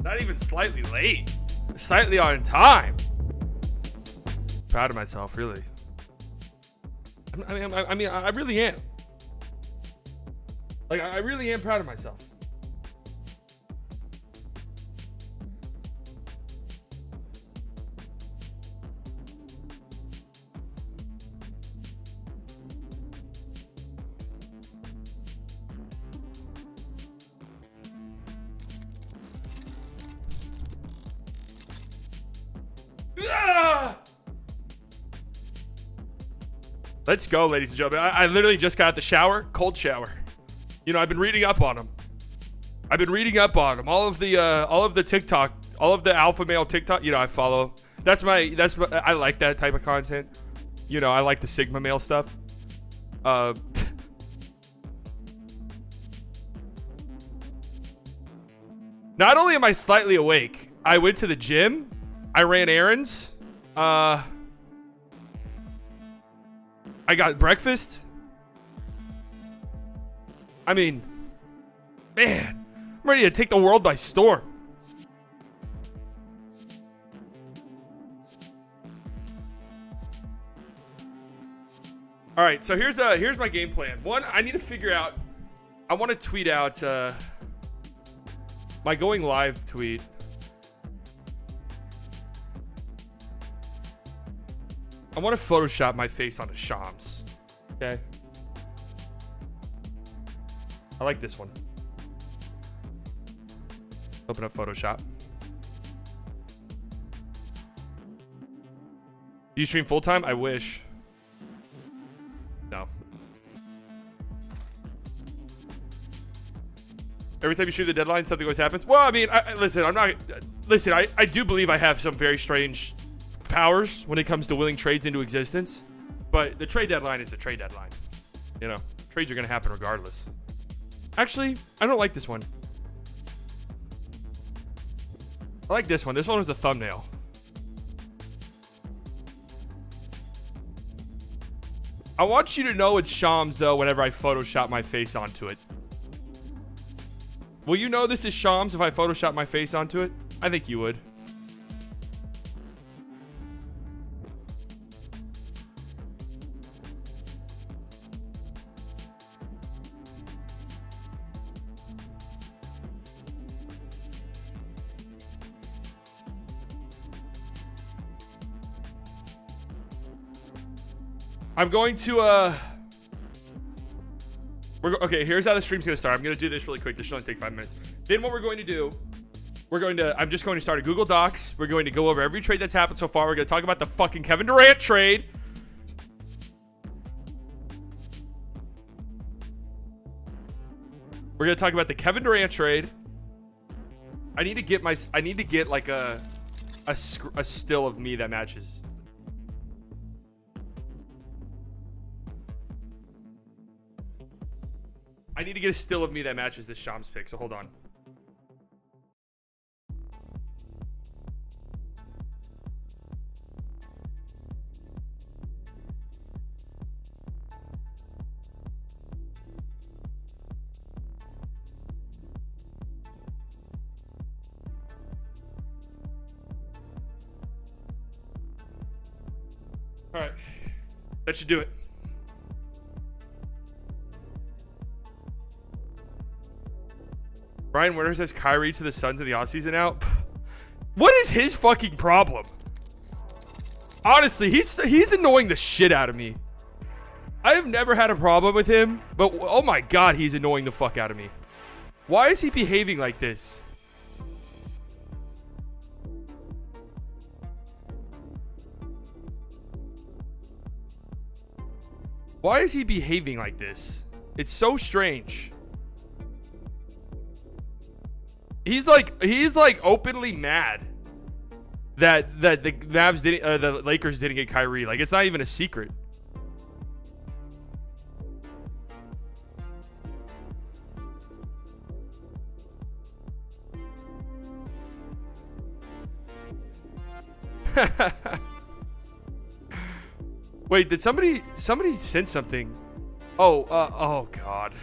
Not even slightly late. Slightly on time. Proud of myself, really. I mean, I really am. Like, I really am proud of myself. Let's go, ladies and gentlemen. I literally just got out the shower, cold shower. You know, I've been reading up on them. All of the TikTok, all of the alpha male TikTok. You know, I follow. I like that type of content. You know, I like the Sigma male stuff. Not only am I slightly awake, I went to the gym. I ran errands. I got breakfast. I mean, man, I'm ready to take the world by storm. All right, so here's my game plan. One, I need to figure out. I want to tweet out my going live tweet. I want to Photoshop my face onto Shams. Okay. I like this one. Open up Photoshop. Do you stream full time? I wish. No. Every time you shoot the deadline, something always happens. Well, I mean, listen, I do believe I have some very strange powers when it comes to willing trades into existence, but the trade deadline is the trade deadline. You know, trades are going to happen regardless. Actually, I don't like this one. I like this one. This one was the thumbnail. I want you to know it's Shams, though, whenever I Photoshop my face onto it. Will you know this is Shams if I Photoshop my face onto it? I think you would. I'm going to, okay, here's how the stream's going to start. I'm going to do this really quick. This should only take 5 minutes. Then what we're going to do, I'm just going to start a Google Docs. We're going to go over every trade that's happened so far. We're going to talk about the fucking Kevin Durant trade. We're going to talk about the Kevin Durant trade. I need to get like a still of me that matches. I need to get a still of me that matches this Shams pick, so hold on. All right, that should do it. Brian Werner says Kyrie to the Suns in the offseason out. What is his fucking problem? Honestly, he's annoying the shit out of me. I have never had a problem with him, but oh my god, he's annoying the fuck out of me. Why is he behaving like this? Why is he behaving like this? It's so strange. He's like openly mad that the Mavs didn't, the Lakers didn't get Kyrie. Like, it's not even a secret. Wait, did somebody send something? Oh god.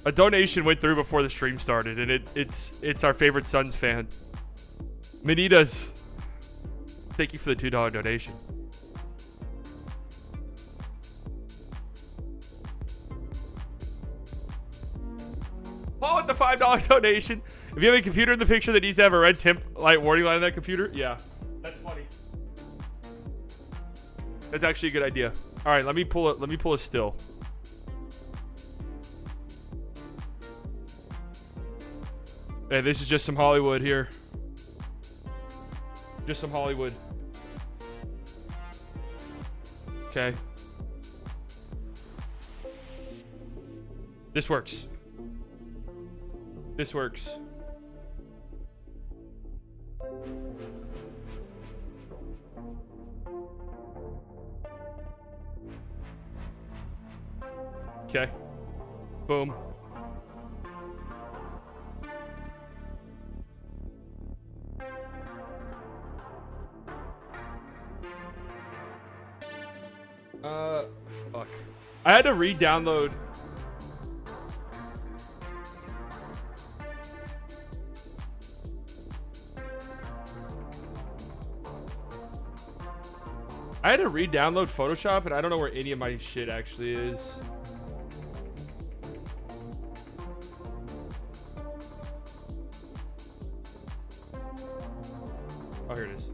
A donation went through before the stream started, and it's our favorite Suns fan. Manitas. Thank you for the $2 donation. Paul with the $5 donation. If you have a computer in the picture that needs to have a red temp light warning light on that computer, yeah, that's funny. That's actually a good idea. All right, let me pull a still. Hey, this is just some Hollywood here. Just some Hollywood. Okay. This works. This works. Okay. Boom. Fuck. I had to re-download. I had to re-download Photoshop, and I don't know where any of my shit actually is. Oh, here it is.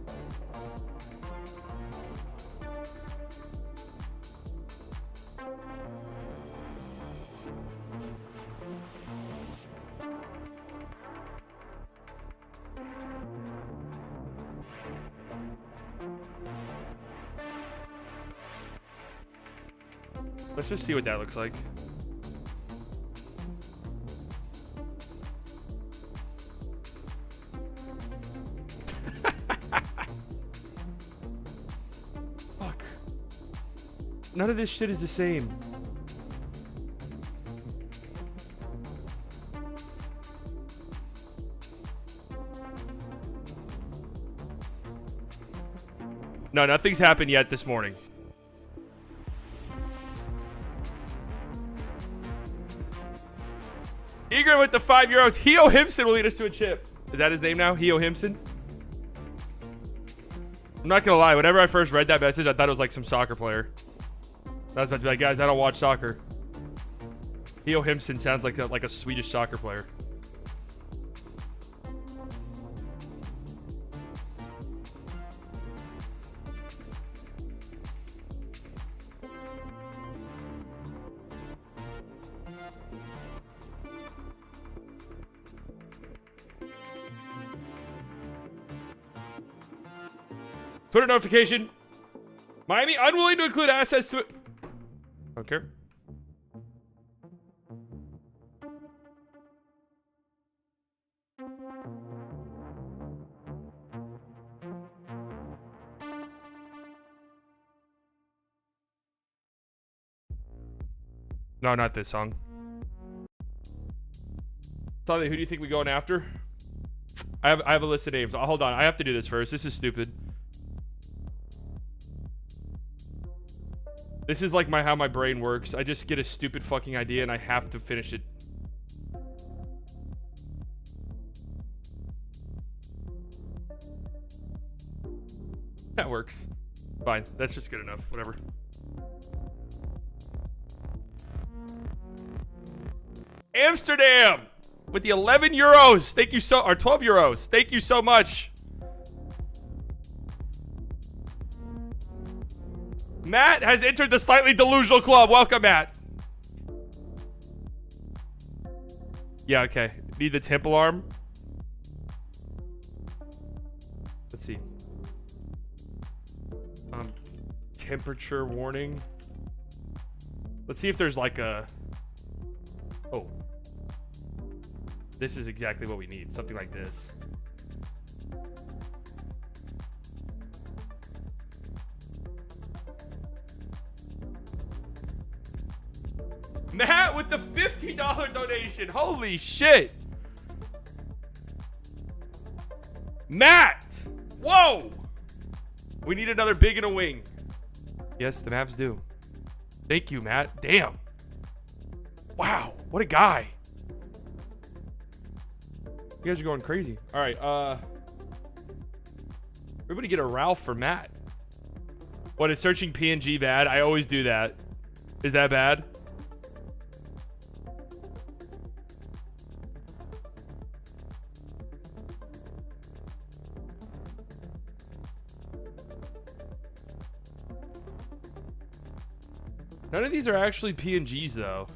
Let's just see what that looks like. Fuck. None of this shit is the same. No, nothing's happened yet this morning. Egret with the €5. Heo Himson will lead us to a chip. Is that his name now? Heo Himson? I'm not gonna lie. Whenever I first read that message, I thought it was like some soccer player. I was about to be like, guys, I don't watch soccer. Heo Himson sounds like a Swedish soccer player. Twitter notification. Miami unwilling to include assets to it. Don't care. No, not this song. Tell me, who do you think we going after? I have a list of names. Hold on, I have to do this first. This is stupid. This is like how my brain works. I just get a stupid fucking idea and I have to finish it. That works. Fine. That's just good enough. Whatever. Amsterdam with the €11. Thank you so, or €12. Thank you so much. Matt has entered the slightly delusional club. Welcome, Matt. Yeah, okay. Need the temp alarm. Let's see. Temperature warning. Let's see if there's like a... Oh. This is exactly what we need. Something like this. Matt with the $50 donation. Holy shit. Matt. Whoa. We need another big and a wing. Yes, the Mavs do. Thank you, Matt. Damn. Wow. What a guy. You guys are going crazy. All right. Everybody get a Ralph for Matt. What, is searching PNG bad? I always do that. Is that bad? None of these are actually PNGs though.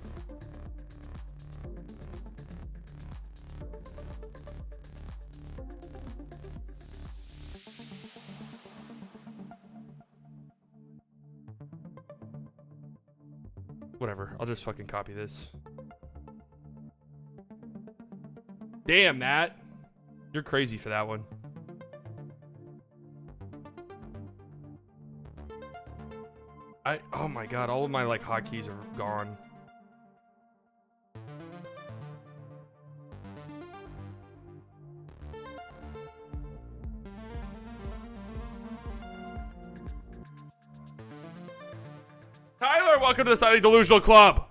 Whatever, I'll just fucking copy this. Damn, Matt. You're crazy for that one. Oh my god, all of my like hotkeys are gone. Tyler, welcome to the Slightly Delusional Club.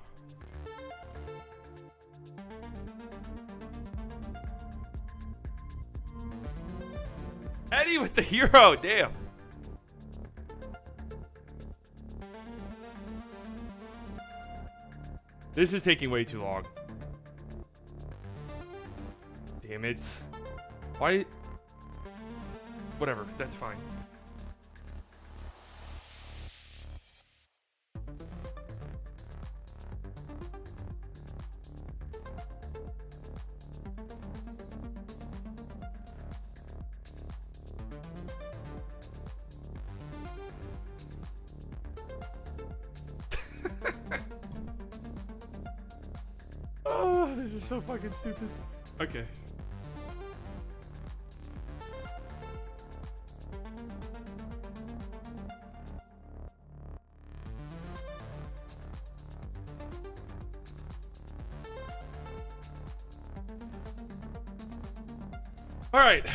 Eddie with the hero, damn. This is taking way too long. Damn it. Why? Whatever, that's fine. Oh, this is so fucking stupid. Okay. All right,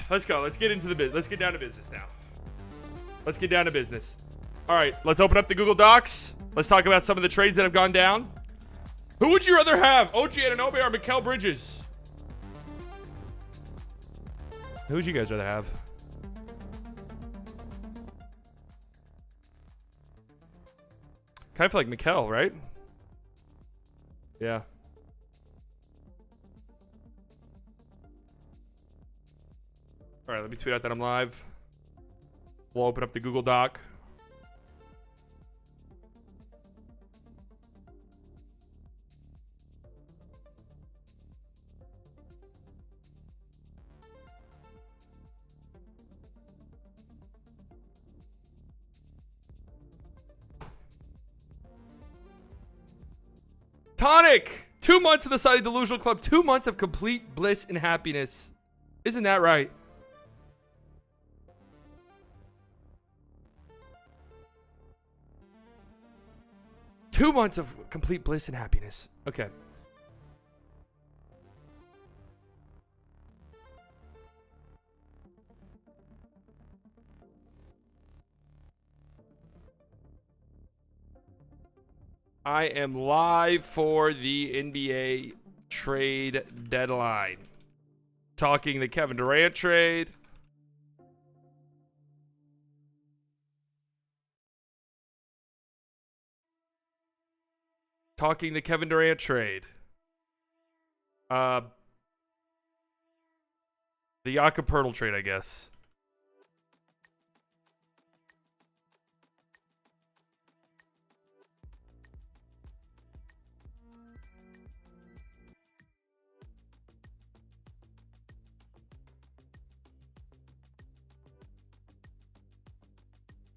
let's go. Let's get into the business. Let's get down to business now. Let's get down to business. All right, let's open up the Google Docs. Let's talk about some of the trades that have gone down. Who would you rather have, OG Anunoby or Mikal Bridges? Who would you guys rather have? Kind of feel like Mikal, right? Yeah. All right, let me tweet out that I'm live. We'll open up the Google Doc. Tonic! 2 months of the Slightly Delusional Club. 2 months of complete bliss and happiness. Isn't that right? Two months of complete bliss and happiness. Okay. I am live for the NBA trade deadline. Talking the Kevin Durant trade. Talking the Kevin Durant trade. The Jakob Poeltl trade, I guess.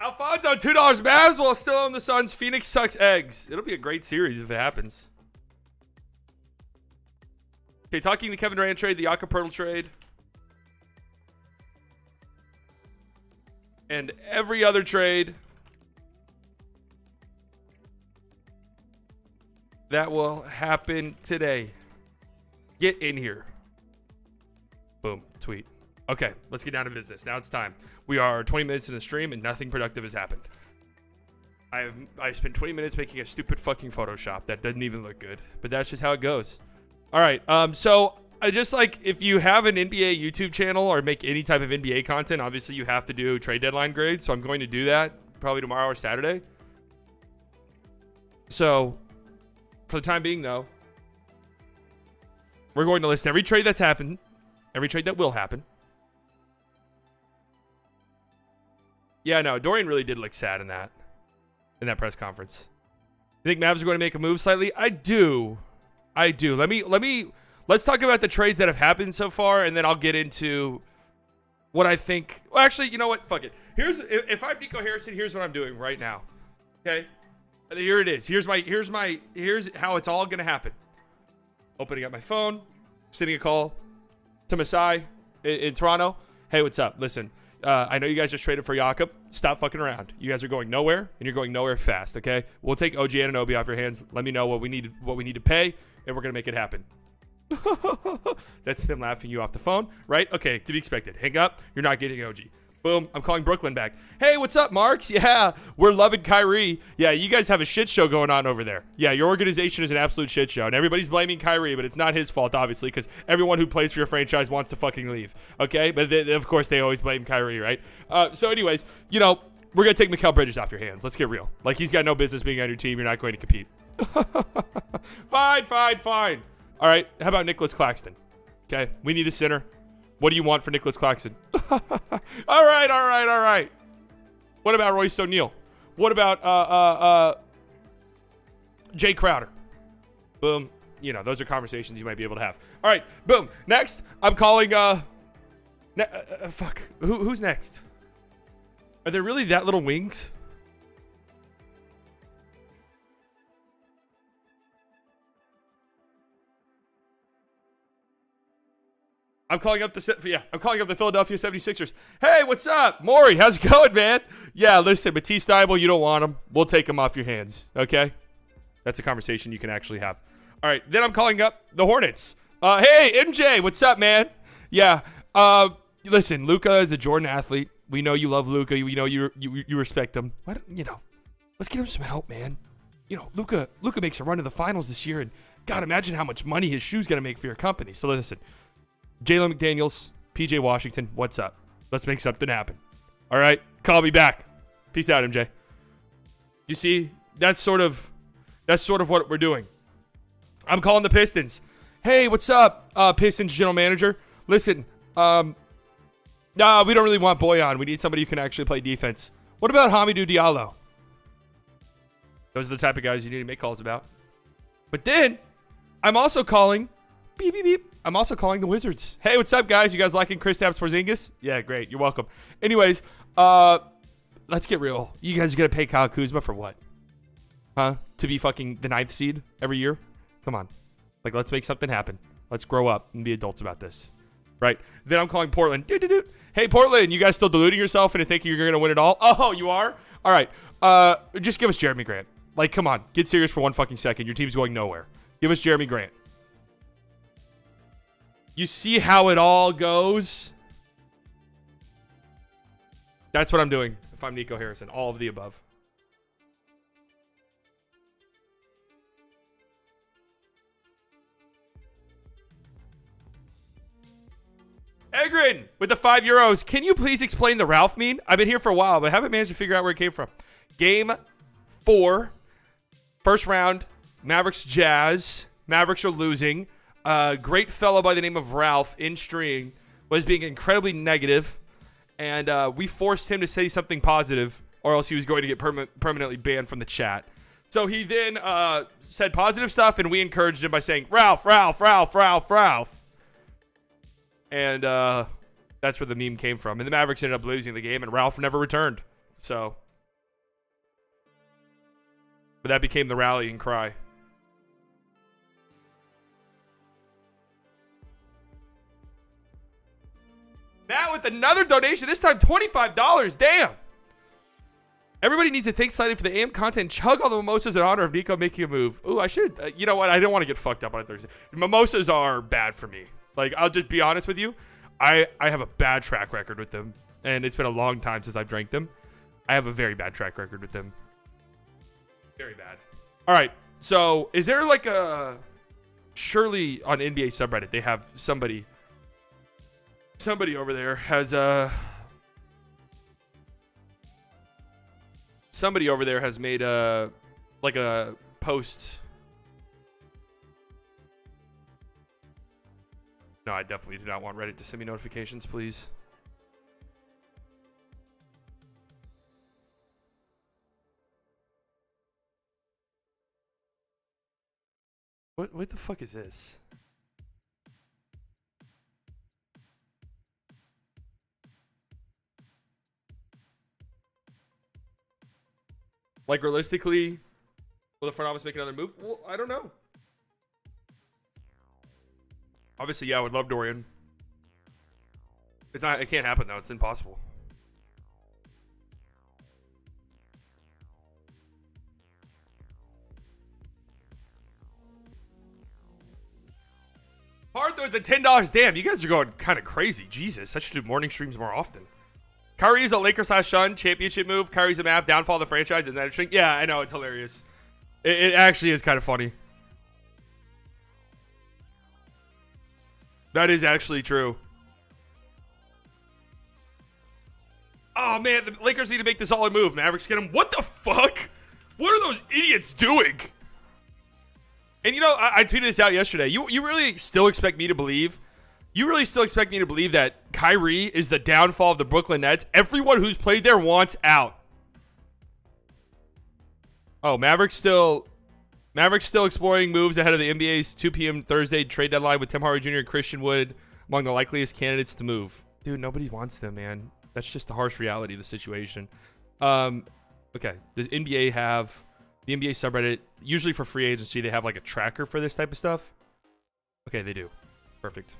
Alfonso, $2. Maswell still on the Suns. Phoenix sucks eggs. It'll be a great series if it happens. Okay, talking the Kevin Durant trade, the Jakob Poeltl trade. And every other trade that will happen today. Get in here. Boom, tweet. Okay, let's get down to business. Now it's time. We are 20 minutes in the stream and nothing productive has happened. I spent 20 minutes making a stupid fucking Photoshop that doesn't even look good, but that's just how it goes. All right, so I just like if you have an NBA YouTube channel or make any type of NBA content, obviously you have to do trade deadline grades. So I'm going to do that probably tomorrow or Saturday. So for the time being, though, we're going to list every trade that's happened, every trade that will happen. Yeah, no, Dorian really did look sad in that press conference. You think Mavs are going to make a move slightly? I do. Let's talk about the trades that have happened so far, and then I'll get into what I think. Well, actually, you know what? Fuck it. If I'm Nico Harrison, here's what I'm doing right now. Okay? Here it is. Here's how it's all gonna happen. Opening up my phone, sending a call to Masai in Toronto. Hey, what's up? Listen, I know you guys just traded for Jakob. Stop fucking around. You guys are going nowhere, and you're going nowhere fast. Okay? We'll take OG Anunoby off your hands. Let me know what we need to pay, and we're gonna make it happen. That's him laughing you off the phone, right? Okay, to be expected. Hang up. You're not getting OG. Boom. I'm calling Brooklyn back. Hey, what's up, Marks? Yeah, we're loving Kyrie. Yeah, you guys have a shit show going on over there. Yeah, your organization is an absolute shit show, and everybody's blaming Kyrie, but it's not his fault, obviously, because everyone who plays for your franchise wants to fucking leave. Okay, but of course they always blame Kyrie, right? So, anyways, we're gonna take Mikal Bridges off your hands. Let's get real. Like, he's got no business being on your team. You're not going to compete. Fine. All right, how about Nicholas Claxton? Okay, we need a center. What do you want for Nicholas Claxton? All right. What about Royce O'Neal? What about Jay Crowder? Boom. Those are conversations you might be able to have. All right, boom. Next, I'm calling. Fuck. Who's next? Are there really that little wings? I'm calling up the Philadelphia 76ers. Hey, what's up? Maury, how's it going, man? Yeah, listen, Matisse Thybulle, you don't want him. We'll take him off your hands, okay? That's a conversation you can actually have. All right, then I'm calling up the Hornets. Hey, MJ, what's up, man? Yeah, listen, Luka is a Jordan athlete. We know you love Luka. We know you respect him. Let's give him some help, man. Luka makes a run to the finals this year, and God, imagine how much money his shoe's going to make for your company. So listen, Jalen McDaniels, PJ Washington, what's up? Let's make something happen. All right? Call me back. Peace out, MJ. You see, that's sort of what we're doing. I'm calling the Pistons. Hey, what's up, Pistons general manager? Listen, we don't really want Boyan. We need somebody who can actually play defense. What about Hamidou Diallo? Those are the type of guys you need to make calls about. But then, I'm also calling beep, beep, beep. I'm also calling the Wizards. Hey, what's up, guys? You guys liking Kristaps Porzingis? Yeah, great. You're welcome. Anyways, let's get real. You guys are going to pay Kyle Kuzma for what? Huh? To be fucking the 9th seed every year? Come on. Let's make something happen. Let's grow up and be adults about this. Right? Then I'm calling Portland. Hey, Portland, you guys still deluding yourself into thinking you're going to win it all? Oh, you are? All right. Just give us Jeremy Grant. Come on. Get serious for one fucking second. Your team's going nowhere. Give us Jeremy Grant. You see how it all goes? That's what I'm doing if I'm Nico Harrison. All of the above. Egrin with the €5. Can you please explain the Ralph meme? I've been here for a while, but I haven't managed to figure out where it came from. Game 4. First round. Mavericks Jazz. Mavericks are losing. Great fellow by the name of Ralph in stream was being incredibly negative, and we forced him to say something positive, or else he was going to get permanently banned from the chat. So he then said positive stuff, and we encouraged him by saying, Ralph. And that's where the meme came from. And the Mavericks ended up losing the game, and Ralph never returned. So, but that became the rallying cry. Matt with another donation, this time $25. Damn. Everybody needs to think slightly for the AM content. Chug all the mimosas in honor of Nico making a move. Ooh, I should. You know what? I don't want to get fucked up on a Thursday. Mimosas are bad for me. I'll just be honest with you. I have a bad track record with them. And it's been a long time since I've drank them. I have a very bad track record with them. Very bad. All right. So, is there surely on NBA subreddit they have somebody over there has somebody over there has made a like a post. No, I definitely do not want Reddit to send me notifications, please. What the fuck is this? Like, realistically, will the front office make another move? Well, I don't know. Obviously, yeah, I would love Dorian. It's not. It can't happen though. It's impossible. Hard though, the $10. Damn, you guys are going kind of crazy. Jesus, I should do morning streams more often. Kyrie's a Lakers/Sun championship move. Kyrie's a Mav downfall of the franchise. Isn't that interesting? Yeah, I know, it's hilarious. It actually is kind of funny. That is actually true. Oh man, the Lakers need to make this solid move. Mavericks get him. What the fuck? What are those idiots doing? And you know, I tweeted this out yesterday. You really still expect me to believe? You really still expect me to believe that Kyrie is the downfall of the Brooklyn Nets? Everyone who's played there wants out. Oh, Mavericks still exploring moves ahead of the NBA's 2 p.m. Thursday trade deadline with Tim Hardaway Jr. and Christian Wood among the likeliest candidates to move. Dude, nobody wants them, man. That's just the harsh reality of the situation. Okay, does NBA have... The NBA subreddit, usually for free agency, they have like a tracker for this type of stuff. Okay, they do. Perfect.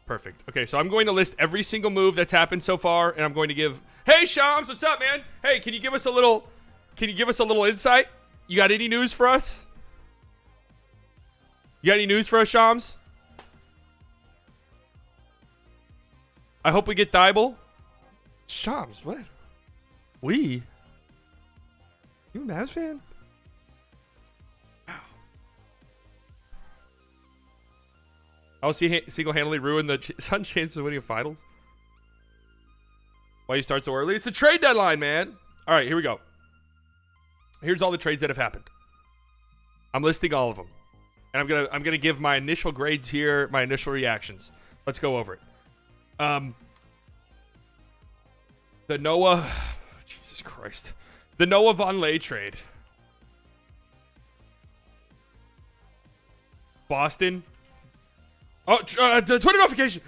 Perfect. Okay, so I'm going to list every single move that's happened so far, and I'm going to give... Hey, Shams, what's up, man? Hey, can you give us a little insight? You got any news for us? You got any news for us, Shams? I hope we get Thibault. Shams, what? We? You a Mavs fan? Wow. I'll single-handedly ruin the Suns' chances of winning finals. Why you start so early? It's the trade deadline, man. All right, here we go. Here's all the trades that have happened. I'm listing all of them, and I'm gonna give my initial grades here, my initial reactions. Let's go over it. The Noah, Jesus Christ. The Noah Vonleh trade. Boston. Oh, the Twitter notification.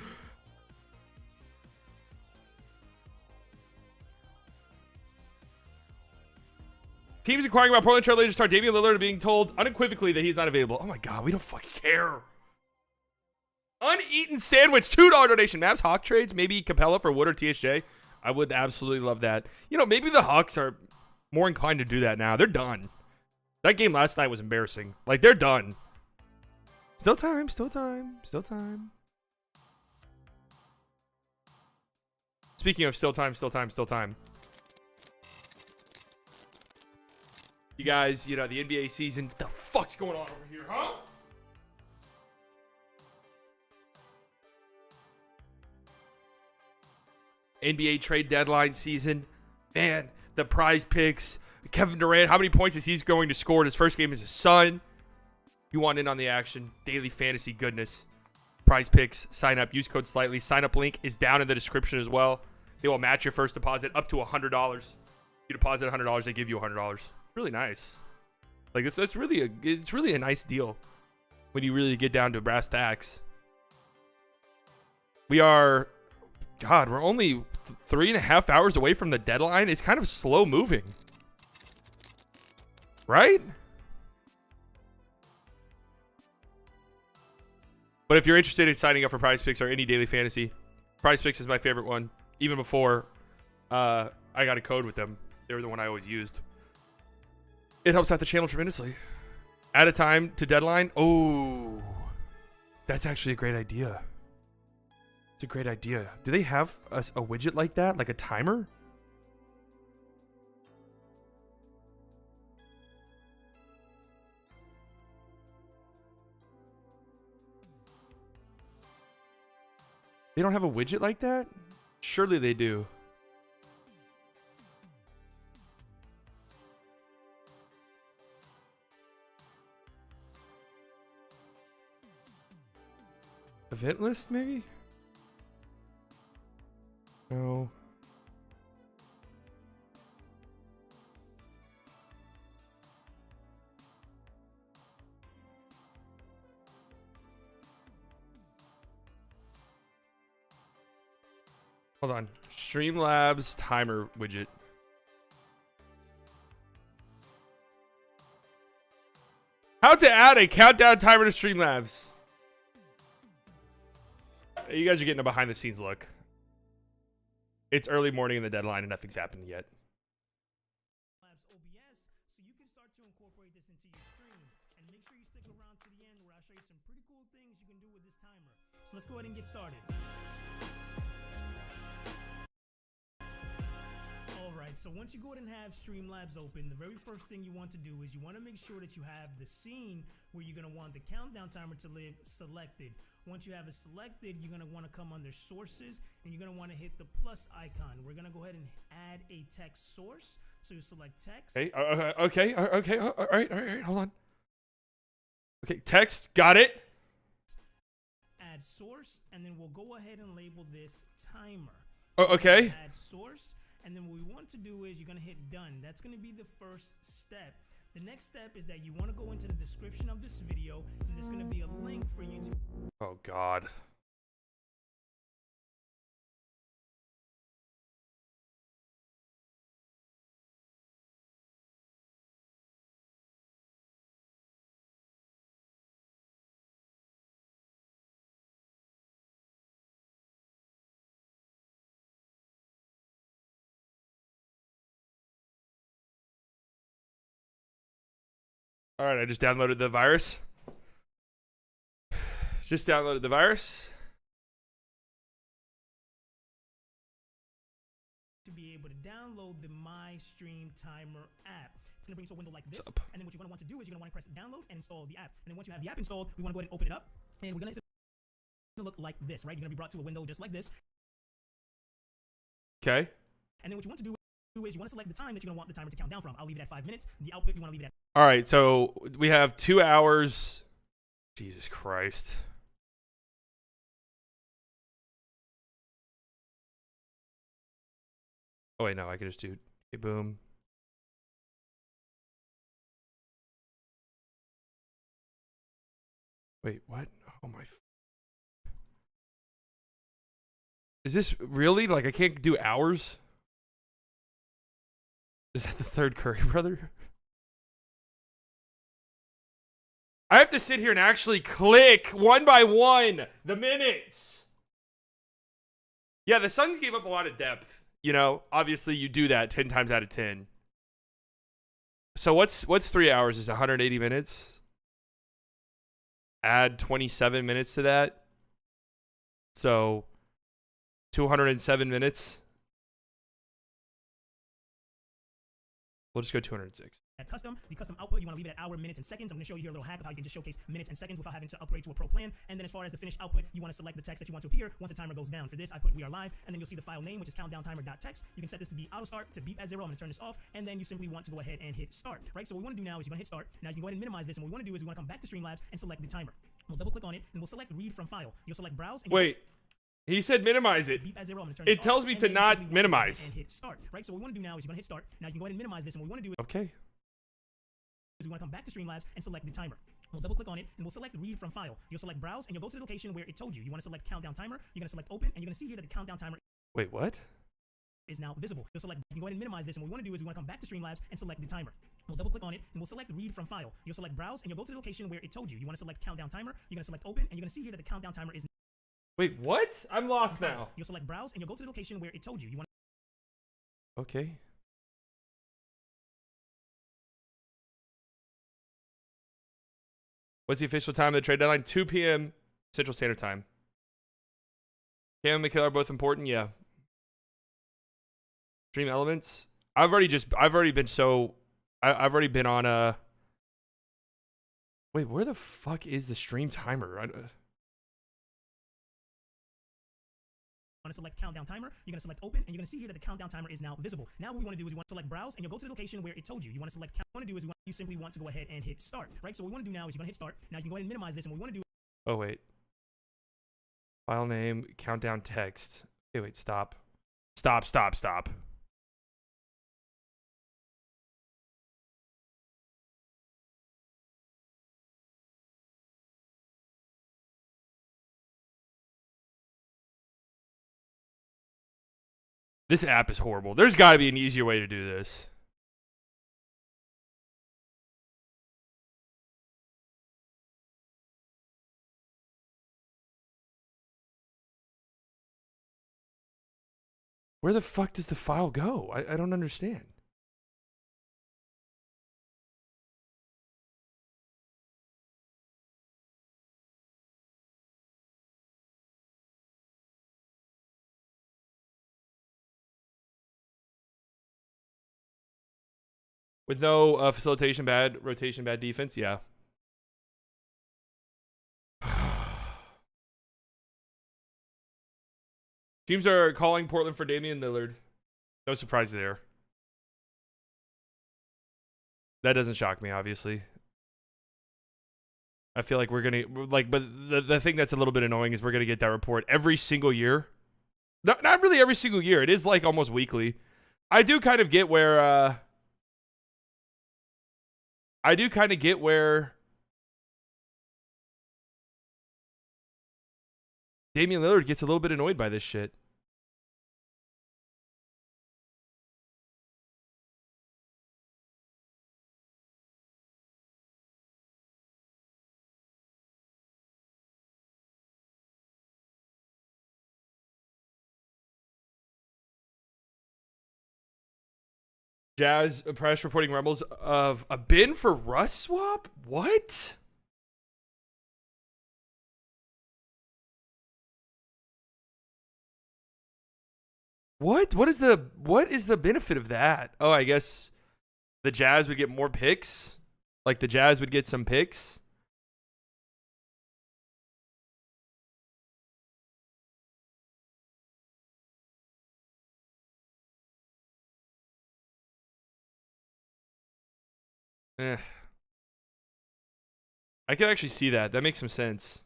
Teams inquiring about Portland Trail Blazers star Damian Lillard being told unequivocally that he's not available. Oh my God, we don't fucking care. Uneaten sandwich, $2 donation. Mavs Hawk trades, maybe Capella for Wood or THJ. I would absolutely love that. You know, maybe the Hawks are more inclined to do that now. They're done. That game last night was embarrassing. Like, they're done. Still time, still time, still time. Speaking of still time, still time, still time. You guys, you know, the NBA season. What the fuck's going on over here, huh? NBA trade deadline season. Man, the prize picks. Kevin Durant, how many points is he going to score in his first game as a Sun? You want in on the action. Daily fantasy goodness. Prize picks. Sign up. Use code SLIGHTLY. Sign up link is down in the description as well. They will match your first deposit up to $100. You deposit $100, they give you $100. Really nice. Like, it's really a nice deal when you really get down to brass tacks. We are... God, we're only 3.5 hours away from the deadline. It's kind of slow moving. Right? But if you're interested in signing up for Prize Picks or any daily fantasy, Prize Picks is my favorite one. Even before I got a code with them. They were the one I always used. It helps out the channel tremendously. At a time to deadline. Oh, that's actually a great idea. It's a great idea. Do they have a widget like that? Like a timer? They don't have a widget like that? Surely they do. Event list, maybe? No. Hold on. Streamlabs timer widget. How to add a countdown timer to Streamlabs. You guys are getting a behind the scenes look. It's early morning in the deadline and nothing's happened yet. OBS, so you can start to incorporate this into your stream. And make sure you stick around to the end where I'll show you some pretty cool things you can do with this timer. So let's go ahead and get started. Alright, so once you go ahead and have Streamlabs open, the very first thing you want to do is you want to make sure that you have the scene where you're going to want the countdown timer to live selected. Once you have it selected, you're going to want to come under sources and you're going to want to hit the plus icon. We're going to go ahead and add a text source. So you select text. Okay, okay, all right, hold on. Okay, text, got it. Add source, and then we'll go ahead and label this timer. Oh, okay. Add source, and then what we want to do is you're going to hit done. That's going to be the first step. The next step is that you want to go into the description of this video, and there's going to be a link for you to... Oh, God. All right, I just downloaded the virus. Just downloaded the virus. To be able to download the My Stream Timer app. It's gonna bring you to a window like this. And then what you're gonna want to do is you're gonna want to press download and install the app. And then once you have the app installed, we want to go ahead and open it up. And we're gonna look like this, right? You're gonna be brought to a window just like this. Okay. And then what you want to do is you want to select the time that you're gonna want the timer to count down from. I'll leave it at 5 minutes. The output you want to leave it at. All right, so we have 2 hours. Jesus Christ. Oh wait, no, I can just do okay, boom. Wait, what? Oh my. Is this really like I can't do hours? Is that the third Curry brother? I have to sit here and actually click one by one the minutes. Yeah, the Suns gave up a lot of depth. You know, obviously you do that 10 times out of 10. So what's 3 hours? Is 180 minutes? Add 27 minutes to that. So 207 minutes. We'll just go 206. At custom, the custom output, you want to leave it at hour, minutes, and seconds. I'm going to show you here a little hack of how you can just showcase minutes and seconds without having to upgrade to a pro plan. And then as far as the finished output, you want to select the text that you want to appear once the timer goes down. For this, I put we are live, and then you'll see the file name, which is countdowntimer.txt. You can set this to be auto start, to beep at 0. I'm going to turn this off, and then you simply want to go ahead and hit start, right? So what we want to do now is you're going to hit start. Now you can go ahead and minimize this, and what we want to do is we want to come back to Streamlabs and select the timer. We'll double click on it, and we'll select read from file. You'll select browse. And wait. He said minimize it. It tells me to not minimize. And hit start, right? So what we want to do now is you're going to hit start. Now you can go ahead and minimize this, and what we want to do Okay. is we want to come back to Streamlabs and select the timer. We'll double click on it and we'll select read from file. You'll select browse and you'll go to the location where it told you. You want to select countdown timer. You're going to select open and you're going to see here that the countdown timer Wait, what? is now visible. You'll select, you can go ahead and minimize this, and what we want to do is we want to come back to Streamlabs and select the timer. We'll double click on it and we'll select read from file. You'll select browse and you'll go to the location where it told you. You want to select countdown timer. You're going to select open and you're going to see here that the countdown timer is Wait, what? I'm lost now. You'll select browse and you'll go to the location where it told you. You want Okay. What's the official time of the trade deadline? 2 p.m. Central Standard Time. Cam and Mikhail are both important, yeah. Stream elements. I've already been on wait, where the fuck is the stream timer? want to select countdown timer. You're going to select open, and you're going to see here that the countdown timer is now visible. Now what we want to do is we want to select browse, and you'll go to the location where it told you. You want to select count. What you want to do is you simply want to go ahead and hit start, right? So what we want to do now is you're going to hit start. Now you can go ahead and minimize this, and what we want to do. Oh wait. File name, countdown text. Okay, wait, stop. Stop. This app is horrible. There's got to be an easier way to do this. Where the fuck does the file go? I don't understand. With no facilitation bad, rotation bad defense, yeah. Teams are calling Portland for Damian Lillard. No surprise there. That doesn't shock me, obviously. I feel like we're going to, like, but the thing that's a little bit annoying is we're going to get that report every single year. Not really every single year. It is like almost weekly. I do kind of get where, Damian Lillard gets a little bit annoyed by this shit. Jazz press reporting rumbles of a bin for Russ swap? What? What is the benefit of that? Oh, I guess the Jazz would get more picks. Like the Jazz would get some picks. I can actually see that. That makes some sense.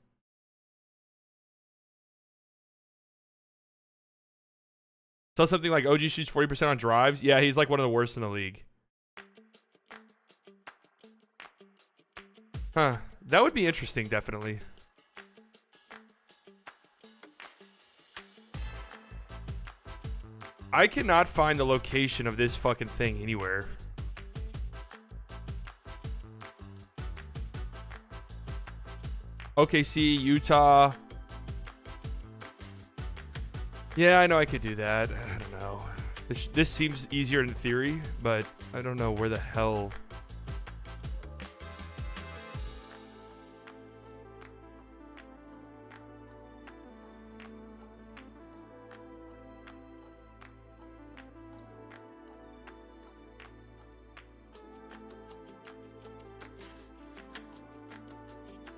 Saw something like OG shoots 40% on drives. Yeah, he's like one of the worst in the league. Huh. That would be interesting, definitely. I cannot find the location of this fucking thing anywhere. OKC, Utah. Yeah, I know I could do that. I don't know. This seems easier in theory, but I don't know where the hell.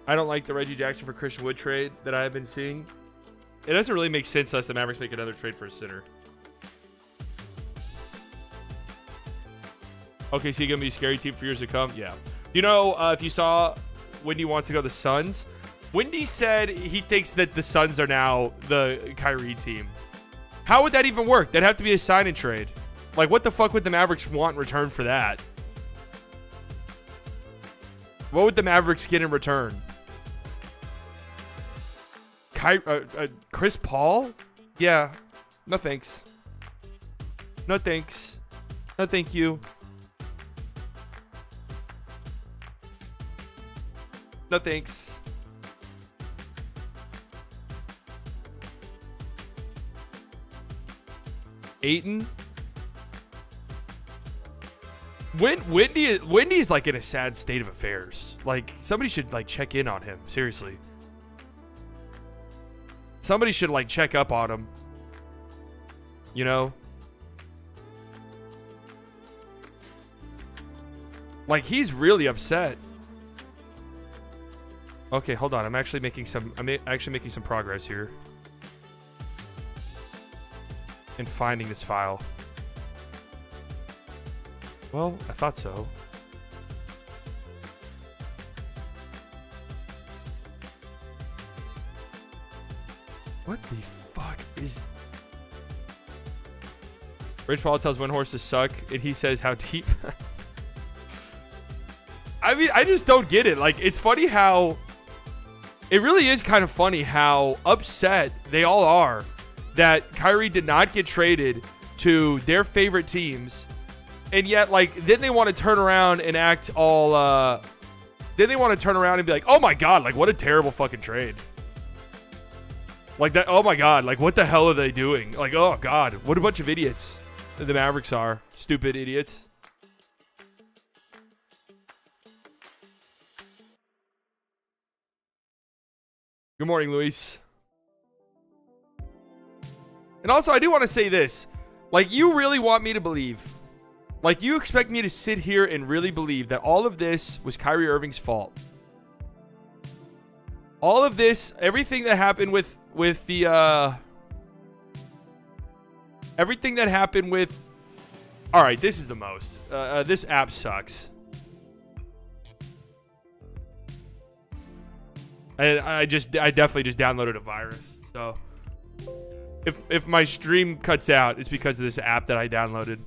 I don't like the Reggie Jackson for Christian Wood trade that I have been seeing. It doesn't really make sense unless the Mavericks make another trade for a center. Okay, so you're going to be a scary team for years to come? Yeah. You know, if you saw Wendy wants to go to the Suns, Wendy said he thinks that the Suns are now the Kyrie team. How would that even work? That'd have to be a sign and trade. Like, what the fuck would the Mavericks want in return for that? What would the Mavericks get in return? Chris Paul? Yeah. No thanks. No thanks. No thank you. No thanks. Ayton? Wendy's like in a sad state of affairs. Like, somebody should like check in on him. Seriously. Somebody should like check up on him. You know? Like, he's really upset. Okay, hold on. I'm actually making some progress here. in finding this file. Well, I thought so. What the fuck is... Rich Paul tells when horses suck, and he says how deep. I mean, I just don't get it. Like, it's funny how... It really is kind of funny how upset they all are that Kyrie did not get traded to their favorite teams. And yet, like, then they want to turn around and act all... then they want to turn around and be like, oh my God, like, what a terrible fucking trade. Like that, oh my God, like what the hell are they doing? Like, oh God, what a bunch of idiots the Mavericks are. Stupid idiots. Good morning, Luis. And also, I do want to say this. Like, you really want me to believe, like, you expect me to sit here and really believe that all of this was Kyrie Irving's fault. All of this, everything that happened with the, everything that happened with, all right, this is the most, this app sucks. And I definitely just downloaded a virus. So if my stream cuts out, it's because of this app that I downloaded.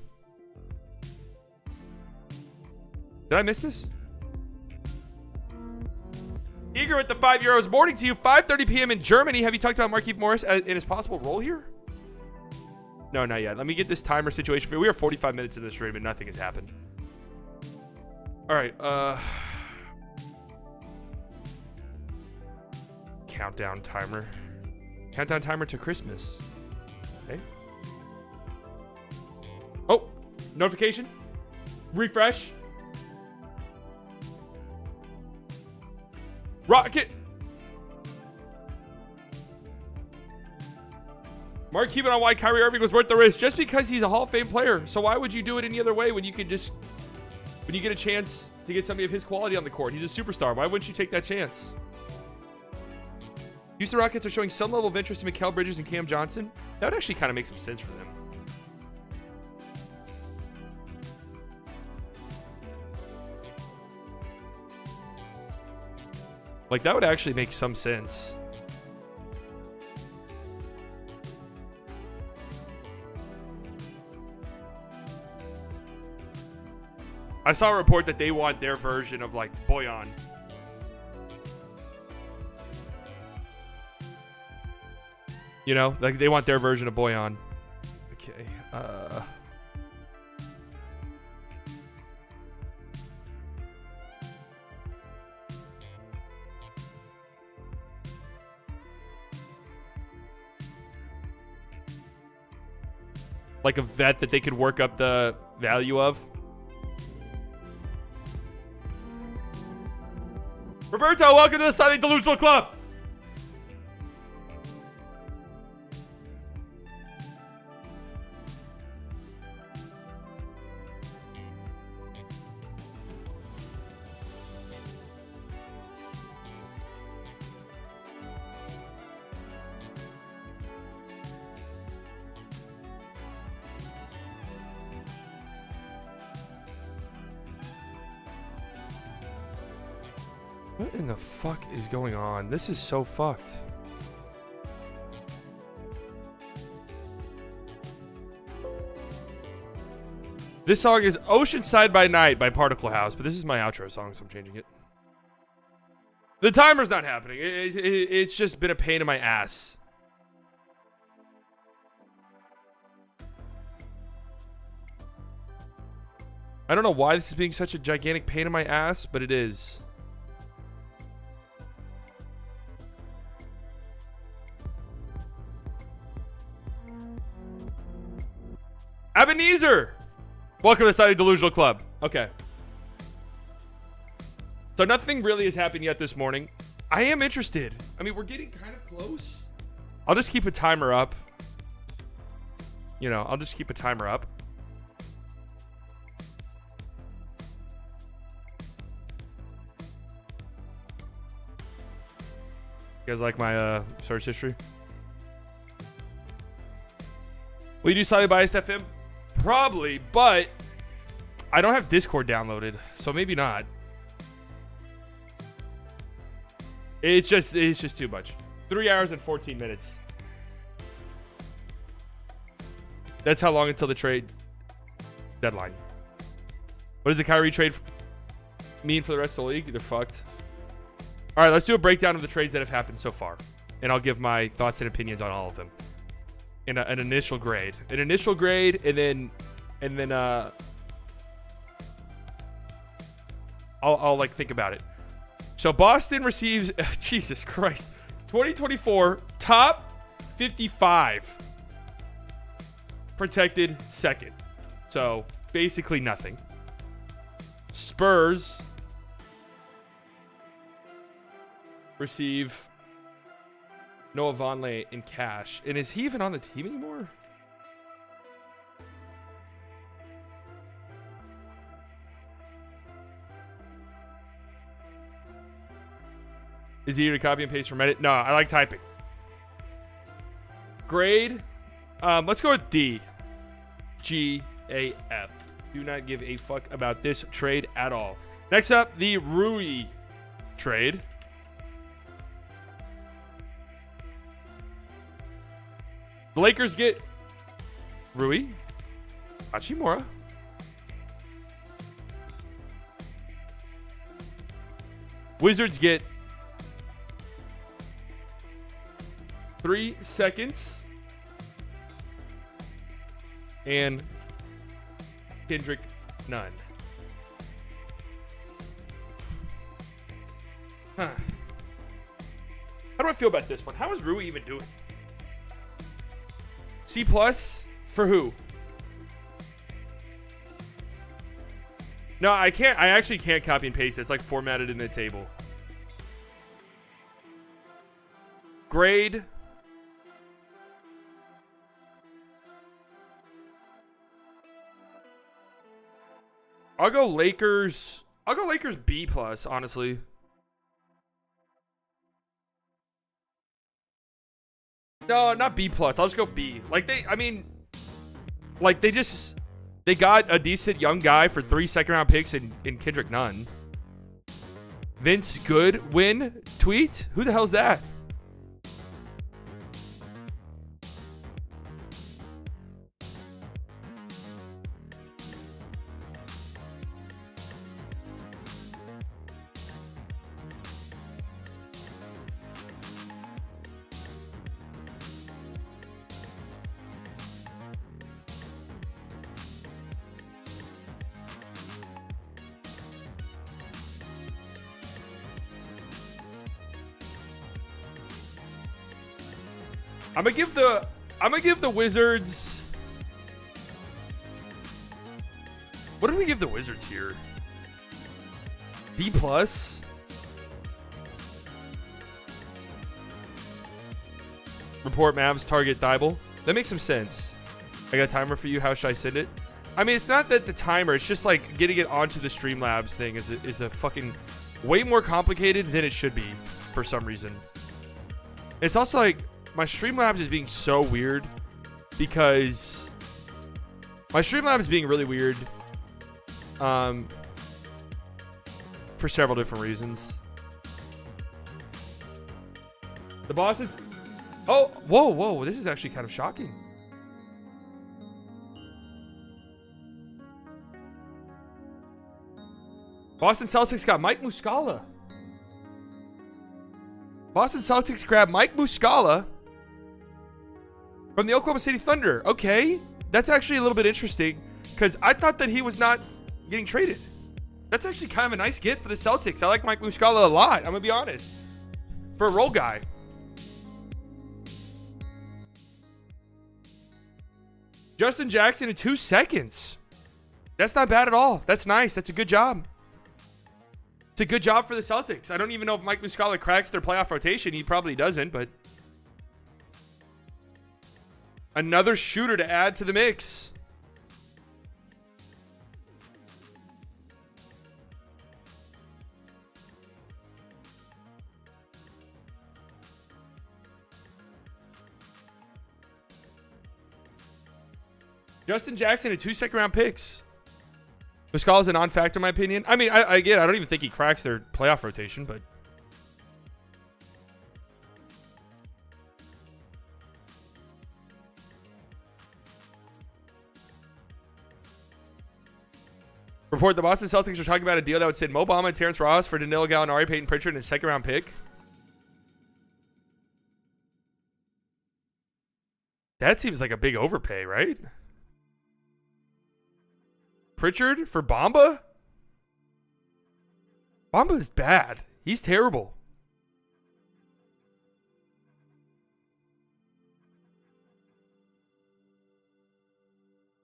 Did I miss this? Eager with the €5. Morning to you. 5:30 p.m. in Germany. Have you talked about Markieff Morris in his possible role here? No, not yet. Let me get this timer situation for you. We are 45 minutes into the stream and nothing has happened. All right. Countdown timer. Countdown timer to Christmas. Okay. Oh, notification. Refresh. Rocket. Mark Cuban on why Kyrie Irving was worth the risk. Just because he's a Hall of Fame player. So why would you do it any other way when you could just, when you get a chance to get somebody of his quality on the court? He's a superstar. Why wouldn't you take that chance? Houston Rockets are showing some level of interest in Mikal Bridges and Cam Johnson. That would actually kind of make some sense for them. Like, that would actually make some sense. I saw a report that they want their version of, like, Boyan. You know, like, they want their version of Boyan. Okay, like a vet that they could work up the value of. Roberto, welcome to the Sunday Delusional Club. What in the fuck is going on? This is so fucked. This song is Oceanside by Night by Particle House, but this is my outro song, so I'm changing it. The timer's not happening. It's just been a pain in my ass. I don't know why this is being such a gigantic pain in my ass, but it is. Ebenezer! Welcome to the Sunday Delusional Club. Okay. So nothing really has happened yet this morning. I am interested. I mean, we're getting kind of close. I'll just keep a timer up. You know, I'll just keep a timer up. You guys like my search history? Will you do Slightly Biased FM? Probably, but I don't have Discord downloaded, so maybe not. It's just too much. 3 hours and 14 minutes. That's how long until the trade deadline. What does the Kyrie trade mean for the rest of the league? They're fucked. All right, let's do a breakdown of the trades that have happened so far, and I'll give my thoughts and opinions on all of them. In an initial grade, and then I'll like think about it. So Boston receives Jesus Christ, 2024 top 55 protected second. So basically nothing. Spurs receive Noah Vonleh in cash. And is he even on the team anymore? Is he here to copy and paste from Reddit? No, I like typing. Grade. Let's go with D. G A F. Do not give a fuck about this trade at all. Next up, the Rui trade. The Lakers get Rui Hachimura. Wizards get 3 seconds and Kendrick Nunn. Huh. How do I feel about this one? How is Rui even doing? C+ for who? No, I can't. I actually can't copy and paste it. It's like formatted in the table. Grade. I'll go Lakers. I'll go Lakers B+, honestly. No, not B+. I'll just go B. Like they got a decent young guy for 3 second-round picks in Kendrick Nunn. Vince Goodwin tweet? Who the hell's that? I'm gonna give the Wizards. What did we give the Wizards here? D+. Report Mavs target Thibault. That makes some sense. I got a timer for you. How should I send it? I mean, it's not that the timer. It's just like getting it onto the Streamlabs thing is a fucking way more complicated than it should be for some reason. It's also like my Streamlabs is being so weird because my Streamlabs is being really weird for several different reasons. The Boston's... Oh, whoa. This is actually kind of shocking. Boston Celtics got Mike Muscala. Boston Celtics grabbed Mike Muscala from the Oklahoma City Thunder. Okay, that's actually a little bit interesting because I thought that he was not getting traded. That's actually kind of a nice get for the Celtics. I like Mike Muscala a lot. I'm going to be honest. For a role guy. Justin Jackson in 2 seconds. That's not bad at all. That's nice. That's a good job. It's a good job for the Celtics. I don't even know if Mike Muscala cracks their playoff rotation. He probably doesn't, but another shooter to add to the mix. Justin Jackson and 2 second-round picks. Muscala's a non-factor in my opinion. I mean, I don't even think he cracks their playoff rotation, but report the Boston Celtics are talking about a deal that would send Mo Bamba and Terrence Ross for Danilo Gallinari, Peyton Pritchard, and a second-round pick. That seems like a big overpay, right? Pritchard for Bamba? Bamba is bad. He's terrible.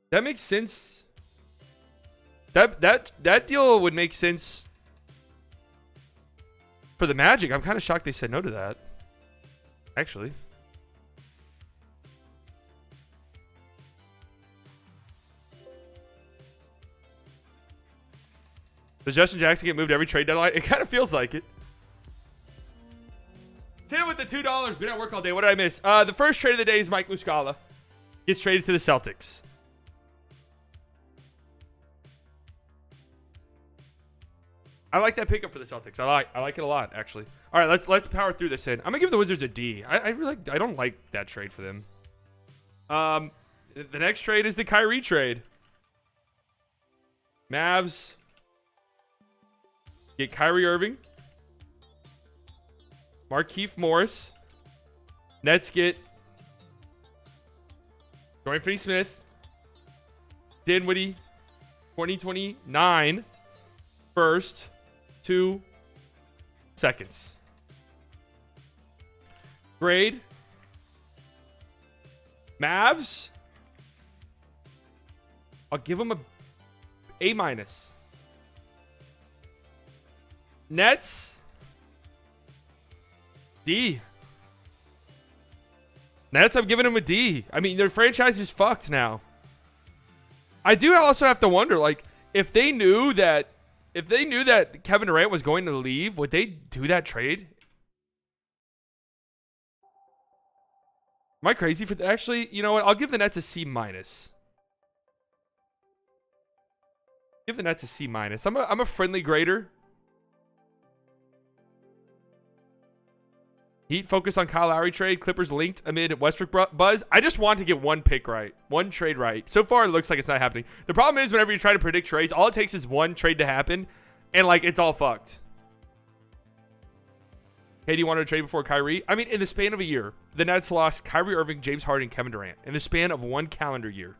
That makes sense. That deal would make sense for the Magic. I'm kind of shocked they said no to that. Actually. Does Justin Jackson get moved every trade deadline? It kind of feels like it. Tim with the $2. Been at work all day. What did I miss? The first trade of the day is Mike Muscala. Gets traded to the Celtics. I like that pickup for the Celtics. I like it a lot, actually. All right, let's power through this in. I'm gonna give the Wizards a D. I don't like that trade for them. The next trade is the Kyrie trade. Mavs get Kyrie Irving, Markieff Morris. Nets get Dorian Finney-Smith, Dinwiddie, 2029 first, 2 seconds. Grade Mavs. I'll give them a A-. Nets D. Nets, I'm giving them a D. I mean, their franchise is fucked now. I do also have to wonder, like, if they knew that Kevin Durant was going to leave, would they do that trade? Am I crazy for actually, you know what? I'll give the Nets a C-. Give the Nets a C-. I'm a friendly grader. Heat focused on Kyle Lowry trade. Clippers linked amid Westbrook buzz. I just want to get one pick right. One trade right. So far, it looks like it's not happening. The problem is whenever you try to predict trades, all it takes is one trade to happen, and, like, it's all fucked. KD wanted to trade before Kyrie. I mean, in the span of a year, the Nets lost Kyrie Irving, James Harden, Kevin Durant. In the span of 1 calendar year.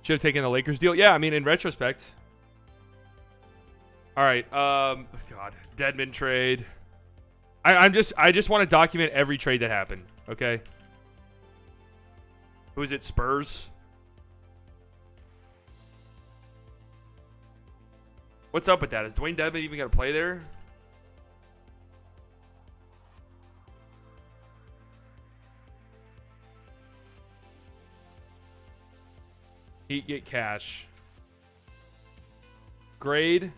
Should have taken the Lakers deal. Yeah, I mean, in retrospect. All right. God, Dedmon trade. I just want to document every trade that happened. Okay. Who is it? Spurs. What's up with that? Is Dwayne Dedmon even going to play there? Heat get cash. Grade.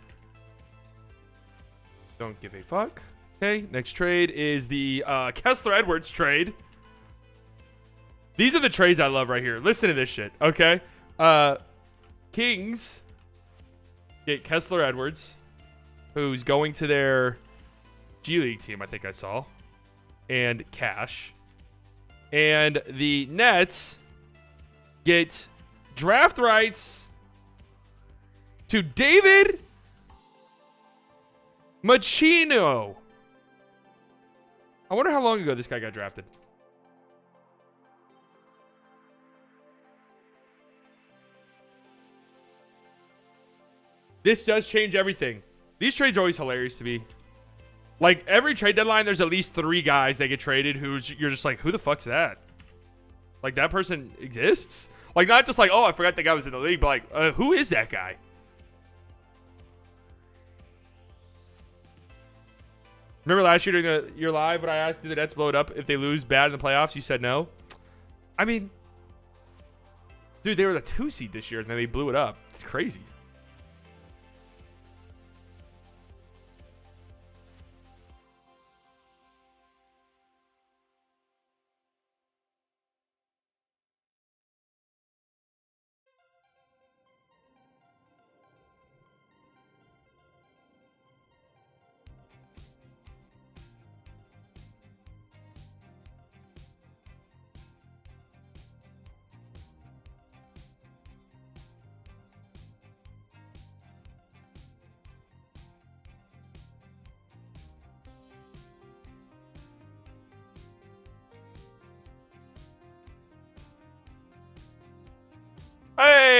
Don't give a fuck. Okay, next trade is the Kessler Edwards trade. These are the trades I love right here. Listen to this shit, okay? Kings get Kessler Edwards, who's going to their G League team, I think I saw, and cash. And the Nets get draft rights to David Machino. I wonder how long ago this guy got drafted. This does change everything. These trades are always hilarious to me. Like, every trade deadline, there's at least 3 guys that get traded who's you're just like, who the fuck's that? Like, that person exists? Like, not just like, oh, I forgot that guy was in the league, but like, who is that guy? Remember last year during your live when I asked you the Nets blow it up if they lose bad in the playoffs? You said no. I mean, dude, they were the 2 seed this year and then they blew it up. It's crazy.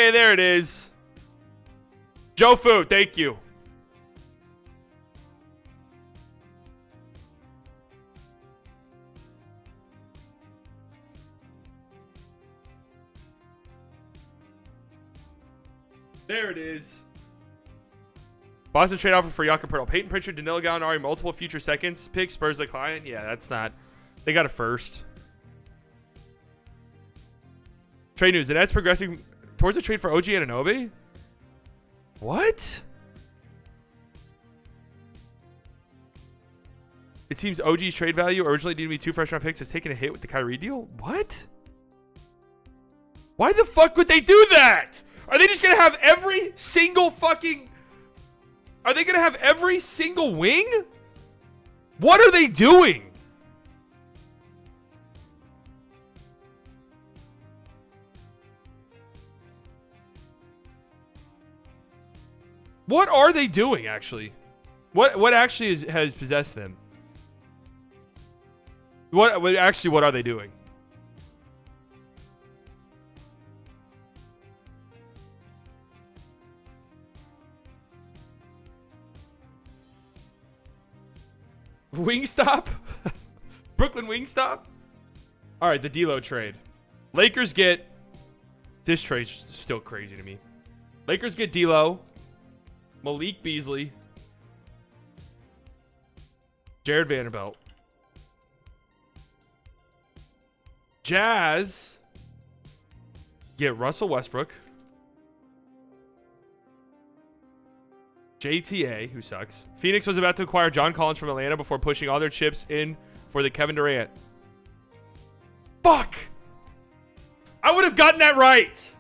Okay, there it is. Joe Fu, thank you. There it is. Boston trade offer for Jakob Poeltl. Peyton Pritchard, Danilo Gallinari, multiple future seconds. Pick Spurs the client. Yeah, that's not. They got a first. Trade news. The Nets progressing towards a trade for OG Anunoby. What? It seems OG's trade value, originally needed to be 2 first-round picks, has taken a hit with the Kyrie deal. What? Why the fuck would they do that? Are they just going to have every single fucking... Are they going to have every single wing? What are they doing? What are they doing, actually? What actually has possessed them? What are they doing? Wingstop? Brooklyn Wingstop? All right, the D'Lo trade. Lakers get... This trade's still crazy to me. Lakers get D'Lo, Malik Beasley, Jared Vanderbilt. Jazz get Russell Westbrook, JTA, who sucks. Phoenix was about to acquire John Collins from Atlanta before pushing all their chips in for the Kevin Durant. Fuck! I would have gotten that right.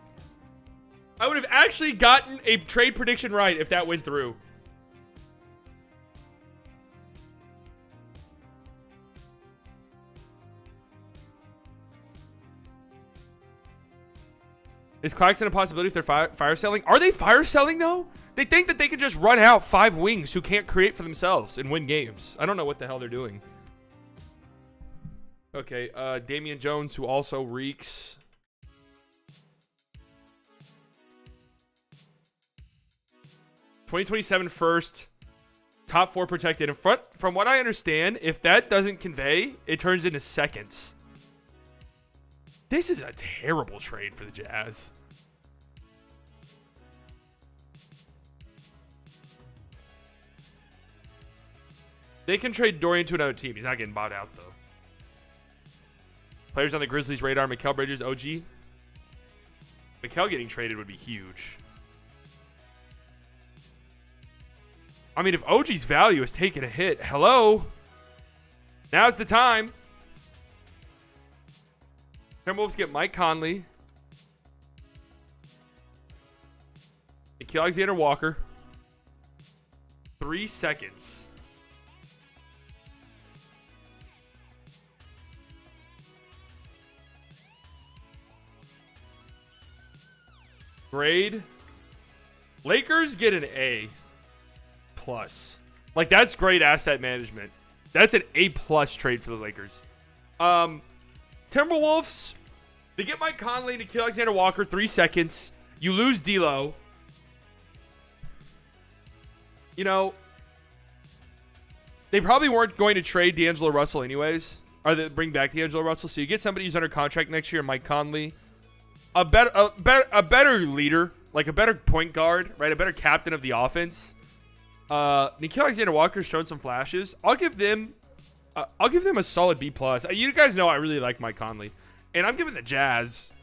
I would have actually gotten a trade prediction right if that went through. Is Claxton a possibility if they're fire selling? Are they fire selling, though? They think that they could just run out 5 wings who can't create for themselves and win games. I don't know what the hell they're doing. Okay, Damian Jones, who also reeks. $2027 first. Top 4 protected. In front, from what I understand, if that doesn't convey, it turns into seconds. This is a terrible trade for the Jazz. They can trade Dorian to another team. He's not getting bought out, though. Players on the Grizzlies' radar. Mikal Bridges, OG. Mikal getting traded would be huge. I mean, if OG's value is taking a hit, hello? Now's the time. Timberwolves get Mike Conley. Nickeil Alexander-Walker. 3 seconds. Grade. Lakers get an A+. Like, that's great asset management. That's an A+ trade for the Lakers. Timberwolves, they get Mike Conley, Nickeil Alexander-Walker, 3 seconds. You lose D'Lo. You know, they probably weren't going to trade D'Angelo Russell anyways. Or they bring back D'Angelo Russell. So you get somebody who's under contract next year, Mike Conley. A better leader, like a better point guard, right? A better captain of the offense. Nickeil Alexander-Walker's shown some flashes. I'll give them a solid B+. You guys know I really like Mike Conley. And I'm giving the Jazz,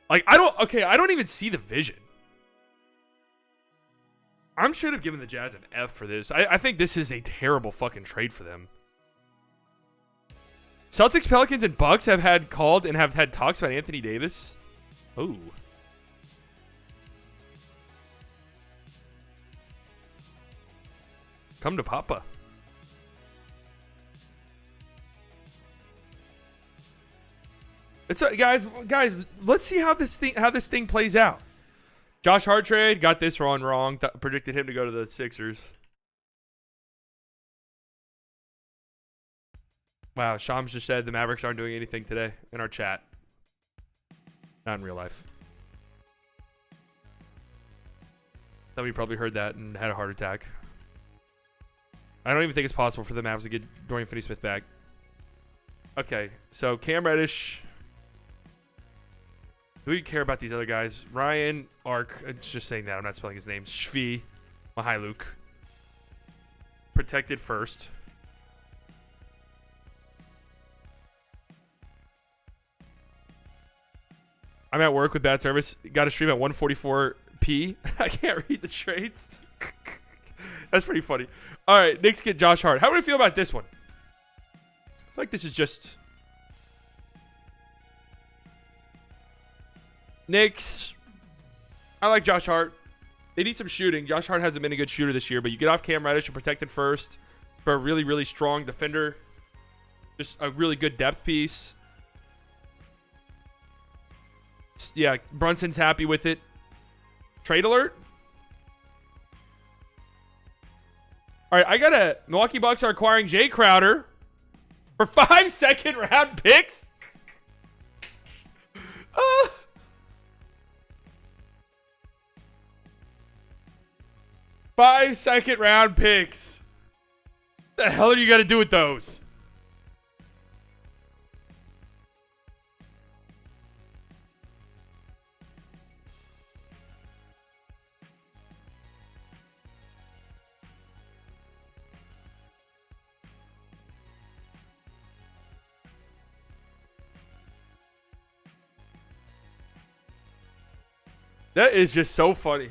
like, I don't even see the vision. I should have given the Jazz an F for this. I think this is a terrible fucking trade for them. Celtics, Pelicans, and Bucks have had talks about Anthony Davis. Ooh. Come to Papa. It's guys, let's see how this thing plays out. Josh Hart trade, got this wrong. Predicted him to go to the Sixers. Wow, Shams just said the Mavericks aren't doing anything today in our chat. Not in real life. Somebody probably heard that and had a heart attack. I don't even think it's possible for the Mavs to get Dorian Finney-Smith back. Okay, so Cam Reddish. Do we care about these other guys? Ryan Ark. It's just saying that. I'm not spelling his name. Shvi Mihailuk. Protected first. I'm at work with bad service. Got to stream at 144p. I can't read the trades. That's pretty funny. All right, Knicks get Josh Hart. How do we feel about this one? I feel like this is just... Knicks. I like Josh Hart. They need some shooting. Josh Hart hasn't been a good shooter this year, but you get off Cam Reddish and protected first for a really, really strong defender. Just a really good depth piece. Yeah, Brunson's happy with it. Trade alert. All right, I got a Milwaukee Bucks are acquiring Jay Crowder for 5 second-round picks. 5 second-round picks. What the hell are you going to do with those? That is just so funny.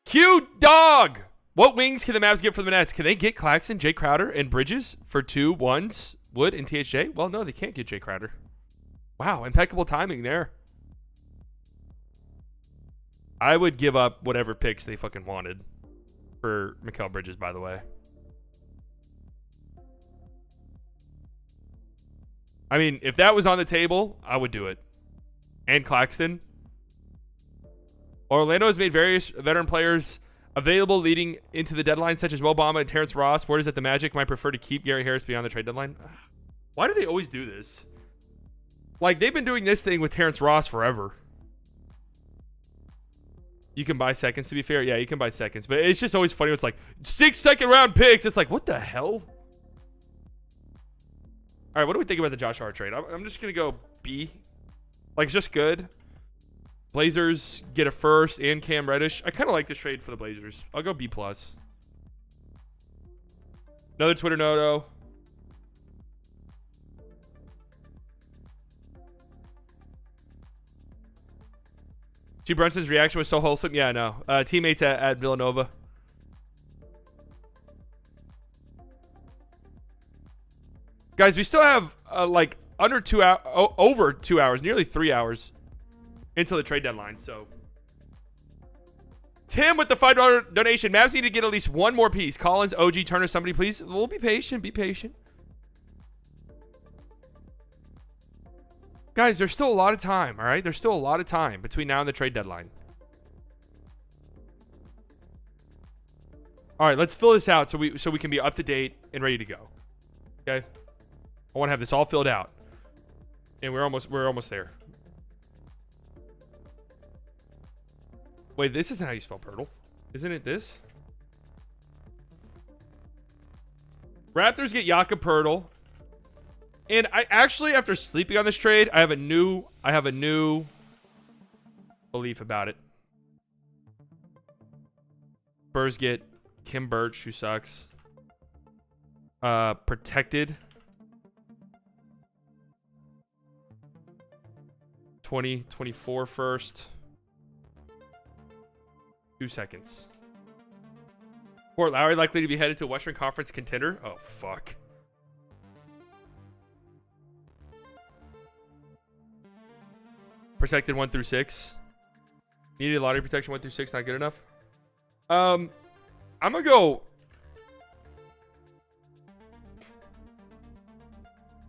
Cute dog. What wings can the Mavs get for the Nets? Can they get Claxton, Jay Crowder, and Bridges for 2 1s, Wood, and THJ? Well, no, they can't get Jay Crowder. Wow, impeccable timing there. I would give up whatever picks they fucking wanted for Mikal Bridges, by the way. I mean, if that was on the table, I would do it. And Claxton. Orlando has made various veteran players available leading into the deadline, such as Mo Bamba and Terrence Ross. Word is that the Magic might prefer to keep Gary Harris beyond the trade deadline. Why do they always do this? Like, they've been doing this thing with Terrence Ross forever. You can buy seconds, to be fair. Yeah, you can buy seconds. But it's just always funny. It's like 6 second-round picks. It's like, what the hell? All right, what do we think about the Josh Hart trade? I'm just going to go B. Like, it's just good. Blazers get a first and Cam Reddish. I kind of like this trade for the Blazers. I'll go B+. Another Twitter noto. G. Brunson's reaction was so wholesome. Yeah, I know. Teammates at Villanova. Guys, we still have like under 2 hours, over 2 hours, nearly 3 hours until the trade deadline. So, Tim with the $5 donation. Mavs need to get at least one more piece. Collins, OG, Turner, somebody please. We'll be patient. Be patient. Guys, there's still a lot of time, all right? There's still a lot of time between now and the trade deadline. All right, let's fill this out so we can be up to date and ready to go. Okay? I want to have this all filled out. And we're almost there. Wait, this isn't how you spell Pirtle. Isn't it this? Raptors get Jakob Pirtle. And I actually, after sleeping on this trade, I have a new belief about it. Spurs get Kim Birch, who sucks. Protected. 2024 first. 2 seconds. Fort Lowry likely to be headed to a Western Conference contender. Oh, fuck. Protected 1 through 6. Needed lottery protection 1 through 6. Not good enough. I'm gonna go.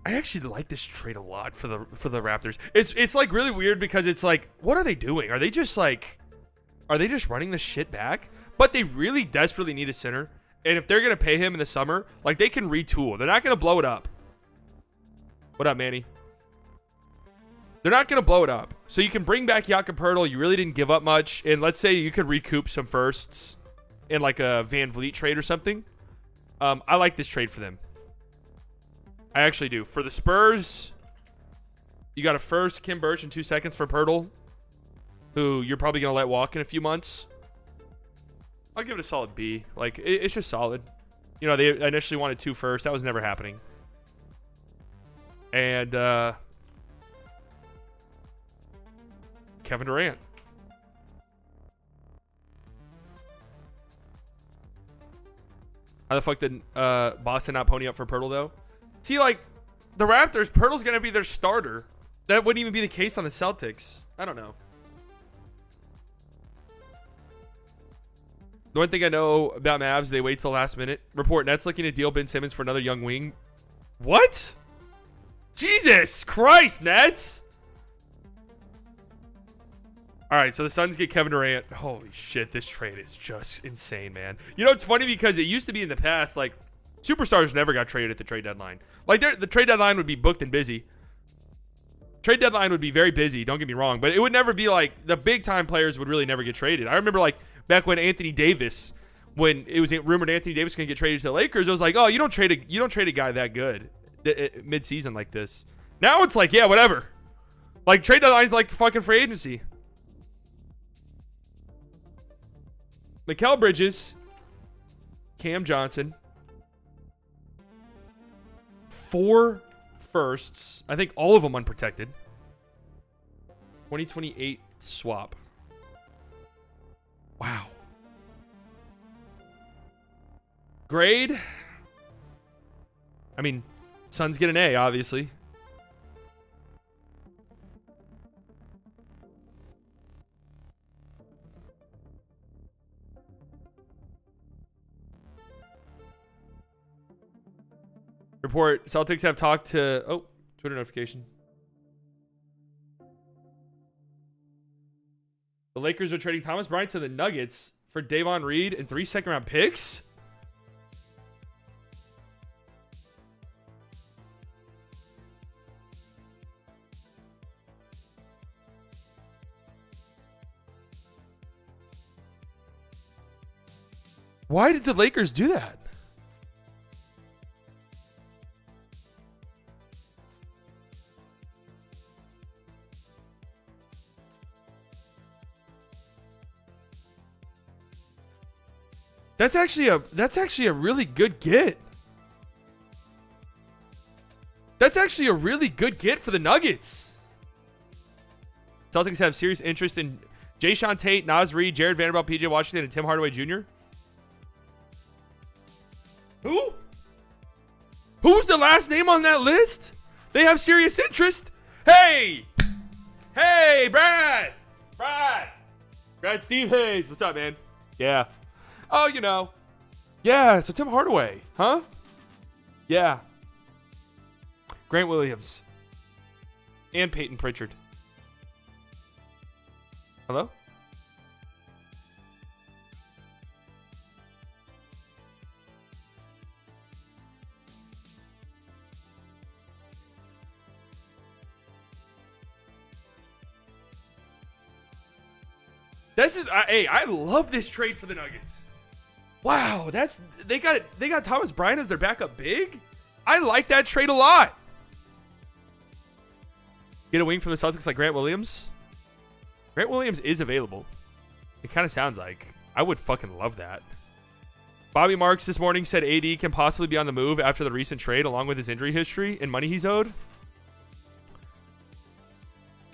I actually like this trade a lot for the Raptors. It's like really weird because it's like, what are they doing? Are they just running this shit back? But they really desperately need a center. And if they're gonna pay him in the summer, like, they can retool. They're not gonna blow it up. What up, Manny? They're not going to blow it up. So you can bring back Jakob Poeltl. You really didn't give up much. And let's say you could recoup some firsts in like a Van Vliet trade or something. I like this trade for them. I actually do. For the Spurs, you got a first, Kim Birch, and 2 seconds for Poeltl, who you're probably going to let walk in a few months. I'll give it a solid B. Like, it's just solid. You know, they initially wanted 2 firsts. That was never happening. And Kevin Durant. How the fuck did Boston not pony up for Poeltl, though? See, like, the Raptors, Poeltl's going to be their starter. That wouldn't even be the case on the Celtics. I don't know. The one thing I know about Mavs, they wait till last minute. Report, Nets looking to deal Ben Simmons for another young wing. What? Jesus Christ, Nets. All right, so the Suns get Kevin Durant. Holy shit, this trade is just insane, man. You know, it's funny because it used to be in the past, like, superstars never got traded at the trade deadline. Like, the trade deadline would be booked and busy. Trade deadline would be very busy, don't get me wrong. But it would never be like, the big-time players would really never get traded. I remember, like, back when Anthony Davis, when it was rumored Anthony Davis was going to get traded to the Lakers, it was like, oh, you don't trade a guy that good mid-season like this. Now it's like, yeah, whatever. Like, trade deadline's like fucking free agency. Mikal Bridges, Cam Johnson, 4 firsts. I think all of them unprotected. 2028 swap. Wow. Grade. I mean, Suns get an A, obviously. Report, Celtics have talked to... Oh, Twitter notification. The Lakers are trading Thomas Bryant to the Nuggets for Davon Reed and 3 second-round picks? Why did the Lakers do that? That's actually a really good get. That's actually a really good get for the Nuggets. Celtics have serious interest in Jayshawn Tate, Naz Reid, Jared Vanderbilt, PJ Washington, and Tim Hardaway Jr. Who? Who's the last name on that list? They have serious interest. Hey, Brad, Steve Hayes. What's up, man? Yeah. Oh, you know. Yeah, so Tim Hardaway, huh? Yeah. Grant Williams. And Peyton Pritchard. Hello? This is hey, I love this trade for the Nuggets. Wow, they got Thomas Bryant as their backup big. I like that trade a lot. Get a wing from the Celtics like Grant Williams. Grant Williams is available. It kind of sounds like. I would fucking love that. Bobby Marks this morning said AD can possibly be on the move after the recent trade, along with his injury history and money he's owed.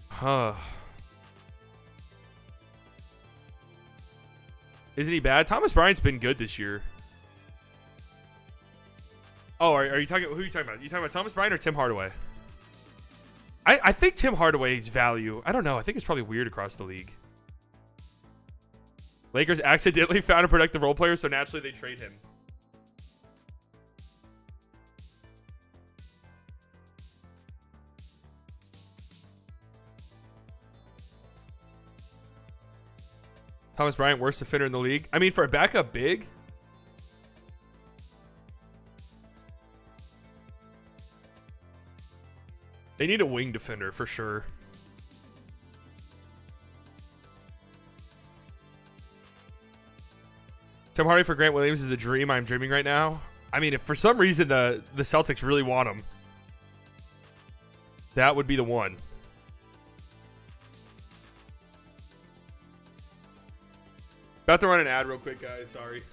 Huh. Isn't he bad? Thomas Bryant's been good this year. Oh, are you talking? Who are you talking about? You talking about Thomas Bryant or Tim Hardaway? I think Tim Hardaway's value, I don't know. I think it's probably weird across the league. Lakers accidentally found a productive role player, so naturally they trade him. Thomas Bryant, worst defender in the league. I mean, for a backup big. They need a wing defender for sure. Tim Hardaway for Grant Williams is a dream I'm dreaming right now. I mean, if for some reason the Celtics really want him, that would be the one. About to run an ad real quick, guys. Sorry. If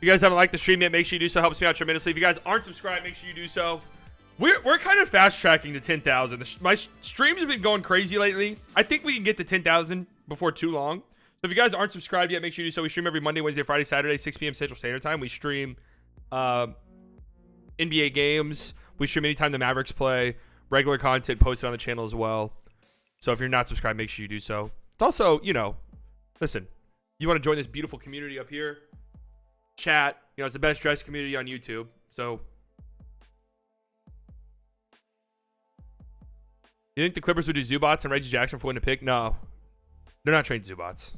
you guys haven't liked the stream yet, make sure you do so. Helps me out tremendously. If you guys aren't subscribed, make sure you do so. We're kind of fast tracking to 10,000. My streams have been going crazy lately. I think we can get to 10,000 before too long. So if you guys aren't subscribed yet, make sure you do so. We stream every Monday, Wednesday, Friday, Saturday, 6 p.m. Central Standard Time. We stream NBA games. We stream anytime the Mavericks play. Regular content posted on the channel as well. So if you're not subscribed, make sure you do so. It's also, you know, listen, you want to join this beautiful community up here? Chat. You know, it's the best dressed community on YouTube. So you think the Clippers would do Zubats and Reggie Jackson for winning a pick? No. They're not trading Zubats.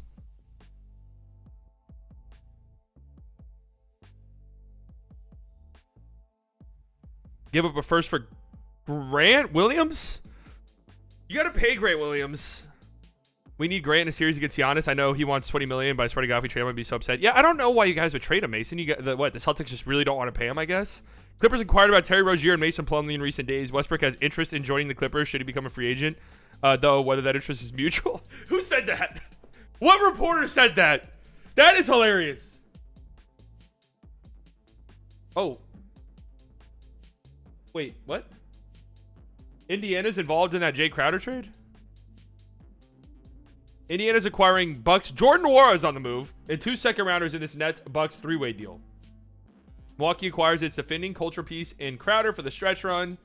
Give up a first for Grant Williams? You got to pay Grant Williams. We need Grant in a series against Giannis. I know he wants $20 million, but I swear to God, if we trade him, I'd be so upset. Yeah, I don't know why you guys would trade him, Mason. You got the Celtics just really don't want to pay him, I guess. Clippers inquired about Terry Rozier and Mason Plumlee in recent days. Westbrook has interest in joining the Clippers should he become a free agent, though whether that interest is mutual. Who said that? What reporter said that? That is hilarious. Oh. Wait, what? Indiana's involved in that Jay Crowder trade? Indiana's acquiring Bucks. Jordan Nwora is on the move, and 2 second-rounders in this Nets-Bucks three-way deal. Milwaukee acquires its defending culture piece in Crowder for the stretch run.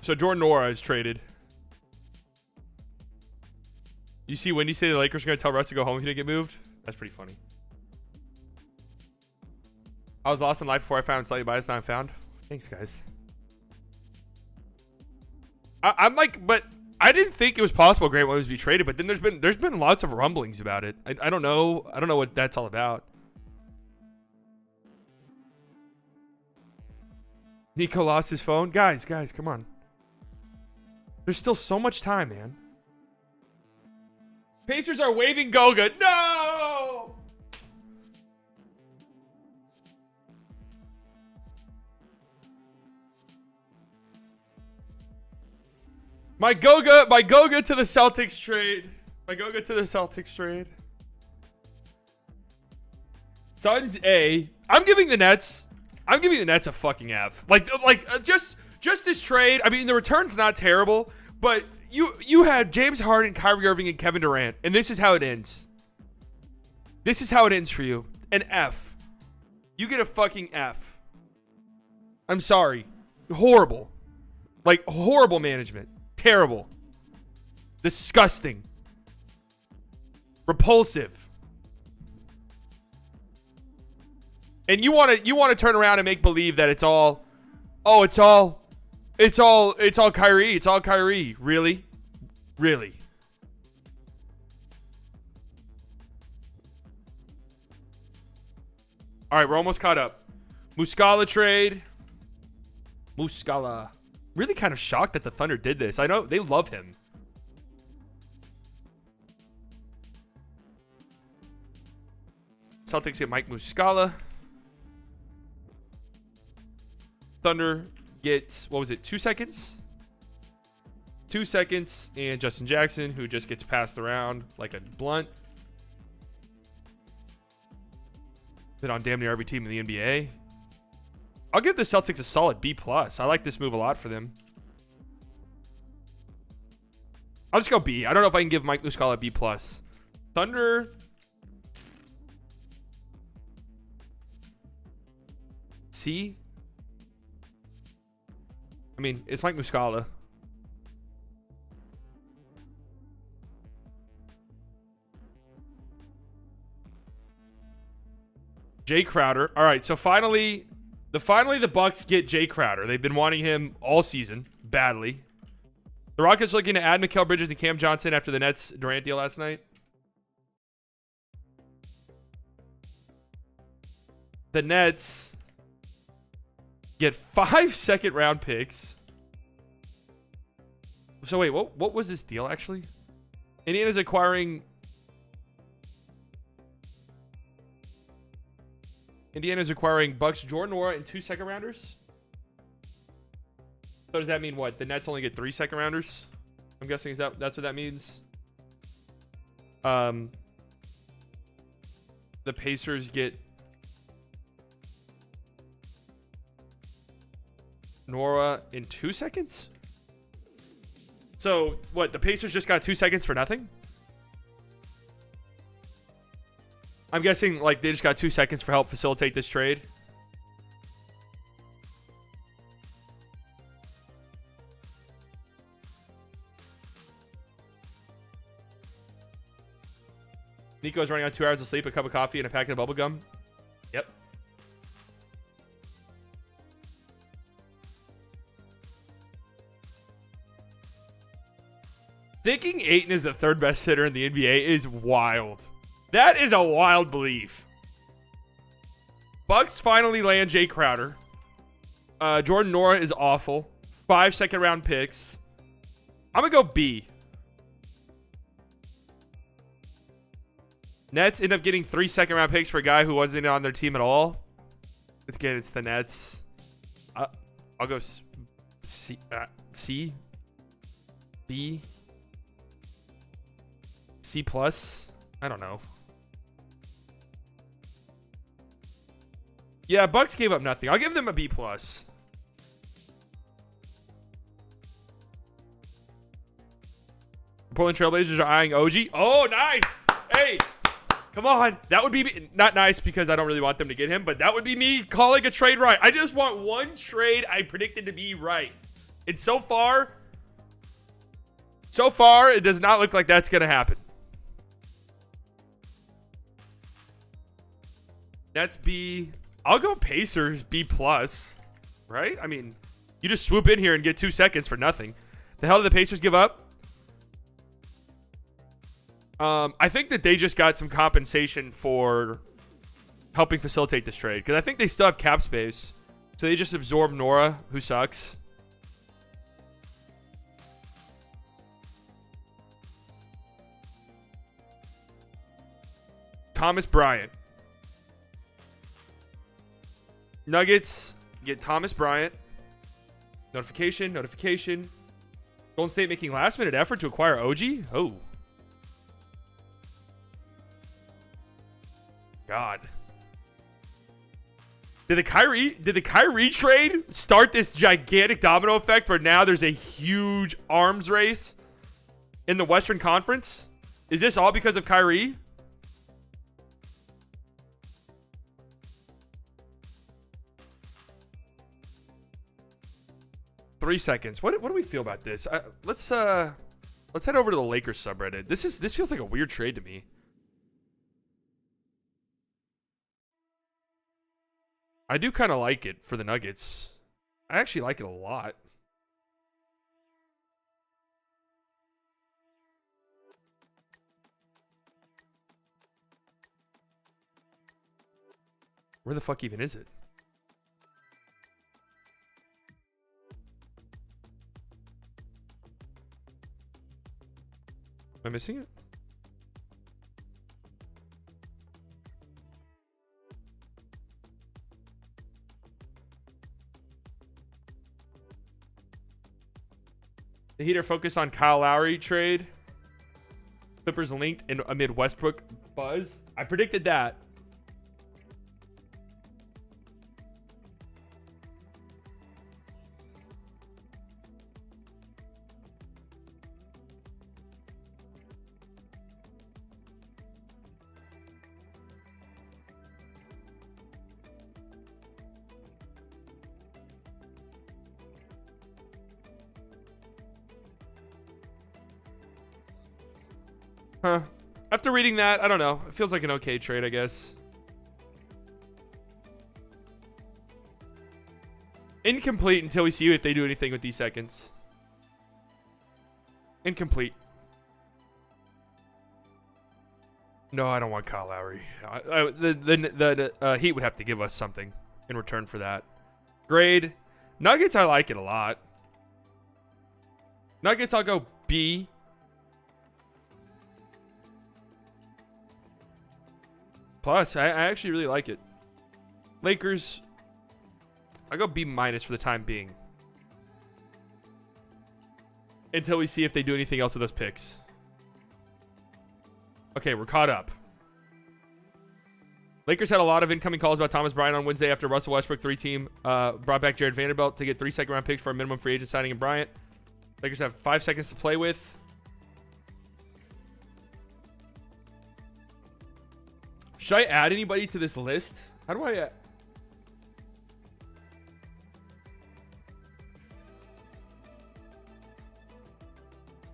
So Jordan Nwora is traded. You see Wendy say the Lakers are going to tell Russ to go home if he didn't get moved? That's pretty funny. I was lost in life before I found slightly biased, now I'm found. Thanks, guys. I'm like, but I didn't think it was possible Grant Williams to be traded, but then there's been lots of rumblings about it. I don't know. I don't know what that's all about. Nico lost his phone. Guys, come on. There's still so much time, man. Pacers are waving Goga. No! My Goga to the Celtics trade. My Goga to the Celtics trade. Suns A. I'm giving the Nets a fucking F. Just this trade. I mean, the return's not terrible, but you had James Harden, Kyrie Irving, and Kevin Durant, and this is how it ends. This is how it ends for you. An F. You get a fucking F. I'm sorry. Horrible. Like, horrible management. Terrible. Disgusting. Repulsive. And you want to turn around and make believe that it's all Kyrie. It's all Kyrie. Really? Really? All right, we're almost caught up. Muscala trade. Muscala. Really kind of shocked that the Thunder did this. I know they love him. Celtics get Mike Muscala. Thunder gets, what was it, 2 seconds? 2 seconds, and Justin Jackson, who just gets passed around like a blunt. Been on damn near every team in the NBA. I'll give the Celtics a solid B+. I like this move a lot for them. I'll just go B. I don't know if I can give Mike Muscala a B+. Thunder. C. I mean, it's Mike Muscala. Jay Crowder. All right, so finally the Bucks get Jay Crowder. They've been wanting him all season badly. The Rockets looking to add Mikal Bridges and Cam Johnson after the Nets Durant deal last night. The Nets get 5 second-round picks. So wait, what was this deal actually? Indiana's acquiring Bucks Jordan Nwora and 2 second rounders. So does that mean what? The Nets only get 3 second rounders? I'm guessing that's what that means. The Pacers get Nwora in 2 seconds? So what? The Pacers just got 2 seconds for nothing? I'm guessing like they just got 2 seconds for help facilitate this trade. Nico's running on 2 hours of sleep, a cup of coffee, and a packet of bubble gum. Yep. Thinking Ayton is the 3rd best hitter in the NBA is wild. That is a wild belief. Bucks finally land Jay Crowder. Jordan Nwora is awful. 5 second round picks. I'm going to go B. Nets end up getting 3 second round picks for a guy who wasn't on their team at all. Again, it's the Nets. I'll go C. B. C plus. I don't know. Yeah, Bucks gave up nothing. I'll give them a B plus. Portland Trailblazers are eyeing OG. Oh, nice. Hey, come on. That would be not nice because I don't really want them to get him, but that would be me calling a trade right. I just want one trade I predicted to be right. And so far, it does not look like that's going to happen. That's B. I'll go Pacers B plus, right? I mean, you just swoop in here and get 2 seconds for nothing. The hell did the Pacers give up? I think that they just got some compensation for helping facilitate this trade because I think they still have cap space, so they just absorb Nwora, who sucks. Thomas Bryant. Nuggets get Thomas Bryant. Notification. Golden State making last-minute effort to acquire OG? Oh. God. Did the Kyrie trade start this gigantic domino effect where now there's a huge arms race in the Western Conference? Is this all because of Kyrie? Three seconds. What do we feel about this? Let's head over to the Lakers subreddit. This feels like a weird trade to me. I do kind of like it for the Nuggets. I actually like it a lot. Where the fuck even is it? Am I missing it? The Heat are focused on Kyle Lowry trade. Clippers linked in amid Westbrook buzz. I predicted that. Huh. After reading that, I don't know. It feels like an okay trade, I guess. Incomplete until we see if they do anything with these seconds. Incomplete. No, I don't want Kyle Lowry. The Heat would have to give us something in return for that. Grade. Nuggets, I like it a lot. Nuggets, I'll go B. Plus, I actually really like it. Lakers, I'll go B- for the time being. Until we see if they do anything else with those picks. Okay, we're caught up. Lakers had a lot of incoming calls about Thomas Bryant on Wednesday after Russell Westbrook 3-team brought back Jared Vanderbilt to get 3 second-round picks for a minimum free agent signing in Bryant. Lakers have 5 seconds to play with. Should I add anybody to this list? How do I add?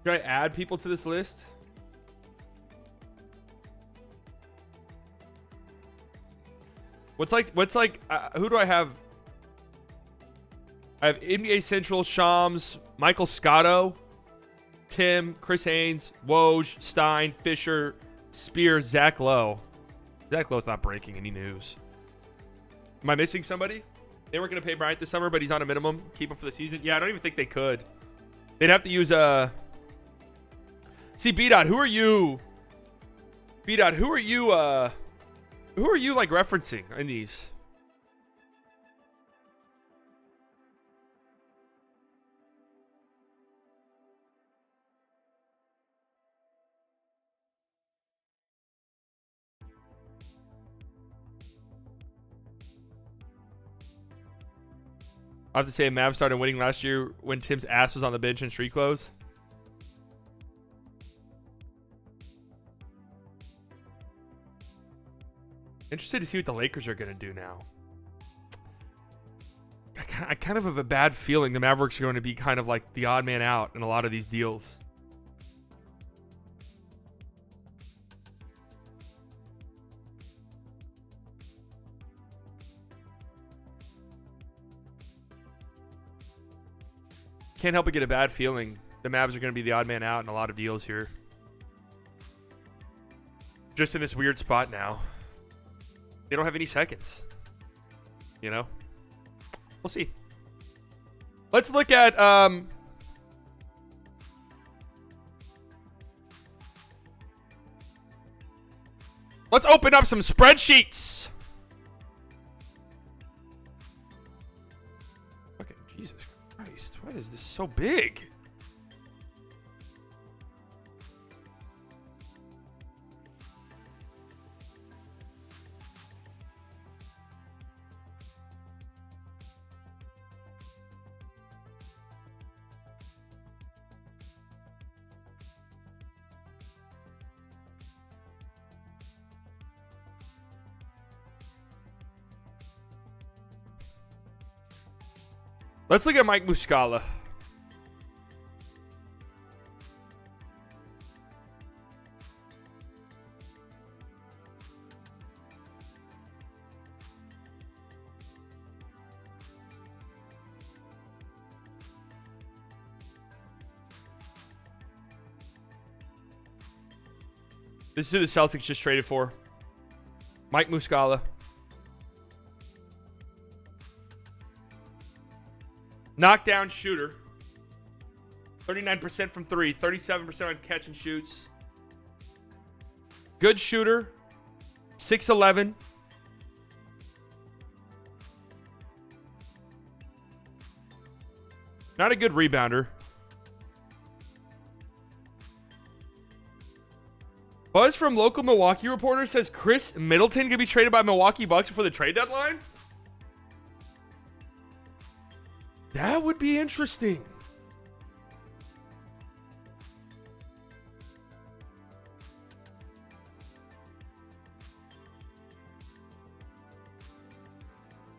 Should I add people to this list? What's like who do I have? I have NBA Central, Shams, Michael Scotto, Tim, Chris Haynes, Woj, Stein, Fisher, Spears, Zach Lowe. Zach Lowe's not breaking any news. Am I missing somebody? They weren't going to pay Bryant this summer, but he's on a minimum. Keep him for the season. Yeah, I don't even think they could. They'd have to use See, B-Dot, who are you? B-Dot, who are you like referencing in these? I have to say, Mavs started winning last year when Tim's ass was on the bench in street clothes. Interested to see what the Lakers are going to do now. I kind of have a bad feeling the Mavericks are going to be kind of like the odd man out in a lot of these deals. Can't help but get a bad feeling the Mavs are going to be the odd man out in a lot of deals here. Just in this weird spot now. They don't have any seconds. You know? We'll see. Let's look at let's open up some spreadsheets. Okay, Jesus Christ. Why is this so big? Let's look at Mike Muscala. This is who the Celtics just traded for. Mike Muscala. Knockdown shooter. 39% from 3. 37% on catch and shoots. Good shooter. 6'11". Not a good rebounder. Buzz from local Milwaukee reporter says Chris Middleton could be traded by Milwaukee Bucks before the trade deadline. That would be interesting.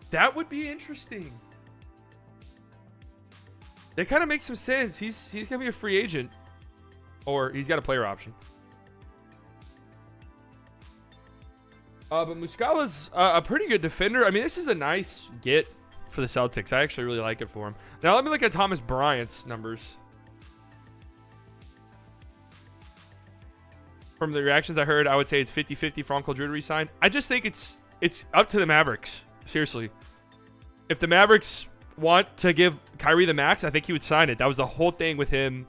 That would be interesting. That kind of makes some sense. He's gonna be a free agent, or he's got a player option. But Muscala's a pretty good defender. I mean, this is a nice get for the Celtics. I actually really like it for him. Now let me look at Thomas Bryant's numbers. From the reactions I heard, I would say it's 50-50 for Uncle Drew to resign. I just think it's up to the Mavericks. Seriously. If the Mavericks want to give Kyrie the max, I think he would sign it. That was the whole thing with him.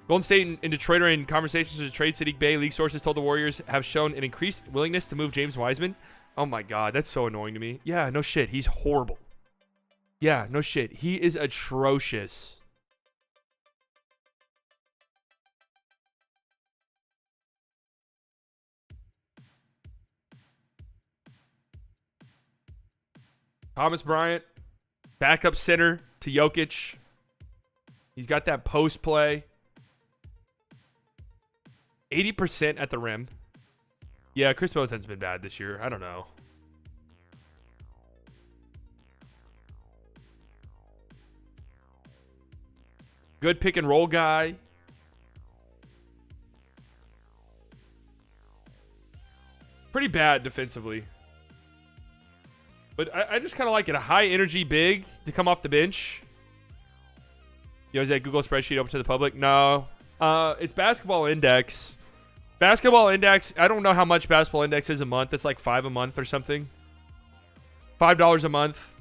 Golden State and Detroit are in conversations to trade Saddiq Bey. League sources told the Warriors have shown an increased willingness to move James Wiseman. Oh my God, that's so annoying to me. Yeah, no shit. He's horrible. Yeah, no shit. He is atrocious. Thomas Bryant, backup center to Jokic. He's got that post play. 80% at the rim. Yeah, Chris Middleton's been bad this year. I don't know. Good pick and roll guy. Pretty bad defensively. But I just kind of like it. A high energy big to come off the bench. Yo, is that Google spreadsheet open to the public? No. It's Basketball Index. Basketball Index, I don't know how much Basketball Index is a month. It's like $5 a month or something. $5 a month.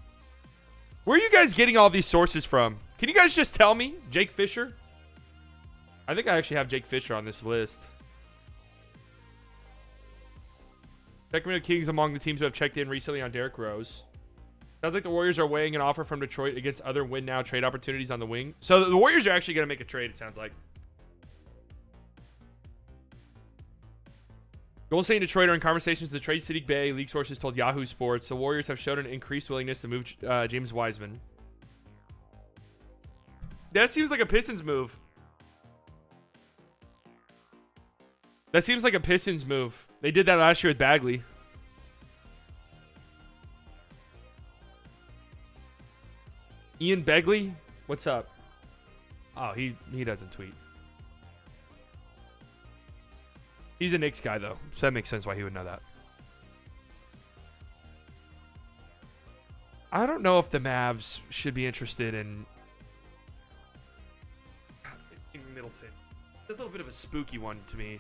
Where are you guys getting all these sources from? Can you guys just tell me? Jake Fisher? I think I actually have Jake Fisher on this list. Sacramento Kings among the teams who have checked in recently on Derrick Rose. Sounds like the Warriors are weighing an offer from Detroit against other win now trade opportunities on the wing. So the Warriors are actually going to make a trade, it sounds like. Golden State and Detroit are in conversations to trade Saddiq Bey. League sources told Yahoo Sports. The Warriors have shown an increased willingness to move James Wiseman. That seems like a Pistons move. That seems like a Pistons move. They did that last year with Bagley. Ian Begley? What's up? Oh, he doesn't tweet. He's a Knicks guy, though, so that makes sense why he would know that. I don't know if the Mavs should be interested in Middleton. It's a little bit of a spooky one to me.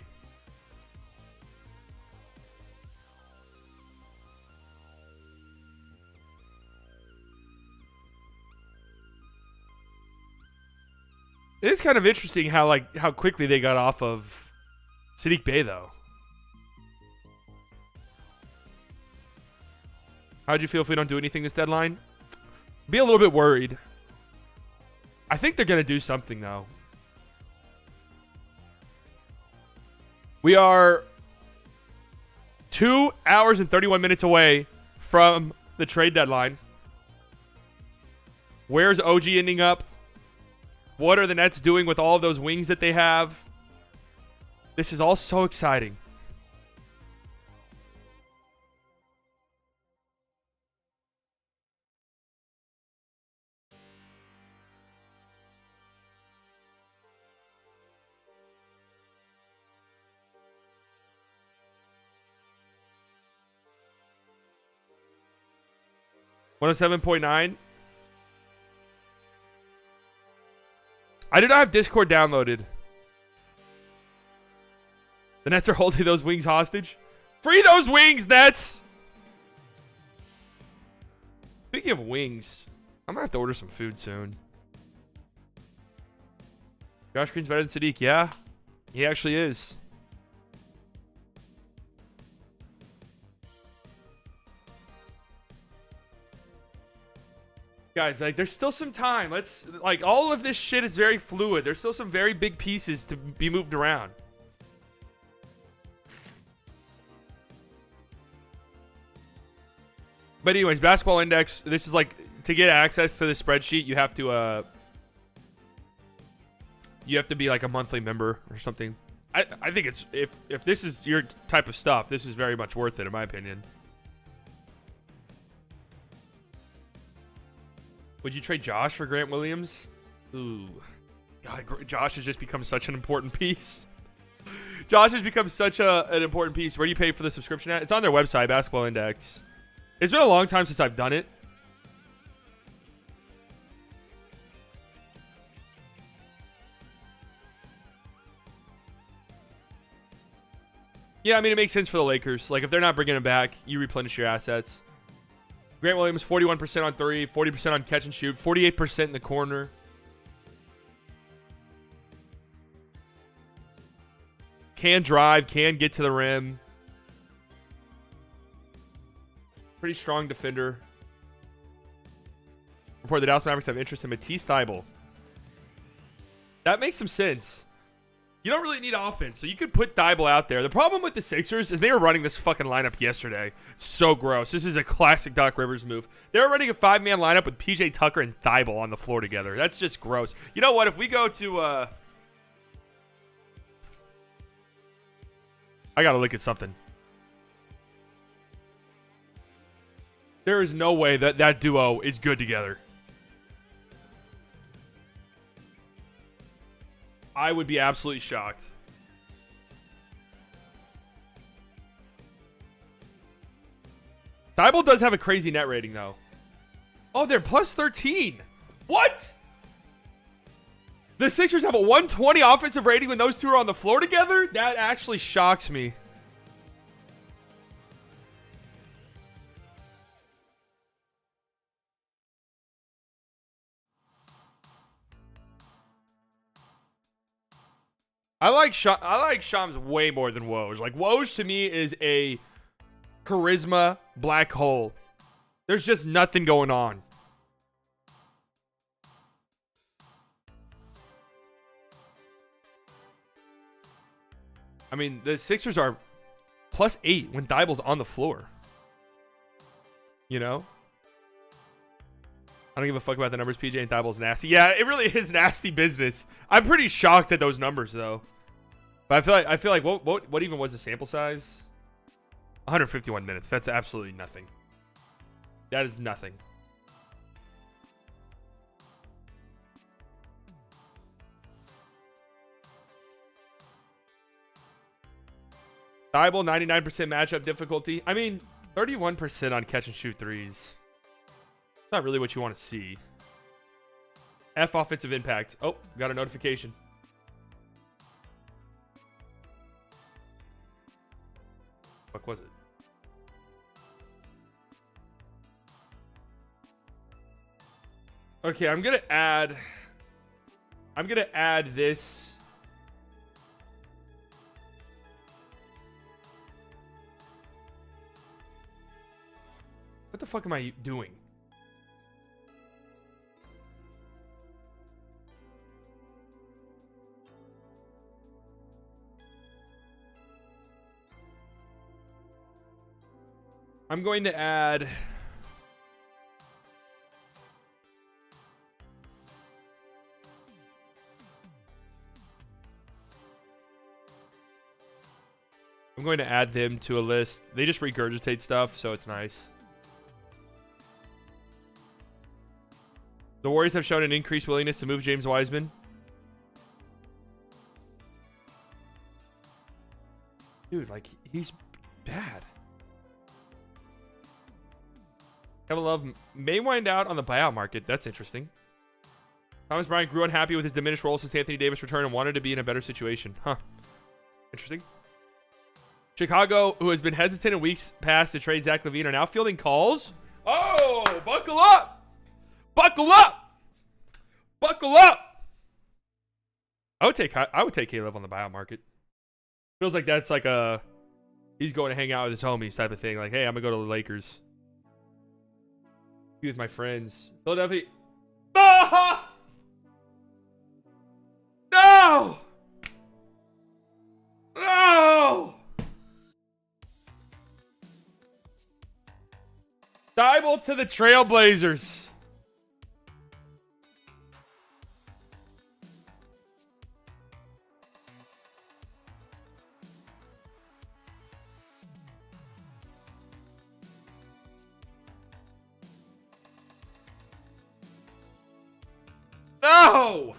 It is kind of interesting how quickly they got off of Saddiq Bey, though. How'd you feel if we don't do anything this deadline? Be a little bit worried. I think they're going to do something, though. We are 2 hours and 31 minutes away from the trade deadline. Where's OG ending up? What are the Nets doing with all of those wings that they have? This is all so exciting. $107.9. I do not have Discord downloaded. The Nets are holding those wings hostage. Free those wings, Nets! Speaking of wings, I'm going to have to order some food soon. Josh Green's better than Saddiq. Yeah, he actually is. Guys, there's still some time. All of this shit is very fluid. There's still some very big pieces to be moved around. But anyways, Basketball Index, this is to get access to the spreadsheet, you have to be a monthly member or something. I think it's if this is your type of stuff, this is very much worth it in my opinion. Would you trade Josh for Grant Williams? Ooh. God, Josh has just become such an important piece. Josh has become such an important piece. Where do you pay for the subscription at? It's on their website, Basketball Index. It's been a long time since I've done it. Yeah, I mean, it makes sense for the Lakers. If they're not bringing him back, you replenish your assets. Grant Williams, 41% on three, 40% on catch and shoot, 48% in the corner. Can drive, can get to the rim. Pretty strong defender. Report the Dallas Mavericks have interest in Matisse Thybulle. That makes some sense. You don't really need offense, so you could put Thybulle out there. The problem with the Sixers is they were running this fucking lineup yesterday. So gross. This is a classic Doc Rivers move. They were running a 5-man lineup with PJ Tucker and Thybulle on the floor together. That's just gross. You know what? If we go to... I gotta look at something. There is no way that that duo is good together. I would be absolutely shocked. Thybulle does have a crazy net rating, though. Oh, they're plus 13. What? The Sixers have a 120 offensive rating when those two are on the floor together? That actually shocks me. I like Shams way more than Woj. Like, Woj to me is a charisma black hole. There's just nothing going on. I mean, the Sixers are plus 8 when Thybulle's on the floor. You know? I don't give a fuck about the numbers. PJ and Thybulle's nasty. Yeah, it really is nasty business. I'm pretty shocked at those numbers, though. But I feel like what even was the sample size? 151 minutes. That's absolutely nothing. That is nothing. Thybulle, 99% matchup difficulty. I mean, 31% on catch and shoot threes. Not really what you want to see. F offensive impact. Oh, got a notification. What was it? Okay, I'm gonna add this. What the fuck am I doing? I'm going to add... I'm going to add them to a list. They just regurgitate stuff, so it's nice. The Warriors have shown an increased willingness to move James Wiseman. Dude, like, he's bad. Kevin Love may wind out on the buyout market. That's interesting. Thomas Bryant grew unhappy with his diminished role since Anthony Davis returned and wanted to be in a better situation. Huh. Interesting. Chicago, who has been hesitant in weeks past to trade Zach LaVine, are now fielding calls. Oh, buckle up. Buckle up. Buckle up. I would take Caleb on the buyout market. Feels like that's like a he's going to hang out with his homies type of thing. Like, hey, I'm gonna go to the Lakers. Be with my friends. Philadelphia. No! No! No! Thybulle to the Trailblazers. No!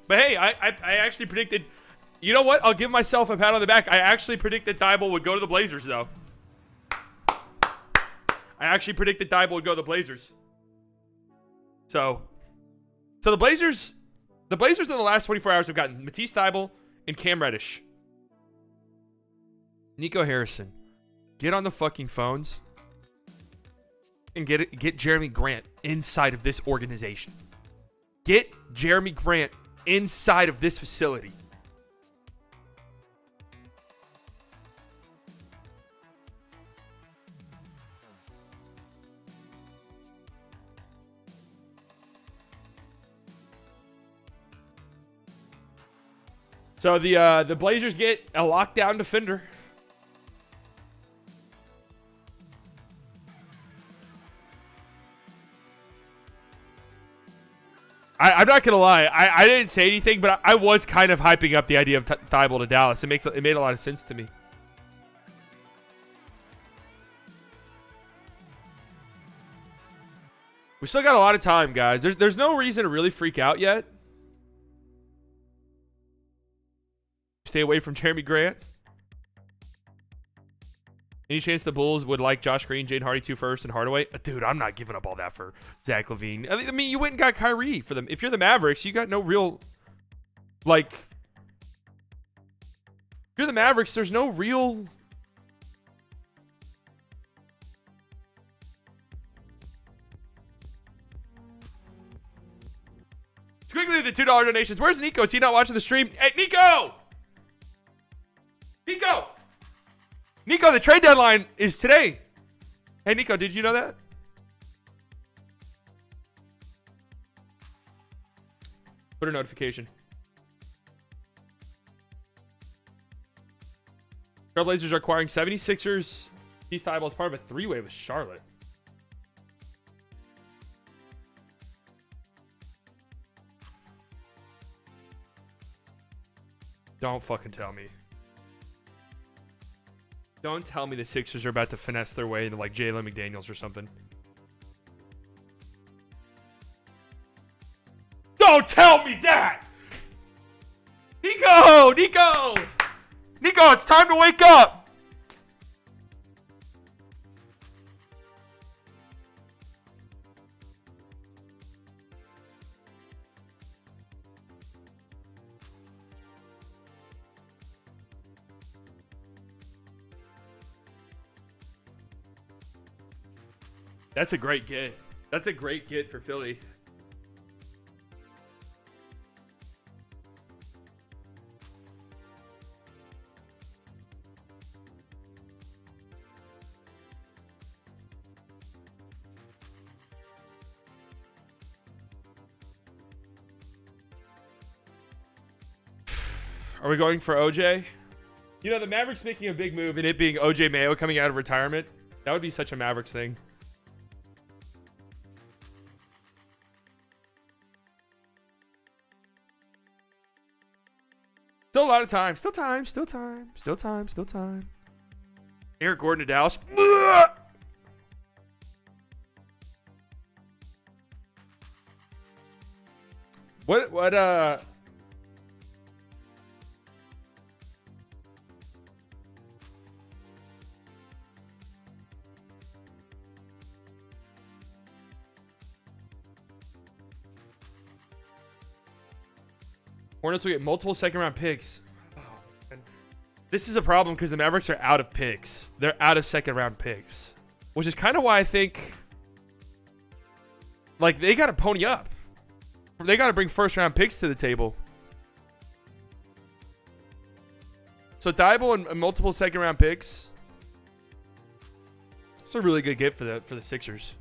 But hey, I actually predicted... You know what? I'll give myself a pat on the back. I actually predicted Thybulle would go to the Blazers, though. I actually predicted Thybulle would go to the Blazers. So the Blazers in the last 24 hours have gotten Matisse Thybulle and Cam Reddish. Nico Harrison, get on the fucking phones and get Jeremy Grant inside of this organization. Get Jeremy Grant inside of this facility. So the Blazers get a lockdown defender. I'm not gonna lie. I didn't say anything, but I was kind of hyping up the idea of Thybulle to Dallas. It made a lot of sense to me. We still got a lot of time, guys. There's no reason to really freak out yet. Stay away from Jeremy Grant. Any chance the Bulls would like Josh Green, Jaden Hardy 2 first, and Hardaway? Dude, I'm not giving up all that for Zach LaVine. I mean, you went and got Kyrie for them. If you're the Mavericks, you got no real, like... If you're the Mavericks, there's no real... Quickly, the $2 donations. Where's Nico? Is he not watching the stream? Hey, Nico! Nico! Nico, the trade deadline is today. Hey, Nico, did you know that? Put a notification. Trailblazers are acquiring 76ers. Keith Thybulle is part of a three-way with Charlotte. Don't fucking tell me. Don't tell me the Sixers are about to finesse their way into like Jalen McDaniels or something. Don't tell me that! Nico! Nico! Nico, it's time to wake up! That's a great get. That's a great get for Philly. Are we going for OJ? You know, the Mavericks making a big move and it being OJ Mayo coming out of retirement. That would be such a Mavericks thing. Still a lot of time. Still time. Still time. Still time. Still time. Eric Gordon to Dallas. What Hornets will get multiple second-round picks. Oh, this is a problem because the Mavericks are out of picks. They're out of second-round picks. Which is kind of why I think... Like, they got to pony up. They got to bring first-round picks to the table. So, Thybulle and multiple second-round picks. It's a really good get for the Sixers.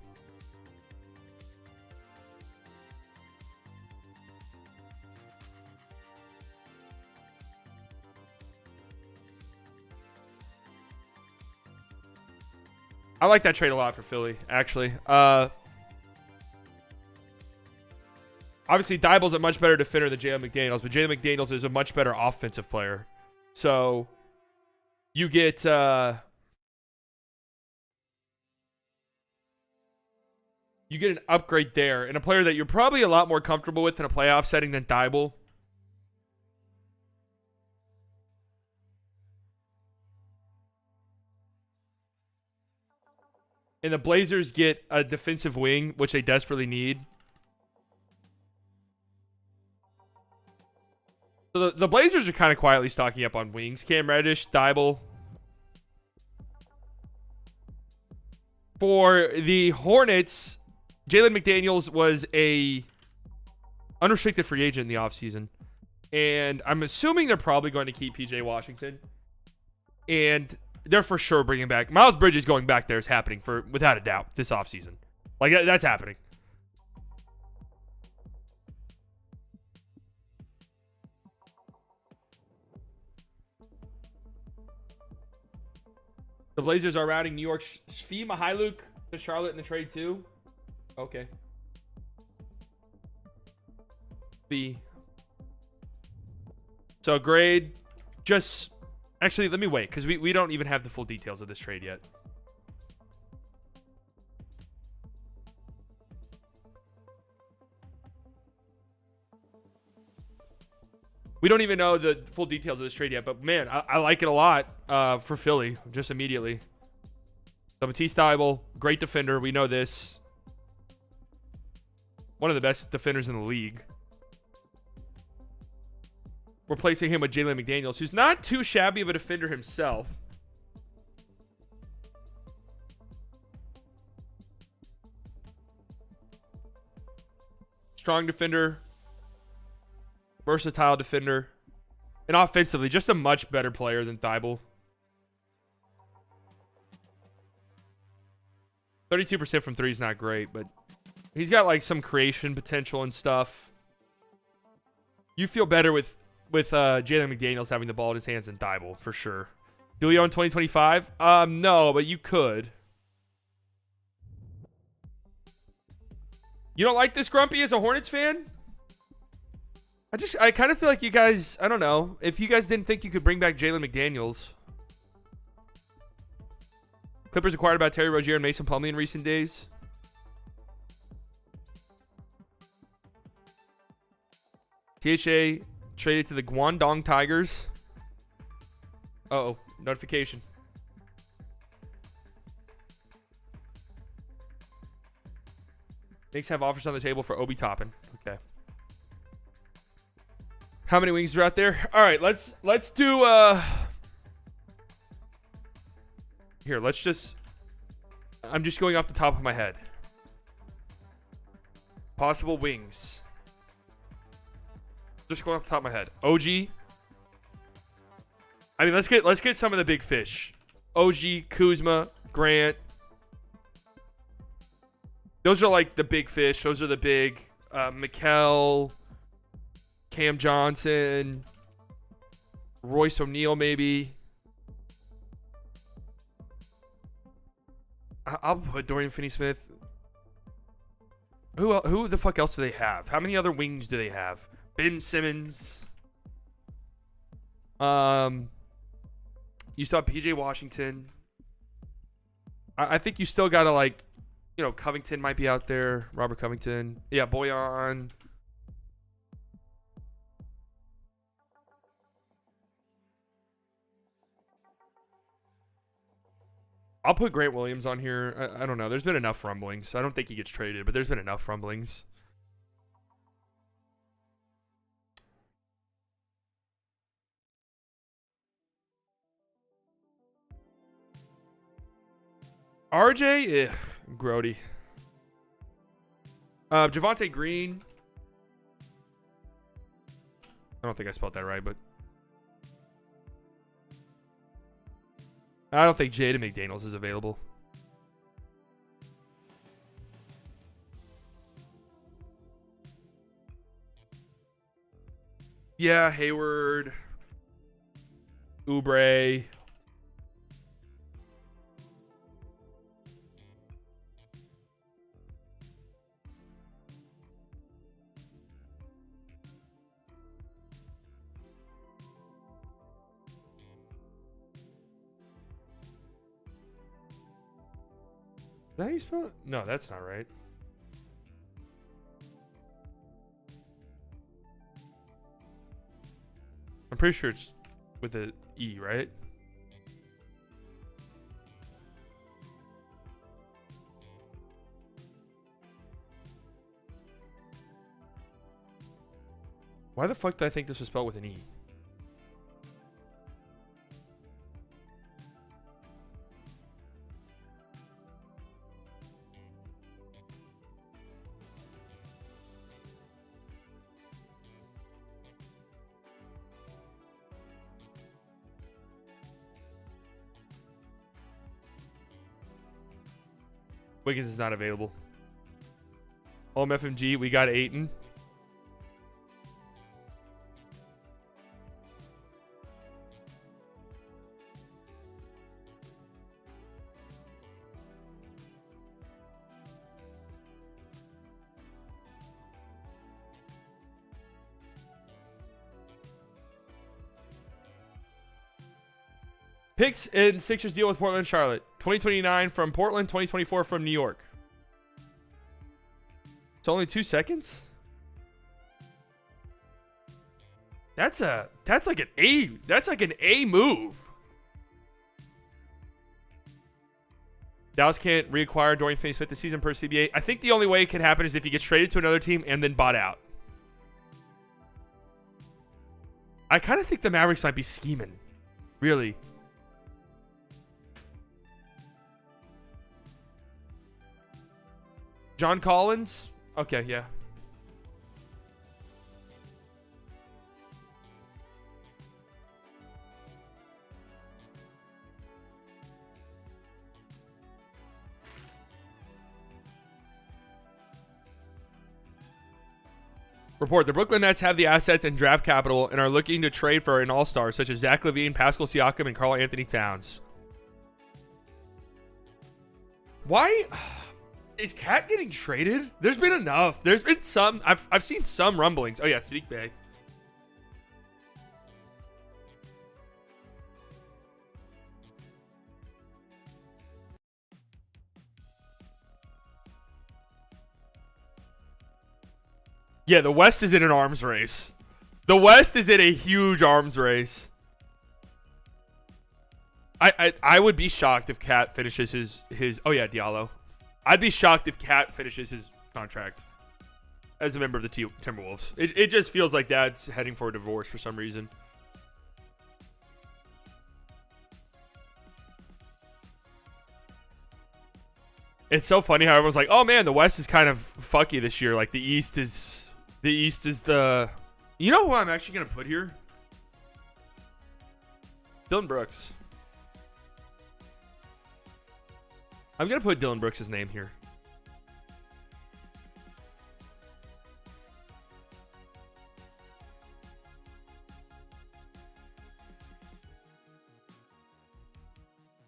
I like that trade a lot for Philly, actually. Obviously, Thybulle's a much better defender than Jalen McDaniels, but Jalen McDaniels is a much better offensive player. So, you get... you get an upgrade there, and a player that you're probably a lot more comfortable with in a playoff setting than Thybulle. And the Blazers get a defensive wing, which they desperately need. So the Blazers are kind of quietly stocking up on wings. Cam Reddish, Thybulle. For the Hornets, Jalen McDaniels was a unrestricted free agent in the offseason. And I'm assuming they're probably going to keep PJ Washington. And they're for sure bringing back Miles Bridges. Going back there is happening without a doubt this offseason. Like, that's happening. The Blazers are routing New York Svi Mykhailiuk to Charlotte in the trade too. Okay. B. So grade, just actually let me wait because we don't even have the full details of this trade yet. We don't even know the full details of this trade yet, but man, I like it a lot for Philly, just immediately. So Matisse Thybulle, great defender. We know this. One of the best defenders in the league. Replacing him with Jalen McDaniels, who's not too shabby of a defender himself. Strong defender. Versatile defender. And offensively, just a much better player than Thybulle. 32% from three is not great, but he's got like some creation potential and stuff. You feel better with Jalen McDaniels having the ball in his hands than Thybulle, for sure. Do we own 2025? No, but you could. You don't like this, Grumpy, as a Hornets fan? I kind of feel like you guys, I don't know, if you guys didn't think you could bring back Jalen McDaniels. Clippers acquired about Terry Rozier and Mason Plumlee in recent days. THA traded to the Guangdong Tigers. Uh-oh, notification. Knicks have offers on the table for Obi Toppin. Okay. How many wings are out there? All right, let's do here, I'm just going off the top of my head. Possible wings. Just going off the top of my head. OG. I mean, let's get some of the big fish. OG, Kuzma, Grant. Those are like the big fish. Those are the big Mikal, Cam Johnson, Royce O'Neal, maybe. I'll put Dorian Finney-Smith. Who the fuck else do they have? How many other wings do they have? Ben Simmons. You still have PJ Washington. I think you still gotta, like, you know, Covington might be out there. Robert Covington. Yeah, Boyan. I'll put Grant Williams on here. I don't know. There's been enough rumblings. I don't think he gets traded, but there's been enough rumblings. RJ? Ugh, grody. Javonte Green. I don't think I spelled that right, but I don't think Jaden McDaniels is available. Yeah, Hayward. Oubre. Is that how you spell it? No, that's not right. I'm pretty sure it's with an E, right? Why the fuck did I think this was spelled with an E? Wiggins is not available. Home FMG, we got Ayton. Picks and Sixers deal with Portland and Charlotte. 2029 from Portland, 2024 from New York. It's only 2 seconds? That's like an A move. Dallas can't reacquire Dorian Finney-Smith this season per CBA. I think the only way it can happen is if he gets traded to another team and then bought out. I kind of think the Mavericks might be scheming. Really. John Collins? Okay, yeah. Report, the Brooklyn Nets have the assets and draft capital and are looking to trade for an all-star such as Zach LaVine, Pascal Siakam, and Karl Anthony Towns. Why is Cat getting traded? There's been enough. There's been some. I've seen some rumblings. Oh yeah, Sadiq Bey. Yeah, the West is in an arms race. The West is in a huge arms race. I would be shocked if Cat finishes his oh yeah, Diallo. I'd be shocked if Cat finishes his contract as a member of the Timberwolves. It just feels like that's heading for a divorce for some reason. It's so funny how everyone's like, "Oh man, the West is kind of fucky this year. Like the East is the." You know who I'm actually gonna put here? Dillon Brooks. I'm gonna put Dillon Brooks' name here.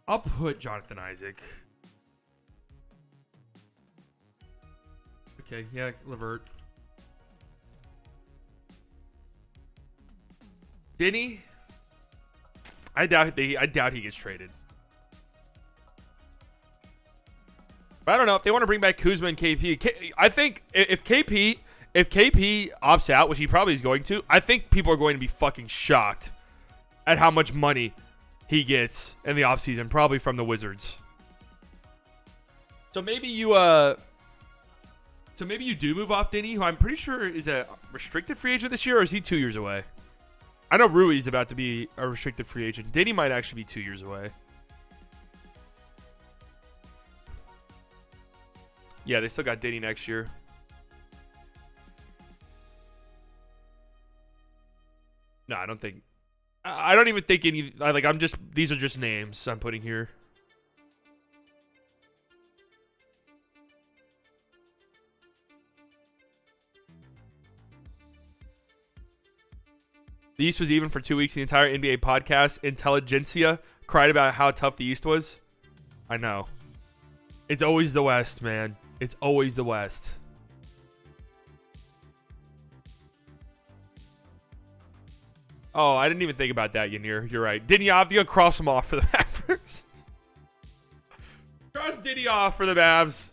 I'll put Jonathan Isaac. Okay, yeah, LeVert. Denny? I doubt he gets traded. But I don't know if they want to bring back Kuzma and KP. I think if KP opts out, which he probably is going to, I think people are going to be fucking shocked at how much money he gets in the offseason, probably from the Wizards. So maybe you do move off Denny, who I'm pretty sure is a restricted free agent this year, or is he 2 years away? I know Rui's about to be a restricted free agent. Denny might actually be 2 years away. Yeah, they still got Denny next year. No, I don't think. I don't even think any. These are just names I'm putting here. The East was even for 2 weeks. The entire NBA podcast, Intelligentsia, cried about how tough the East was. I know. It's always the West, man. It's always the West. Oh, I didn't even think about that, Yanir. You're right. Didn't you have to cross him off for the Mavericks? Cross Diddy off for the Mavs.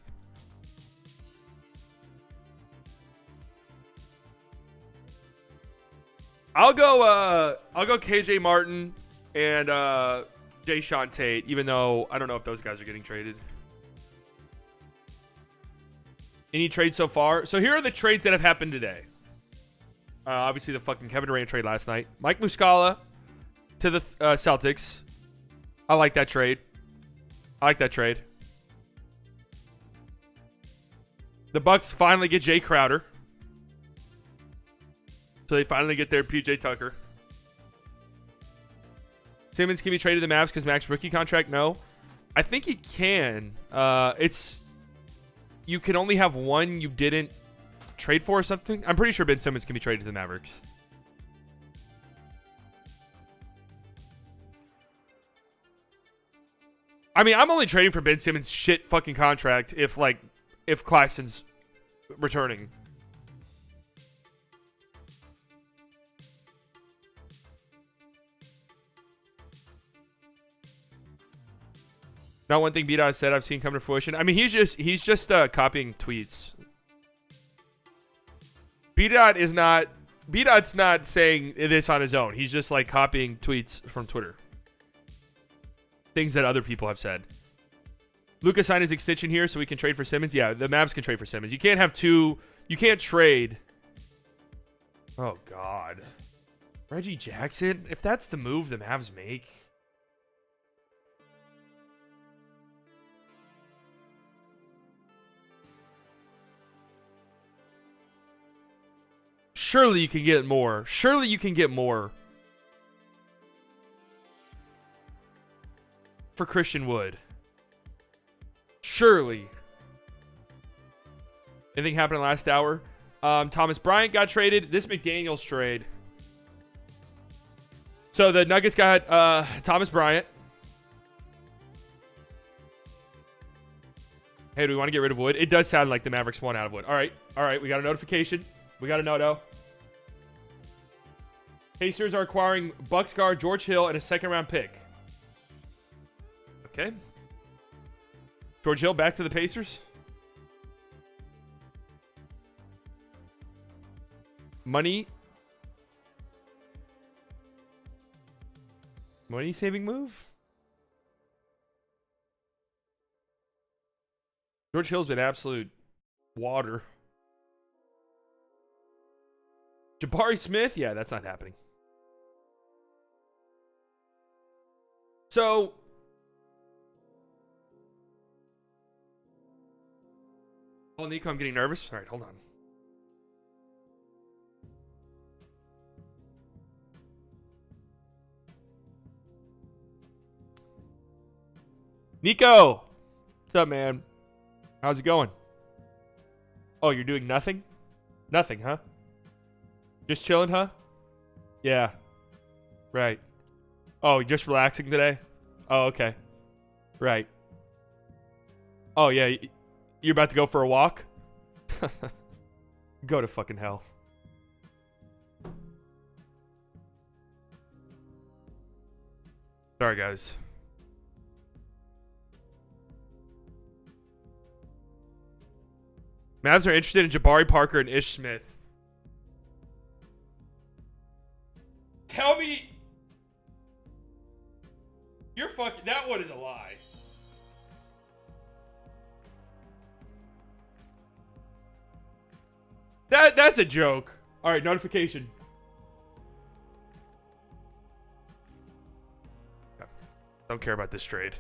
I'll go KJ Martin and Jayshawn Tate, even though I don't know if those guys are getting traded. Any trades so far? So here are the trades that have happened today. Obviously, the fucking Kevin Durant trade last night. Mike Muscala to the Celtics. I like that trade. The Bucks finally get Jay Crowder. So they finally get their PJ Tucker. Simmons can be traded to the Mavs because Max rookie contract? No. I think he can. It's you can only have one you didn't trade for or something. I'm pretty sure Ben Simmons can be traded to the Mavericks. I mean, I'm only trading for Ben Simmons' shit fucking contract if Claxton's returning. Not one thing B-Dot said I've seen come to fruition. I mean, he's just copying tweets. B-Dot's not saying this on his own. He's just like copying tweets from Twitter. Things that other people have said. Lucas signed his extension here so we can trade for Simmons. Yeah, the Mavs can trade for Simmons. You can't have two. You can't trade. Oh, God. Reggie Jackson? If that's the move the Mavs make. Surely you can get more. Surely you can get more. For Christian Wood. Surely. Anything happened in the last hour? Thomas Bryant got traded. This McDaniels trade. So the Nuggets got Thomas Bryant. Hey, do we want to get rid of Wood? It does sound like the Mavericks want out of Wood. All right. We got a notification. We got a no-no. Pacers are acquiring Bucks guard George Hill and a second-round pick. Okay. George Hill back to the Pacers. Money saving move? George Hill's been absolute water. Jabari Smith? Yeah, that's not happening. So, oh, Nico, I'm getting nervous. All right, hold on. Nico, what's up, man? How's it going? Oh, you're doing nothing? Nothing, huh? Just chilling, huh? Yeah. Right. Oh, you're just relaxing today? Oh, okay. Right. Oh, yeah. You're about to go for a walk? Go to fucking hell. Sorry, guys. Mavs are interested in Jabari Parker and Ish Smith. Tell me... You're fucking... That one is a lie. That's a joke. All right, notification. Don't care about this trade.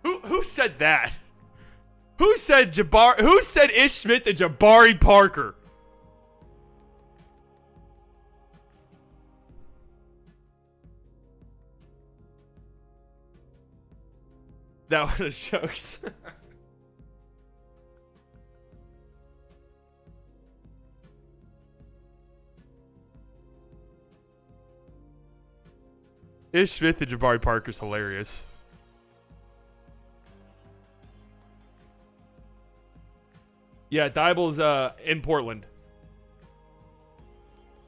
Who said that? Who said Ish Smith and Jabari Parker? That was jokes. Ish Smith and Jabari Parker's hilarious. Yeah, Thibault's in Portland.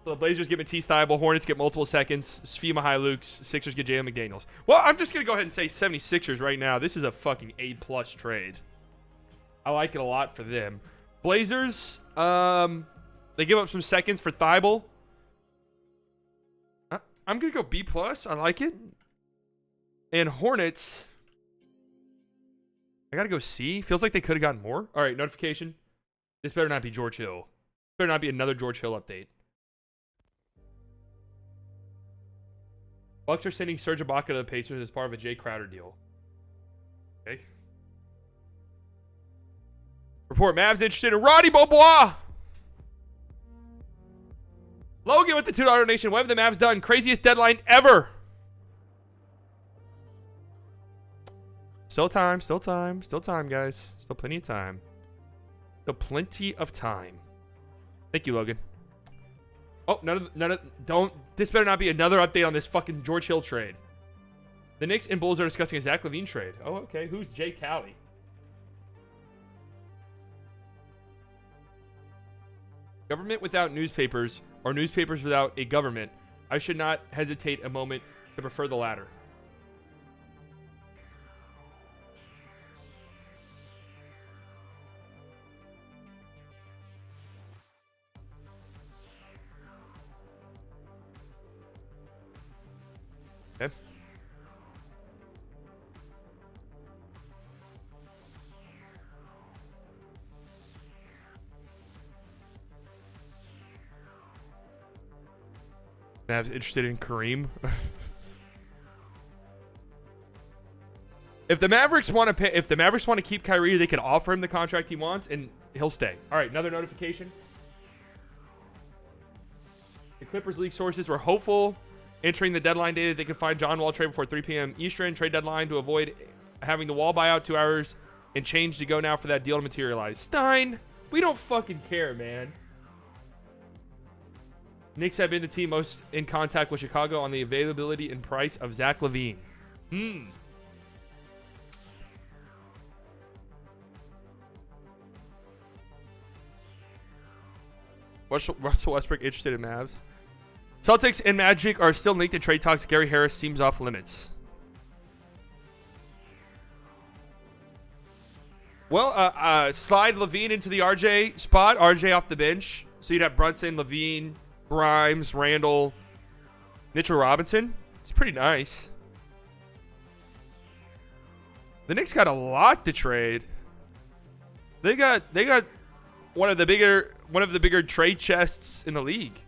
So the Blazers get Matisse Thybulle, Hornets get multiple seconds, Svi Mykhailiuk, Sixers get Jalen McDaniels. Well, I'm just going to go ahead and say 76ers right now. This is a fucking A+ trade. I like it a lot for them. Blazers, they give up some seconds for Thybulle. I'm going to go B+. I like it. And Hornets, I got to go C. Feels like they could have gotten more. All right, notification. This better not be George Hill. Better not be another George Hill update. Bucks are sending Serge Ibaka to the Pacers as part of a Jay Crowder deal. Okay. Report Mavs interested in Roddy Beaubois. Logan with the $2 donation. What have the Mavs done? Craziest deadline ever. Still time, guys. Still plenty of time. Still plenty of time. Thank you, Logan. Oh, this better not be another update on this fucking George Hill trade. The Knicks and Bulls are discussing a Zach LaVine trade. Oh, okay. Who's Jay Cali? Government without newspapers, or newspapers without a government. I should not hesitate a moment to prefer the latter. Okay. Mavs interested in Kareem. If the Mavericks want to keep Kyrie, they can offer him the contract he wants, and he'll stay. All right, another notification. The Clippers league sources were hopeful entering the deadline day that they could find John Wall trade before 3 p.m. Eastern trade deadline to avoid having the Wall buyout 2 hours and change to go now for that deal to materialize. Stein, we don't fucking care, man. Knicks have been the team most in contact with Chicago on the availability and price of Zach LaVine. Russell Westbrook interested in Mavs. Celtics and Magic are still linked in trade talks. Gary Harris seems off limits. Well, slide LaVine into the RJ spot. RJ off the bench. So you'd have Brunson, LaVine, Grimes, Randall, Mitchell Robinson. It's pretty nice. The Knicks got a lot to trade. They got one of the bigger trade chests in the league.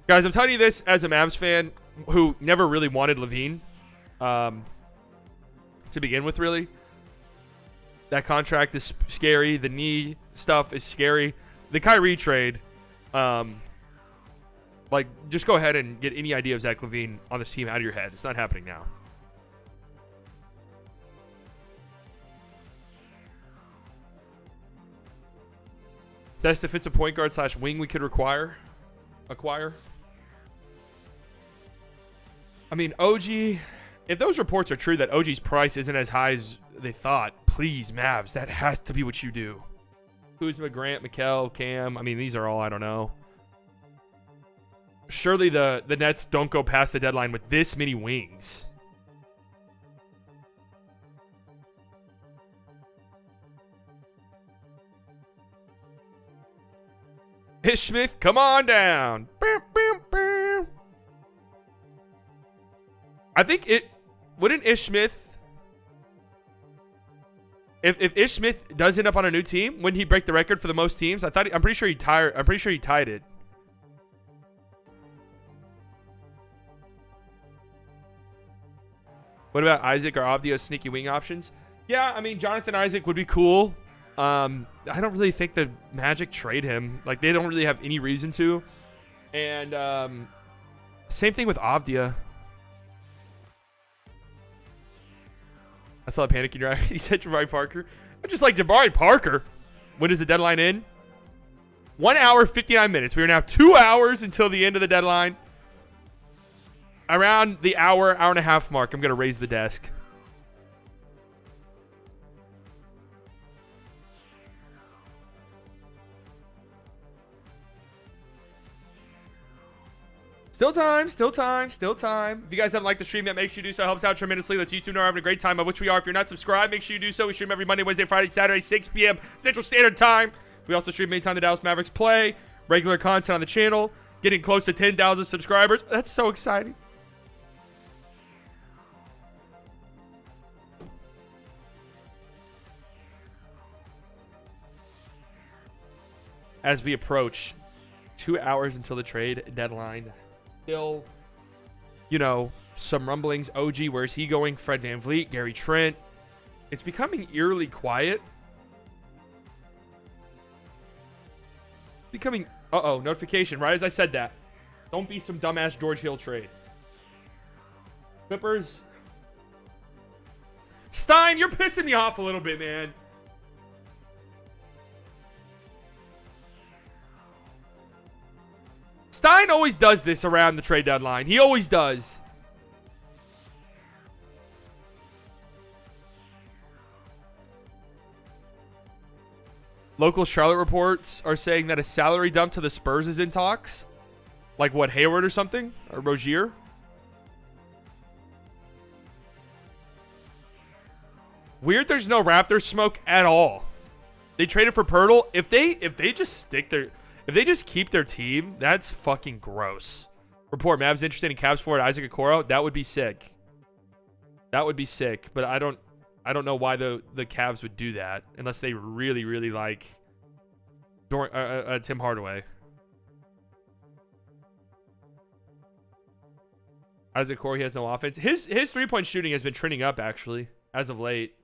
Guys, I'm telling you this as a Mavs fan who never really wanted LaVine to begin with, really. That contract is scary. The knee stuff is scary. The Kyrie trade, just go ahead and get any idea of Zach LaVine on this team out of your head. It's not happening now. Best defensive point guard / wing we could acquire. I mean, OG, if those reports are true that OG's price isn't as high as they thought, please, Mavs, that has to be what you do. Kuzma, Grant, Mikal, Cam. I mean, these are all, I don't know. Surely the Nets don't go past the deadline with this many wings. Ish Smith, come on down. I think wouldn't Ish Smith, if Ish Smith does end up on a new team, wouldn't he break the record for the most teams? I'm pretty sure he tied it. What about Isaac or Avdia's sneaky wing options? Yeah, I mean, Jonathan Isaac would be cool. I don't really think the Magic trade him. Like, they don't really have any reason to. And same thing with Avdia. I saw a panic in your eye. He said Jabari Parker. I'm just like, Jabari Parker. When is the deadline in? 1 hour, 59 minutes. We are now 2 hours until the end of the deadline. Around the hour and a half mark, I'm going to raise the desk. Still time. If you guys haven't liked the stream yet, make sure you do so. It helps out tremendously. Let's YouTube know we're having a great time, of which we are. If you're not subscribed, make sure you do so. We stream every Monday, Wednesday, Friday, Saturday, 6 p.m. Central Standard Time. We also stream anytime the Dallas Mavericks play. Regular content on the channel. Getting close to 10,000 subscribers. That's so exciting. As we approach 2 hours until the trade deadline. Still, some rumblings. OG, where's he going? Fred VanVleet, Gary Trent. It's becoming eerily quiet. Notification. Right as I said that. Don't be some dumbass George Hill trade. Clippers Stein, you're pissing me off a little bit, man. Stein always does this around the trade deadline. He always does. Local Charlotte reports are saying that a salary dump to the Spurs is in talks. Like what, Hayward or something? Or Rozier? Weird there's no Raptors smoke at all. They traded for Pirtle. If they just keep their team, that's fucking gross. Report, Mavs interested in Cavs forward Isaac Okoro. That would be sick. That would be sick. But I don't know why the Cavs would do that unless they really, really like Tim Hardaway. Isaac Okoro, he has no offense. His 3-point shooting has been trending up actually as of late.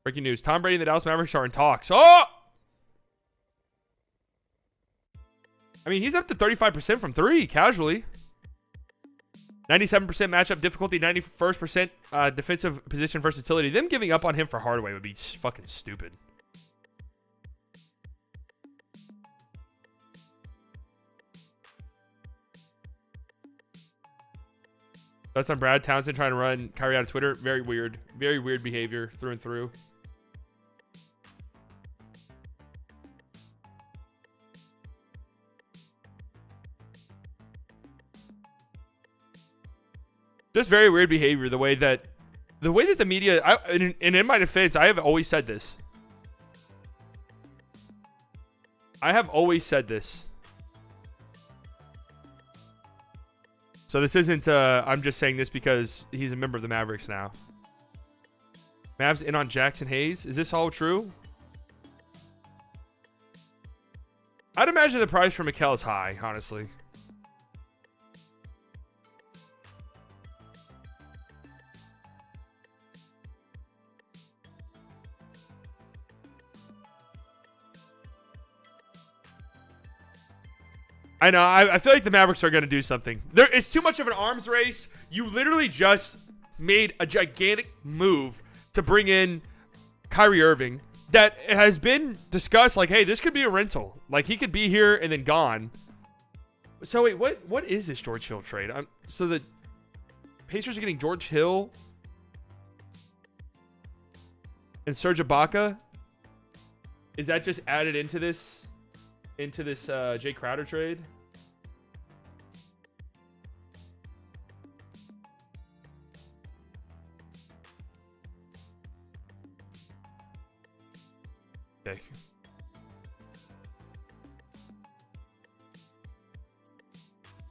Breaking news. Tom Brady and the Dallas Mavericks are in talks. Oh! I mean, he's up to 35% from 3, casually. 97% matchup difficulty, 91st defensive position versatility. Them giving up on him for Hardaway would be fucking stupid. That's on Brad Townsend trying to run Kyrie out of Twitter. Very weird. Very weird behavior through and through. Just very weird behavior. The way that the media, and in my defense, I have always said this. So this isn't, I'm just saying this because he's a member of the Mavericks now. Mavs in on Jackson Hayes. Is this all true? I'd imagine the price for Mikal is high, honestly. I know. I feel like the Mavericks are going to do something. It's too much of an arms race. You literally just made a gigantic move to bring in Kyrie Irving that has been discussed. Like, hey, this could be a rental. Like, he could be here and then gone. So, wait, what is this George Hill trade? So the Pacers are getting George Hill and Serge Ibaka. Is that just added into this Jay Crowder trade? Okay.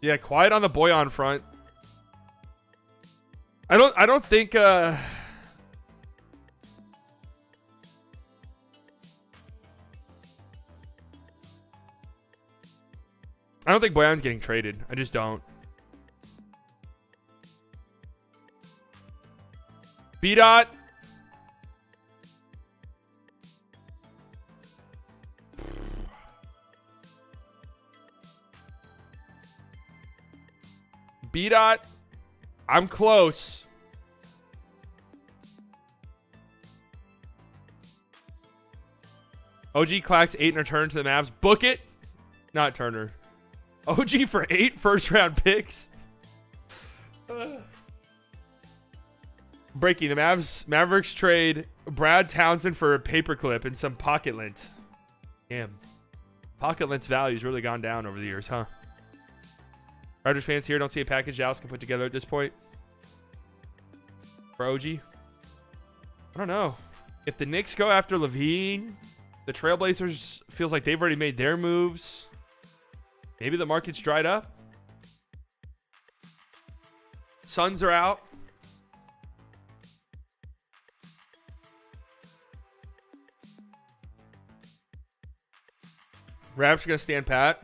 Yeah, quiet on the Boyan front. I don't think I don't think Boyan's getting traded. I just don't. B-Dot. B-Dot. I'm close. OG clacks 8 in return to the Mavs. Book it. Not Turner. OG for 8 first-round picks. Breaking. The Mavericks trade Brad Townsend for a paperclip and some pocket lint. Damn. Pocket lint's value's really gone down over the years, huh? Raptors fans here don't see a package Dallas can put together at this point. For OG. I don't know. If the Knicks go after Levine, the Trailblazers feels like they've already made their moves. Maybe the market's dried up. Suns are out. Raps are going to stand pat.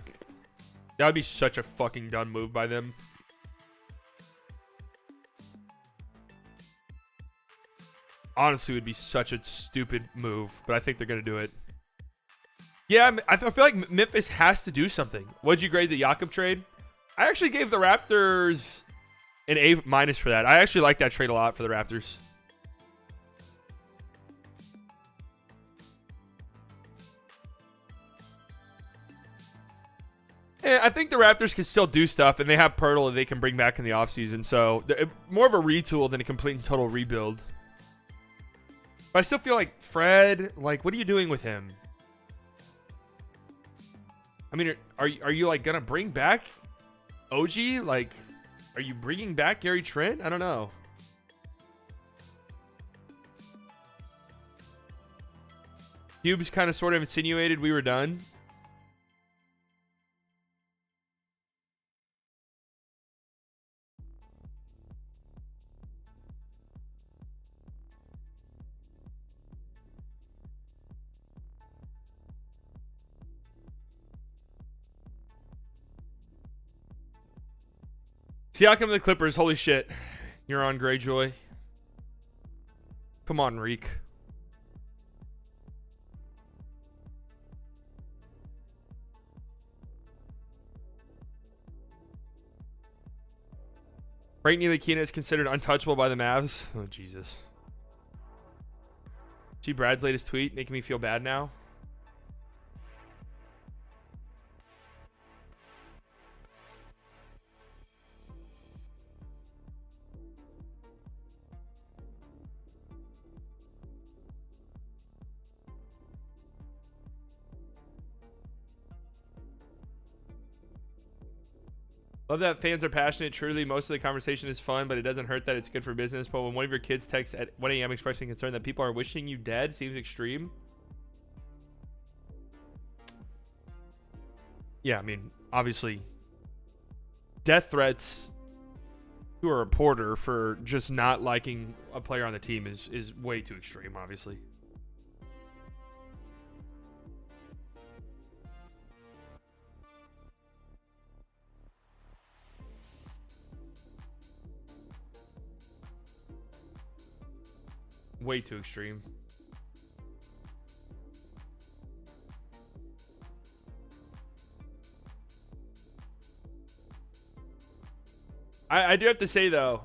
That would be such a fucking dumb move by them. Honestly, it would be such a stupid move, but I think they're going to do it. Yeah, I feel like Memphis has to do something. What'd you grade the Jakob trade? I actually gave the Raptors an A- for that. I actually like that trade a lot for the Raptors. I think the Raptors can still do stuff, and they have Pirtle that they can bring back in the offseason. So more of a retool than a complete and total rebuild. But I still feel like Fred, like, what are you doing with him? I mean, are you like gonna bring back OG? Like, are you bringing back Gary Trent? I don't know. Cubes kind of sort of insinuated we were done. Siakam and the Clippers. Holy shit. You're on Greyjoy. Come on, Reek. Frank Ntilikina is considered untouchable by the Mavs. Oh, Jesus. See Brad's latest tweet making me feel bad now. Love that fans are passionate. Truly, most of the conversation is fun, but it doesn't hurt that it's good for business. But when one of your kids texts at 1 a.m. expressing concern that people are wishing you dead, seems extreme. Yeah, I mean, obviously, death threats to a reporter for just not liking a player on the team is way too extreme, obviously. Way too extreme. I do have to say, though,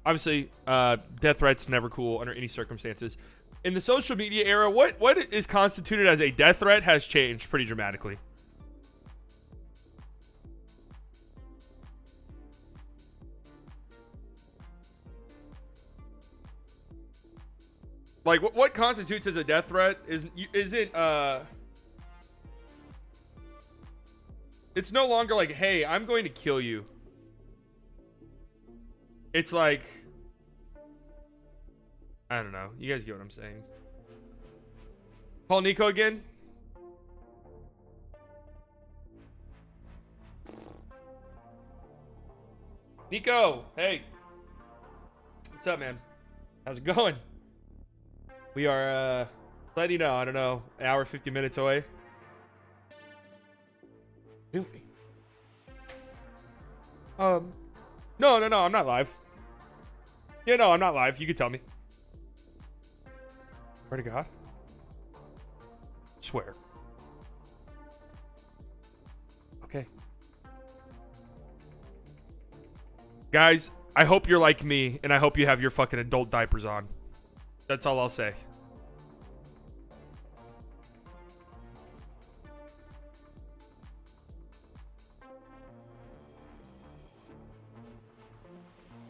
obviously, death threats never cool under any circumstances. In the social media era, what is constituted as a death threat has changed pretty dramatically. Like, what constitutes as a death threat isn't it's no longer like, hey, I'm going to kill you. It's like, I don't know. You guys get what I'm saying. Call Nico again. Nico, hey. What's up, man? How's it going? We are, letting you know, I don't know, an hour, 50 minutes away. Really? No, I'm not live. Yeah, no, I'm not live. You can tell me. Swear to God. Swear. Okay. Guys, I hope you're like me, and I hope you have your fucking adult diapers on. That's all I'll say.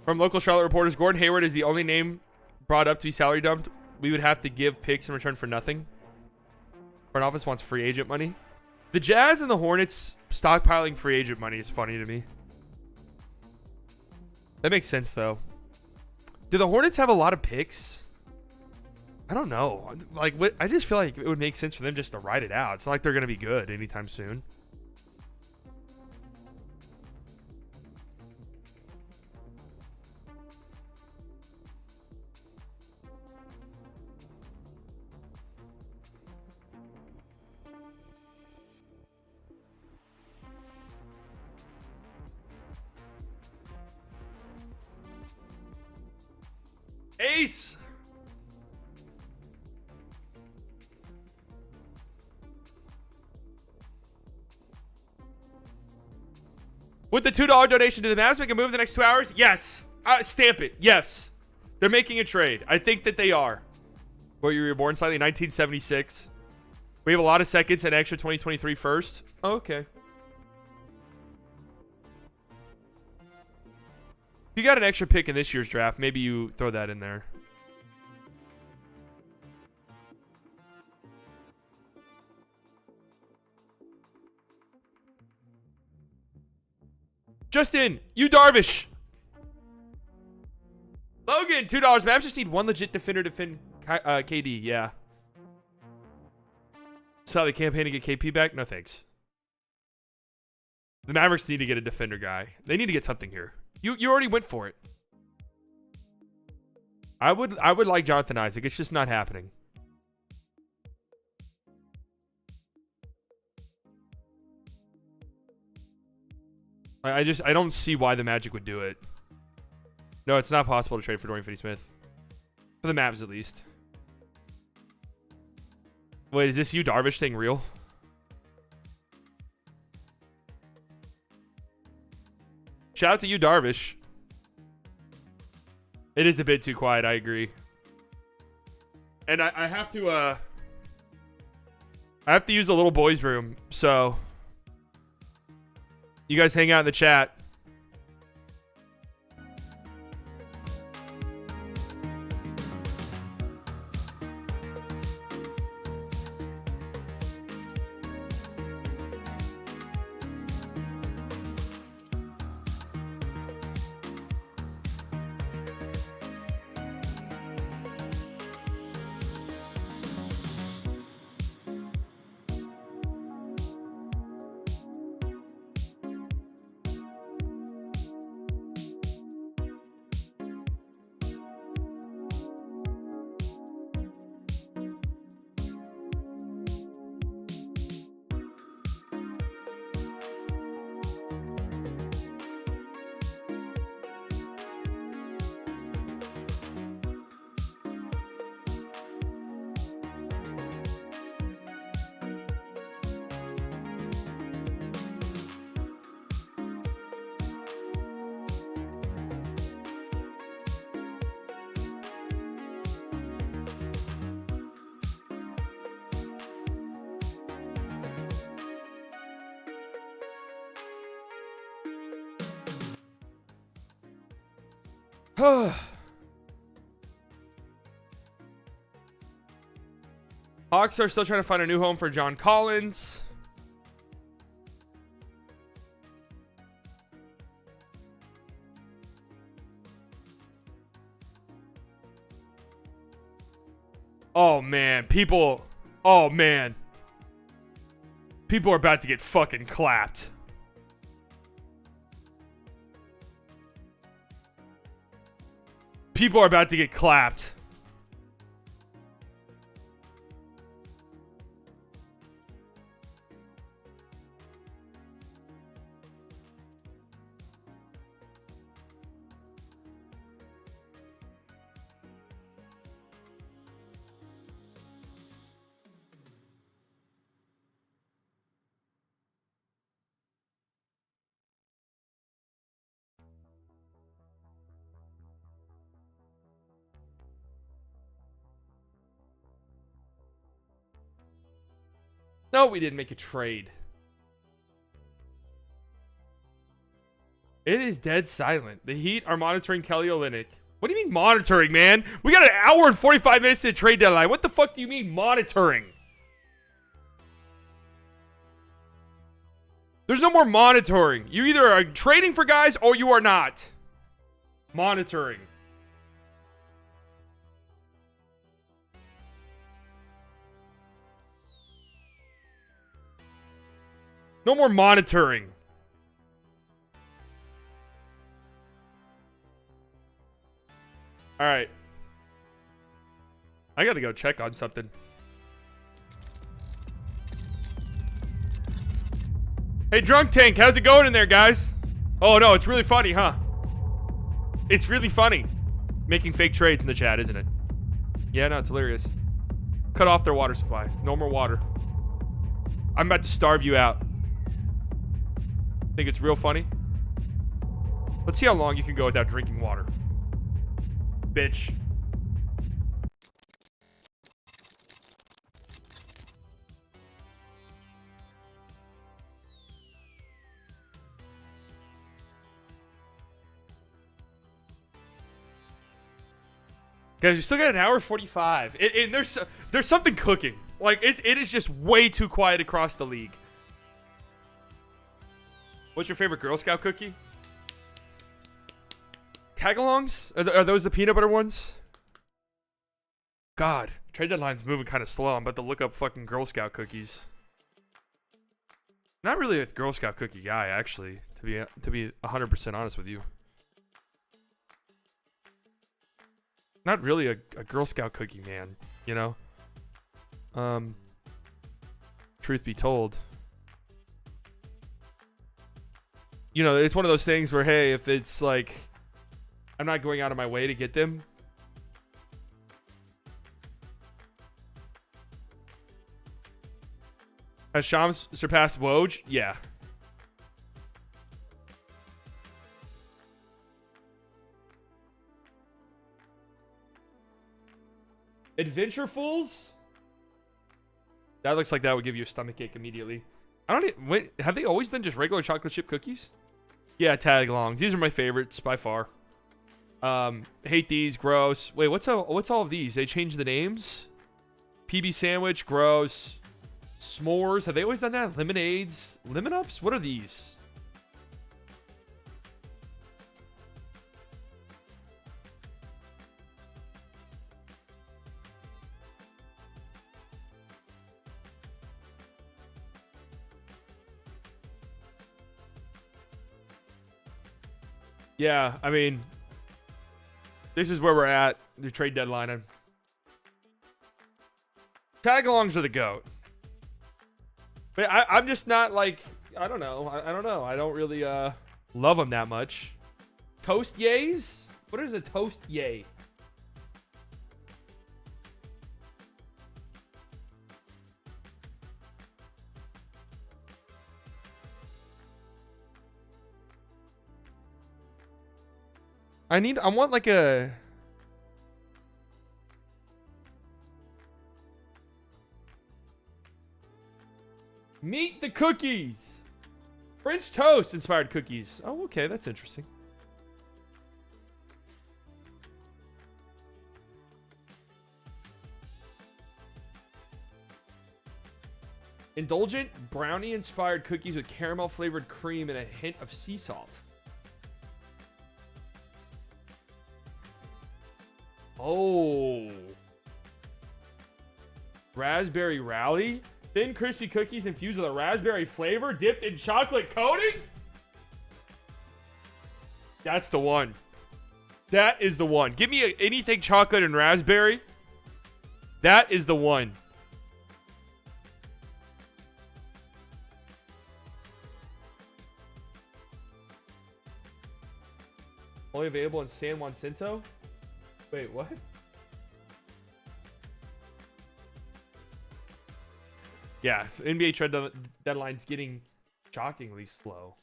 From local Charlotte reporters, Gordon Hayward is the only name brought up to be salary dumped. We would have to give picks in return for nothing. Front office wants free agent money. The Jazz and the Hornets stockpiling free agent money is funny to me. That makes sense, though. Do the Hornets have a lot of picks? I don't know. Like, I just feel like it would make sense for them just to ride it out. It's not like they're going to be good anytime soon. Ace! Would the $2 donation to the Mavs make a move in the next 2 hours? Yes. Stamp it. Yes. They're making a trade. I think that they are. Well, you were born slightly 1976. We have a lot of seconds and extra 2023 first. Oh, okay. If you got an extra pick in this year's draft, maybe you throw that in there. Justin, you Darvish. Logan, $2. Mavs just need one legit defender to defend KD. Yeah. So they campaign to get KP back? No thanks. The Mavericks need to get a defender guy. They need to get something here. You already went for it. I would like Jonathan Isaac. It's just not happening. I don't see why the Magic would do it. No, it's not possible to trade for Dorian Finney-Smith. For the Mavs, at least. Wait, is this you Darvish thing real? Shout out to you Darvish. It is a bit too quiet, I agree. And I have to use the little boys' room, so you guys hang out in the chat. Hawks are still trying to find a new home for John Collins. Oh man, people. Oh man. People are about to get fucking clapped. People are about to get clapped. No, we didn't make a trade. It is dead silent. The Heat are monitoring Kelly Olynyk. What do you mean monitoring, man? We got an hour and 45 minutes to the trade deadline. What the fuck do you mean monitoring? There's no more monitoring. You either are trading for guys or you are not. Monitoring. No more monitoring. All right. I got to go check on something. Hey, Drunk Tank, how's it going in there, guys? Oh, no, it's really funny, huh? It's really funny. Making fake trades in the chat, isn't it? Yeah, no, it's hilarious. Cut off their water supply. No more water. I'm about to starve you out. Think it's real funny? Let's see how long you can go without drinking water. Bitch. Guys, we still got an hour 45. And there's something cooking. Like, it is just way too quiet across the league. What's your favorite Girl Scout cookie? Tagalongs? Are those the peanut butter ones? God, trade deadline's moving kind of slow. I'm about to look up fucking Girl Scout cookies. Not really a Girl Scout cookie guy, actually, to be 100% honest with you. Not really a Girl Scout cookie man, you know? Truth be told. You know, it's one of those things where, hey, if it's like, I'm not going out of my way to get them. Has Shams surpassed Woj? Yeah. Adventurefuls? That looks like that would give you a stomachache immediately. Wait, have they always done just regular chocolate chip cookies? Yeah, Tagalongs. These are my favorites by far. Hate these, gross. Wait, what's all of these? They changed the names? PB sandwich, gross. S'mores, have they always done that? Lemonades, lemon ups. What are these? Yeah, I mean, this is where we're at. The trade deadline. Tagalongs are the GOAT. But I'm just not like, I don't know. I don't know. I don't really love them that much. Toast yays? What is a toast yay? I want like a... Meet the cookies. French toast inspired cookies. Oh, okay. That's interesting. Indulgent brownie inspired cookies with caramel flavored cream and a hint of sea salt. Oh. Raspberry Rally? Thin, crispy cookies infused with a raspberry flavor dipped in chocolate coating? That's the one. That is the one. Give me anything chocolate and raspberry. That is the one. Only available in San Jacinto? Wait, what? Yeah, so NBA trade deadline's getting shockingly slow.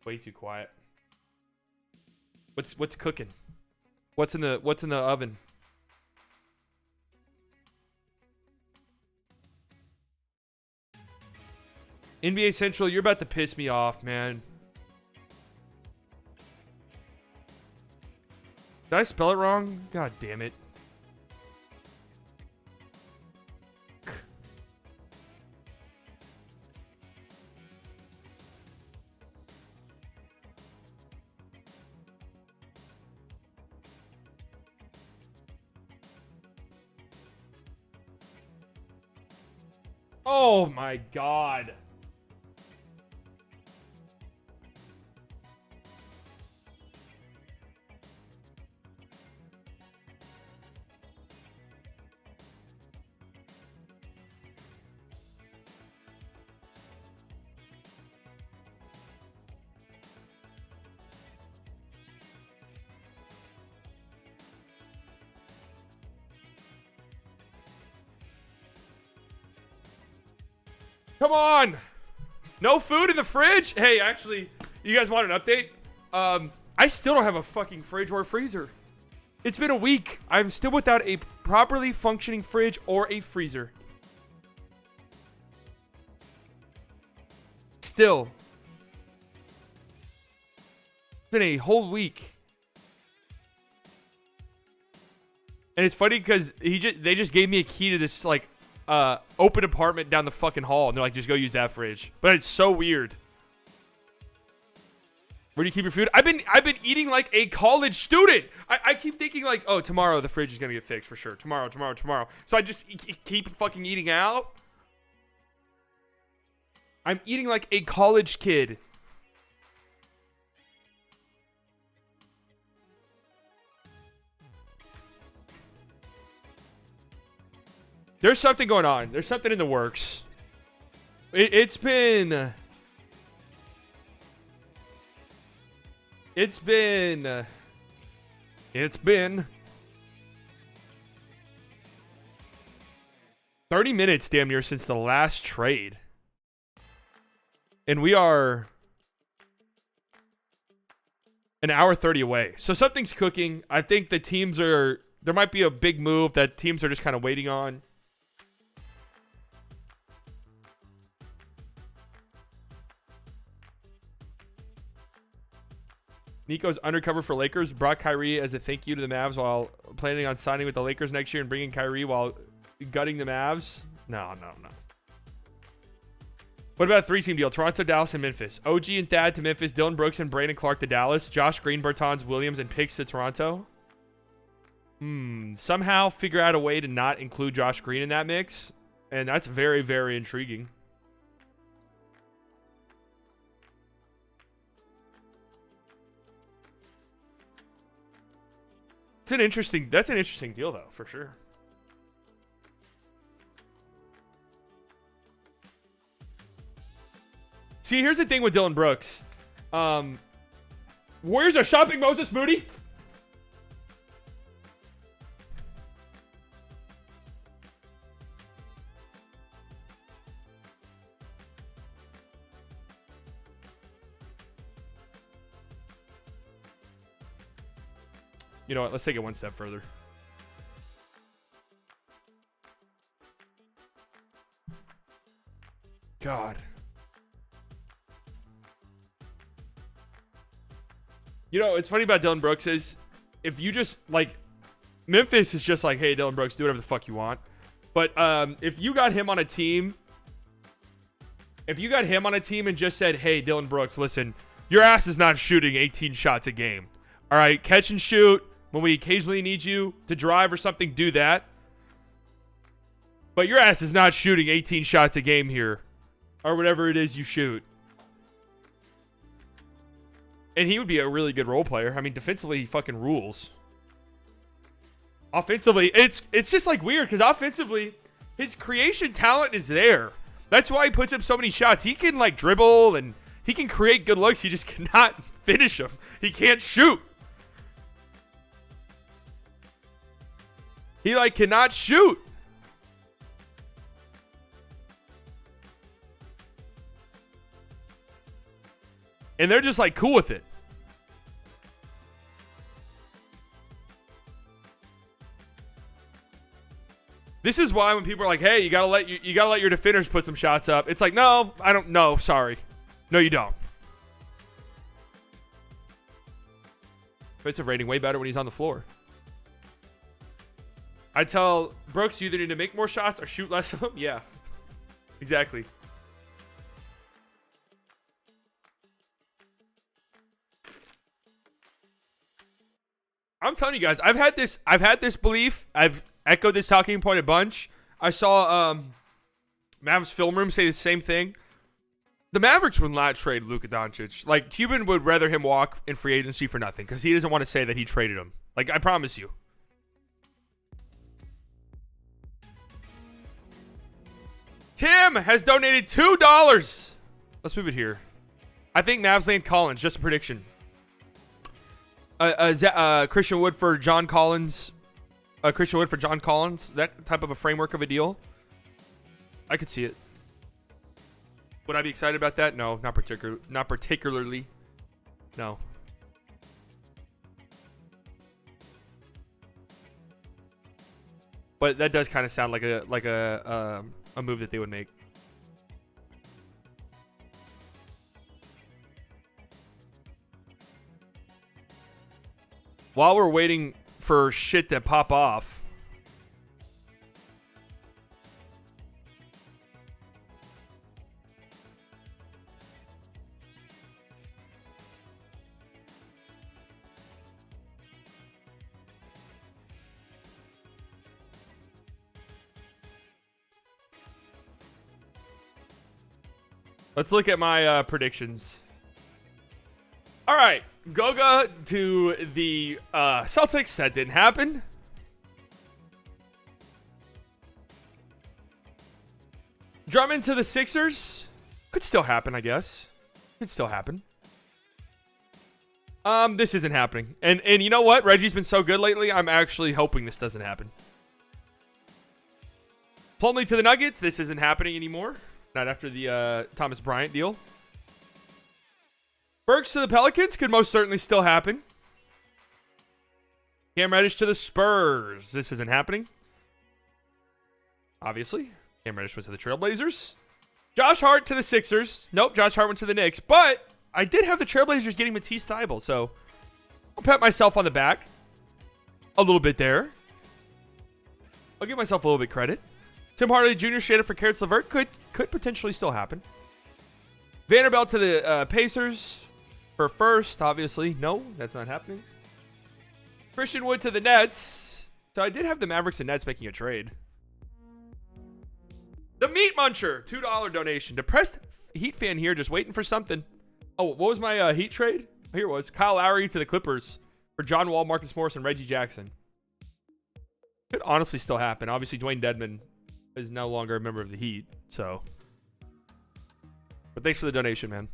Way too quiet. What's cooking? What's in the oven? NBA Central, you're about to piss me off, man. Did I spell it wrong? God damn it. Oh my God. Come on. No food in the fridge? Hey, actually, you guys want an update? I still don't have a fucking fridge or a freezer. It's been a week. I'm still without a properly functioning fridge or a freezer. Still. It's been a whole week. And it's funny because they just gave me a key to this like open apartment down the fucking hall, and they're like, just go use that fridge. But it's so weird. Where do you keep your food? I've been eating like a college student. I keep thinking like, oh, tomorrow the fridge is gonna get fixed for sure. Tomorrow. So I just keep fucking eating out. I'm eating like a college kid. There's something going on. There's something in the works. It's been 30 minutes damn near since the last trade. And we are an hour 30 away. So something's cooking. I think the teams there might be a big move that teams are just kind of waiting on. Nico's undercover for Lakers. Brought Kyrie as a thank you to the Mavs while planning on signing with the Lakers next year and bringing Kyrie while gutting the Mavs. No. What about a 3-team deal? Toronto, Dallas, and Memphis. OG and Thad to Memphis. Dylan Brooks and Brandon Clark to Dallas. Josh Green, Bertans, Williams, and picks to Toronto. Somehow figure out a way to not include Josh Green in that mix. And that's very, very intriguing. That's an interesting deal though, for sure. See, here's the thing with Dylan Brooks. Warriors are shopping Moses Moody. You know what? Let's take it one step further. God. You know, it's funny about Dylan Brooks is if you just like Memphis is just like, hey, Dylan Brooks, do whatever the fuck you want. But if you got him on a team, and just said, hey, Dylan Brooks, listen, your ass is not shooting 18 shots a game. All right, catch and shoot. When we occasionally need you to drive or something, do that. But your ass is not shooting 18 shots a game here. Or whatever it is you shoot. And he would be a really good role player. I mean, defensively, he fucking rules. Offensively, it's just like weird. Because offensively, his creation talent is there. That's why he puts up so many shots. He can like dribble and he can create good looks. He just cannot finish them. He can't shoot. He like cannot shoot. And they're just like cool with it. This is why when people are like, "Hey, you gotta let your defenders put some shots up," it's like, no, I don't. No, sorry, no, you don't. Defensive rating way better when he's on the floor. I tell Brooks, you either need to make more shots or shoot less of them. Yeah, exactly. I'm telling you guys, I've had this belief. I've echoed this talking point a bunch. I saw Mavs film room say the same thing. The Mavericks would not trade Luka Doncic. Like, Cuban would rather him walk in free agency for nothing because he doesn't want to say that he traded him. Like, I promise you. Tim has donated $2. Let's move it here. I think Mavs land Collins. Just a prediction. Christian Wood for John Collins. Christian Wood for John Collins. That type of a framework of a deal. I could see it. Would I be excited about that? No, not particularly. No. But that does kind of sound like a move that they would make. While we're waiting for shit to pop off, let's look at my predictions. All right, Goga to the Celtics. That didn't happen. Drummond to the Sixers. Could still happen, I guess. Could still happen. This isn't happening. And you know what? Reggie's been so good lately. I'm actually hoping this doesn't happen. Plumlee to the Nuggets. This isn't happening anymore. Not after the Thomas Bryant deal. Burks to the Pelicans could most certainly still happen. Cam Reddish to the Spurs. This isn't happening. Obviously. Cam Reddish went to the Trailblazers. Josh Hart to the Sixers. Nope, Josh Hart went to the Knicks. But I did have the Trailblazers getting Matisse Thybulle, so I'll pat myself on the back a little bit there. I'll give myself a little bit credit. Tim Hardaway Jr. shaded for Karis LeVert could potentially still happen. Vanderbilt to the Pacers for first, obviously. No, that's not happening. Christian Wood to the Nets. So I did have the Mavericks and Nets making a trade. The Meat Muncher, $2 donation. Depressed Heat fan here, just waiting for something. Oh, what was my Heat trade? Here it was. Kyle Lowry to the Clippers for John Wall, Marcus Morris, and Reggie Jackson. Could honestly still happen. Obviously, Dwayne Dedmon is no longer a member of the Heat, so. But thanks for the donation, man.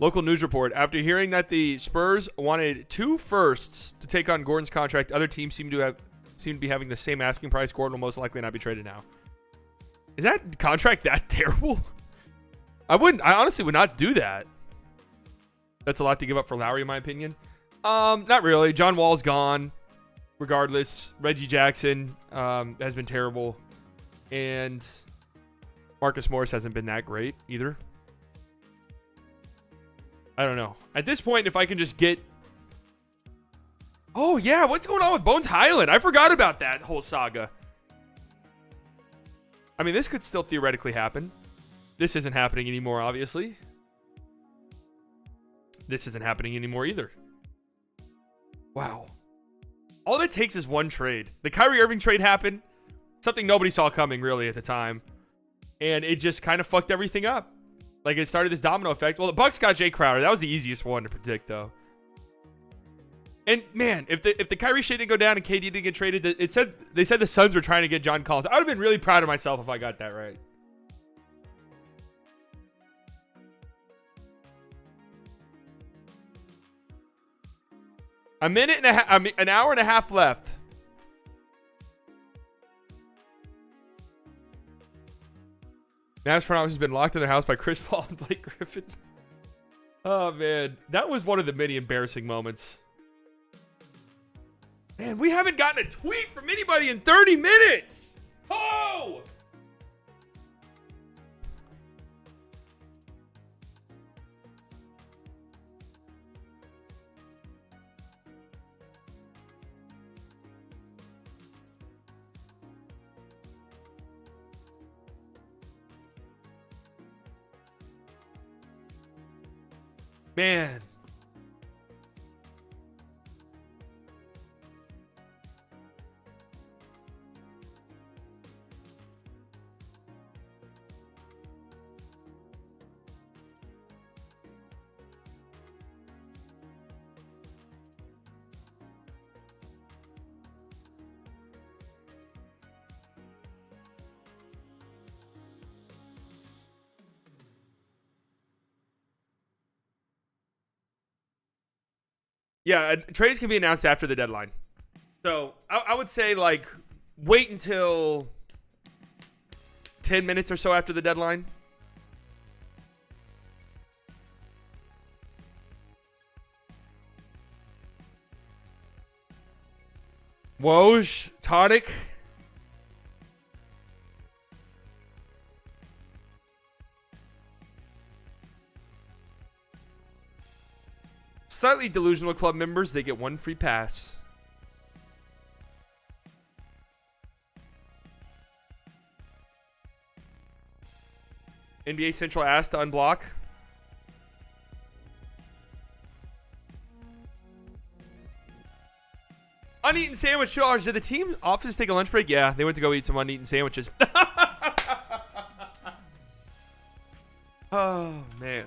Local news report. After hearing that the Spurs wanted 2 firsts to take on Gordon's contract, other teams seem to be having the same asking price. Gordon will most likely not be traded now. Is that contract that terrible? I honestly would not do that. That's a lot to give up for Lowry, in my opinion. Not really. John Wall's gone. Regardless, Reggie Jackson has been terrible. And Marcus Morris hasn't been that great either. I don't know. At this point, if I can just get... Oh, yeah. What's going on with Bones Highland? I forgot about that whole saga. I mean, this could still theoretically happen. This isn't happening anymore, obviously. This isn't happening anymore either. Wow. All it takes is one trade. The Kyrie Irving trade happened. Something nobody saw coming, really, at the time. And it just kind of fucked everything up. Like, it started this domino effect. Well, the Bucks got Jay Crowder. That was the easiest one to predict, though. And, man, if the Kyrie shit didn't go down and KD didn't get traded, they said the Suns were trying to get John Collins. I would have been really proud of myself if I got that right. A minute and a half, an hour and a half left. Mavs front office has been locked in their house by Chris Paul and Blake Griffin. Oh, man. That was one of the many embarrassing moments. Man, we haven't gotten a tweet from anybody in 30 minutes. Oh! Man. Yeah, trades can be announced after the deadline. So I would say like wait until 10 minutes or so after the deadline. Woj, Tonic. Slightly delusional club members, they get one free pass. NBA Central asked to unblock. Uneaten sandwich $2. Did the team office take a lunch break? Yeah, they went to go eat some uneaten sandwiches. Oh, man.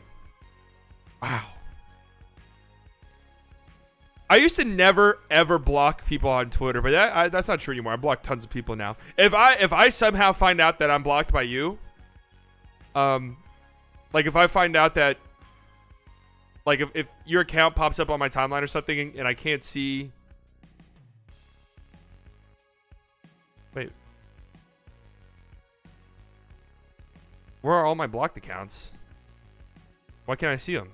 Wow. I used to never, ever block people on Twitter, but that's not true anymore. I block tons of people now. If I somehow find out that I'm blocked by you, like if I find out that, like if your account pops up on my timeline or something and I can't see... Wait. Where are all my blocked accounts? Why can't I see them?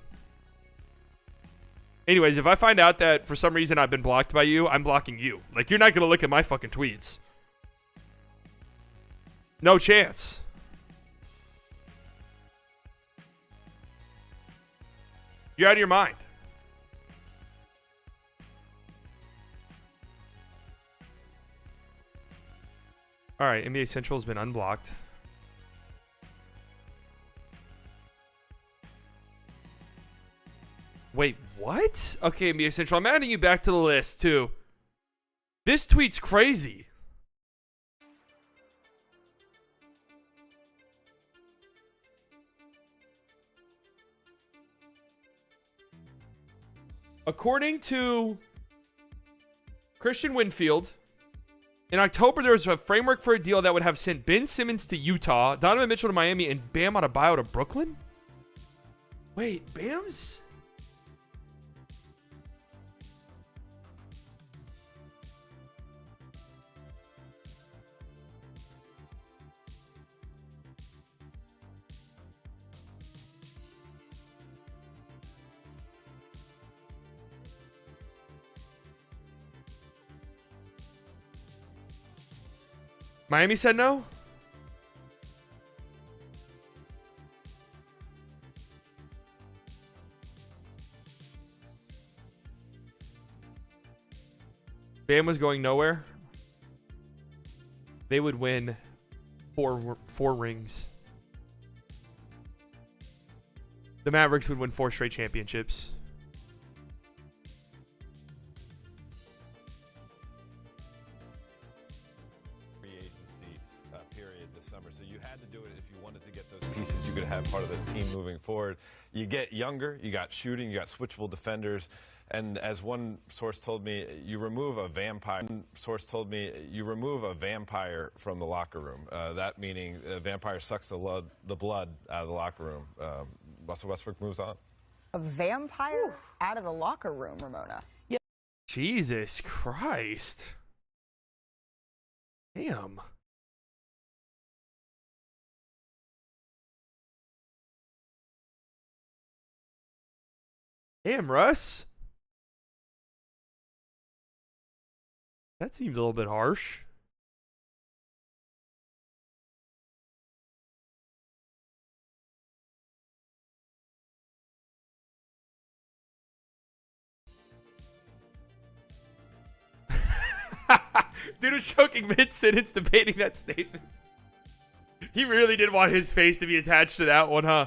Anyways, if I find out that for some reason I've been blocked by you, I'm blocking you. Like, you're not going to look at my fucking tweets. No chance. You're out of your mind. All right, NBA Central has been unblocked. Wait, what? Okay, NBA Central, I'm adding you back to the list, too. This tweet's crazy. According to Christian Winfield, in October, there was a framework for a deal that would have sent Ben Simmons to Utah, Donovan Mitchell to Miami, and Bam Adebayo to Brooklyn? Wait, Bam's? Miami said no? Bam was going nowhere. They would win four rings. The Mavericks would win 4 straight championships. Period this summer, so you had to do it if you wanted to get those pieces you could have part of the team moving forward. You get younger, you got shooting, you got switchable defenders, and as one source told me, you remove a vampire. One source told me you remove a vampire from the locker room. That meaning a vampire sucks the blood out of the locker room. Russell Westbrook moves on. A vampire out of the locker room, Ramona. Yeah. Jesus Christ. Damn. Damn, Russ. That seems a little bit harsh. Dude was choking mid-sentence debating that statement. He really did want his face to be attached to that one, huh?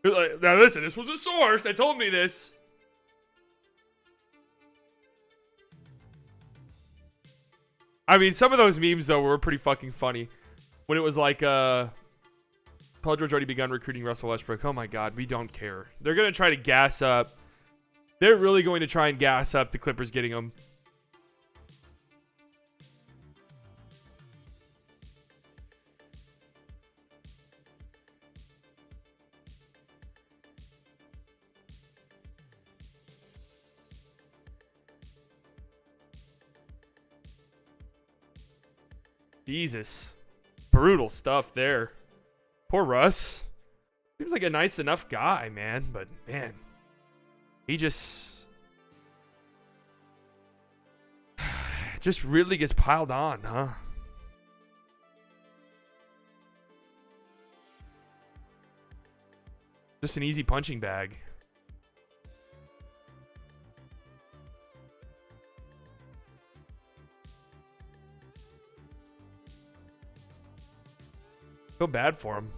Like, now listen, this was a source that told me this. I mean, some of those memes, though, were pretty fucking funny. When it was like, Paul George already begun recruiting Russell Westbrook. Oh, my God. We don't care. They're going to try to gas up. They're really going to try and gas up the Clippers getting him. Jesus. Brutal stuff there. Poor Russ. Seems like a nice enough guy, man. But, man. He just really gets piled on, huh? Just an easy punching bag. Feel bad for him.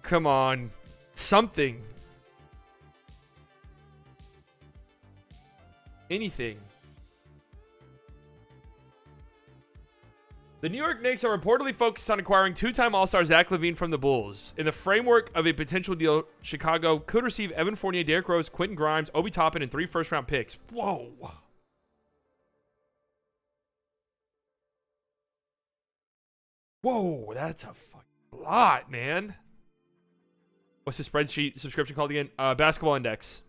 Come on. Something. Anything. The New York Knicks are reportedly focused on acquiring two-time All-Star Zach LaVine from the Bulls. In the framework of a potential deal, Chicago could receive Evan Fournier, Derrick Rose, Quentin Grimes, Obi Toppin, and 3 first-round picks. Whoa. Whoa, that's a fucking lot, man. What's the spreadsheet subscription called again? Basketball Index.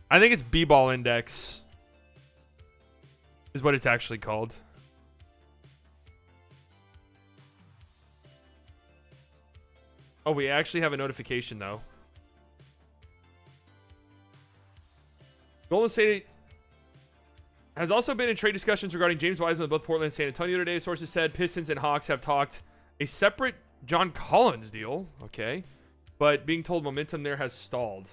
I think it's B-Ball Index is what it's actually called. Oh, we actually have a notification, though. Golden State has also been in trade discussions regarding James Wiseman with both Portland and San Antonio today. Sources said Pistons and Hawks have talked a separate John Collins deal. Okay. But being told momentum there has stalled.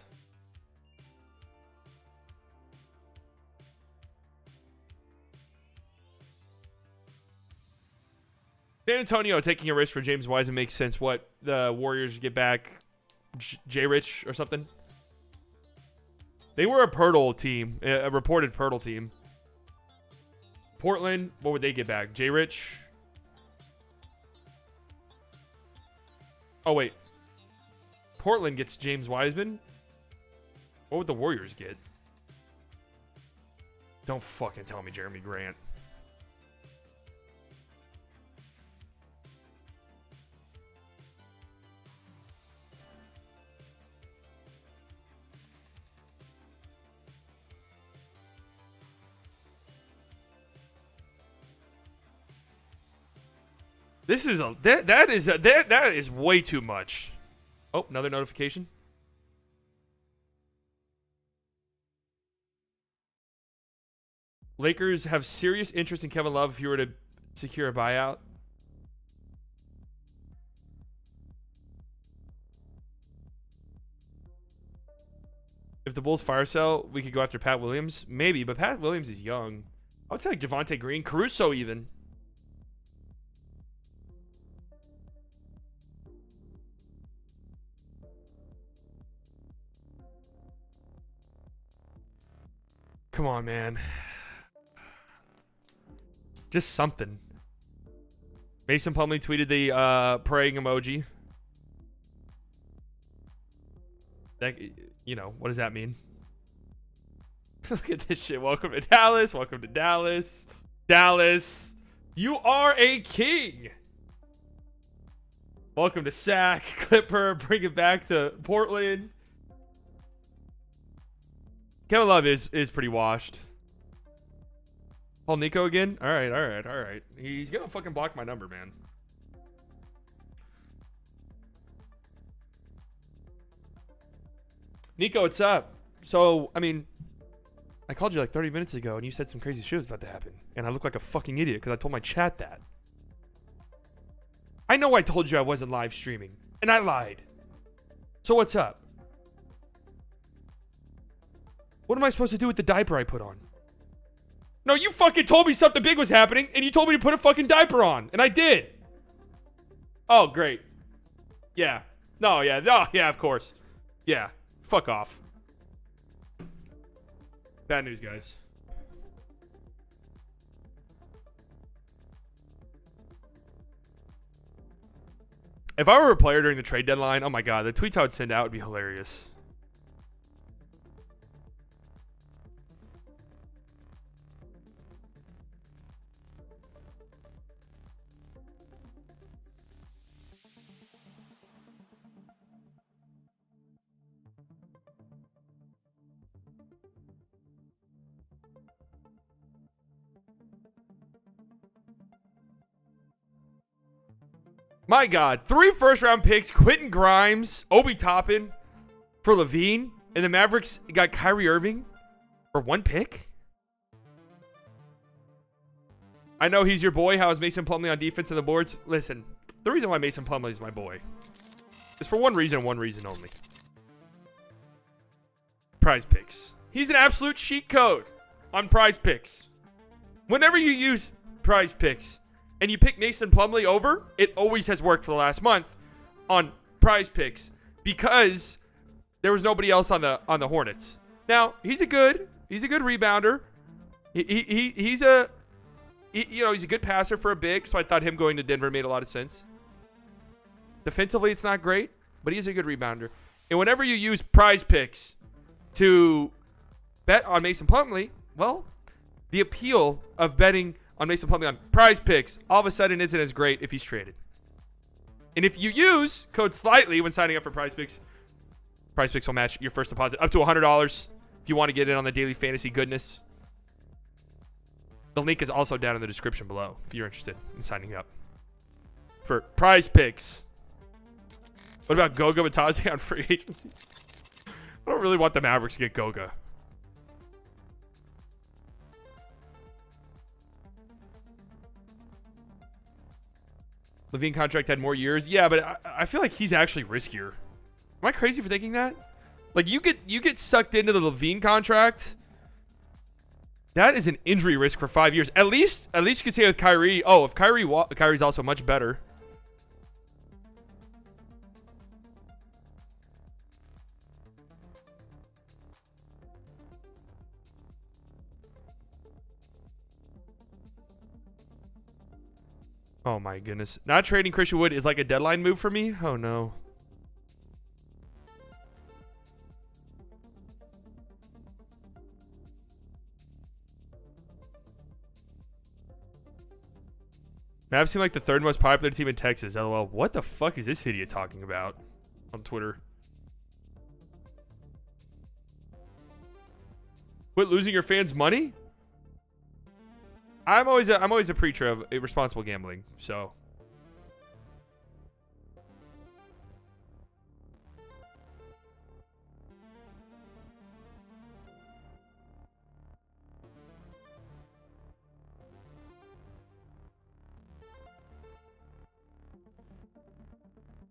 San Antonio taking a risk for James Wiseman makes sense. What, the Warriors get back J-Rich or something? They were a Pirtle team, a reported Pirtle team. Portland, what would they get back? J-Rich? Oh, wait. Portland gets James Wiseman? What would the Warriors get? Don't fucking tell me Jeremy Grant. This is a that is way too much. Oh, another notification. Lakers have serious interest in Kevin Love if you were to secure a buyout. If the Bulls fire sale, we could go after Pat Williams. Maybe, but Pat Williams is young. I would take Javonte Green, Caruso even. Come on, man. Just something. Mason Plumlee tweeted the praying emoji. That, you know, what does that mean? Look at this shit. Welcome to Dallas. Welcome to Dallas. Dallas, you are a king. Welcome to Sac. Clipper, bring it back to Portland. Kevin Love is pretty washed. Paul Nico again? All right. He's gonna fucking block my number, man. Nico, what's up? So, I mean, I called you like 30 minutes ago and you said some crazy shit was about to happen. And I look like a fucking idiot because I told my chat that. I know I told you I wasn't live streaming. And I lied. So what's up? What am I supposed to do with the diaper I put on? No, you fucking told me something big was happening, and you told me to put a fucking diaper on, and I did. Oh, great. Yeah. No, yeah. Oh, yeah, of course. Yeah. Fuck off. Bad news, guys. If I were a player during the trade deadline, oh my God, the tweets I would send out would be hilarious. My God, 3 first-round picks, Quentin Grimes, Obi Toppin for LaVine, and the Mavericks got Kyrie Irving for 1 pick? I know he's your boy. How is Mason Plumlee on defense and the boards? Listen, the reason why Mason Plumlee is my boy is for one reason only. Prize Picks. He's an absolute cheat code on Prize Picks. Whenever you use Prize Picks, and you pick Mason Plumlee over, it always has worked for the last month on Prize Picks because there was nobody else on the Hornets. Now he's a good rebounder. He's a good passer for a big, so I thought him going to Denver made a lot of sense. Defensively, it's not great, but he's a good rebounder. And whenever you use Prize Picks to bet on Mason Plumlee, well, the appeal of betting on Mason Plumlee on Prize Picks all of a sudden isn't as great if he's traded. And if you use code SLIGHTLY when signing up for Prize Picks will match your first deposit up to $100 if you want to get in on the daily fantasy goodness. The link is also down in the description below if you're interested in signing up for Prize Picks. What about Goga Bitadze on free agency? I don't really want the Mavericks to get Goga. LaVine contract had more years. Yeah, but I feel like he's actually riskier. Am I crazy for thinking that? Like you get sucked into the LaVine contract. That is an injury risk for 5 years. At least you could say with Kyrie. Oh, if Kyrie's also much better. Oh my goodness. Not trading Christian Wood is like a deadline move for me? Oh no. Mavs seem like the 3rd most popular team in Texas. LOL. What the fuck is this idiot talking about on Twitter? Quit losing your fans' money? I'm always a preacher of irresponsible gambling, so.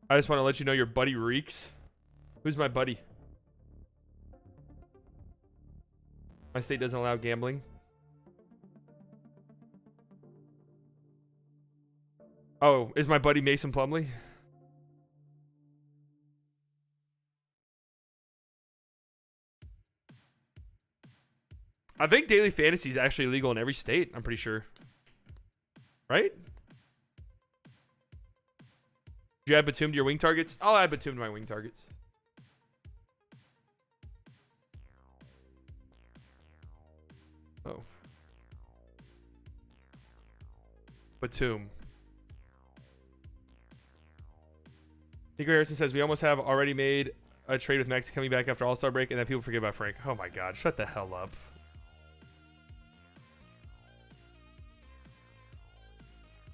I just want to let you know your buddy reeks. Who's my buddy? My state doesn't allow gambling. Oh, is my buddy Mason Plumlee? I think daily fantasy is actually legal in every state. I'm pretty sure. Right? Did you add Batum to your wing targets? I'll add Batum to my wing targets. Oh. Batum. Nico Harrison says, we almost have already made a trade with Max coming back after All-Star break, and then people forget about Frank. Oh my God, shut the hell up.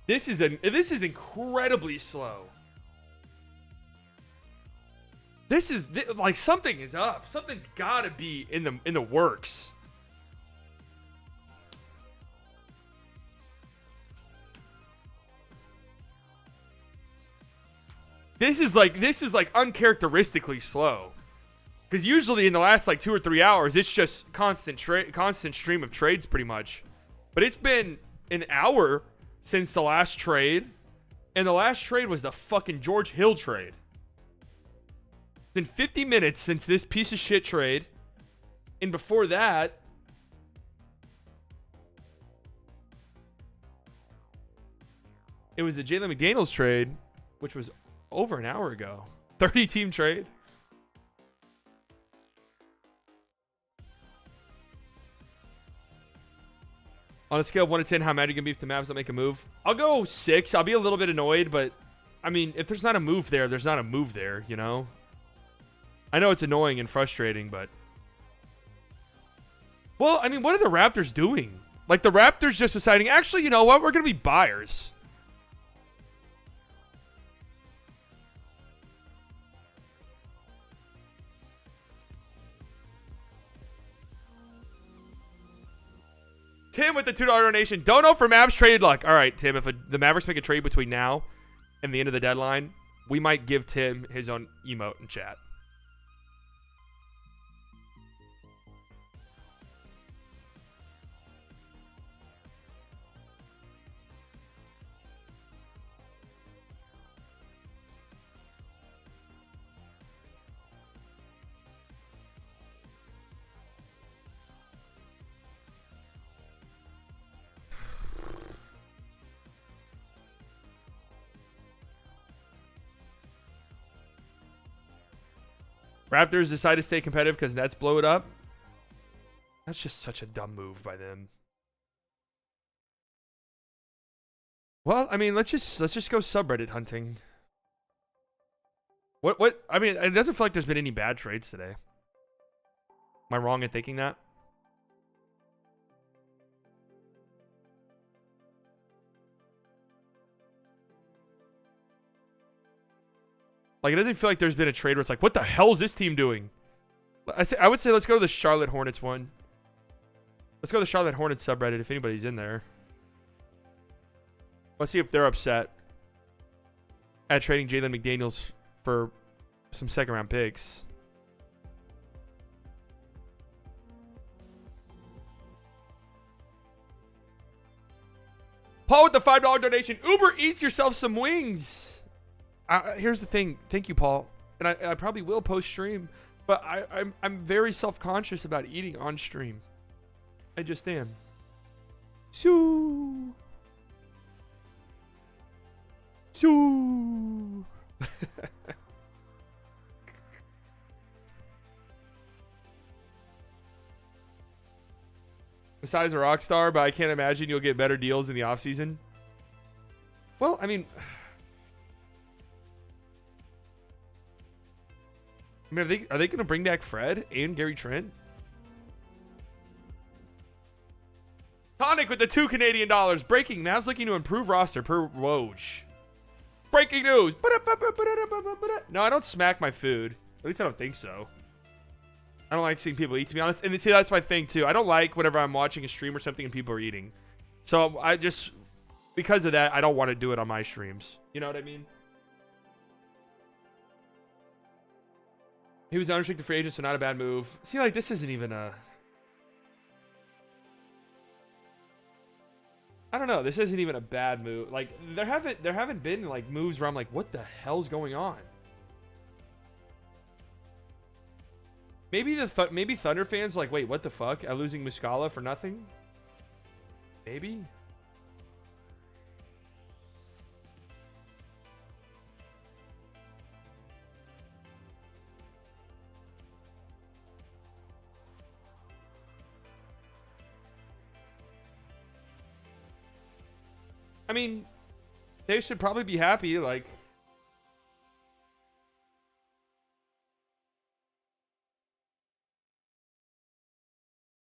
This is incredibly slow. This is like something is up. Something's got to be in the works. This is like uncharacteristically slow. Because usually in the last like 2 or 3 hours, it's just constant stream of trades pretty much. But it's been an hour since the last trade. And the last trade was the fucking George Hill trade. It's been 50 minutes since this piece of shit trade. And before that, it was the Jalen McDaniels trade, which was over an hour ago. 30-team trade. On a scale of 1 to 10, how mad are you going to be if the Mavs don't make a move? I'll go 6. I'll be a little bit annoyed, but, I mean, if there's not a move there, there's not a move there, you know? I know it's annoying and frustrating, but... Well, I mean, what are the Raptors doing? Like, the Raptors just deciding, actually, you know what? We're going to be buyers. Tim with the $2 donation. Don't know for Mavs trade luck. All right, Tim, if the Mavericks make a trade between now and the end of the deadline, we might give Tim his own emote in chat. Raptors decide to stay competitive because Nets blow it up. That's just such a dumb move by them. Well, I mean, let's just go subreddit hunting. What? I mean, it doesn't feel like there's been any bad trades today. Am I wrong in thinking that? Like, it doesn't feel like there's been a trade where it's like, what the hell is this team doing? I would say let's go to the Charlotte Hornets one. Let's go to the Charlotte Hornets subreddit if anybody's in there. Let's see if they're upset at trading Jalen McDaniels for some second-round picks. Paul with the $5 donation. Uber Eats yourself some wings. Here's the thing. Thank you, Paul. And I probably will post-stream, but I'm very self-conscious about eating on stream. I just am. Shoo. Shoo. Besides a rock star, but I can't imagine you'll get better deals in the offseason. Well, I mean... are they going to bring back Fred and Gary Trent? Tonic with the $2 Canadian. Breaking. Mavs looking to improve roster per Woj. Breaking news. No, I don't smack my food. At least I don't think so. I don't like seeing people eat, to be honest. And see, that's my thing, too. I don't like whenever I'm watching a stream or something and people are eating. So I just, because of that, I don't want to do it on my streams. You know what I mean? He was an unrestricted free agent, so not a bad move. See, like, this isn't even a... I don't know. This isn't even a bad move. Like, there haven't been, like, moves where I'm like, what the hell's going on? Maybe maybe Thunder fans like, wait, what the fuck? I'm losing Muscala for nothing? Maybe? I mean, they should probably be happy, like...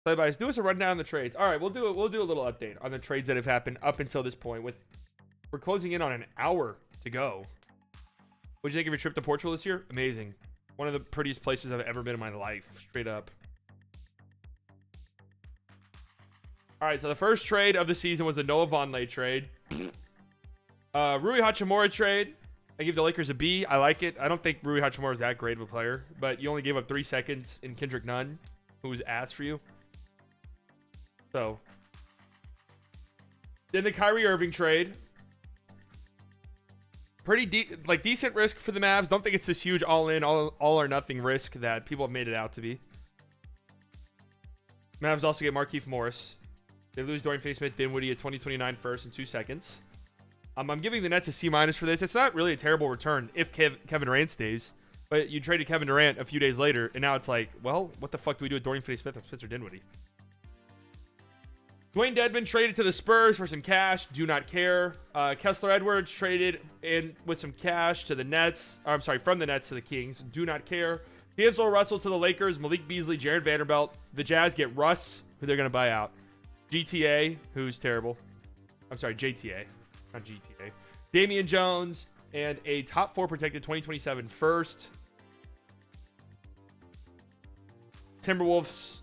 Playboys, do us a rundown on the trades. All right, we'll do a little update on the trades that have happened up until this point. We're closing in on an hour to go. What'd you think of your trip to Portugal this year? Amazing. One of the prettiest places I've ever been in my life, straight up. All right, so the first trade of the season was the Noah Vonleh trade. Rui Hachimura trade. I give the Lakers a B. I like it. I don't think Rui Hachimura is that great of a player, but you only gave up 3 seconds in Kendrick Nunn, who was ass for you. So, then the Kyrie Irving trade. Pretty decent risk for the Mavs. Don't think it's this huge all-in, all or nothing risk that people have made it out to be. Mavs also get Markieff Morris. They lose Dorian Finney-Smith, Dinwiddie, a 2029 first in 2 seconds. I'm giving the Nets a C- for this. It's not really a terrible return if Kevin Durant stays. But you traded Kevin Durant a few days later, and now it's like, well, what the fuck do we do with Dorian Finney-Smith and Spencer Dinwiddie? Dwayne Dedmon traded to the Spurs for some cash. Do not care. Kessler Edwards traded in with some cash to the Nets. Or, I'm sorry, from the Nets to the Kings. Do not care. D'Angelo Russell to the Lakers. Malik Beasley, Jared Vanderbilt. The Jazz get Russ, who they're going to buy out. GTA, who's terrible. I'm sorry, JTA, not GTA. Damian Jones and a top 4 protected 2027 first. Timberwolves.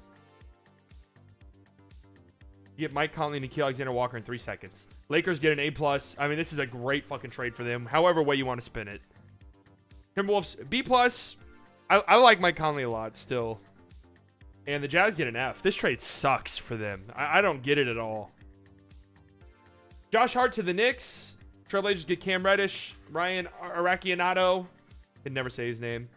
You get Mike Conley and Nickeil Alexander-Walker in 3 seconds. Lakers get an A+. I mean, this is a great fucking trade for them. However way you want to spin it. Timberwolves, B+. I like Mike Conley a lot still. And the Jazz get an F. This trade sucks for them. I don't get it at all. Josh Hart to the Knicks. Trailblazers get Cam Reddish. Ryan Arakianato. Can never say his name.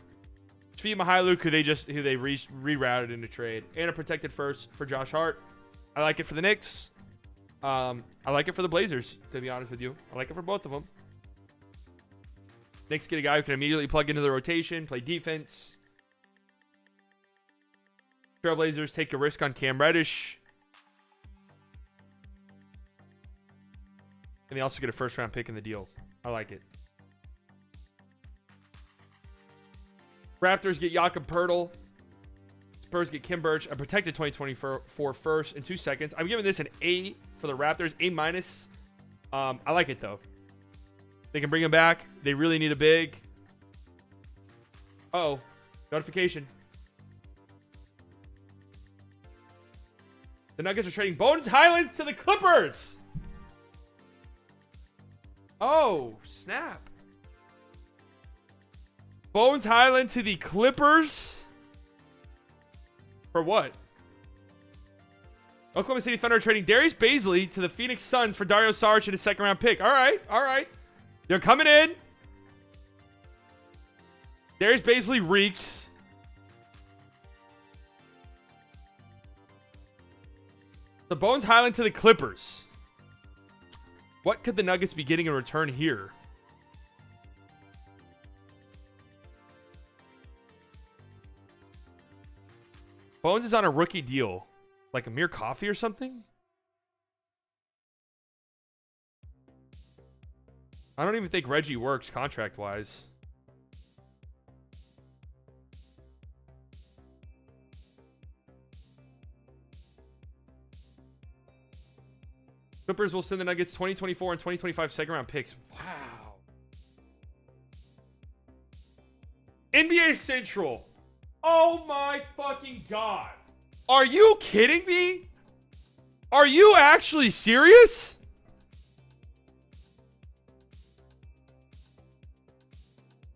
Svi Mihailuk, who they rerouted into trade. And a protected first for Josh Hart. I like it for the Knicks. I like it for the Blazers, to be honest with you. I like it for both of them. Knicks get a guy who can immediately plug into the rotation, play defense. Trailblazers take a risk on Cam Reddish. And they also get a first-round pick in the deal. I like it. Raptors get Jakob Poeltl. Spurs get Kim Birch, a protected 2024 first in 2 seconds. I'm giving this an A for the Raptors, A-. I like it, though. They can bring him back. They really need a big. Uh-oh. Notification. The Nuggets are trading Bones Highlands to the Clippers. Oh, snap. Bones Highland to the Clippers. For what? Oklahoma City Thunder trading Darius Bazley to the Phoenix Suns for Dario Saric and a second-round pick. All right, all right. They're coming in. Darius Bazley reeks. The Bones Highland to the Clippers. What could the Nuggets be getting in return here? Bones is on a rookie deal. Like Amir Coffey or something? I don't even think Reggie works contract-wise. Clippers will send the Nuggets 2024 and 2025 second-round picks. Wow. NBA Central. Oh my fucking God. Are you kidding me? Are you actually serious?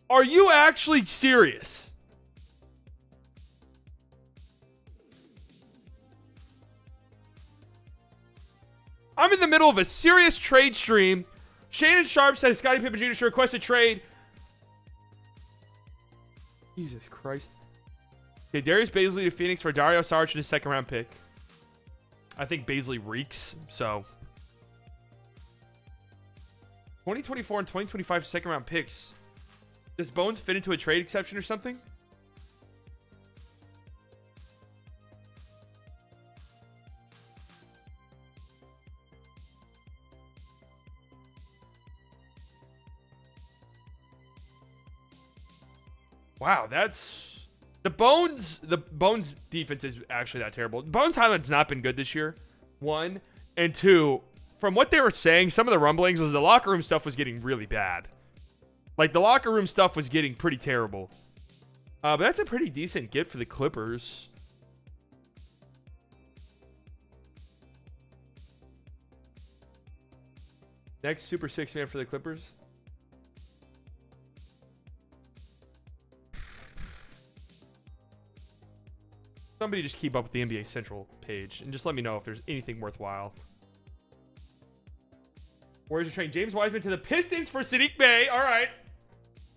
Are you actually serious? I'm in the middle of a serious trade stream. Shannon Sharp says Scottie Pippen Jr. should request a trade. Jesus Christ. Okay, Darius Bazley to Phoenix for Dario Saric and a second-round pick. I think Bazley reeks, so. 2024 and 2025 second-round picks. Does Bones fit into a trade exception or something? Wow, that's... The Bones defense is actually that terrible. Bones Highland's not been good this year. 1. And 2, from what they were saying, some of the rumblings was the locker room stuff was getting really bad. Like, the locker room stuff was getting pretty terrible. But that's a pretty decent get for the Clippers. Next Super Six man for the Clippers. Somebody just keep up with the NBA Central page and just let me know if there's anything worthwhile. Warriors are trading James Wiseman to the Pistons for Saddiq Bey. All right.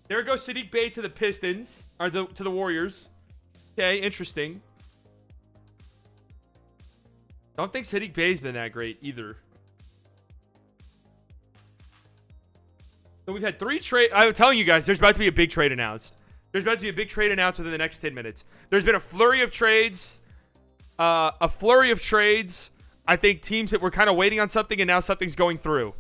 There goes Saddiq Bey to the Pistons. Or to the Warriors. Okay, interesting. Don't think Saddiq Bey's been that great either. So we've had 3 trade. I'm telling you guys, there's about to be a big trade announced. There's about to be a big trade announced within the next 10 minutes. There's been a flurry of trades. I think teams that were kind of waiting on something, and now something's going through.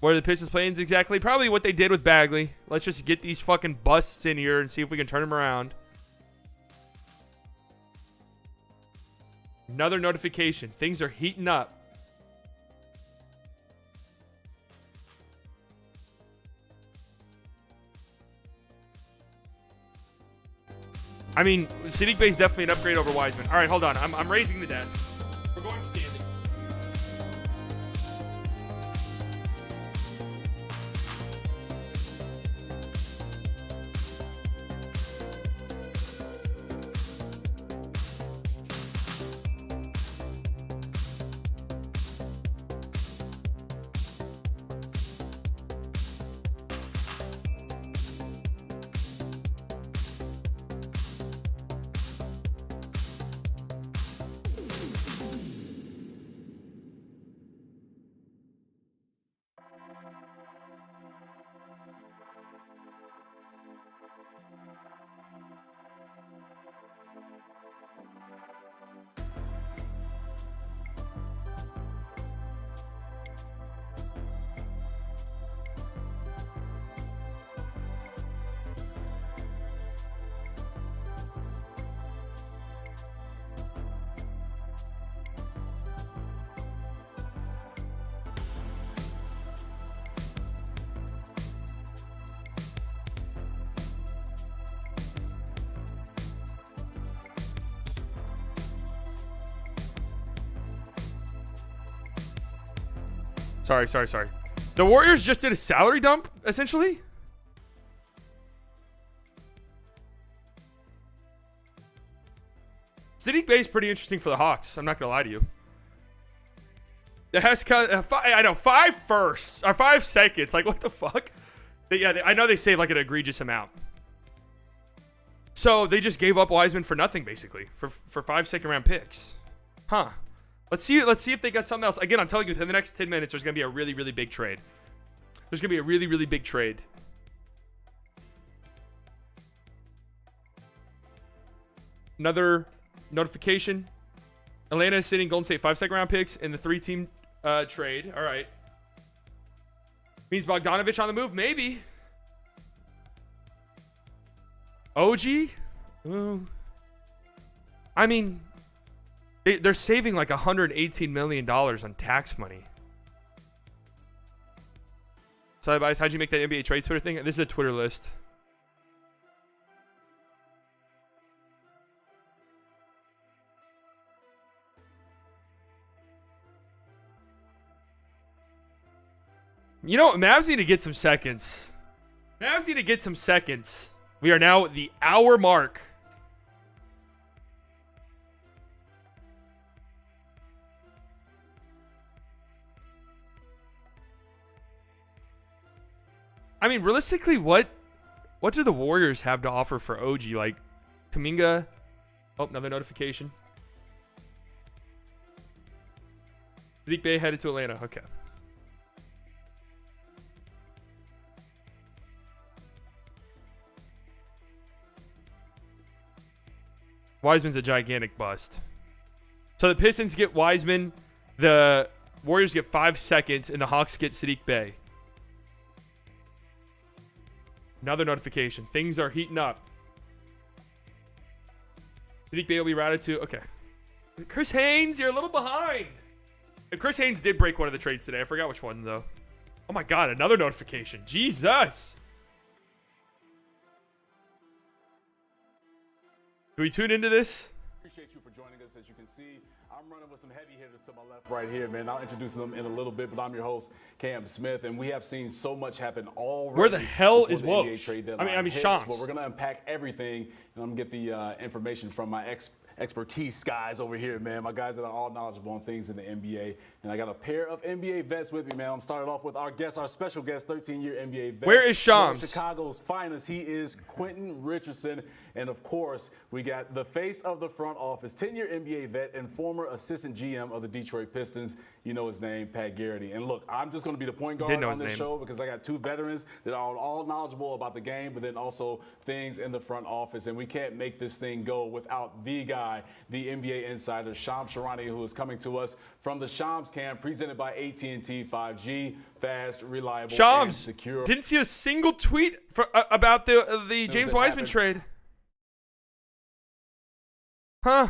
What are the Pistons plans exactly? Probably what they did with Bagley. Let's just get these fucking busts in here and see if we can turn them around. Another notification. Things are heating up. I mean, Saddiq Bey is definitely an upgrade over Wiseman. All right, hold on. I'm raising the desk. We're going standing. Sorry. The Warriors just did a salary dump, essentially? Saddiq Bey is pretty interesting for the Hawks. I'm not going to lie to you. It has I know, 5 firsts, or 5 seconds. Like, what the fuck? I know they saved like an egregious amount. So they just gave up Wiseman for nothing, basically, for 5 second-round picks. Huh. Let's see if they got something else. Again, I'm telling you, within the next 10 minutes, there's going to be a really, really big trade. There's going to be a really, really big trade. Another notification. Atlanta is sitting Golden State 5 second round picks in the 3-team trade. All right. Means Bogdanovich on the move? Maybe. OG? Ooh. I mean... They're saving like $118 million on tax money. So, guys, how'd you make that NBA trade Twitter thing? This is a Twitter list. You know, Mavs need to get some seconds. We are now at the hour mark. I mean, realistically, what do the Warriors have to offer for OG? Like, Kuminga. Oh, another notification. Saddiq Bey headed to Atlanta. Okay. Wiseman's a gigantic bust. So the Pistons get Wiseman, the Warriors get 5 seconds, and the Hawks get Saddiq Bey. Another notification. Things are heating up. Saddiq Bey will be routed to... Okay. Chris Haynes, you're a little behind. And Chris Haynes did break one of the trades today. I forgot which one, though. Oh, my God. Another notification. Jesus. Do we tune into this? Appreciate you for joining us. As you can see, I'm running with some heavy hitters to my left right here, man. I'll introduce them in a little bit, but I'm your host, Cam Smith, and we have seen so much happen already. Where the hell is Woj? I mean, Shams. Well, we're going to unpack everything, and I'm going to get the information from my expertise guys over here, man. My guys that are all knowledgeable on things in the NBA. And I got a pair of NBA vets with me, man. I'm starting off with our guest, our special guest, 13-year NBA vet. Where is Shams? Chicago's finest. He is Quentin Richardson. And of course, we got the face of the front office, 10-year NBA vet and former assistant GM of the Detroit Pistons. You know his name, Pat Garrity. And look, I'm just going to be the point guard on this show because I got two veterans that are all knowledgeable about the game, but then also things in the front office. And we can't make this thing go without the guy, the NBA insider, Shams Charania, who is coming to us from the Shams camp, presented by AT&T 5G, fast, reliable, and secure. Didn't see a single tweet about the James Wiseman trade. Huh?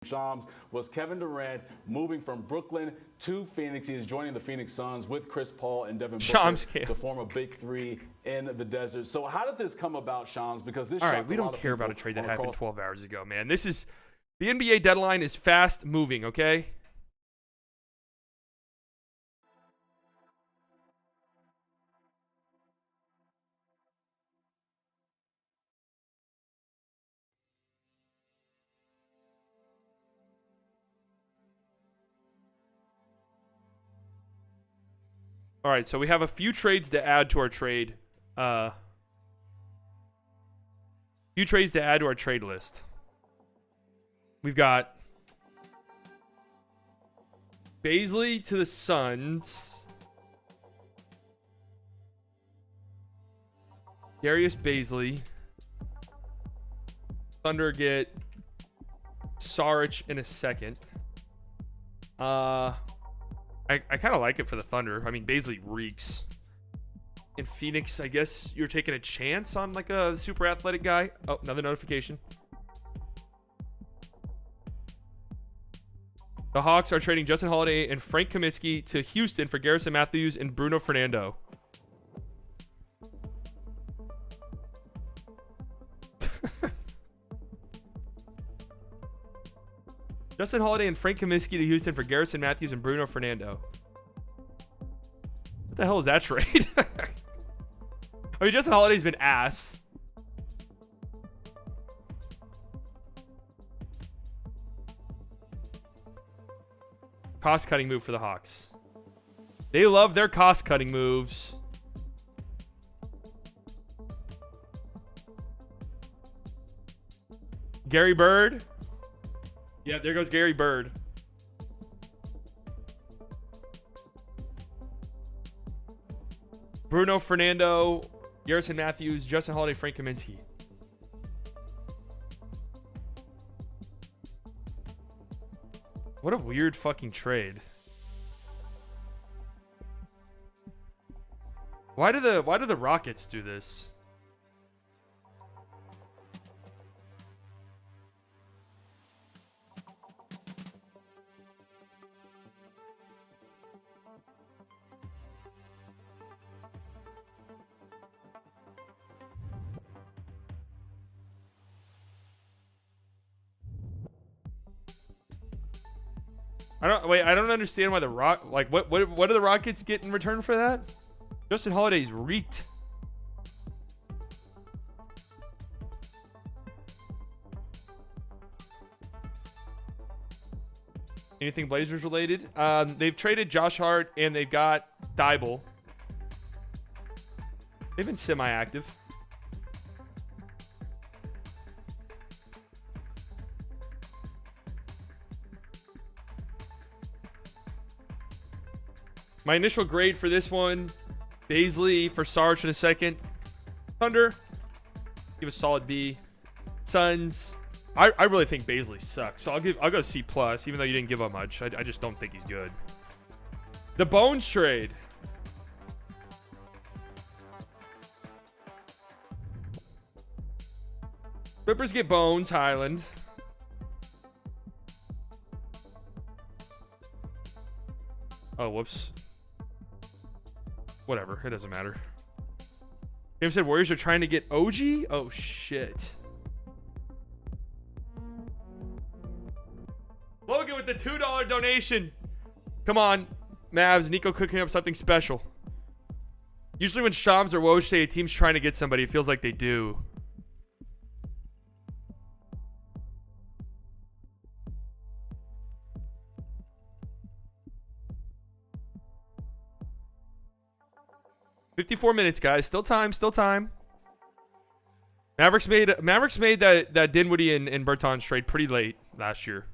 Shams was Kevin Durant moving from Brooklyn to Phoenix. He is joining the Phoenix Suns with Chris Paul and Devin Booker to form a big three in the desert. So how did this come about, Shams? Because this all right, we don't care about a trade that happened 12 hours ago, man. This is the NBA deadline is fast moving, okay? All right, so we have a few trades to add to our trade. Few trades to add to our trade list. We've got Bazley to the Suns. Darius Bazley. Thunder get Saric in a second. I kind of like it for the Thunder. I mean, Bazley reeks. In Phoenix, I guess you're taking a chance on like a super athletic guy. Oh, another notification. The Hawks are trading Justin Holiday and Frank Kaminsky to Houston for Garrison Matthews and Bruno Fernando. Justin Holiday and Frank Kaminsky to Houston for Garrison Matthews and Bruno Fernando. What the hell is that trade? I mean, Justin Holiday's been ass. Cost-cutting move for the Hawks. They love their cost-cutting moves. Gary Bird. Yeah, there goes Gary Bird. Bruno Fernando, Garrison Matthews, Justin Holiday, Frank Kaminsky. What a weird fucking trade. Why do the Rockets do this? I don't understand why what do the Rockets get in return for that? Justin Holiday's reeked. Anything Blazers related? They've traded Josh Hart and they've got Dybul. They've been semi-active. My initial grade for this one, Bazley for Sarge in a second. Thunder, give a solid B. Suns, I really think Bazley sucks, so I'll go C+, even though you didn't give up much. I just don't think he's good. The Bones trade. Clippers get Bones, Highland. Oh, whoops. Whatever, it doesn't matter. James said Warriors are trying to get OG? Oh, shit. Logan with the $2 donation. Come on, Mavs. Nico cooking up something special. Usually when Shams or Woj say a team's trying to get somebody, it feels like they do. 54 minutes, guys. Still time. Still time. Mavericks made that Dinwiddie and Bertans trade pretty late last year.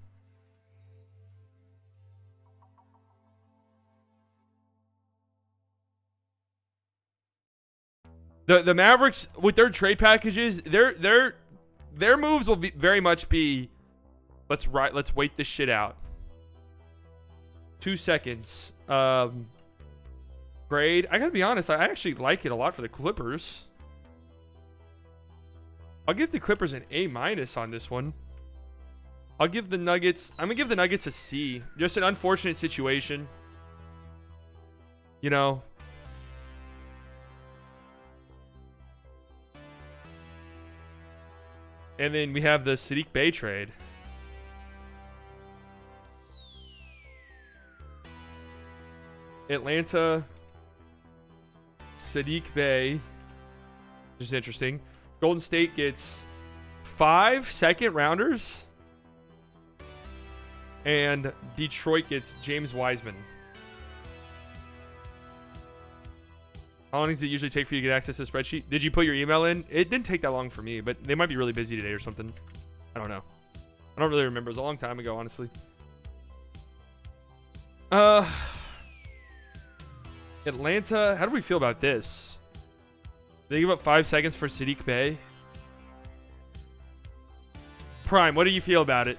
The Mavericks with their trade packages, their moves will be very much be let's wait this shit out. 2 seconds. Grade. I gotta be honest, I actually like it a lot for the Clippers. I'll give the Clippers an A- on this one. I'll give the Nuggets. I'm gonna give the Nuggets a C. Just an unfortunate situation. You know. And then we have the Saddiq Bey trade. Atlanta. Saddiq Bey. Which is interesting. Golden State gets 5 second rounders. And Detroit gets James Wiseman. How long does it usually take for you to get access to the spreadsheet? Did you put your email in? It didn't take that long for me, but they might be really busy today or something. I don't know. I don't really remember. It was a long time ago, honestly. Atlanta. How do we feel about this? They give up 5 seconds for Saddiq Bey. Prime, what do you feel about it?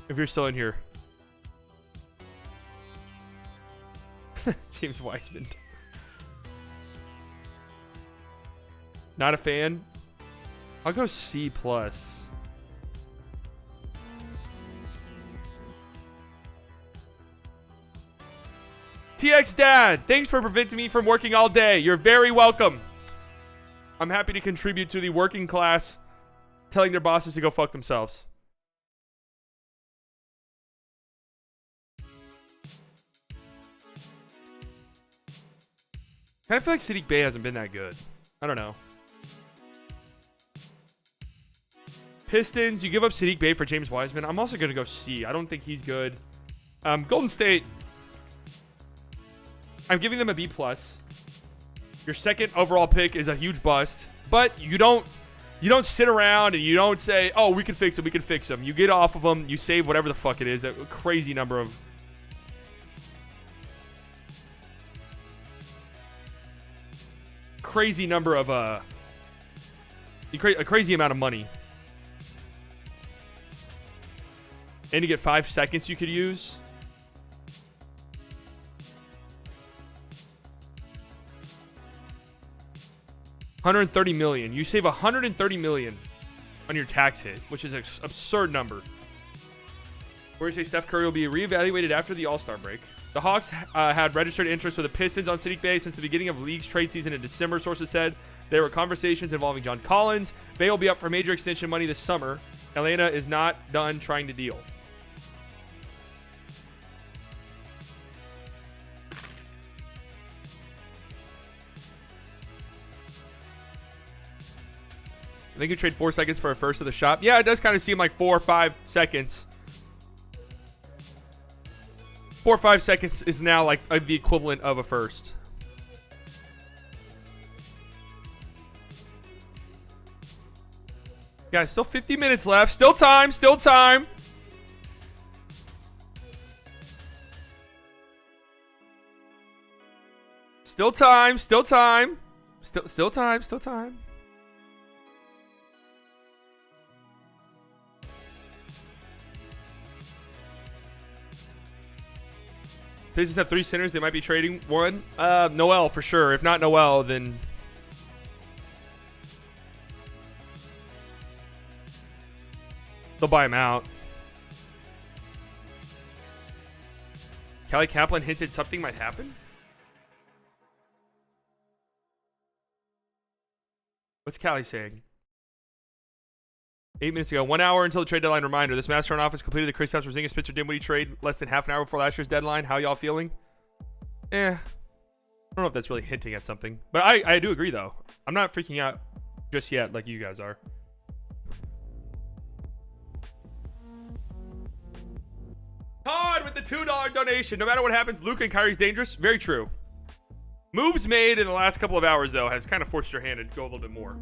If you're still in here. James Wiseman. Not a fan. I'll go C+. TX Dad, thanks for preventing me from working all day. You're very welcome. I'm happy to contribute to the working class telling their bosses to go fuck themselves. I feel like Saddiq Bey hasn't been that good. I don't know. Pistons, you give up Saddiq Bey for James Wiseman. I'm also going to go C. I don't think he's good. Golden State, I'm giving them a B+. Your second overall pick is a huge bust, but you don't sit around and you don't say, oh, we can fix him, we can fix him. You get off of them, you save whatever the fuck it is, a crazy number of... a crazy amount of money. And you get 5 seconds you could use. $130 million. You save $130 million on your tax hit, which is an absurd number. Where you say Steph Curry will be reevaluated after the All-Star break. The Hawks had registered interest with the Pistons on Saddiq Bey since the beginning of the league's trade season in December, sources said. There were conversations involving John Collins. Bey will be up for major extension money this summer. Atlanta is not done trying to deal. I think you trade 4 seconds for a first of the shop. Yeah, it does kind of seem like 4 or 5 seconds. 4 or 5 seconds is now like the equivalent of a first. Guys, still 50 minutes left. Still time. Still time. Still time. Still time. Still time. Still time. Pistons have 3 centers. They might be trading one. Noel for sure. If not Noel, then they'll buy him out. Kelly Kaplan hinted something might happen. What's Callie saying? 8 minutes ago. 1 hour until the trade deadline reminder. This Mavs front office completed the Kristaps Porzingis Spencer Dinwiddie trade less than half an hour before last year's deadline. How y'all feeling? I don't know if that's really hinting at something. But I do agree, though. I'm not freaking out just yet like you guys are. Todd with the $2 donation. No matter what happens, Luka and Kyrie's dangerous. Very true. Moves made in the last couple of hours, though, has kind of forced your hand to go a little bit more.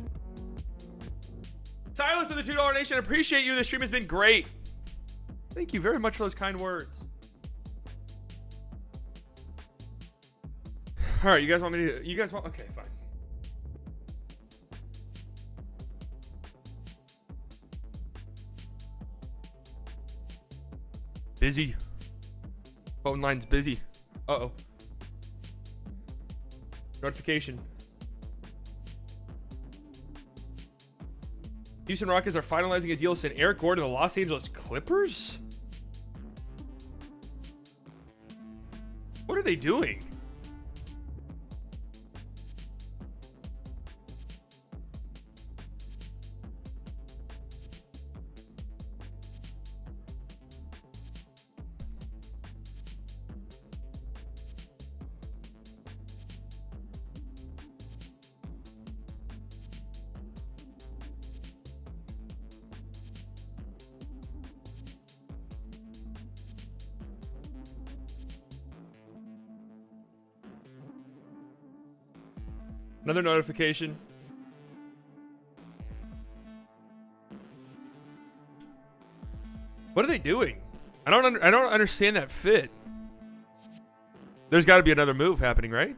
Silas with the $2 Nation. Appreciate you. The stream has been great. Thank you very much for those kind words. All right, you guys want me to... You guys want... Okay, fine. Busy. Phone line's busy. Uh-oh. Notification. Houston Rockets are finalizing a deal to send Eric Gordon to the Los Angeles Clippers? What are they doing? Another notification. What are they doing? I don't understand that fit. There's got to be another move happening, right?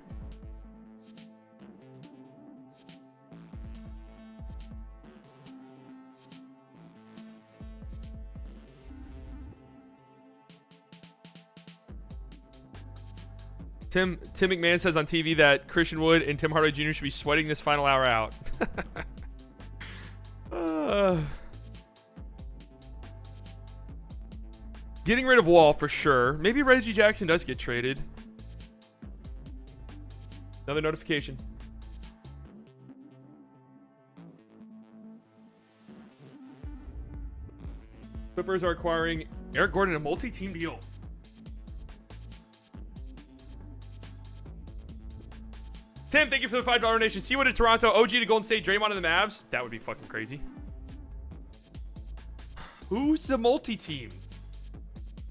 Tim McMahon says on TV that Christian Wood and Tim Hardaway Jr. should be sweating this final hour out. Getting rid of Wall for sure. Maybe Reggie Jackson does get traded. Another notification. Clippers are acquiring Eric Gordon, a multi-team deal. Tim, thank you for the $5 donation. See what in Toronto. OG to Golden State. Draymond and the Mavs. That would be fucking crazy. Who's the multi-team?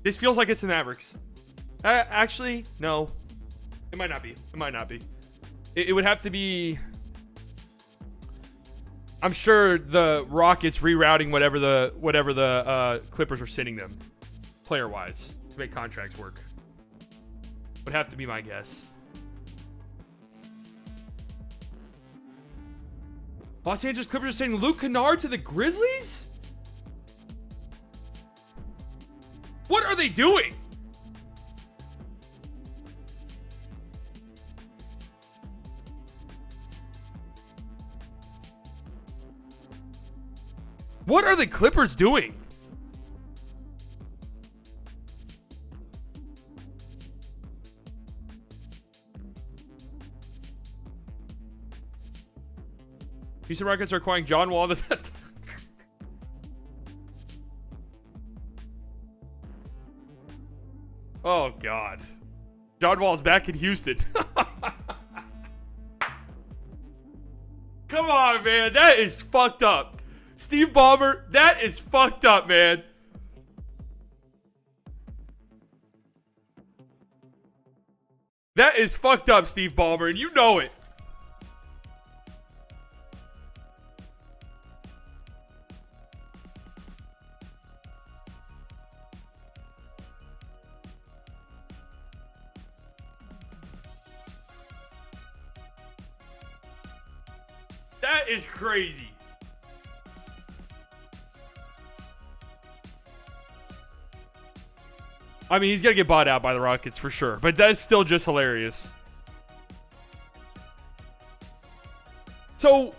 This feels like it's the Mavericks. Actually, no. It might not be. It might not be. It would have to be... I'm sure the Rockets rerouting whatever the Clippers were sending them, player-wise, to make contracts work. Would have to be my guess. Los Angeles Clippers are sending Luke Kennard to the Grizzlies? What are they doing? What are the Clippers doing? Houston Rockets are acquiring John Wall. Oh, God. John Wall's back in Houston. Come on, man. That is fucked up. Steve Ballmer, that is fucked up, man. That is fucked up, Steve Ballmer, and you know it. That is crazy. I mean, he's going to get bought out by the Rockets for sure, but that's still just hilarious. So,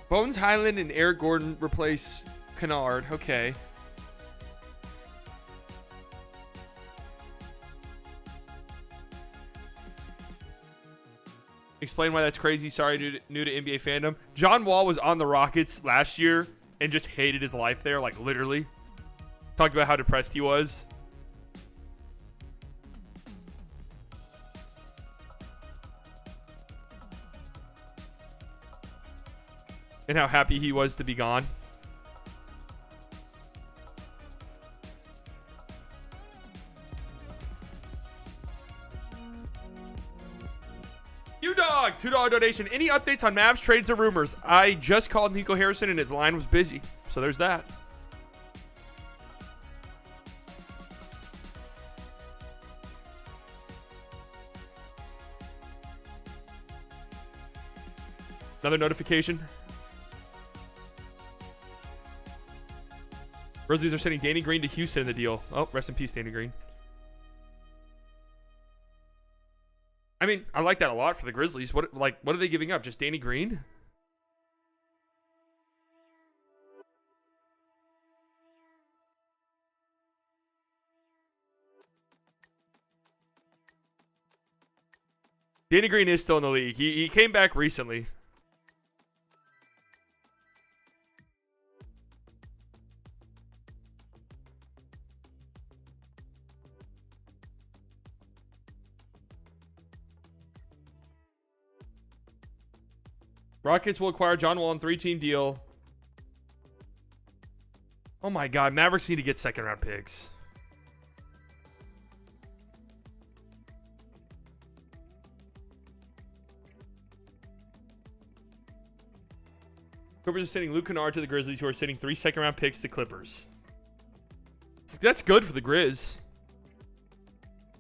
Bones Highland and Eric Gordon replace Kennard. Okay. Explain why that's crazy. Sorry, new to NBA fandom. John Wall was on the Rockets last year and just hated his life there, like literally. Talked about how depressed he was. and how happy he was to be gone. U-Dog, $2 donation. Any updates on Mavs trades or rumors? I just called Nico Harrison and his line was busy. So there's that. Another notification. Grizzlies are sending Danny Green to Houston in the deal. Oh, rest in peace, Danny Green. I mean, I like that a lot for the Grizzlies. What are they giving up? Just Danny Green? Danny Green is still in the league. He came back recently. Rockets will acquire John Wall on 3-team deal. Oh my God, Mavericks need to get second-round picks. Clippers are sending Luke Kennard to the Grizzlies, who are sending 3 second-round picks to Clippers. That's good for the Grizz.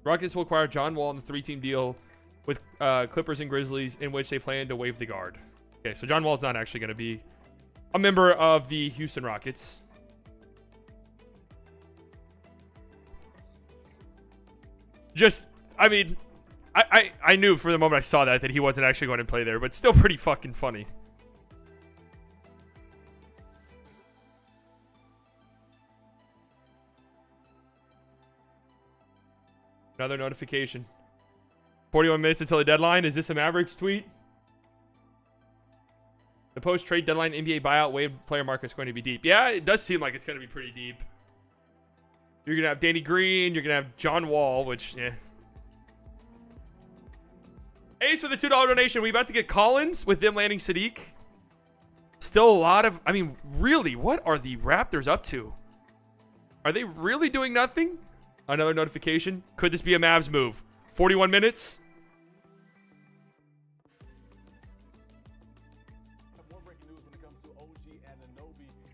Rockets will acquire John Wall on the 3-team deal with Clippers and Grizzlies, in which they plan to waive the guard. Okay, so John Wall's not actually going to be a member of the Houston Rockets. Just, I mean, I knew for the moment I saw that he wasn't actually going to play there, but still pretty fucking funny. Another notification. 41 minutes until the deadline. Is this a Mavericks tweet? The post-trade deadline NBA buyout wave player market is going to be deep. Yeah, it does seem like it's going to be pretty deep. You're going to have Danny Green. You're going to have John Wall, which, yeah. Ace with a $2 donation. We about to get Collins with them landing Sadiq. Still a lot of... I mean, really, what are the Raptors up to? Are they really doing nothing? Another notification. Could this be a Mavs move? 41 minutes.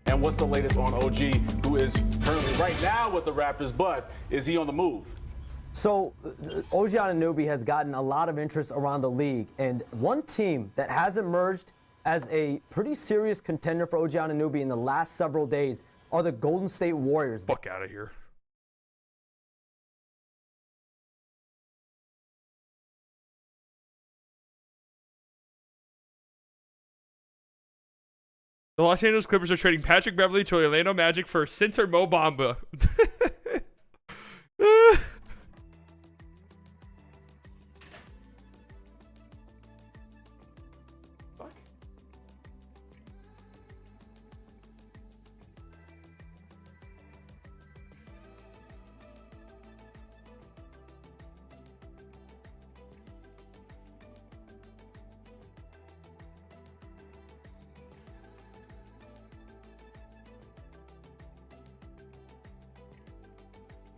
And what's the latest on OG, who is currently right now with the Raptors, but is he on the move? So OG Anunoby has gotten a lot of interest around the league, and one team that has emerged as a pretty serious contender for OG Anunoby in the last several days are the Golden State Warriors. Fuck out of here. The Los Angeles Clippers are trading Patrick Beverley to Orlando Magic for center Mo Bamba. Fuck.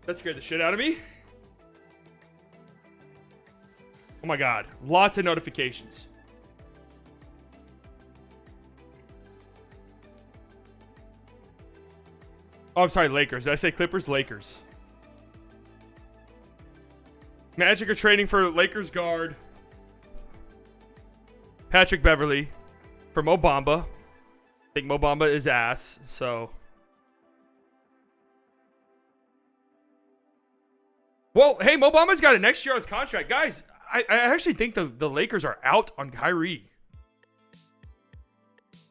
That scared the shit out of me. Oh my God. Lots of notifications. Oh, I'm sorry, Lakers. Did I say Clippers? Lakers. Magic are trading for Lakers guard Patrick Beverley for Mo Bamba. I think Mo Bamba is ass, so... Well, hey, Mo Bamba's got a next year on his contract. Guys, I actually think the Lakers are out on Kyrie.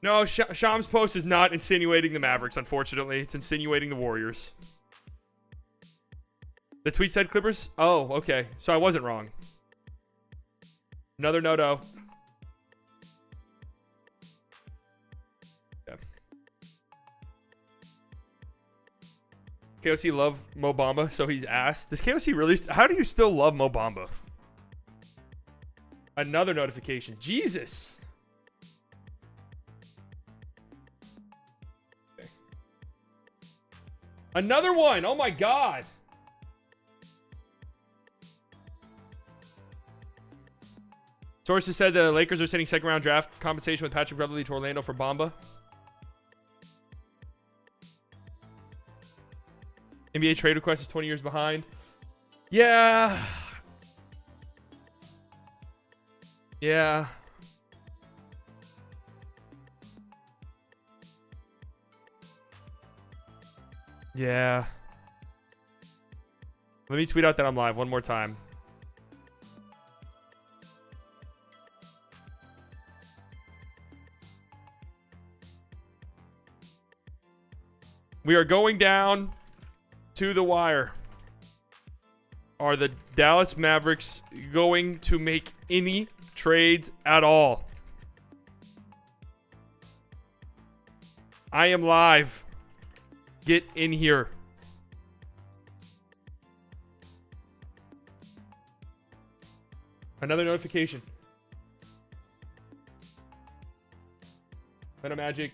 No, Sham's post is not insinuating the Mavericks, unfortunately. It's insinuating the Warriors. The tweet said Clippers? Oh, okay. So I wasn't wrong. Another no-do. Yeah. KOC love Mo Bamba, so he's asked. Does KOC really... How do you still love Mo Bamba? Another notification. Jesus. Another one. Oh my God. Sources said the Lakers are sending second round draft compensation with Patrick Beverley to Orlando for Bamba. NBA trade request is 20 years behind. Yeah. Yeah. Yeah. Let me tweet out that I'm live one more time. We are going down to the wire. Are the Dallas Mavericks going to make any trades at all? I am live. Get in here. Another notification. Meta Magic.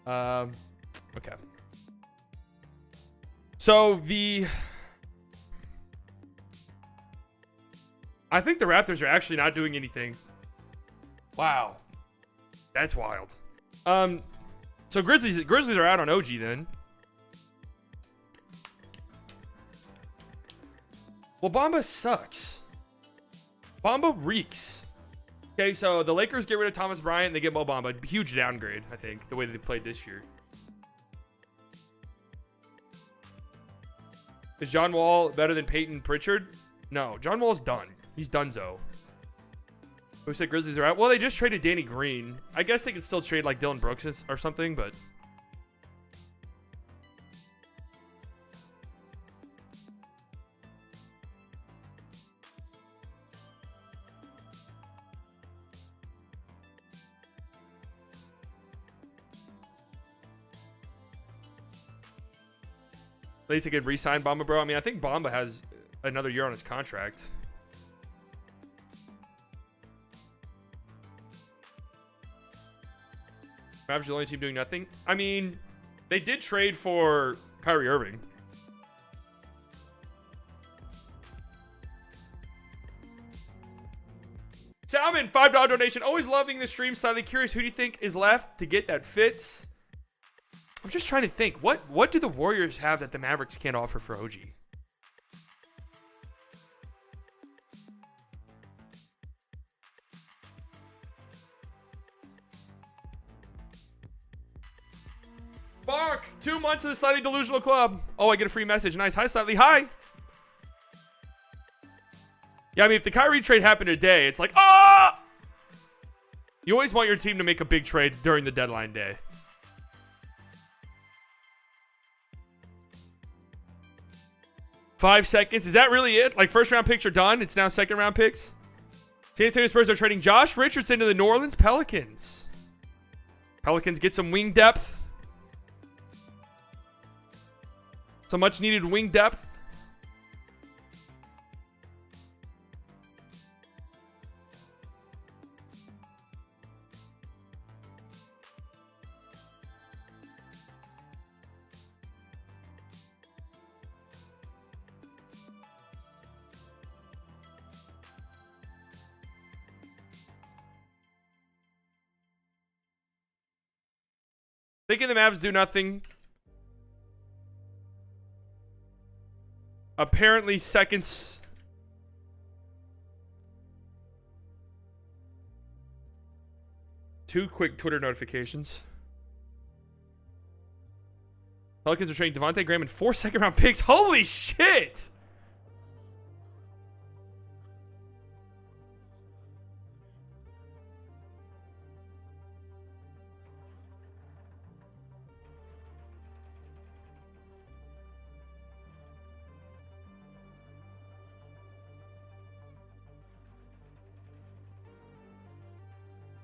Okay. So I think the Raptors are actually not doing anything. Wow. That's wild. So Grizzlies are out on OG then. Well, Bamba sucks. Bamba reeks. Okay, so the Lakers get rid of Thomas Bryant, they get Mo Bamba. Huge downgrade, I think, the way that they played this year. Is John Wall better than Peyton Pritchard? No, John Wall's done. He's donezo. Who said Grizzlies are out? Well, they just traded Danny Green. I guess they could still trade like Dylan Brooks or something, but... At least they could re-sign Bamba, bro. I mean, I think Bamba has another year on his contract. Mavs are the only team doing nothing. I mean, they did trade for Kyrie Irving. Salmon, $5 donation. Always loving the stream. Slightly curious, who do you think is left to get that fits? I'm just trying to think. What do the Warriors have that the Mavericks can't offer for OG? Bark! 2 months of the Slightly Delusional Club. Oh, I get a free message. Nice. Hi, Slightly. Hi! Yeah, I mean, if the Kyrie trade happened today, it's like, ah! You always want your team to make a big trade during the deadline day. Five seconds. Is that really it? Like, first round picks are done. It's now second round picks. San Antonio Spurs are trading Josh Richardson to the New Orleans Pelicans. Pelicans get some wing depth. Some much needed wing depth. Thinking the Mavs do nothing. Apparently seconds. Two quick Twitter notifications. Pelicans are trading Devontae Graham and 4 second-round picks. Holy shit!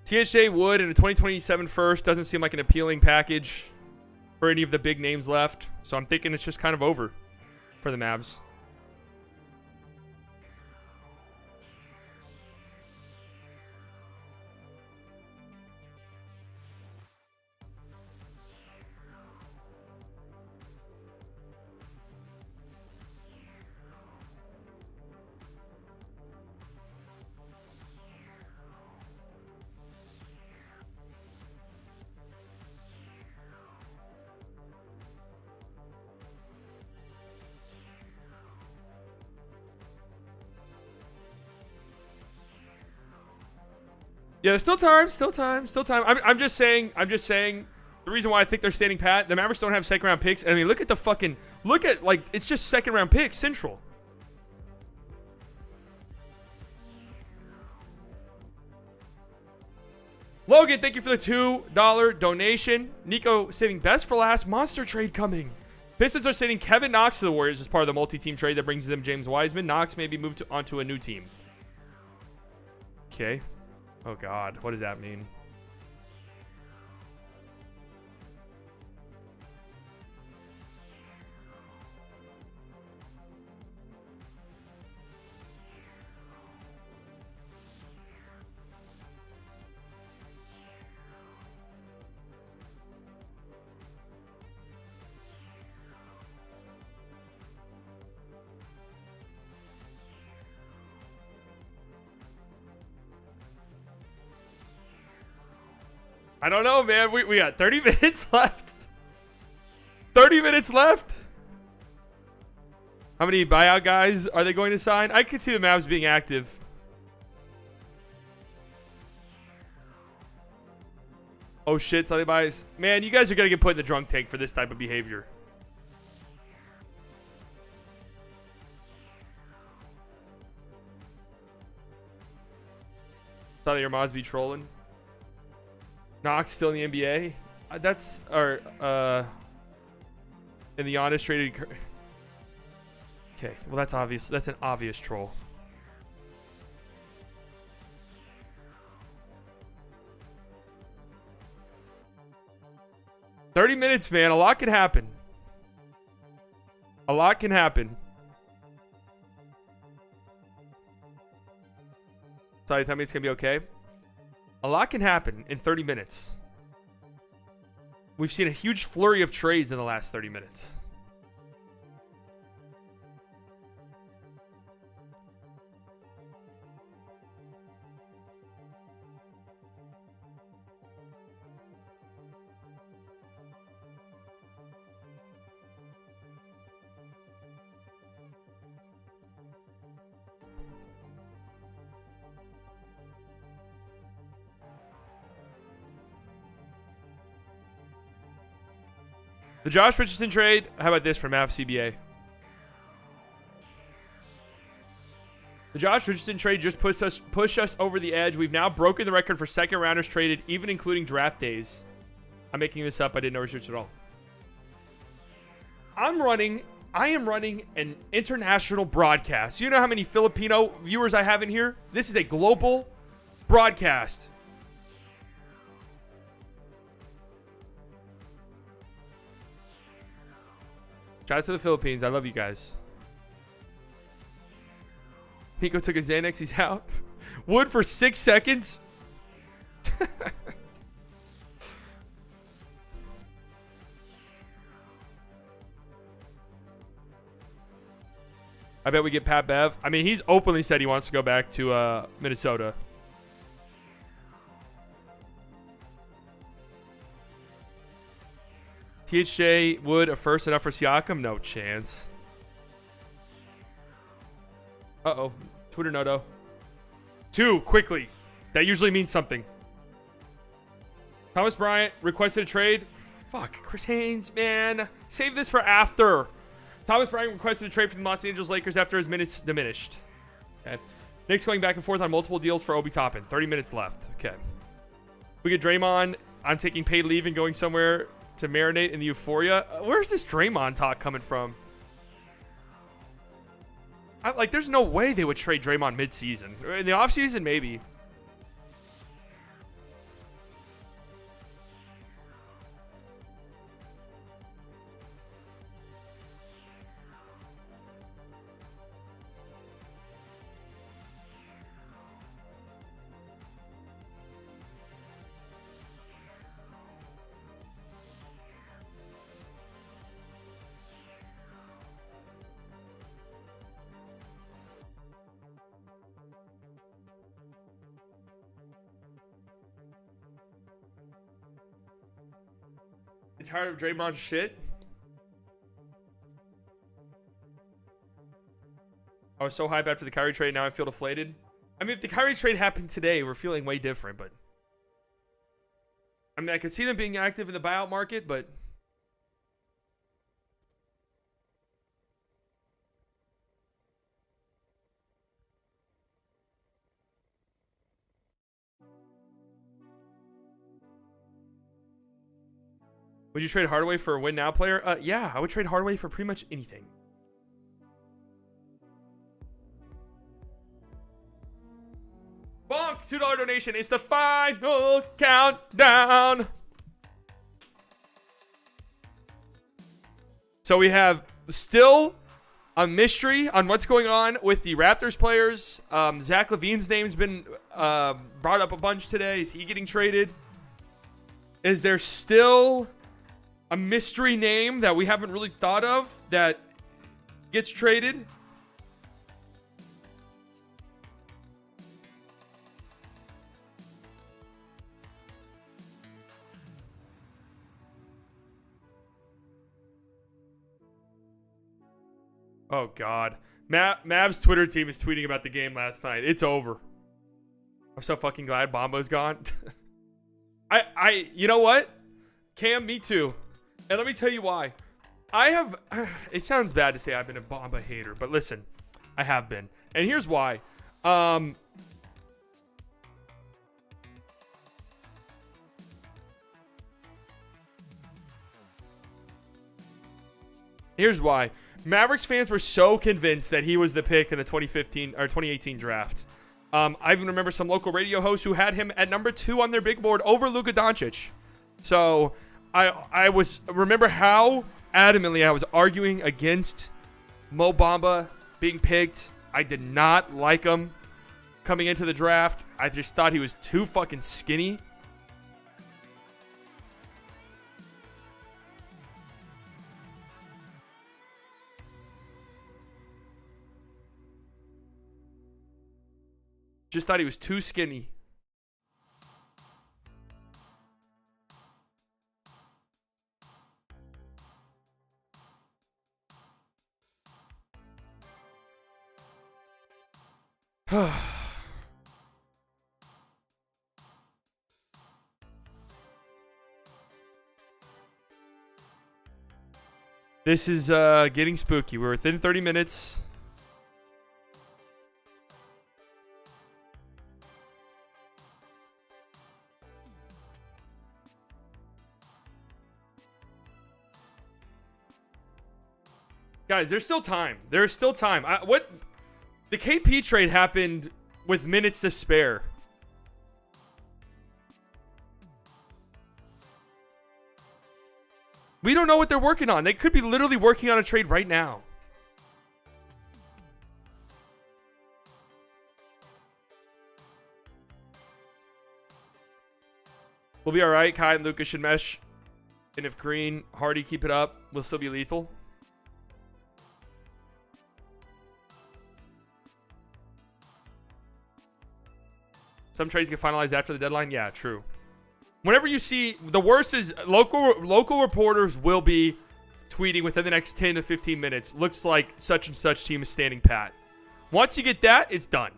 THJ Wood and a 2027 first doesn't seem like an appealing package for any of the big names left. So I'm thinking it's just kind of over for the Mavs. Yeah, still time. I'm just saying. The reason why I think they're standing pat, the Mavericks don't have second round picks. I mean, look at like, it's just second round picks, Central. Logan, thank you for the $2 donation. Nico saving best for last. Monster trade coming. Pistons are sending Kevin Knox to the Warriors as part of the multi-team trade that brings them James Wiseman. Knox may be moved onto a new team. Okay. Oh, God. What does that mean? I don't know, man. We got 30 minutes left. 30 minutes left. How many buyout guys are they going to sign? I could see the Mavs being active. Oh, shit. Something buys. Man, you guys are going to get put in the drunk tank for this type of behavior. Thought your mods be trolling. Knox still in the NBA. That's in the honest traded. Okay, well that's obvious. That's an obvious troll. $30 minutes, man. A lot can happen. A lot can happen. Sorry, tell me it's gonna be okay. A lot can happen in 30 minutes. We've seen a huge flurry of trades in the last 30 minutes. The Josh Richardson trade. How about this from AFCBA? The Josh Richardson trade just pushed us over the edge. We've now broken the record for second rounders traded, even including draft days. I'm making this up. I didn't know research at all. I am running an international broadcast. You know how many Filipino viewers I have in here? This is a global broadcast. Shout out to the Philippines. I love you guys. Nico took a Xanax. He's out. Wood for 6 seconds. I bet we get Pat Bev. I mean, he's openly said he wants to go back to Minnesota. THJ Wood, a first enough for Siakam? No chance. Uh-oh. Twitter Noto. 2, quickly. That usually means something. Thomas Bryant requested a trade. Fuck, Chris Haynes, man. Save this for after. Thomas Bryant requested a trade from the Los Angeles Lakers after his minutes diminished. Okay. Knicks going back and forth on multiple deals for Obi Toppin. 30 minutes left. Okay. We get Draymond. I'm taking paid leave and going somewhere to marinate in the euphoria. Where's this Draymond talk coming from? There's no way they would trade Draymond mid-season. In the offseason, maybe. Tired of Draymond's shit. I was so hyped after the Kyrie trade. Now I feel deflated. I mean, if the Kyrie trade happened today, we're feeling way different, but I mean, I could see them being active in the buyout market, but would you trade Hardaway for a win now player? Yeah, I would trade Hardaway for pretty much anything. Bonk, $2 donation. It's the final countdown. So we have still a mystery on what's going on with the Raptors players. Zach LaVine's name's been brought up a bunch today. Is he getting traded? Is there still a mystery name that we haven't really thought of that gets traded? Oh, God. Mav's Twitter team is tweeting about the game last night. It's over. I'm so fucking glad Bomba's gone. You know what? Cam, me too. And let me tell you why. It sounds bad to say I've been a Bomba hater, but listen, I have been. And here's why. Here's why. Mavericks fans were so convinced that he was the pick in the 2015 or 2018 draft. I even remember some local radio hosts who had him at number 2 on their big board over Luka Doncic. So I remember how adamantly I was arguing against Mo Bamba being picked. I did not like him coming into the draft. I just thought he was too fucking skinny. Just thought he was too skinny. This is getting spooky. We're within 30 minutes. Guys, there's still time. There's still time. The KP trade happened with minutes to spare. We don't know what they're working on. They could be literally working on a trade right now. We'll be all right. Kai and Lucas should mesh. And if Green, Hardy keep it up, we'll still be lethal. Some trades get finalized after the deadline. Yeah, true. Whenever you see, the worst is local reporters will be tweeting within the next 10 to 15 minutes. Looks like such and such team is standing pat. Once you get that, it's done.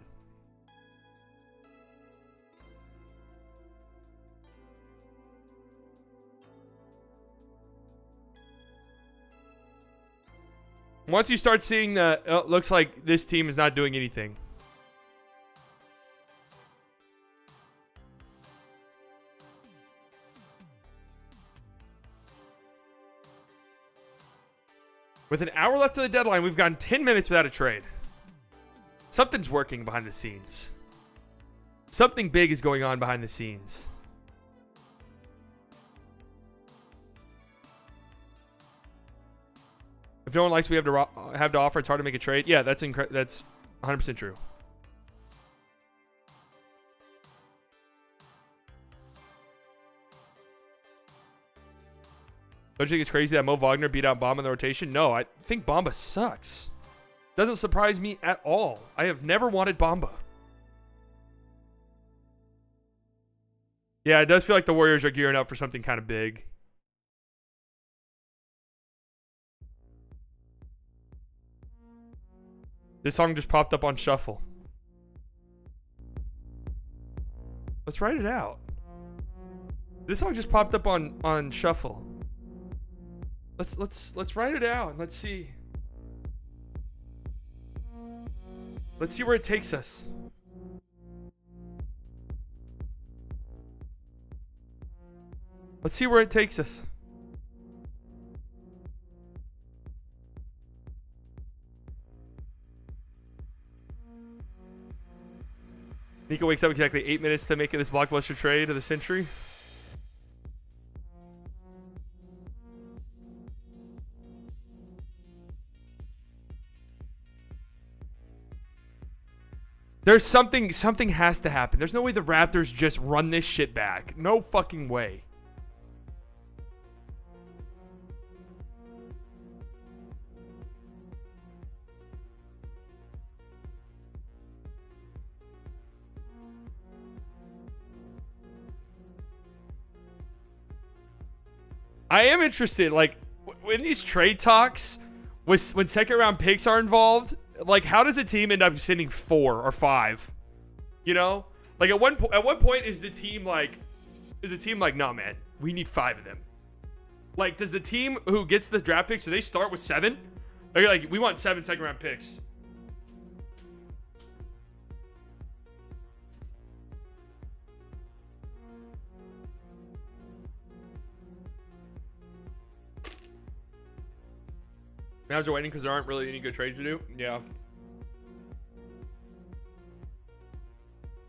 Once you start seeing that, looks like this team is not doing anything. With an hour left to the deadline, we've gone 10 minutes without a trade. Something's working behind the scenes. Something big is going on behind the scenes. If no one likes what we have to offer, it's hard to make a trade. Yeah, that's 100% true. Don't you think it's crazy that Mo Wagner beat out Bamba in the rotation? No, I think Bamba sucks. Doesn't surprise me at all. I have never wanted Bamba. Yeah, it does feel like the Warriors are gearing up for something kind of big. This song just popped up on shuffle. Let's write it out. This song just popped up on shuffle. Let's write it out and let's see. Let's see where it takes us. Let's see where it takes us. Nico wakes up exactly 8 minutes to make it this blockbuster trade of the century. There's something has to happen. There's no way the Raptors just run this shit back. No fucking way. I am interested, like, in these trade talks, when second round picks are involved, like, how does a team end up sending 4 or 5? You know, like at one point is the team like, no man, we need 5 of them. Like, does the team who gets the draft picks, do they start with 7? They're like, we want 7 second round picks. Mavs are waiting because there aren't really any good trades to do. Yeah.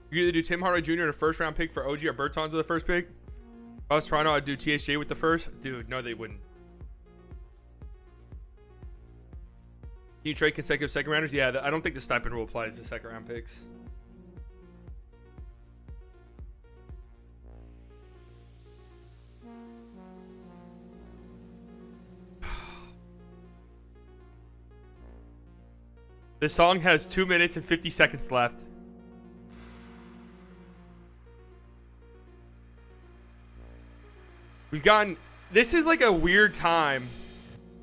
You could either do Tim Hardaway Jr. in a first round pick for OG or Bertans with the first pick. If I was Toronto, I'd do THJ with the first. Dude, no, they wouldn't. Can you trade consecutive second rounders? Yeah, I don't think the stipend rule applies to second round picks. This song has 2 minutes and 50 seconds left. We've gotten... This is like a weird time.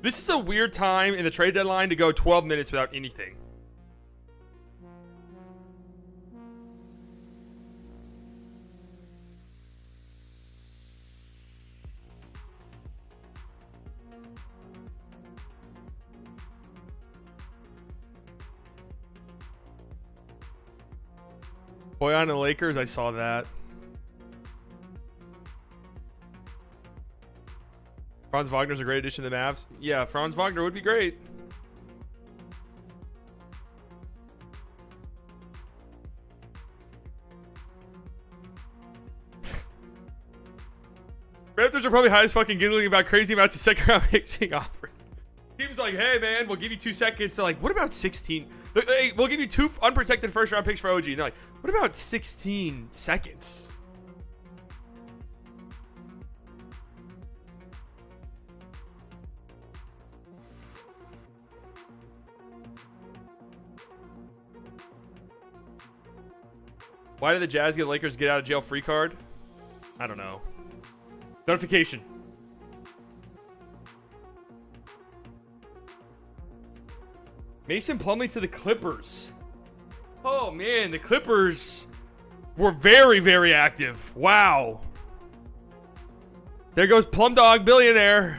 This is a weird time in the trade deadline to go 12 minutes without anything. Boyan and the Lakers, I saw that. Franz Wagner's a great addition to the Mavs. Yeah, Franz Wagner would be great. Raptors are probably high as fucking giggling about crazy amounts of second round picks being offered. Teams like, hey man, we'll give you 2 seconds. They're like, what about 16? Hey, we'll give you 2 unprotected first round picks for OG. And they're like, what about 16 seconds? Why did the Jazz get Lakers get out of jail free card? I don't know. Notification. Mason Plumlee to the Clippers. Oh man, the Clippers were very, very active. Wow. There goes Plum Dog Billionaire.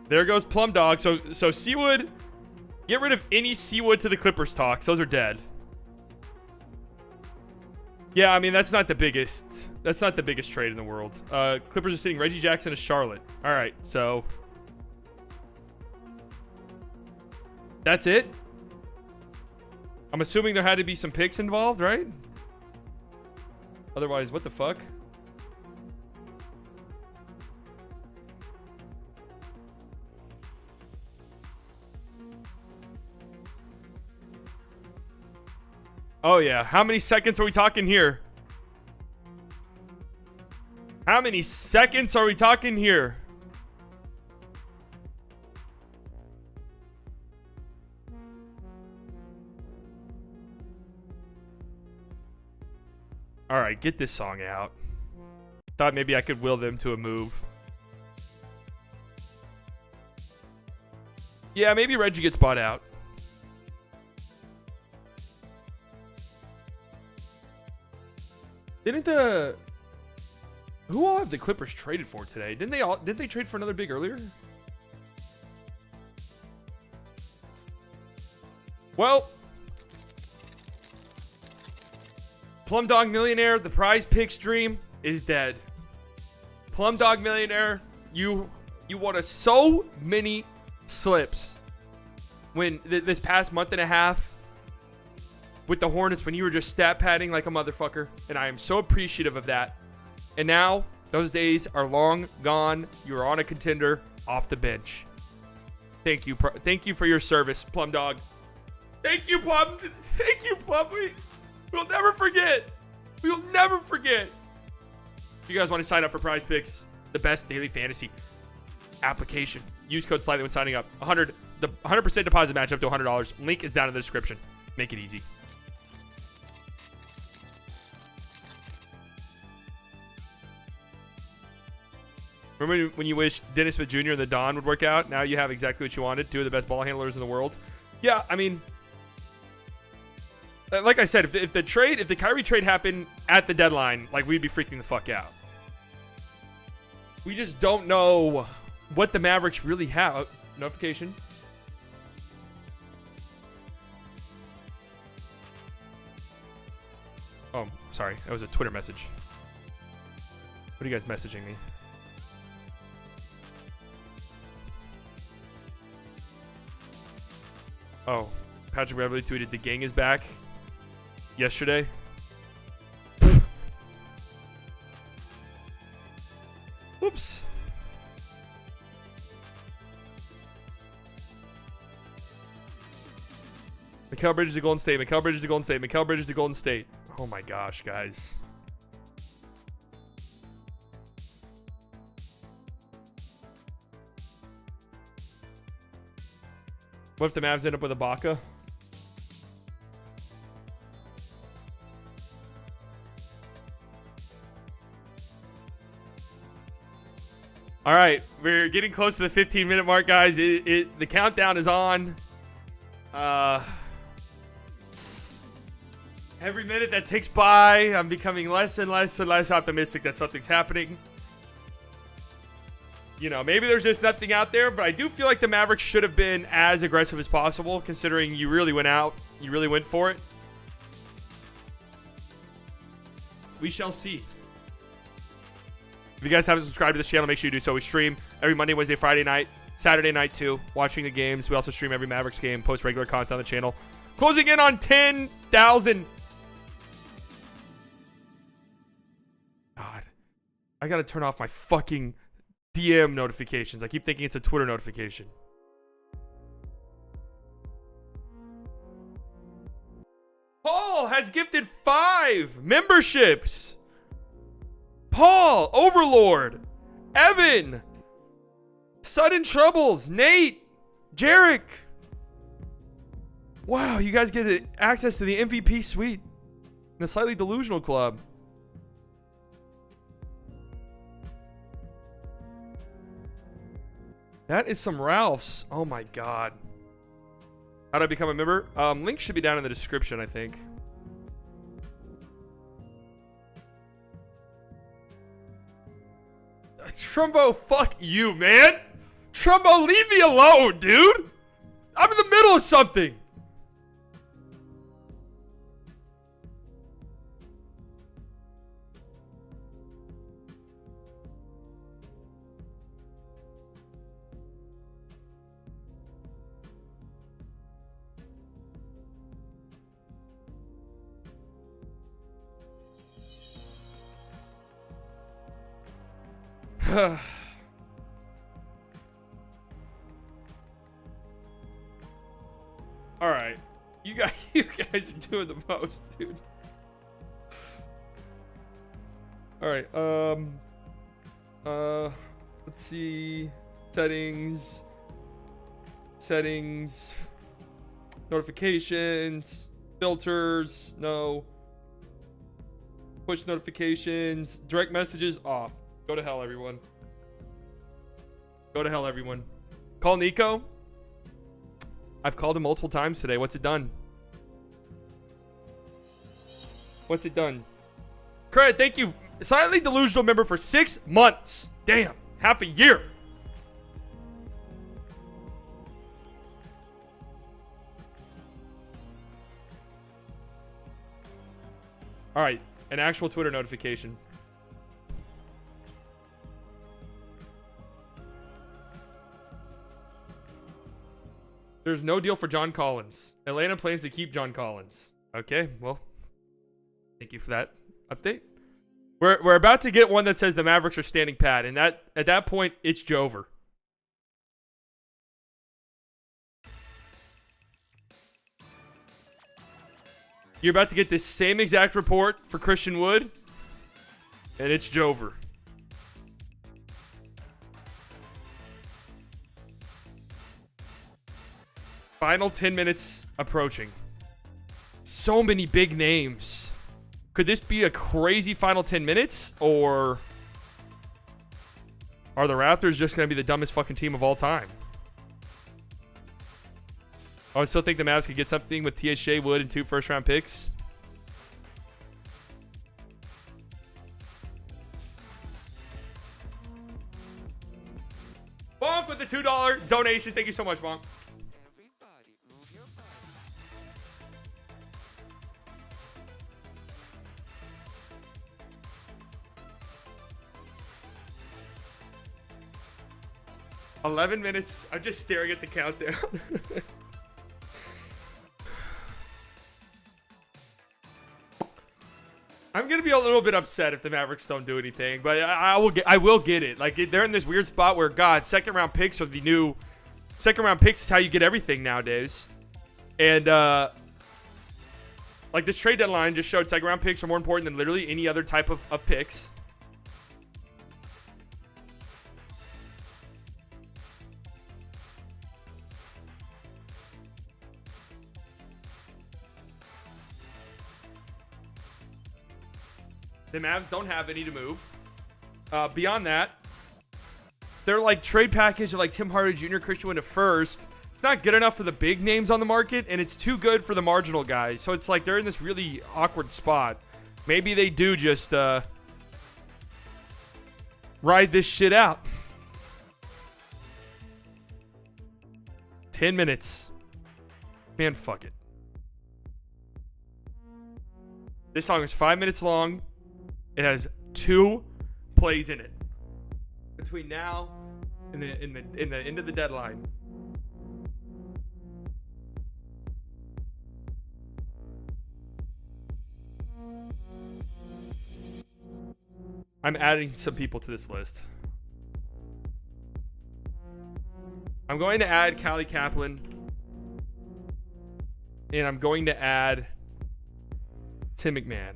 There goes Plum Dog. So Seawood, get rid of any Seawood to the Clippers talks. Those are dead. Yeah, I mean, that's not the biggest trade in the world. Clippers are sitting Reggie Jackson to Charlotte. All right, so that's it. I'm assuming there had to be some picks involved, right? Otherwise, what the fuck? Oh yeah, how many seconds are we talking here? How many seconds are we talking here? All right, get this song out. Thought maybe I could will them to a move. Yeah, maybe Reggie gets bought out. Didn't the who all have the Clippers traded for today? Didn't they trade for another big earlier? Well, Plum Dog Millionaire, the prize picks dream is dead. Plum Dog Millionaire, you won us so many slips when this past month and a half with the Hornets when you were just stat padding like a motherfucker, and I am so appreciative of that. And now those days are long gone. You are on a contender off the bench. Thank you for your service, Plum Dog. Thank you, Plum. Thank you, Plum. We'll never forget. We'll never forget. If you guys want to sign up for Prize Picks, the best daily fantasy application, use code SLIGHTLY when signing up. The 100% deposit match up to $100. Link is down in the description. Make it easy. Remember when you wished Dennis Smith Jr. and the Don would work out? Now you have exactly what you wanted. Two of the best ball handlers in the world. Yeah, I mean, like I said, if the Kyrie trade happened at the deadline, like, we'd be freaking the fuck out. We just don't know what the Mavericks really have. Oh, notification. Oh, sorry. That was a Twitter message. What are you guys messaging me? Oh, Patrick Beverly tweeted the gang is back yesterday. Whoops. Mikal Bridges to Golden State. Mikal Bridges to Golden State. Mikal Bridges to Golden State. Oh my gosh, guys. What if the Mavs end up with Ibaka? All right, we're getting close to the 15-minute mark, guys. The countdown is on. Every minute that ticks by, I'm becoming less and less and less optimistic that something's happening. You know, maybe there's just nothing out there, but I do feel like the Mavericks should have been as aggressive as possible, considering you really went out. You really went for it. We shall see. If you guys haven't subscribed to this channel, make sure you do so. We stream every Monday, Wednesday, Friday night, Saturday night too, watching the games. We also stream every Mavericks game, post regular content on the channel. Closing in on 10,000. God, I got to turn off my fucking DM notifications. I keep thinking it's a Twitter notification. Paul has gifted 5 memberships. Paul, Overlord, Evan, Sudden Troubles, Nate, Jarek. Wow, you guys get access to the MVP suite in the Slightly Delusional Club. That is some Ralphs. Oh my god. How do I become a member? Link should be down in the description, I think. Trumbo, fuck you, man. Trumbo, leave me alone, dude. I'm in the middle of something. All right, you guys are doing the most, dude. All right, let's see, settings, notifications, filters, no, push notifications, direct messages off. Go to hell, everyone. Go to hell, everyone. Call Nico. I've called him multiple times today. What's it done? What's it done? Credit, thank you. Silently delusional member for 6 months. Damn, half a year. All right, an actual Twitter notification. There's no deal for John Collins. Atlanta plans to keep John Collins. Okay, well, thank you for that update. We're about to get one that says the Mavericks are standing pat, and that at that point it's Jover. You're about to get this same exact report for Christian Wood, and it's Jover. Final 10 minutes approaching. So many big names. Could this be a crazy final 10 minutes, or are the Raptors just going to be the dumbest fucking team of all time? I still think the Mavs could get something with TSJ, Wood, and 2 first-round picks. Bonk with the $2 donation. Thank you so much, Bonk. 11 minutes. I'm just staring at the countdown. I'm gonna be a little bit upset if the Mavericks don't do anything, but I will get it. Like, they're in this weird spot where, God, second round picks are the new. Second round picks is how you get everything nowadays, and like this trade deadline just showed second round picks are more important than literally any other type of picks. The Mavs don't have any to move. Beyond that, their like trade package of like Tim Hardaway Jr., Christian Wood to first, it's not good enough for the big names on the market, and it's too good for the marginal guys. So it's like they're in this really awkward spot. Maybe they do just ride this shit out. 10 minutes. Man, fuck it. This song is 5 minutes long. It has 2 plays in it between now and the end of the deadline. I'm adding some people to this list. I'm going to add Callie Kaplan, and I'm going to add Tim McMahon.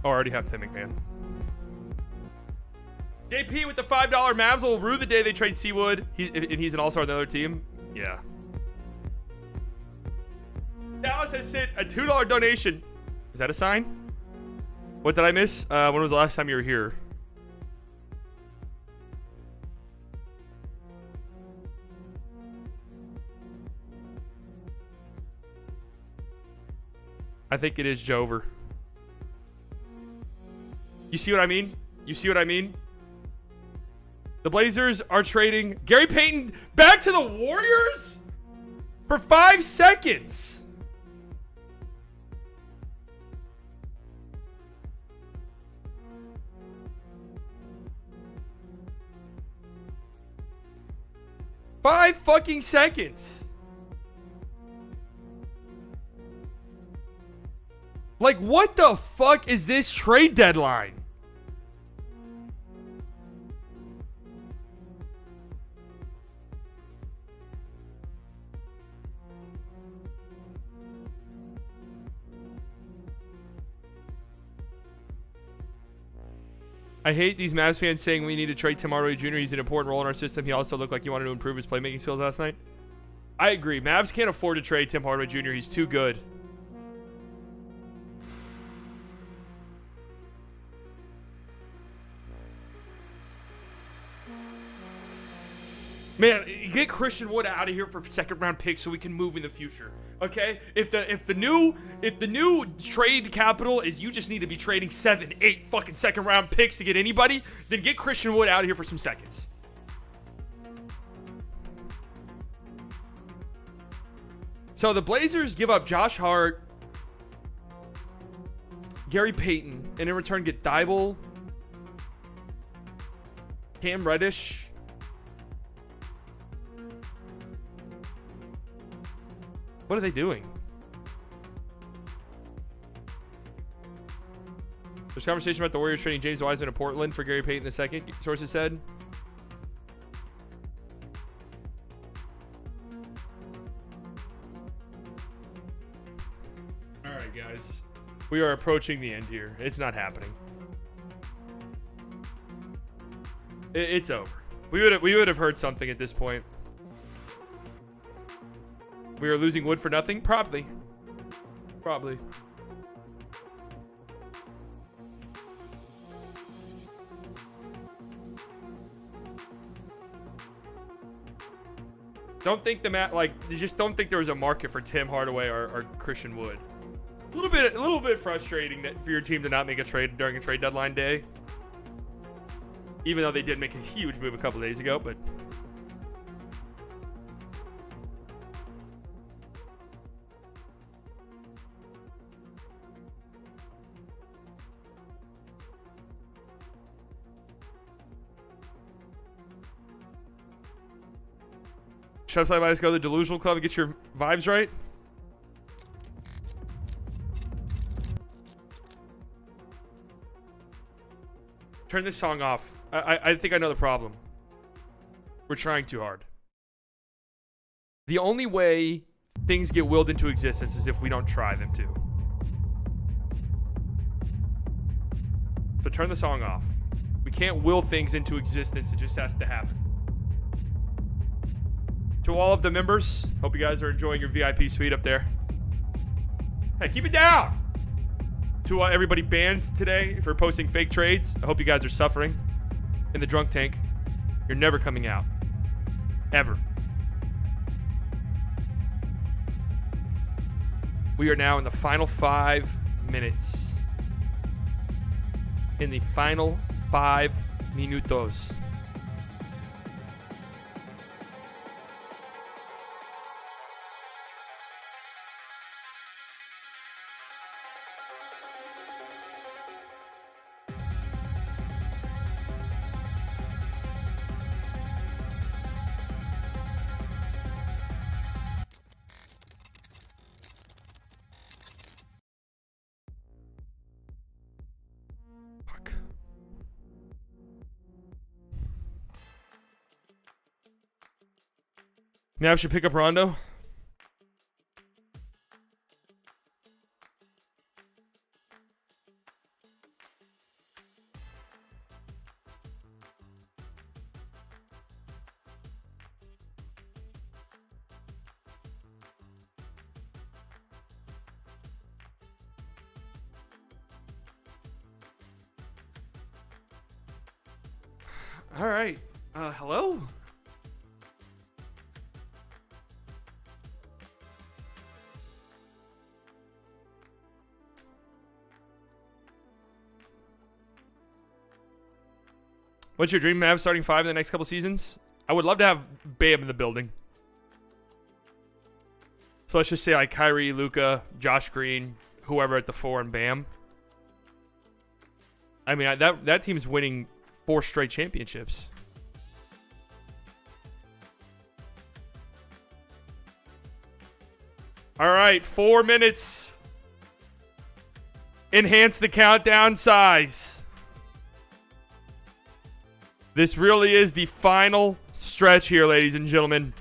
Oh, I already have Tim McMahon. JP with the $5 Mavs will rue the day they trade Seawood. He's an all-star on the other team. Yeah. Dallas has sent a $2 donation. Is that a sign? What did I miss? When was the last time you were here? I think it is Jover. You see what I mean? You see what I mean? The Blazers are trading Gary Payton back to the Warriors for 5 seconds. Five fucking seconds. Like, what the fuck is this trade deadline? I hate these Mavs fans saying we need to trade Tim Hardaway Jr. He's an important role in our system. He also looked like he wanted to improve his playmaking skills last night. I agree. Mavs can't afford to trade Tim Hardaway Jr. He's too good. Man, get Christian Wood out of here for second round picks so we can move in the future. Okay? If the new trade capital is you just need to be trading 7, 8 fucking second round picks to get anybody, then get Christian Wood out of here for some seconds. So the Blazers give up Josh Hart, Gary Payton, and in return get Thibault, Cam Reddish. What are they doing? There's conversation about the Warriors trading James Wiseman to Portland for Gary Payton II, sources said. All right, guys. We are approaching the end here. It's not happening. It's over. We would have heard something at this point. We are losing Wood for nothing? Probably. Don't think just don't think there was a market for Tim Hardaway or Christian Wood. A little bit frustrating that for your team to not make a trade during a trade deadline day. Even though they did make a huge move a couple days ago, but should I just go to the Delusional Club and get your vibes right? Turn this song off. I think I know the problem. We're trying too hard. The only way things get willed into existence is if we don't try them to. So turn the song off. We can't will things into existence. It just has to happen. To all of the members, hope you guys are enjoying your VIP suite up there. Hey, keep it down! To everybody banned today for posting fake trades, I hope you guys are suffering in the drunk tank. You're never coming out. Ever. We are now in the final 5 minutes. In the final 5 minutos. Now I should pick up Rondo. All right. Hello? What's your dream Mavs starting 5 in the next couple seasons? I would love to have Bam in the building. So let's just say like Kyrie, Luka, Josh Green, whoever at the 4, and Bam. I mean, that team's winning 4 straight championships. All right, 4 minutes. Enhance the countdown size. This really is the final stretch here, ladies and gentlemen.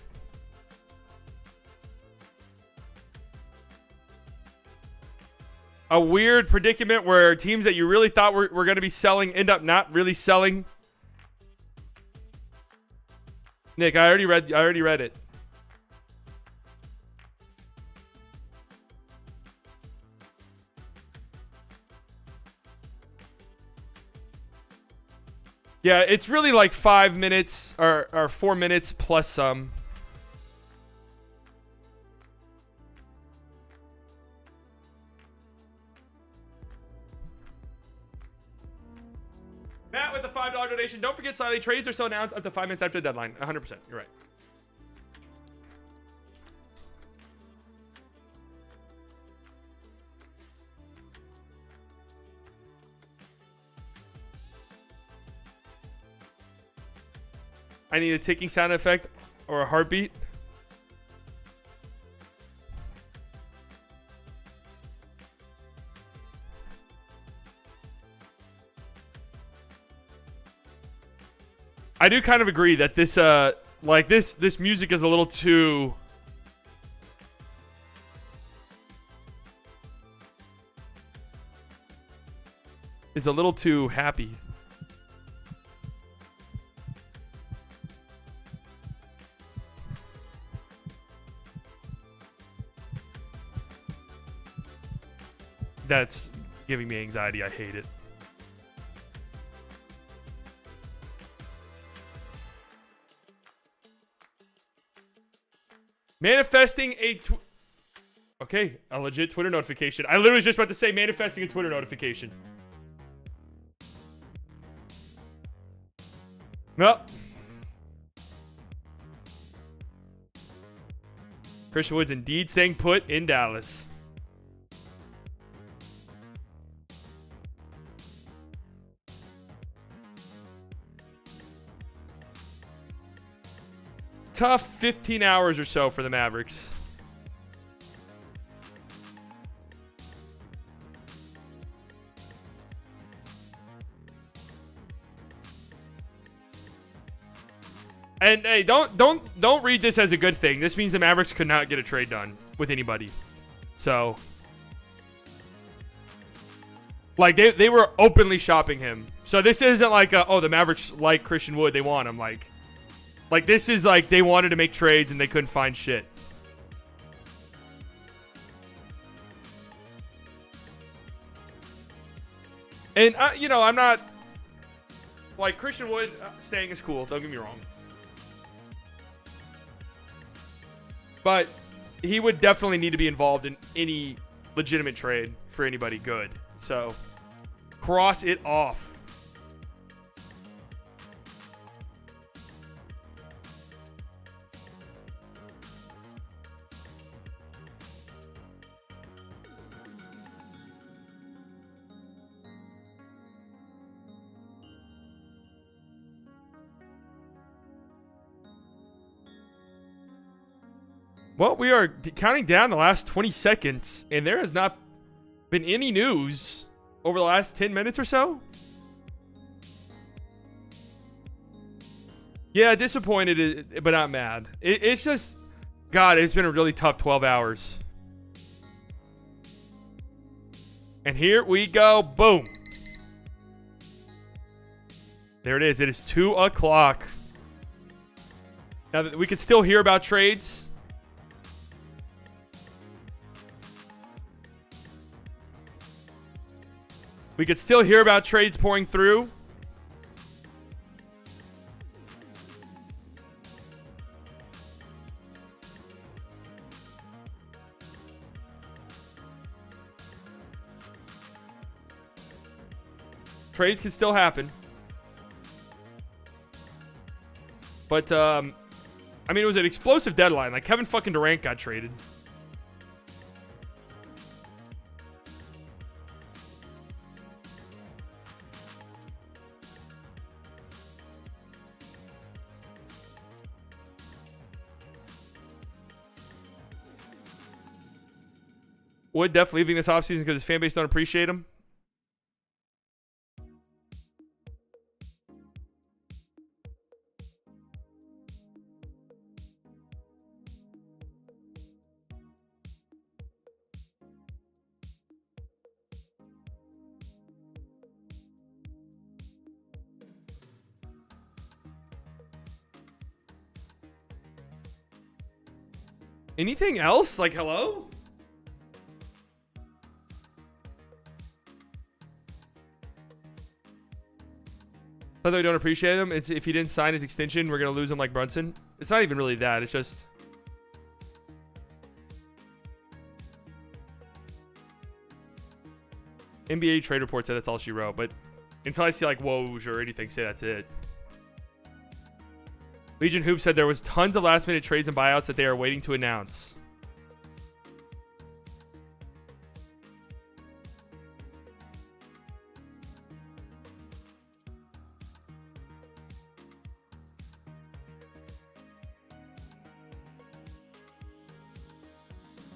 A weird predicament where teams that you really thought were going to be selling end up not really selling. Nick, I already read it. Yeah, it's really like 5 minutes or 4 minutes plus some. Matt with the $5 donation. Don't forget, Siley, trades are so announced up to 5 minutes after the deadline. 100%. You're right. I need a ticking sound effect or a heartbeat. I do kind of agree that this this music is a little too happy. That's giving me anxiety. I hate it. Manifesting a legit Twitter notification. I literally was just about to say manifesting a Twitter notification. Well, Christian Wood's indeed staying put in Dallas. Tough 15 hours or so for the Mavericks. And hey, don't read this as a good thing. This means the Mavericks could not get a trade done with anybody. So, like they were openly shopping him. So this isn't like the Mavericks like Christian Wood, they want him. Like this is like they wanted to make trades and they couldn't find shit. And I'm not like Christian Wood staying is cool. Don't get me wrong. But he would definitely need to be involved in any legitimate trade for anybody good. So cross it off. Well, we are counting down the last 20 seconds, and there has not been any news over the last 10 minutes or so. Yeah, disappointed, but not mad. It's just, God, it's been a really tough 12 hours. And here we go. Boom. There it is. It is 2 o'clock. Now, we could still hear about trades. We could still hear about trades pouring through. Trades can still happen. But, I mean, it was an explosive deadline. Like, Kevin fucking Durant got traded. Wood definitely leaving this offseason because his fan base don't appreciate him. Anything else? Like, hello? Not that we don't appreciate him. It's if he didn't sign his extension, we're gonna lose him like Brunson. It's not even really that. It's just NBA trade report said that's all she wrote. But until I see like Woj or anything say that's it. Legion Hoops said there was tons of last minute trades and buyouts that they are waiting to announce.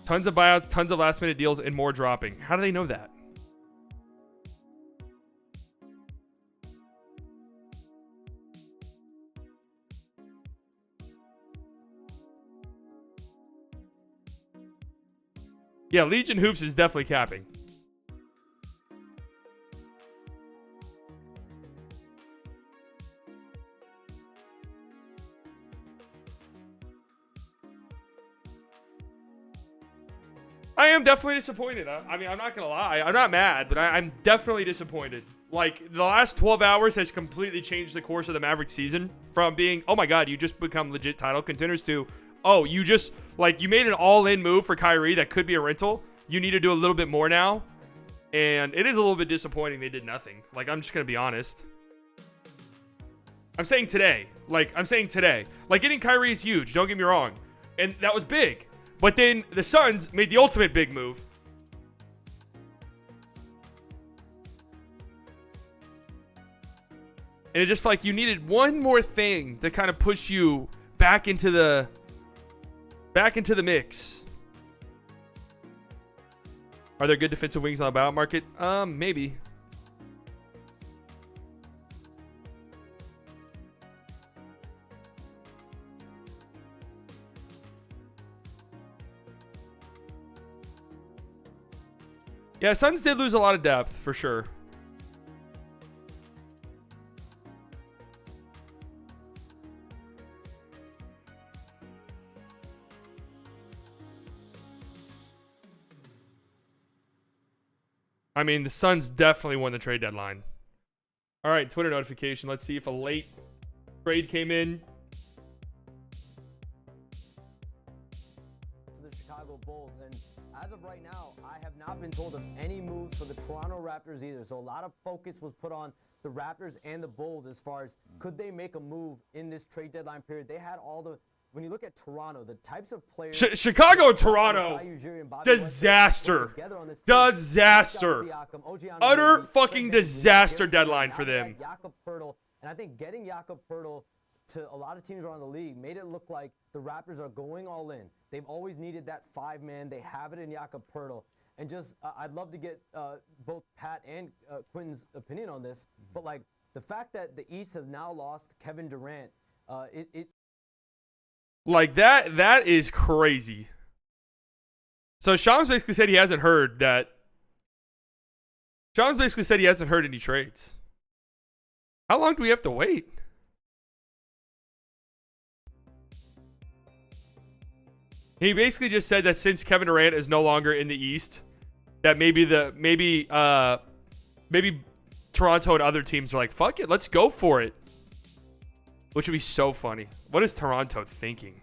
Tons of buyouts, tons of last minute deals, and more dropping. How do they know that? Yeah, Legion Hoops is definitely capping. I am definitely disappointed. I mean, I'm not going to lie. I'm not mad, but I'm definitely disappointed. Like, the last 12 hours has completely changed the course of the Mavericks season from being, oh my God, you just become legit title contenders to, oh, you just, like, you made an all-in move for Kyrie that could be a rental. You need to do a little bit more now. And it is a little bit disappointing they did nothing. Like, I'm just going to be honest. I'm saying today. Like, getting Kyrie is huge. Don't get me wrong. And that was big. But then the Suns made the ultimate big move. And it just felt like you needed one more thing to kind of push you back into the mix. Are there good defensive wings on the buyout market? Maybe. Yeah, Suns did lose a lot of depth, for sure. I mean, the Suns definitely won the trade deadline. All right, Twitter notification. Let's see if a late trade came in. The Chicago Bulls, and as of right now, I have not been told of any moves for the Toronto Raptors either. So a lot of focus was put on the Raptors and the Bulls as far as could they make a move in this trade deadline period. They had all the, when you look at Toronto, the types of players. Chicago and Toronto. Disaster. Utter fucking disaster deadline for them. Jakob Poeltl, and I think getting Jakob Poeltl to a lot of teams around the league made it look like the Raptors are going all in. They've always needed that 5-man. They have it in Jakob Poeltl. And just, I'd love to get both Pat and Quentin's opinion on this. But, like, the fact that the East has now lost Kevin Durant, like, that is crazy. So, Shams basically said he hasn't heard that. Shams basically said he hasn't heard any trades. How long do we have to wait? He basically just said that since Kevin Durant is no longer in the East, that maybe Toronto and other teams are like, fuck it, let's go for it. Which would be so funny. What is Toronto thinking?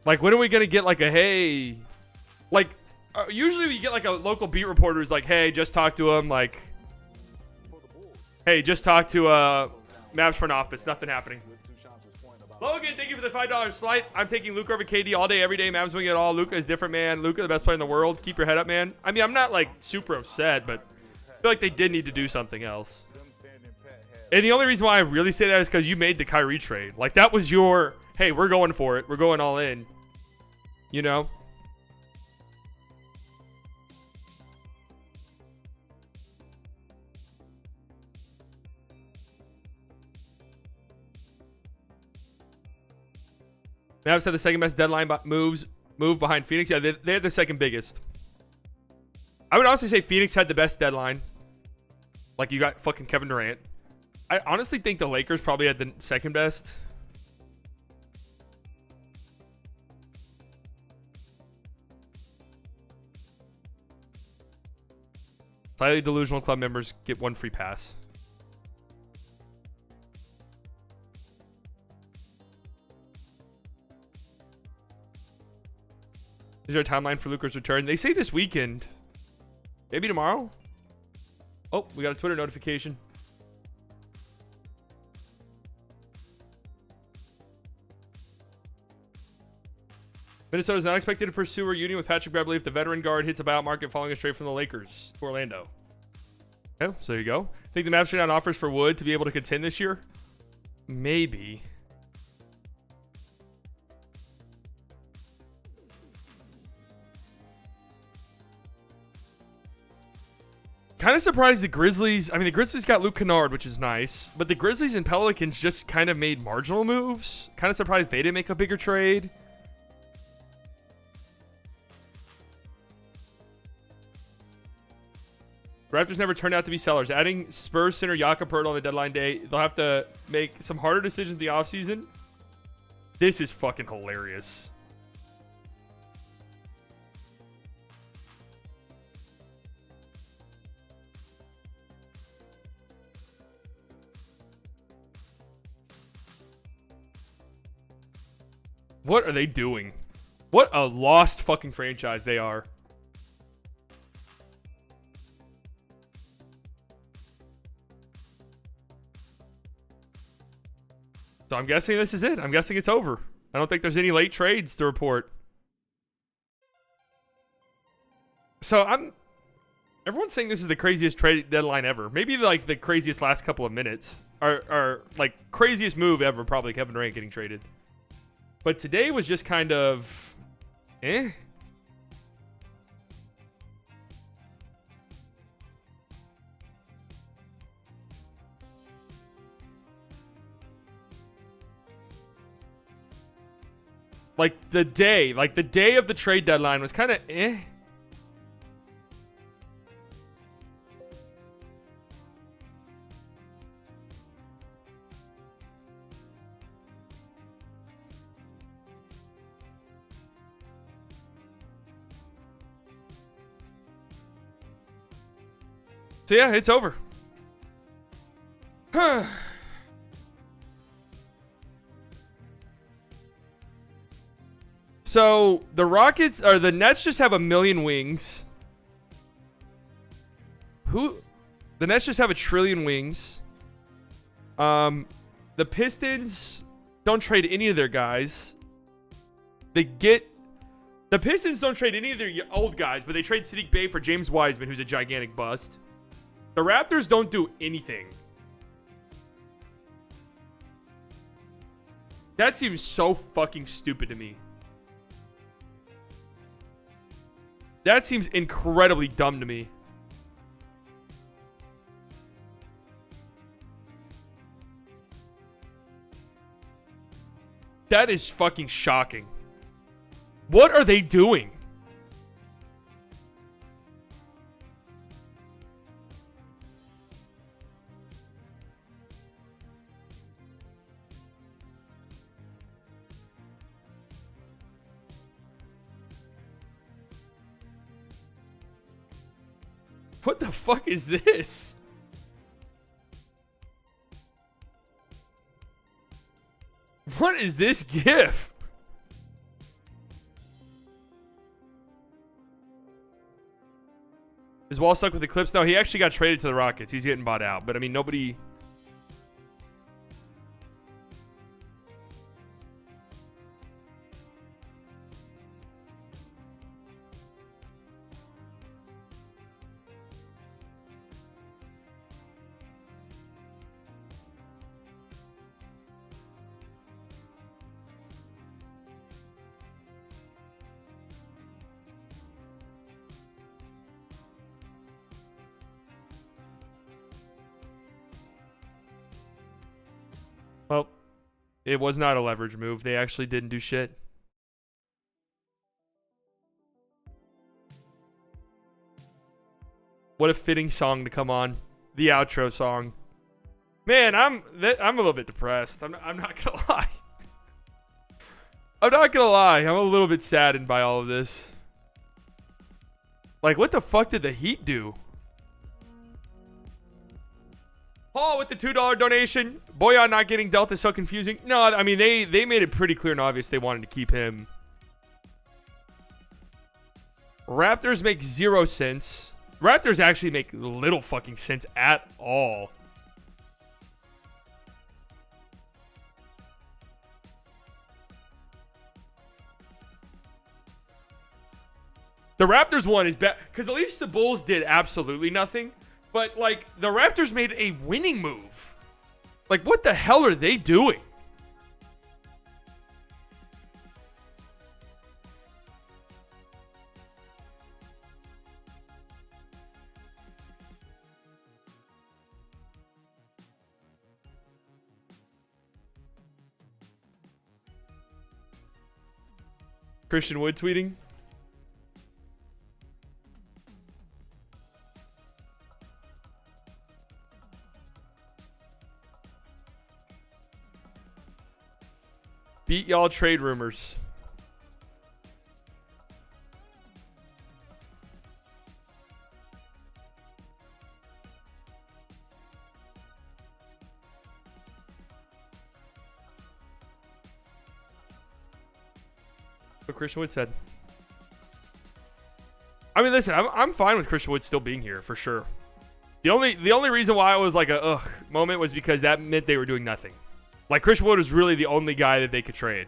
Like, when are we going to get like a, hey, like, usually we get like a local beat reporter who's like, hey, just talk to him. Like, hey, just talk to Mavs front office. Nothing happening. Logan, thank you for the $5 slight. I'm taking Luka over KD all day, every day. Mavs winning it all. Luka is different, man. Luka, the best player in the world. Keep your head up, man. I mean, I'm not like super upset, but I feel like they did need to do something else. And the only reason why I really say that is because you made the Kyrie trade. Like, that was your, hey, we're going for it. We're going all in. You know? Mavs had the second best deadline move behind Phoenix. Yeah, they had the second biggest. I would honestly say Phoenix had the best deadline. Like, you got fucking Kevin Durant. I honestly think the Lakers probably had the second best. Slightly delusional club members get one free pass. Is there a timeline for Luka's return? They say this weekend. Maybe tomorrow? Oh, we got a Twitter notification. Minnesota is not expected to pursue a reunion with Patrick Beverley if the veteran guard hits a buyout market following a trade from the Lakers to Orlando. Oh, so there you go. Think the Mavs should have offers for Wood to be able to contend this year? Maybe. Kind of surprised the Grizzlies. I mean, the Grizzlies got Luke Kennard, which is nice. But the Grizzlies and Pelicans just kind of made marginal moves. Kind of surprised they didn't make a bigger trade. Raptors never turned out to be sellers. Adding Spurs center Jakob Poeltl on the deadline day, they'll have to make some harder decisions in the offseason. This is fucking hilarious. What are they doing? What a lost fucking franchise they are. So I'm guessing this is it. I'm guessing it's over. I don't think there's any late trades to report. So everyone's saying this is the craziest trade deadline ever. Maybe like the craziest last couple of minutes. Or like craziest move ever, probably Kevin Durant getting traded. But today was just kind of eh. Like the day of the trade deadline was kind of eh. So yeah, it's over. So the Rockets or the Nets just have a million wings. The Nets just have a trillion wings. The Pistons don't trade any of their guys. The Pistons don't trade any of their old guys, but they trade Sadiq Bey for James Wiseman, who's a gigantic bust. The Raptors don't do anything. That seems so fucking stupid to me. That seems incredibly dumb to me. That is fucking shocking. What are they doing? What the fuck is this? What is this GIF? Is Wall stuck with the Clips? No, he actually got traded to the Rockets. He's getting bought out. But I mean, nobody... Well, it was not a leverage move. They actually didn't do shit. What a fitting song to come on the outro song. Man, I'm a little bit depressed. I'm not gonna lie. I'm not gonna lie. I'm a little bit saddened by all of this. Like, what the fuck did the Heat do? Paul with the $2 donation. Boyan not getting dealt is so confusing. No, I mean, they made it pretty clear and obvious they wanted to keep him. Raptors make 0 sense. Raptors actually make little fucking sense at all. The Raptors one is bad because at least the Bulls did absolutely nothing. But, like, the Raptors made a winning move. Like, what the hell are they doing? Christian Wood tweeting. Beat y'all trade rumors. What Christian Wood said. I mean, listen, I'm fine with Christian Wood still being here for sure. The only reason why I was like a ugh moment was because that meant they were doing nothing. Like, Christian Wood was really the only guy that they could trade.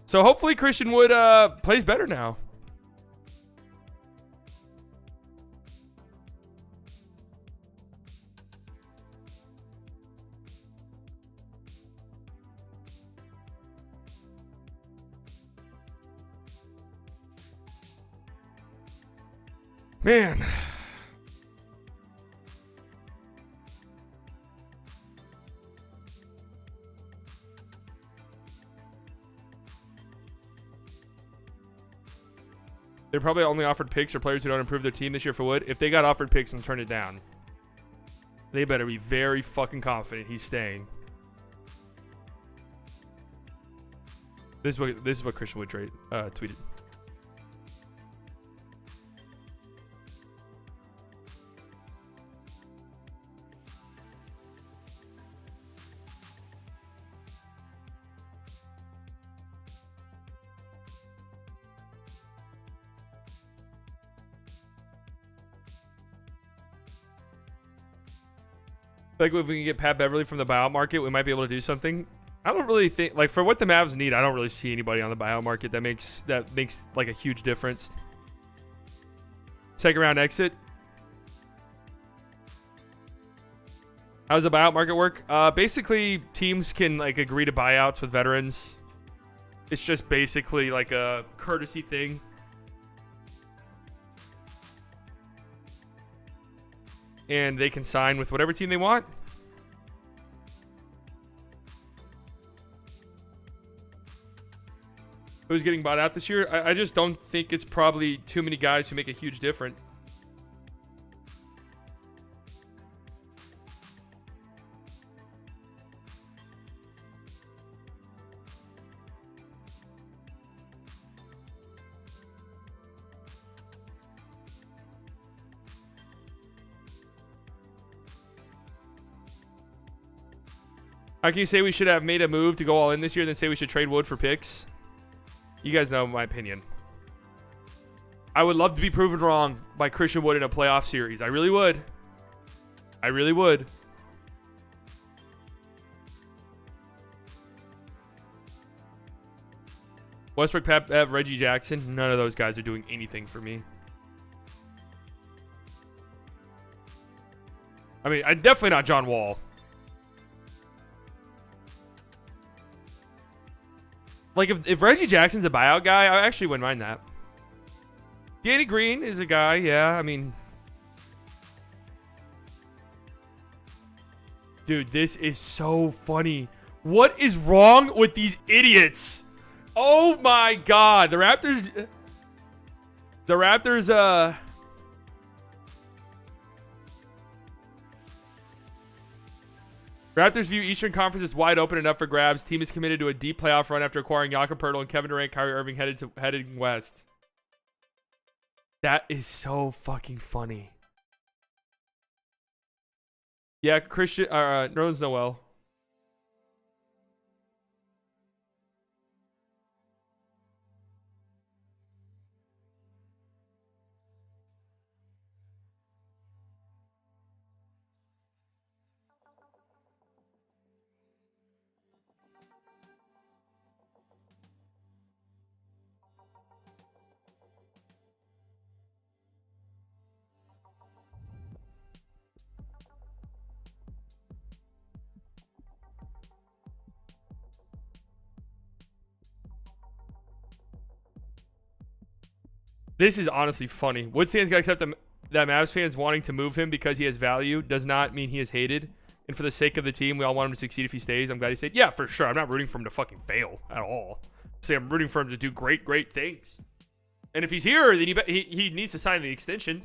So hopefully Christian Wood plays better now. Man. They probably only offered picks or players who don't improve their team this year for Wood. If they got offered picks and turned it down, they better be very fucking confident he's staying. This is what Christian Wood tweeted. Like, if we can get Pat Beverly from the buyout market, we might be able to do something. I don't really think, like, for what the Mavs need, I don't really see anybody on the buyout market that makes like a huge difference. Second round exit. How does the buyout market work? Basically, teams can like agree to buyouts with veterans. It's just basically like a courtesy thing. And they can sign with whatever team they want. Who's getting bought out this year? I just don't think it's probably too many guys who make a huge difference. How can you say we should have made a move to go all in this year, then say we should trade Wood for picks? You guys know my opinion. I would love to be proven wrong by Christian Wood in a playoff series. I really would. I really would. Westbrook, Pat, Reggie Jackson. None of those guys are doing anything for me. I mean, definitely not John Wall. Like, if Reggie Jackson's a buyout guy, I actually wouldn't mind that. Danny Green is a guy, yeah. I mean, dude, this is so funny. What is wrong with these idiots? Oh my God. The Raptors, Raptors view Eastern Conference as wide open enough for grabs. Team is committed to a deep playoff run after acquiring Jakob Poeltl and Kevin Durant, Kyrie Irving heading west. That is so fucking funny. Yeah, Christian, Nerlens Noel. This is honestly funny. Woodstand's got to accept that Mavs fans wanting to move him because he has value does not mean he is hated. And for the sake of the team, we all want him to succeed if he stays. I'm glad he stayed. Yeah, for sure. I'm not rooting for him to fucking fail at all. I'm rooting for him to do great, great things. And if he's here, then he needs to sign the extension.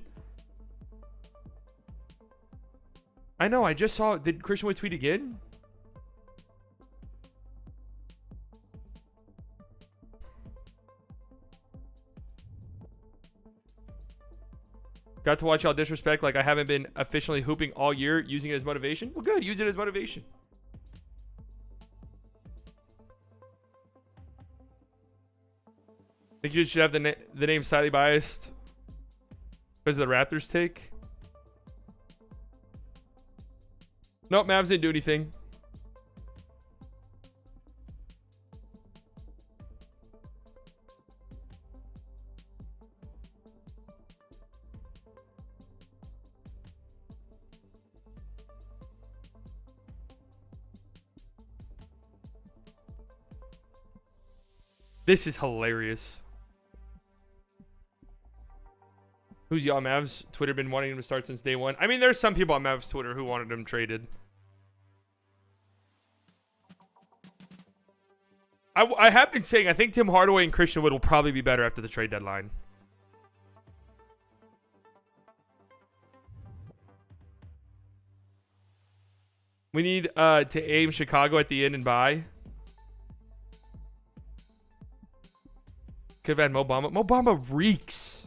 I know. I just saw. Did Christian Wood tweet again? Got to watch y'all disrespect like I haven't been officially hooping all year, using it as motivation. Well, good. Use it as motivation. Think you should have the name slightly biased because of the Raptors take? Nope, Mavs didn't do anything. This is hilarious. Who's y'all Mavs? Twitter been wanting him to start since day one. I mean, there's some people on Mavs Twitter who wanted him traded. I have been saying I think Tim Hardaway and Christian Wood will probably be better after the trade deadline. We need to aim Chicago at the end and buy. Could have had Mo Bamba. Mo Bamba reeks.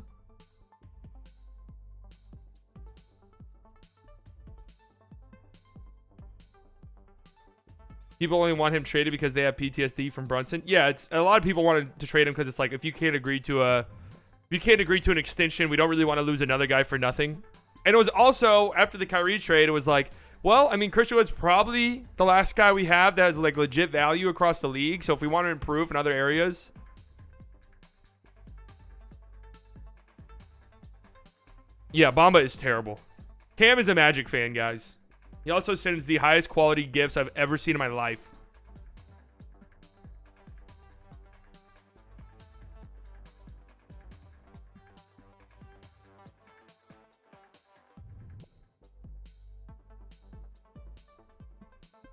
People only want him traded because they have PTSD from Brunson. Yeah, it's a lot of people wanted to trade him because it's like if you can't agree to an extension, we don't really want to lose another guy for nothing. And it was also after the Kyrie trade, it was like, well, I mean, Christian Wood's probably the last guy we have that has like legit value across the league. So if we want to improve in other areas. Yeah, Bamba is terrible. Cam is a Magic fan, guys. He also sends the highest quality gifts I've ever seen in my life.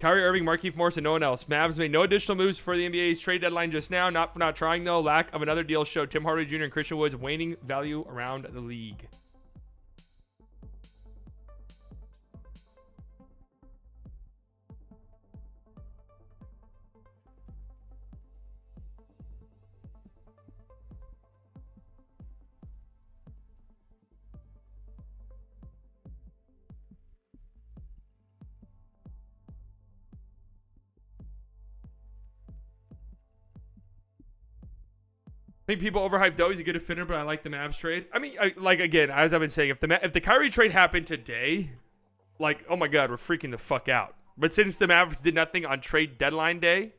Kyrie Irving, Markieff Morris, and no one else. Mavs made no additional moves for the NBA's trade deadline just now. Not for not trying, though. Lack of another deal showed Tim Hardaway Jr. and Christian Wood's waning value around the league. I think people overhyped Doe. He's a good defender, but I like the Mavs trade. I mean, again, as I've been saying, if the Kyrie trade happened today, like, oh my God, we're freaking the fuck out. But since the Mavericks did nothing on trade deadline day,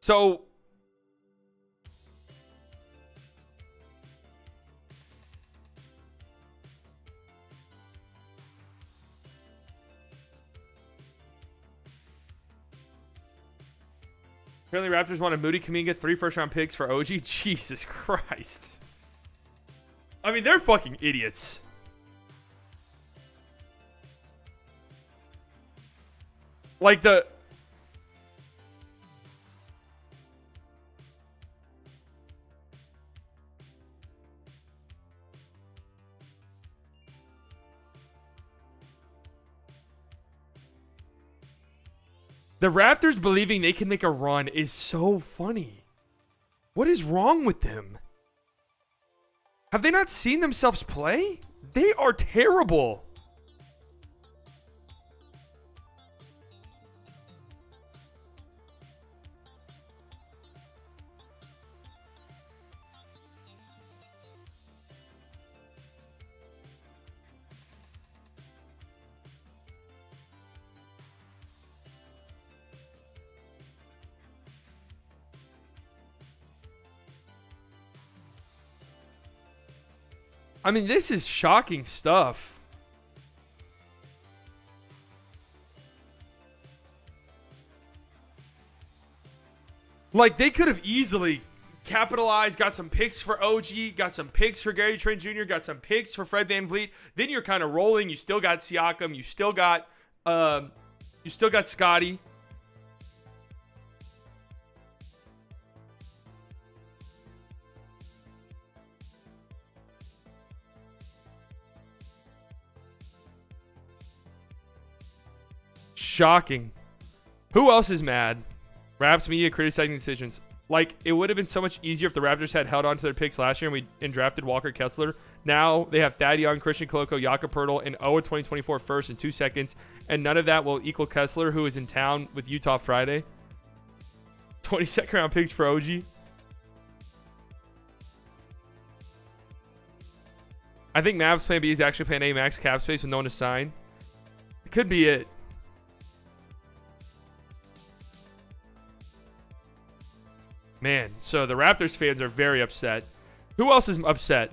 So apparently Raptors wanted Moody Kuminga, 3 first-round picks for OG. Jesus Christ. I mean, they're fucking idiots. Like the Raptors believing they can make a run is so funny. What is wrong with them? Have they not seen themselves play? They are terrible. I mean, this is shocking stuff. Like, they could have easily capitalized, got some picks for OG, got some picks for Gary Trent Jr., got some picks for Fred VanVleet. Then you're kind of rolling. You still got Siakam. You still got Scotty. Shocking. Who else is mad? Raps media criticizing decisions. Like, it would have been so much easier if the Raptors had held on to their picks last year and drafted Walker Kessler. Now they have Thad Young, Christian Koloko, Jakob Poeltl, and 2024 first and 2 seconds. And none of that will equal Kessler, who is in town with Utah Friday. 22nd round picks for OG. I think Mavs plan B is actually plan A, max cap space with no one to sign. It could be it. Man, so the Raptors fans are very upset. Who else is upset?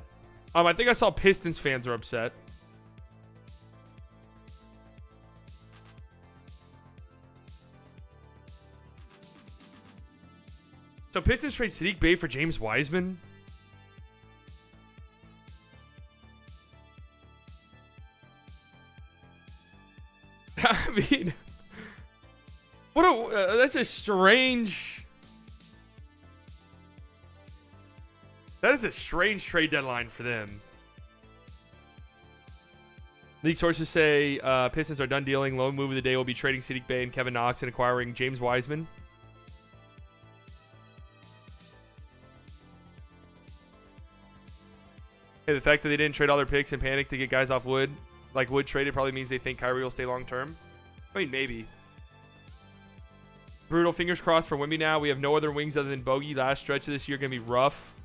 I think I saw Pistons fans are upset. So Pistons trade Saddiq Bey for James Wiseman. I mean, that's a strange. That is a strange trade deadline for them. League sources say Pistons are done dealing. Lone move of the day will be trading Saddiq Bey and Kevin Knox and acquiring James Wiseman. Hey, the fact that they didn't trade all their picks and panic to get guys off Wood, like Wood traded, probably means they think Kyrie will stay long term. I mean, maybe. Brutal. Fingers crossed for Wemby now. We have no other wings other than Bogey. Last stretch of this year going to be rough.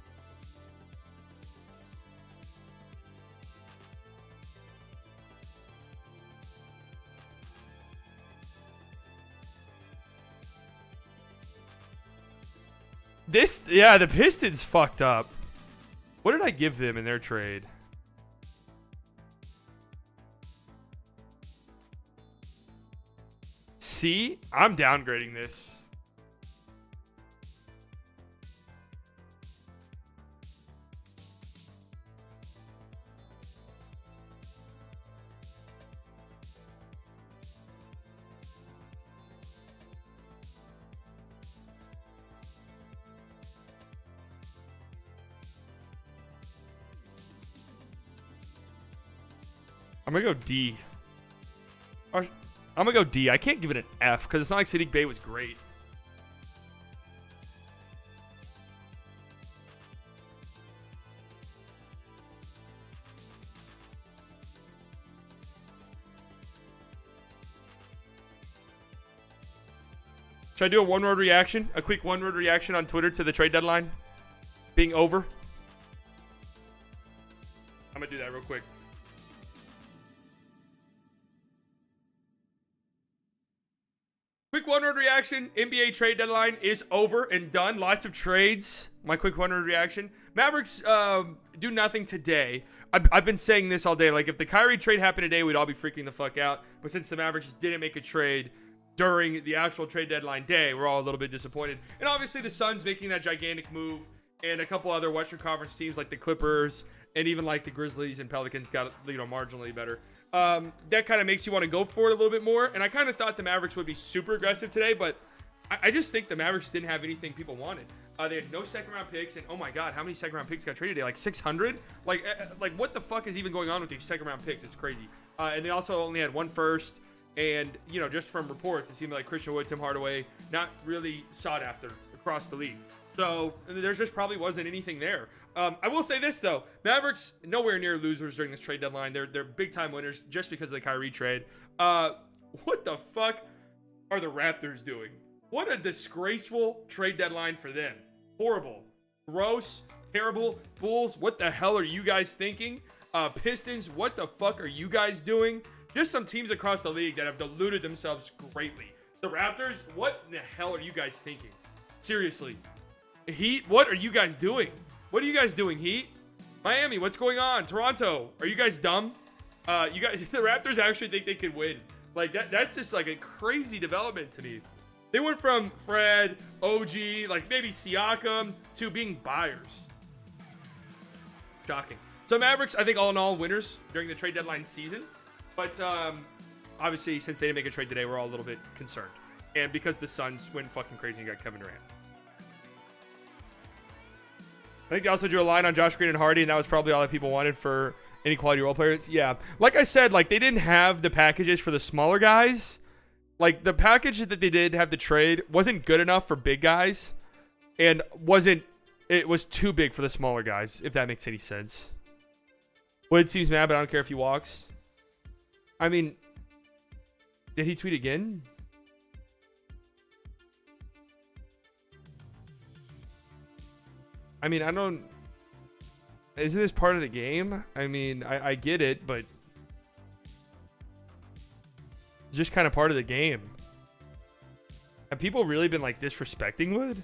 The Pistons fucked up. What did I give them in their trade? C? I'm downgrading this. I'm going to go D. I'm going to go D. I can't give it an F because it's not like Saddiq Bey was great. Should I do a one-word reaction? A quick one-word reaction on Twitter to the trade deadline being over? I'm going to do that real quick. Quick quick one-word reaction. NBA trade deadline is over and done. Lots of trades. My quick one-word reaction. Mavericks do nothing today. I've been saying this all day. Like, if the Kyrie trade happened today, we'd all be freaking the fuck out. But since the Mavericks just didn't make a trade during the actual trade deadline day, we're all a little bit disappointed. And obviously the Suns making that gigantic move, and a couple other Western Conference teams like the Clippers and even like the Grizzlies and Pelicans got, marginally better. That kind of makes you want to go for it a little bit more. And I kind of thought the Mavericks would be super aggressive today, but I just think the Mavericks didn't have anything people wanted. They had no second round picks, and oh my god, how many second round picks got traded today? Like 600? Like what the fuck is even going on with these second round picks? It's crazy. And they also only had one first, and just from reports, it seemed like Christian Wood, Tim Hardaway, not really sought after across the league. So there just probably wasn't anything there. I will say this though, Mavericks nowhere near losers during this trade deadline. They're big time winners just because of the Kyrie trade. What the fuck are the Raptors doing? What a disgraceful trade deadline for them. Horrible, gross, terrible. Bulls, what the hell are you guys thinking? Pistons, what the fuck are you guys doing? Just some teams across the league that have deluded themselves greatly. The Raptors, what the hell are you guys thinking? Seriously. Heat, what are you guys doing? What are you guys doing, Heat? Miami, what's going on? Toronto, are you guys dumb? You guys, the Raptors actually think they could win. Like, that's just like a crazy development to me. They went from Fred, OG, like maybe Siakam, to being buyers. Shocking. So Mavericks, I think all in all, winners during the trade deadline season. But obviously, since they didn't make a trade today, we're all a little bit concerned. And because the Suns went fucking crazy and got Kevin Durant. I think they also drew a line on Josh Green and Hardy, and that was probably all that people wanted for any quality role players. Yeah. Like I said, like they didn't have the packages for the smaller guys. Like the package that they did have to trade wasn't good enough for big guys, and it was too big for the smaller guys, if that makes any sense. Wood seems mad, but I don't care if he walks. I mean, did he tweet again? I mean, isn't this part of the game? I mean, I get it, but it's just kind of part of the game. Have people really been like disrespecting Wood?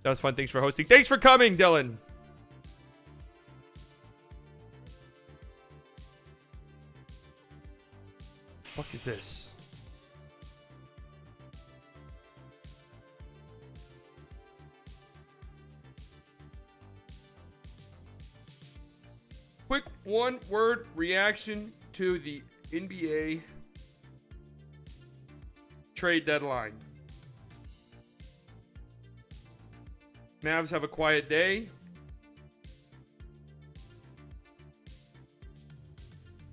That was fun. Thanks for hosting. Thanks for coming, Dylan. What the fuck is this? Quick one-word reaction to the NBA trade deadline. Mavs have a quiet day.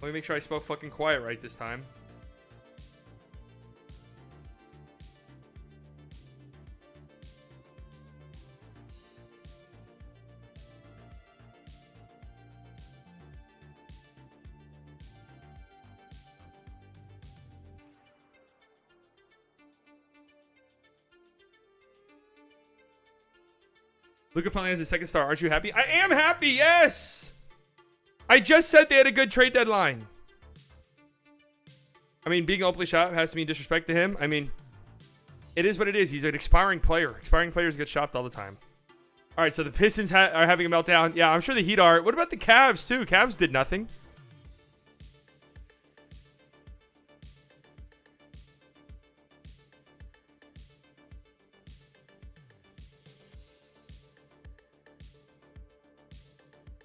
Let me make sure I spell fucking quiet right this time. Luka finally has a second star. Aren't you happy? I am happy, yes! I just said they had a good trade deadline. I mean, being openly shot has to mean disrespect to him. I mean, it is what it is. He's an expiring player. Expiring players get shopped all the time. All right, so the Pistons are having a meltdown. Yeah, I'm sure the Heat are. What about the Cavs, too? Cavs did nothing.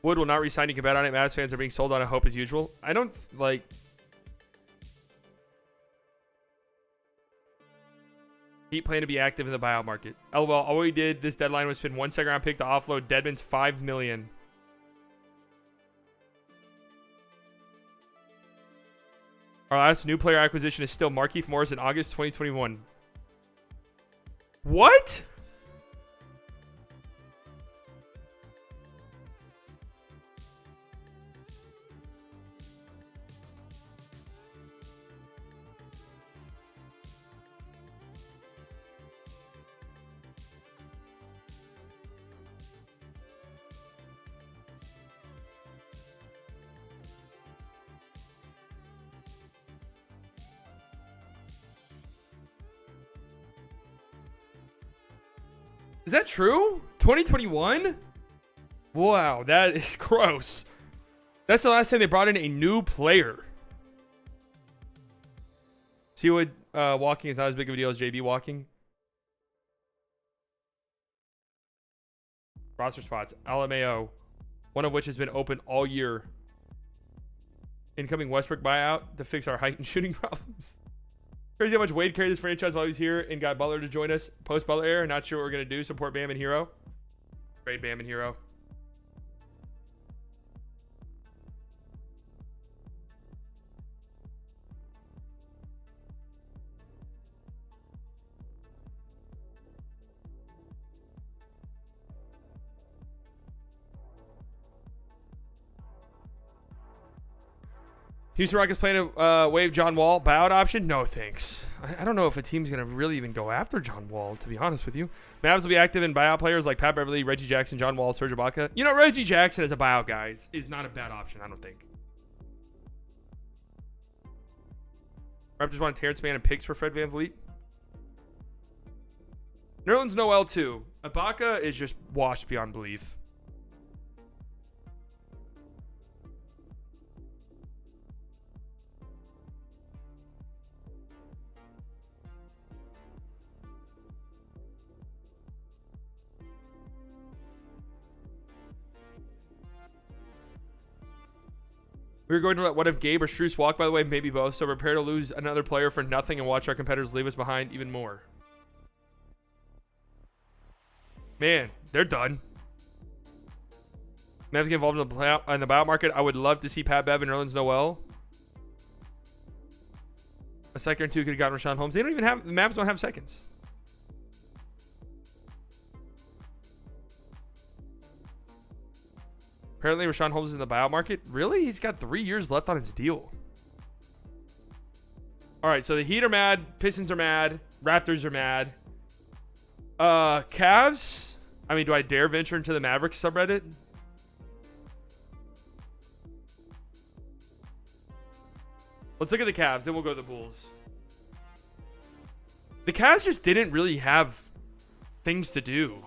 Wood will not resign. You can bet on it. Mavs fans are being sold on a hope as usual. I don't like. Heat plan to be active in the buyout market. LOL. All we did this deadline was spend 1 second round pick to offload Dedmon's $5 million. Our last new player acquisition is still Markieff Morris in August 2021. What? Is that true? 2021? Wow, that is gross. That's the last time they brought in a new player. Seawood walking is not as big of a deal as JB walking. Roster spots. LMAO. One of which has been open all year. Incoming Westbrook buyout to fix our height and shooting problems. Crazy how much Wade carried this franchise while he was here and got Butler to join us post Butler era. Not sure what we're going to do. Support Bam and Hero. Trade Bam and Hero. Houston Rockets playing a waive John Wall buyout option? No, thanks. I don't know if a team's going to really even go after John Wall, to be honest with you. Mavs will be active in buyout players like Pat Beverly, Reggie Jackson, John Wall, Serge Ibaka. You know, Reggie Jackson as a buyout guy is not a bad option, I don't think. Raptors want Terrence Mann and picks for Fred VanVleet. Nerlens Noel, too. Ibaka is just washed beyond belief. We were going to let what if Gabe or Strus walk, by the way, maybe both. So prepare to lose another player for nothing and watch our competitors leave us behind even more. Man, they're done. Mavs get involved in the buyout market. I would love to see Pat Bev and Nerlens Noel. A second or two could have gotten Rashawn Holmes. They don't even have, the Mavs don't have seconds. Apparently, Rashawn Holmes is in the buyout market. Really? He's got 3 years left on his deal. All right, so the Heat are mad. Pistons are mad. Raptors are mad. Cavs? I mean, do I dare venture into the Mavericks subreddit? Let's look at the Cavs, then we'll go to the Bulls. The Cavs just didn't really have things to do.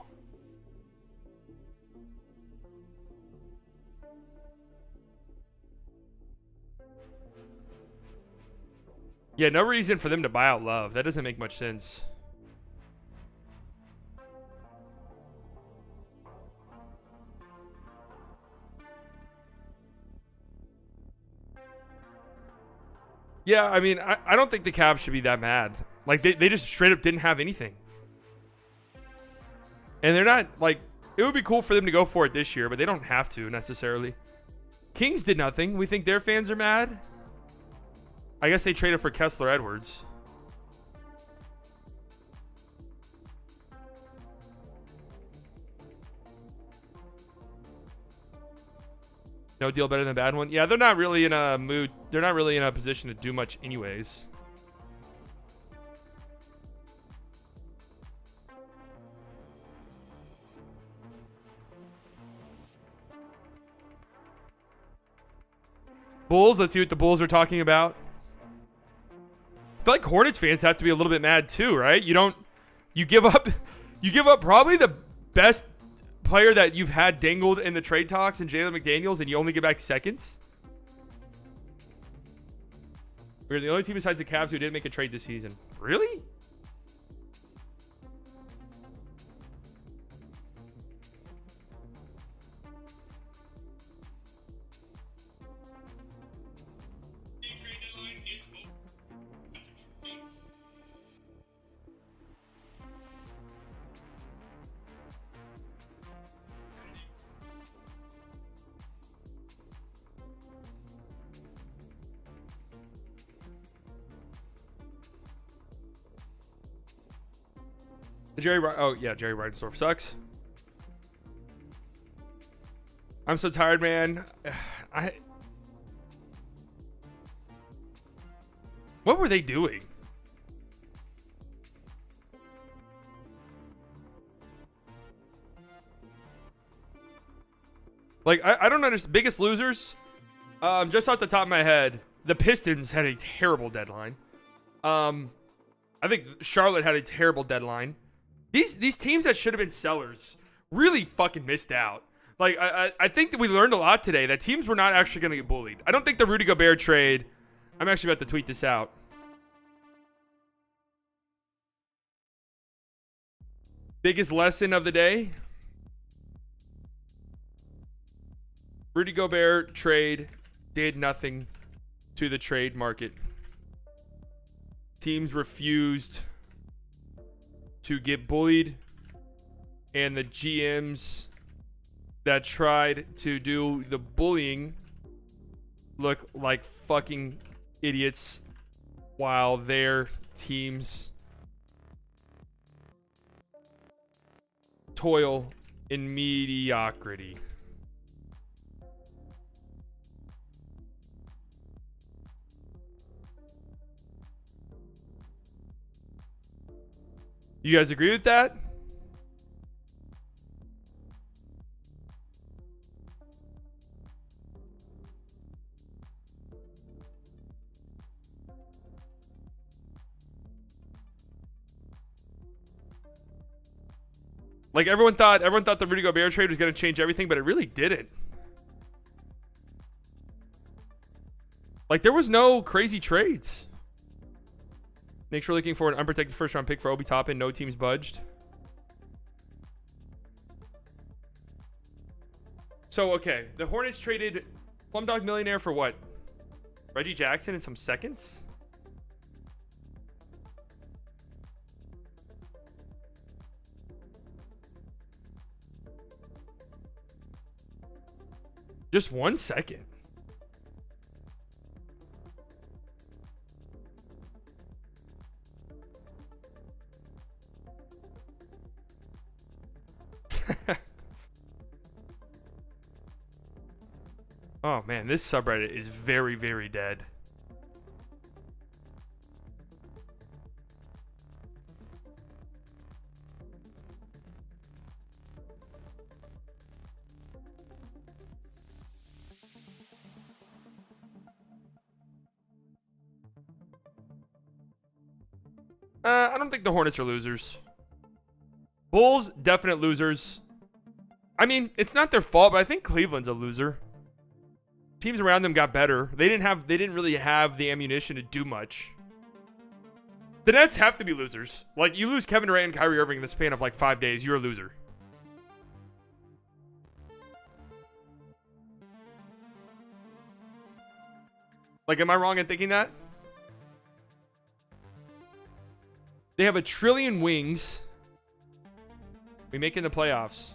Yeah, no reason for them to buy out Love. That doesn't make much sense. Yeah, I mean, I don't think the Cavs should be that mad. Like, they just straight up didn't have anything. And they're not, like, it would be cool for them to go for it this year, but they don't have to necessarily. Kings did nothing. We think their fans are mad. I guess they traded for Kessler Edwards. No deal better than a bad one. Yeah, they're not really in a mood. They're not really in a position to do much anyways. Bulls, let's see what the Bulls are talking about. I feel like Hornets fans have to be a little bit mad too, right? You give up probably the best player that you've had dangled in the trade talks in Jalen McDaniels, and you only get back seconds. We're the only team besides the Cavs who didn't make a trade this season. Really? Jerry Reinsdorf sucks. I'm so tired, man. What were they doing? Like, I don't understand. Biggest losers? Just off the top of my head, the Pistons had a terrible deadline. I think Charlotte had a terrible deadline. These teams that should have been sellers really fucking missed out. Like, I think that we learned a lot today that teams were not actually going to get bullied. I don't think the Rudy Gobert trade, I'm actually about to tweet this out. Biggest lesson of the day. Rudy Gobert trade did nothing to the trade market. Teams refused to get bullied, and the GMs that tried to do the bullying look like fucking idiots while their teams toil in mediocrity. You guys agree with that? Like everyone thought the Rudy Gobert trade was going to change everything, but it really didn't. Like there was no crazy trades. Make sure looking for an unprotected first round pick for Obi Toppin. No teams budged. So, okay. The Hornets traded Plumdog Millionaire for what? Reggie Jackson and some seconds? Just 1 second. Oh man, this subreddit is very, very dead. I don't think the Hornets are losers. Bulls, definite losers. I mean, it's not their fault, but I think Cleveland's a loser. Teams around them got better. They didn't really have the ammunition to do much. The Nets have to be losers. Like, you lose Kevin Durant and Kyrie Irving in the span of like 5 days, you're a loser. Like, am I wrong in thinking that? They have 1 trillion wings. We make it in the playoffs.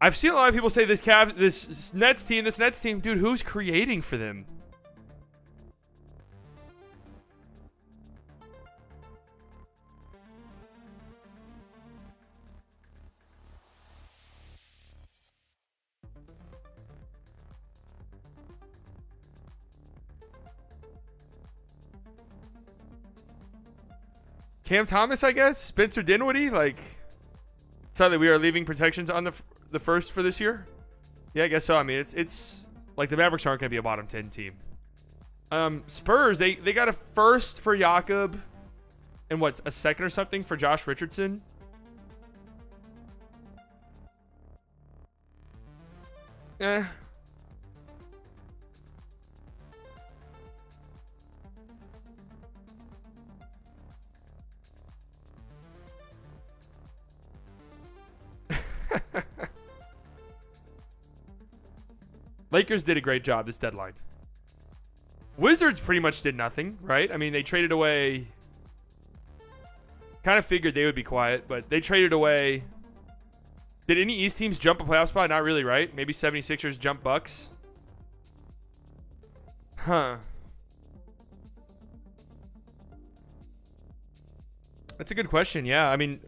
I've seen a lot of people say this Nets team, dude, who's creating for them? Cam Thomas, I guess? Spencer Dinwiddie? Like, sorry that we are leaving protections on the first for this year? Yeah, I guess so. I mean, it's like the Mavericks aren't going to be a bottom 10 team. Spurs, they got a first for Jakob and what's a second or something for Josh Richardson. Lakers did a great job this deadline. Wizards pretty much did nothing, right? I mean, they traded away. Kind of figured they would be quiet, but they traded away. Did any East teams jump a playoff spot? Not really, right? Maybe 76ers jump Bucks. Huh. That's a good question. Yeah, I mean,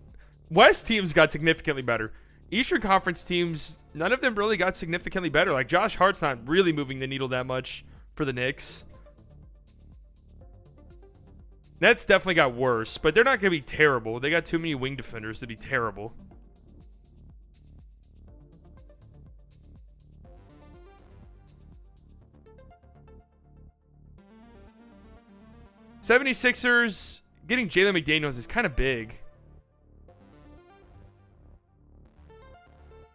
West teams got significantly better. Eastern Conference teams, none of them really got significantly better. Like, Josh Hart's not really moving the needle that much for the Knicks. Nets definitely got worse, but they're not going to be terrible. They got too many wing defenders to be terrible. 76ers getting Jalen McDaniels is kind of big.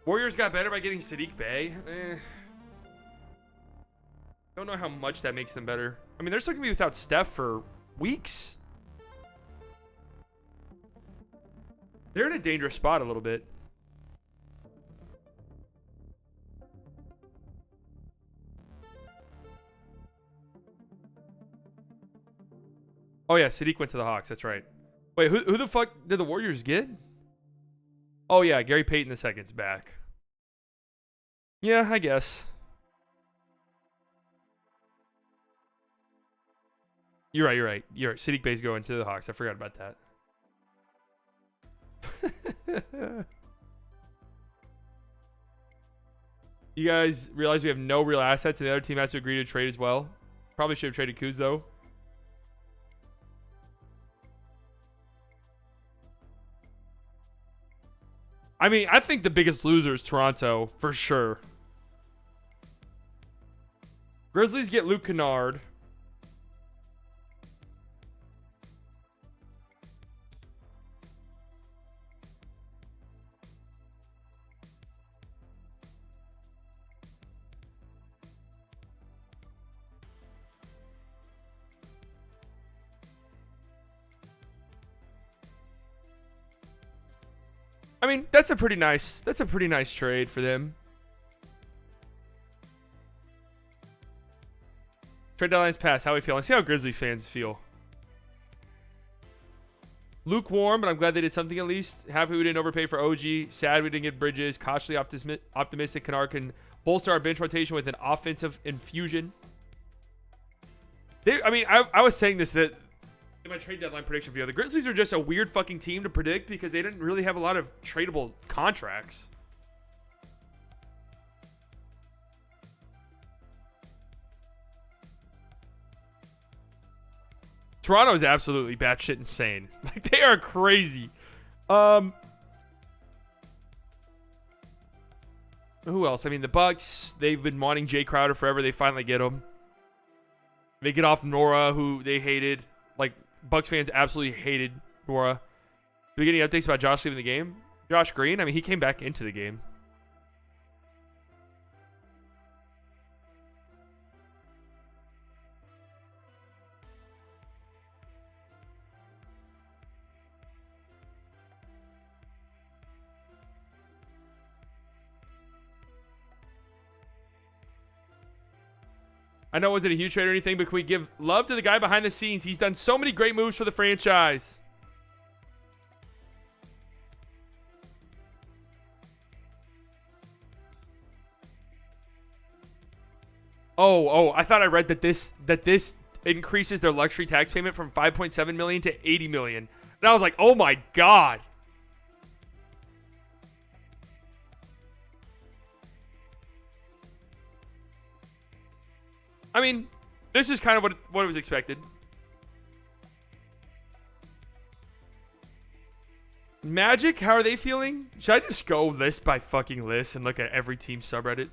Warriors got better by getting Sadiq Bey. Don't know how much that makes them better. I mean, they're still going to be without Steph for weeks. They're in a dangerous spot a little bit. Oh, yeah, Sadiq went to the Hawks. That's right. Wait, who the fuck did the Warriors get? Oh, yeah, Gary Payton II's back. Yeah, I guess. You're right. Sadiq Bey's going to the Hawks. I forgot about that. You guys realize we have no real assets and the other team has to agree to trade as well? Probably should have traded Kuz, though. I mean, I think the biggest loser is Toronto, for sure. Grizzlies get Luke Kennard. I mean, that's a pretty nice trade for them. Trade deadline's passed. How we feel? Let's see how Grizzly fans feel. Lukewarm, but I'm glad they did something at least. Happy we didn't overpay for OG. Sad we didn't get Bridges. Cautiously optimistic Kennard can bolster our bench rotation with an offensive infusion. I was saying this that in my trade deadline prediction video, the Grizzlies are just a weird fucking team to predict because they didn't really have a lot of tradable contracts. Toronto is absolutely batshit insane. Like, they are crazy. Who else? I mean, the Bucks, they've been wanting Jay Crowder forever. They finally get him. They get off Nora, who they hated. Like, Bucks fans absolutely hated Nora. Do we get any updates about Josh leaving the game? Josh Green? I mean, he came back into the game. I know it wasn't a huge trade or anything, but can we give love to the guy behind the scenes? He's done so many great moves for the franchise. Oh, I thought I read that this increases their luxury tax payment from 5.7 million to 80 million. And I was like, "Oh my god." I mean, this is kind of what was expected. Magic, how are they feeling? Should I just go list by fucking list and look at every team subreddit?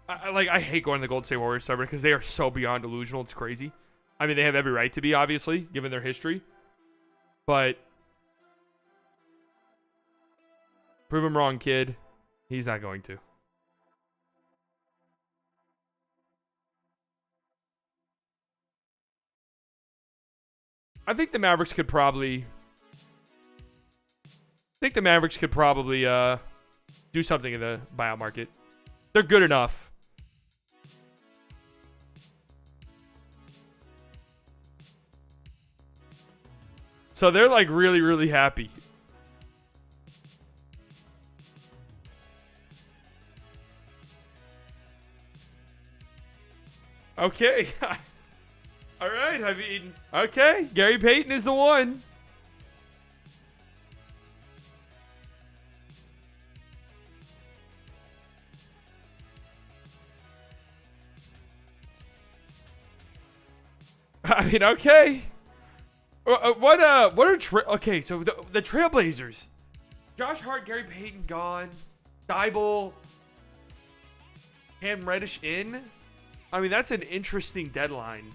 I hate going to the Golden State Warriors subreddit because they are so beyond delusional. It's crazy. I mean, they have every right to be, obviously, given their history. But prove him wrong, kid. He's not going to. I think the Mavericks could probably do something in the buyout market. They're good enough. So they're like really, really happy. Okay. All right. I mean, okay. Gary Payton is the one. I mean, okay. Okay, so the Trailblazers. Josh Hart, Gary Payton gone. Thibault, Cam Reddish in. I mean, that's an interesting deadline.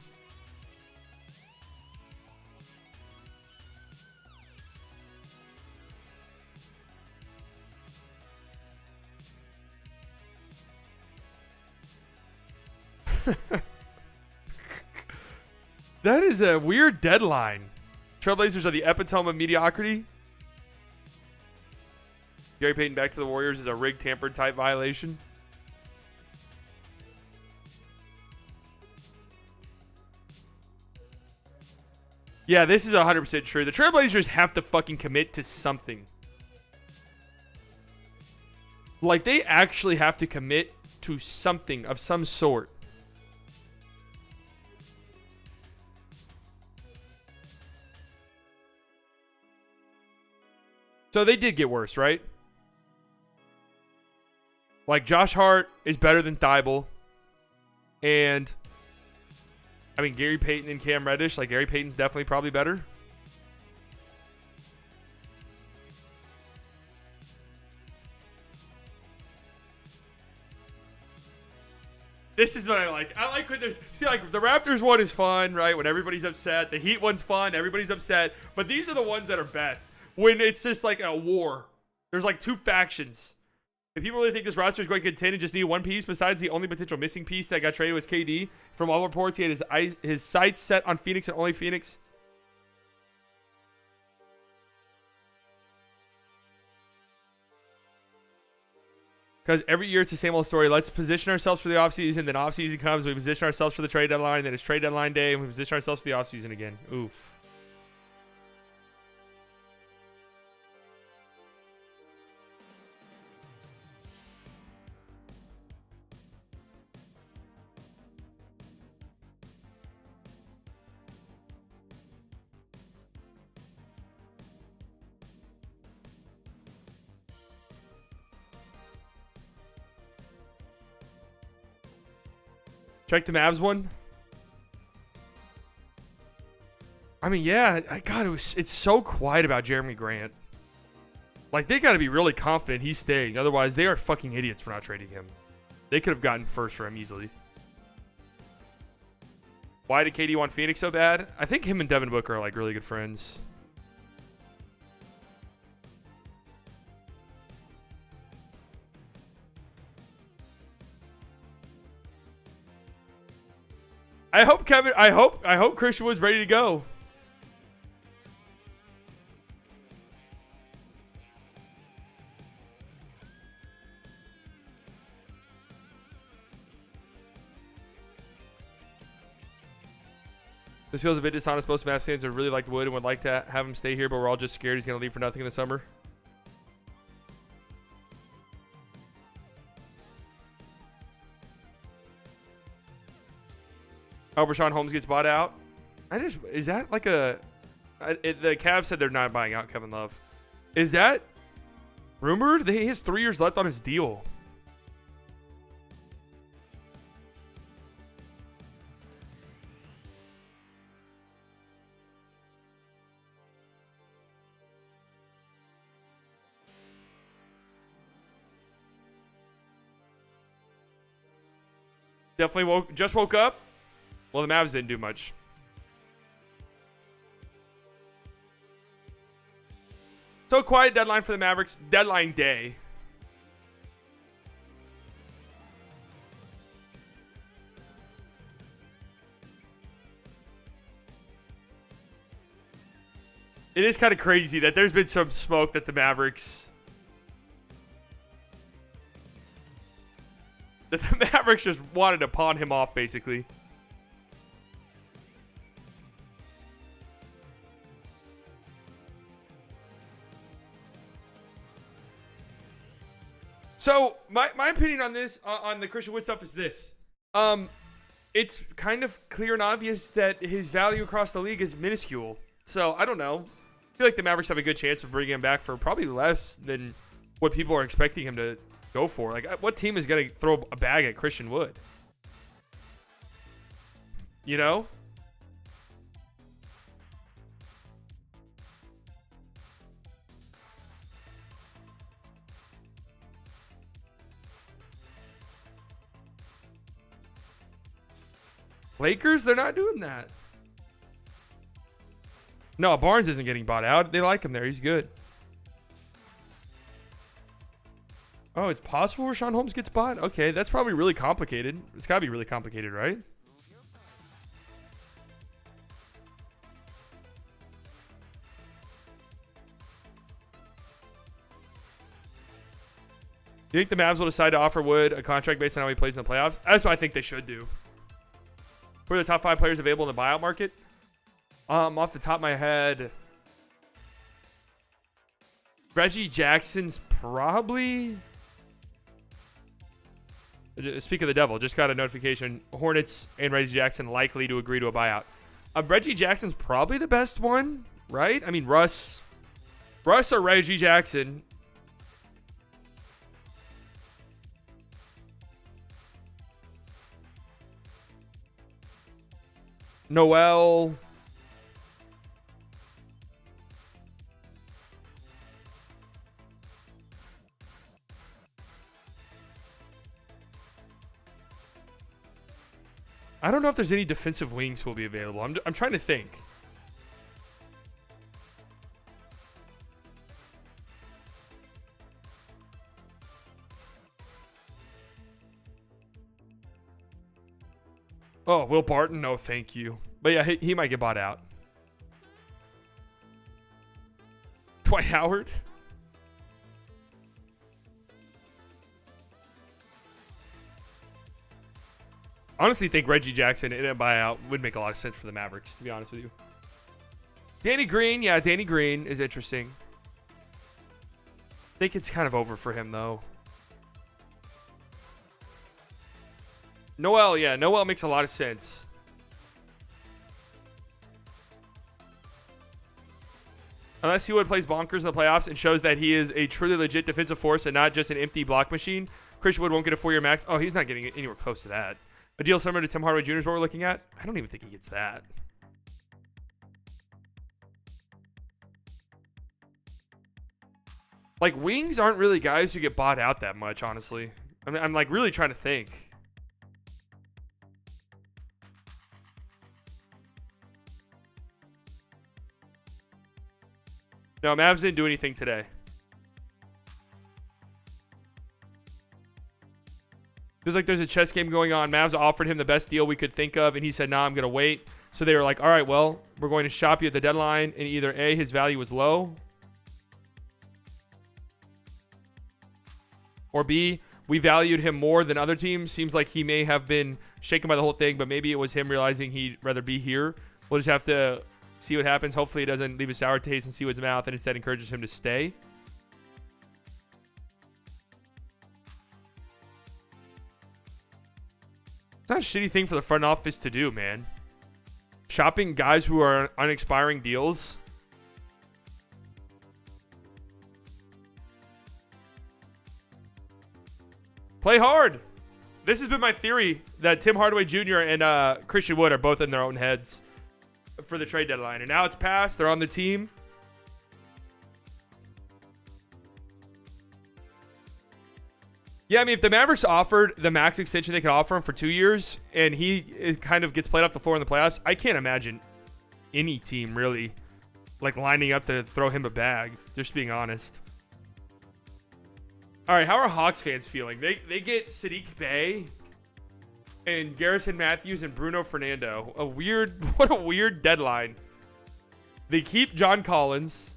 That is a weird deadline. Trailblazers are the epitome of mediocrity. Gary Payton back to the Warriors is a rig tampered type violation. Yeah, this is 100% true. The Trailblazers have to fucking commit to something. Like, they actually have to commit to something of some sort. So they did get worse, right? Like, Josh Hart is better than Thibault. And, I mean, Gary Payton and Cam Reddish. Like, Gary Payton's definitely probably better. This is what I like. I like when there's... See, like, the Raptors one is fun, right? When everybody's upset. The Heat one's fun. Everybody's upset. But these are the ones that are best. When it's just like a war. There's like two factions. If people really think this roster is going to contend and just need one piece, besides the only potential missing piece that got traded was KD. From all reports, he had his sights set on Phoenix and only Phoenix. Because every year it's the same old story. Let's position ourselves for the offseason. Then offseason comes. We position ourselves for the trade deadline. Then it's trade deadline day. And we position ourselves for the offseason again. Oof. Check the Mavs one. I mean, yeah, it's so quiet about Jeremy Grant. Like, they got to be really confident he's staying. Otherwise, they are fucking idiots for not trading him. They could have gotten first for him easily. Why did KD want Phoenix so bad? I think him and Devin Booker are like really good friends. I hope Christian Wood's ready to go. This feels a bit dishonest. Most Mavs fans would really like Wood and would like to have him stay here, but we're all just scared he's going to leave for nothing in the summer. Oh, Rashawn Holmes gets bought out. Is that like the Cavs said they're not buying out Kevin Love. Is that rumored? He has 3 years left on his deal. Definitely just woke up. Well, the Mavs didn't do much. So quiet deadline for the Mavericks. Deadline day. It is kind of crazy that there's been some smoke that the Mavericks... That the Mavericks just wanted to pawn him off, basically. So my opinion on this, on the Christian Wood stuff, is this: it's kind of clear and obvious that his value across the league is minuscule. So I don't know. I feel like the Mavericks have a good chance of bringing him back for probably less than what people are expecting him to go for. Like, what team is going to throw a bag at Christian Wood? You know? Lakers, they're not doing that. No, Barnes isn't getting bought out. They like him there. He's good. Oh, it's possible Rashawn Holmes gets bought? Okay, that's probably really complicated. It's got to be really complicated, right? Do you think the Mavs will decide to offer Wood a contract based on how he plays in the playoffs? That's what I think they should do. Who are the top 5 players available in the buyout market? Off the top of my head, Reggie Jackson's probably. Speak of the devil, just got a notification. Hornets and Reggie Jackson likely to agree to a buyout. Reggie Jackson's probably the best one, right? I mean, Russ or Reggie Jackson. Noel. I don't know if there's any defensive wings who will be available. I'm trying to think. Oh, Will Barton? No, thank you. But yeah, he might get bought out. Dwight Howard? Honestly think Reggie Jackson in a buyout would make a lot of sense for the Mavericks, to be honest with you. Danny Green? Yeah, Danny Green is interesting. I think it's kind of over for him, though. Noel, yeah. Noel makes a lot of sense. Unless Wood plays bonkers in the playoffs and shows that he is a truly legit defensive force and not just an empty block machine, Christian Wood won't get a 4-year max. Oh, he's not getting anywhere close to that. A deal similar to Tim Hardaway Jr. is what we're looking at. I don't even think he gets that. Like, wings aren't really guys who get bought out that much, honestly. I mean, I'm like really trying to think. No, Mavs didn't do anything today. Feels like there's a chess game going on. Mavs offered him the best deal we could think of, and he said, nah, I'm going to wait. So they were like, all right, well, we're going to shop you at the deadline, and either A, his value was low, or B, we valued him more than other teams. Seems like he may have been shaken by the whole thing, but maybe it was him realizing he'd rather be here. We'll just have to see what happens. Hopefully it doesn't leave a sour taste in Seawood's mouth and instead encourages him to stay. It's not a shitty thing for the front office to do, man. Shopping guys who are on expiring deals. Play hard. This has been my theory that Tim Hardaway Jr. and Christian Wood are both in their own heads for the trade deadline. And now it's passed. They're on the team. Yeah, I mean, if the Mavericks offered the max extension they could offer him for 2 years and he kind of gets played off the floor in the playoffs, I can't imagine any team really like lining up to throw him a bag, just being honest. All right, how are Hawks fans feeling? They get Sadiq Bey and Garrison Matthews and Bruno Fernando. What a weird deadline. They keep John Collins.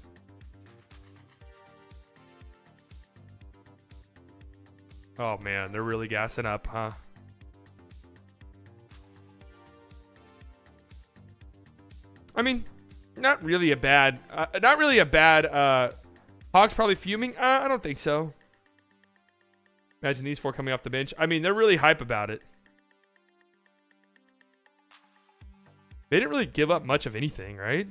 Oh man, they're really gassing up, huh? I mean, not really a bad Hawks probably fuming. I don't think so. Imagine these four coming off the bench. I mean, they're really hype about it. They didn't really give up much of anything, right?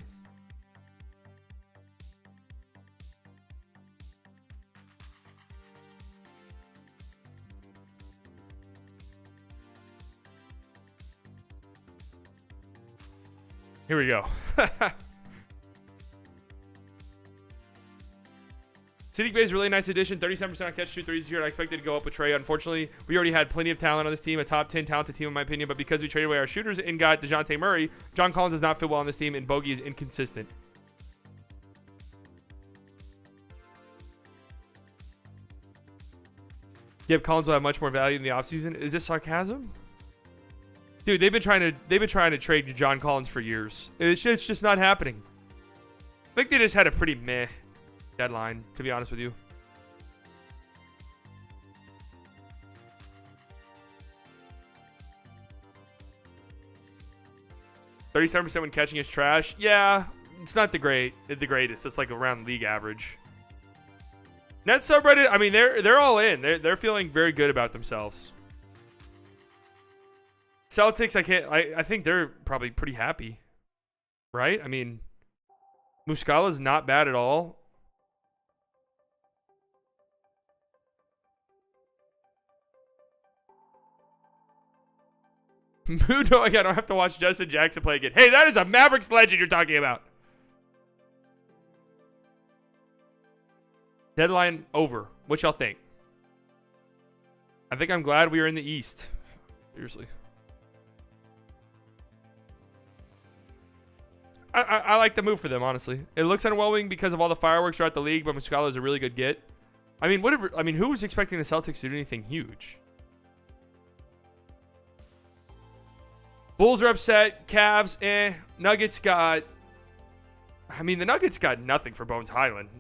Here we go. Sadiq Bey is a really nice addition. 37% on catch, shoot threes here. I expected to go up with Trey. Unfortunately, we already had plenty of talent on this team, a top 10 talented team in my opinion, but because we traded away our shooters and got DeJounte Murray, John Collins does not fit well on this team, and Bogey is inconsistent. Gabe Collins will have much more value in the offseason. Is this sarcasm? Dude, they've been trying to trade John Collins for years. It's just not happening. I think they just had a pretty meh deadline, to be honest with you. "37% when catching is trash." Yeah, it's not the greatest. It's like around league average. Nets subreddit, I mean, they're all in. They're feeling very good about themselves. Celtics, I think they're probably pretty happy, right? I mean, Muscala's not bad at all. Mudo, I don't have to watch Justin Jackson play again. Hey, that is a Mavericks legend you're talking about. Deadline over. What y'all think? I think I'm glad we are in the East. Seriously. I like the move for them, honestly. It looks underwhelming because of all the fireworks throughout the league, but Muscala is a really good get. I mean, who was expecting the Celtics to do anything huge? Bulls are upset. Cavs, Nuggets got... I mean, the Nuggets got nothing for Bones Highland.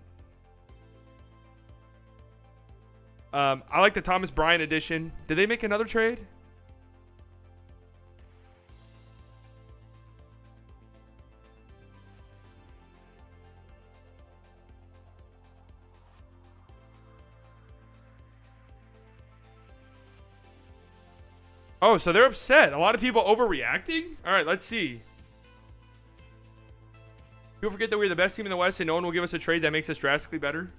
I like the Thomas Bryant addition. Did they make another trade? Oh, so they're upset. A lot of people overreacting? All right, let's see. People forget that we're the best team in the West and no one will give us a trade that makes us drastically better.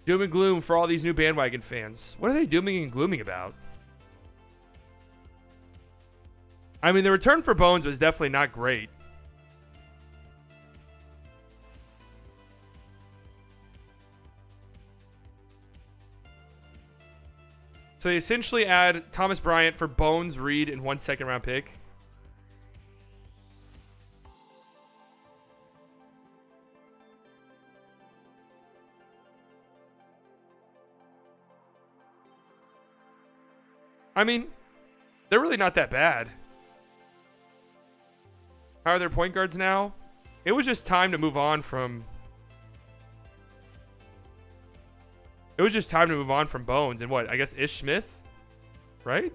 Doom and gloom for all these new bandwagon fans. What are they dooming and glooming about? I mean, the return for Bones was definitely not great. So they essentially add Thomas Bryant for Bones, Reed, and 1 second-round pick. I mean, they're really not that bad. How are their point guards now? It was just time to move on from... It was just time to move on from Bones and what? I guess Ish Smith? Right?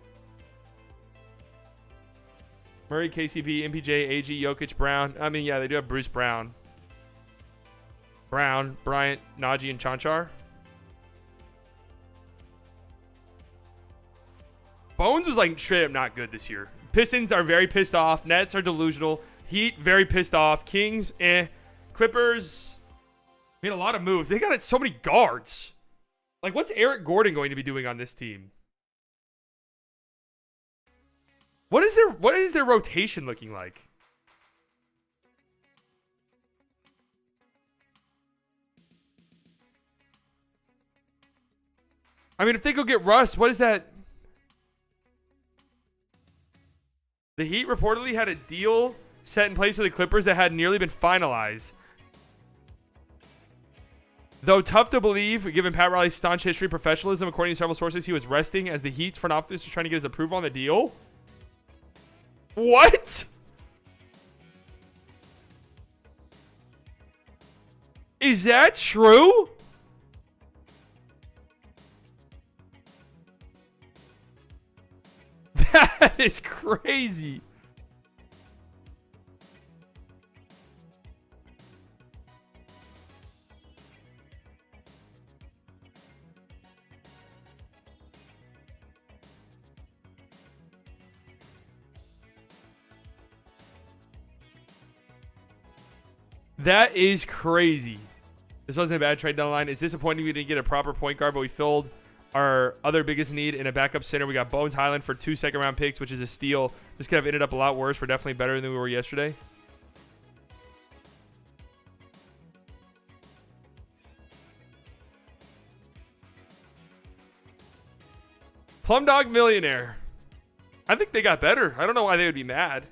Murray, KCP, MPJ, AG, Jokic, Brown. I mean, yeah, they do have Bruce Brown. Brown, Bryant, Najee, and Chanchar. Bones was like straight up not good this year. Pistons are very pissed off. Nets are delusional. Heat, very pissed off. Kings, Clippers made a lot of moves. They got so many guards. Like, what's Eric Gordon going to be doing on this team? What is their rotation looking like? I mean, if they go get Russ, what is that? The Heat reportedly had a deal set in place with the Clippers that had nearly been finalized. Though tough to believe, given Pat Riley's staunch history of professionalism, according to several sources, he was resting as the Heat's front office was trying to get his approval on the deal. What? Is that true? That is crazy. That is crazy. This wasn't a bad trade deadline. It's disappointing we didn't get a proper point guard, but we filled our other biggest need in a backup center. We got Bones Highland for 2 second-round picks, which is a steal. This could have ended up a lot worse. We're definitely better than we were yesterday. Plum Dog Millionaire. I think they got better. I don't know why they would be mad.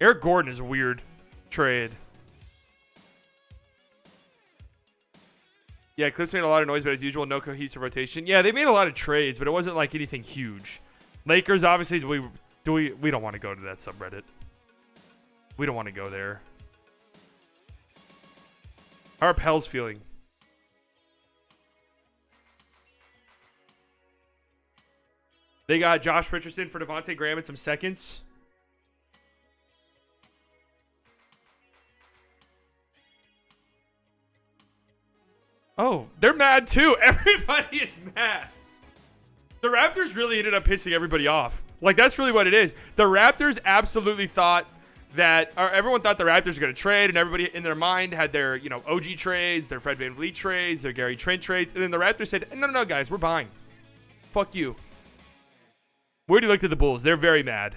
Eric Gordon is a weird trade. Yeah, Clips made a lot of noise, but as usual, no cohesive rotation. Yeah, they made a lot of trades, but it wasn't like anything huge. Lakers, obviously, we don't want to go to that subreddit. We don't want to go there. How are Pels feeling? They got Josh Richardson for Devontae Graham in some seconds. Oh, they're mad too. Everybody is mad. The Raptors really ended up pissing everybody off. Like, that's really what it is. The Raptors absolutely thought that, or everyone thought the Raptors were going to trade, and everybody in their mind had their, you know, OG trades, their Fred VanVleet trades, their Gary Trent trades, and then the Raptors said, no, guys, we're buying. Fuck you. We already looked at the Bulls. They're very mad.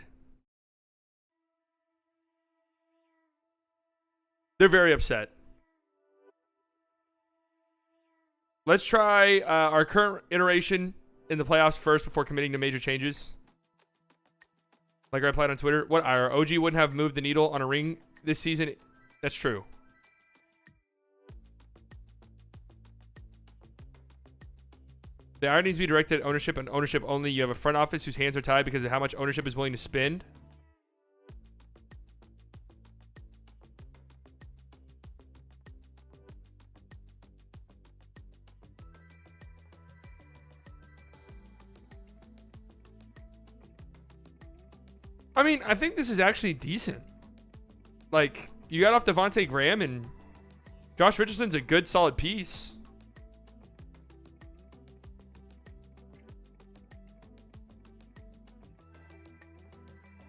They're very upset. Let's try our current iteration in the playoffs first before committing to major changes. Like I replied on Twitter, what, our OG wouldn't have moved the needle on a ring this season? That's true. The irony needs to be directed at ownership and ownership only. You have a front office whose hands are tied because of how much ownership is willing to spend. I mean, I think this is actually decent. Like, you got off Devontae Graham, and Josh Richardson's a good, solid piece.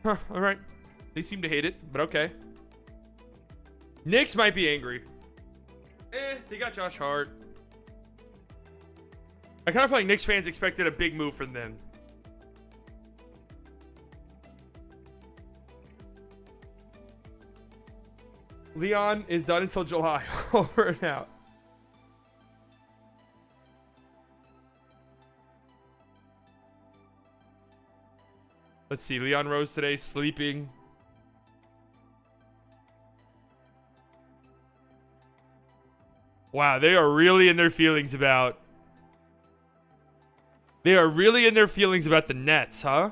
Huh, all right. They seem to hate it, but okay. Knicks might be angry. They got Josh Hart. I kind of feel like Knicks fans expected a big move from them. Leon is done until July. Over and out. Let's see. Leon Rose today, sleeping. Wow, they are really in their feelings about... They are really in their feelings about the Nets, huh?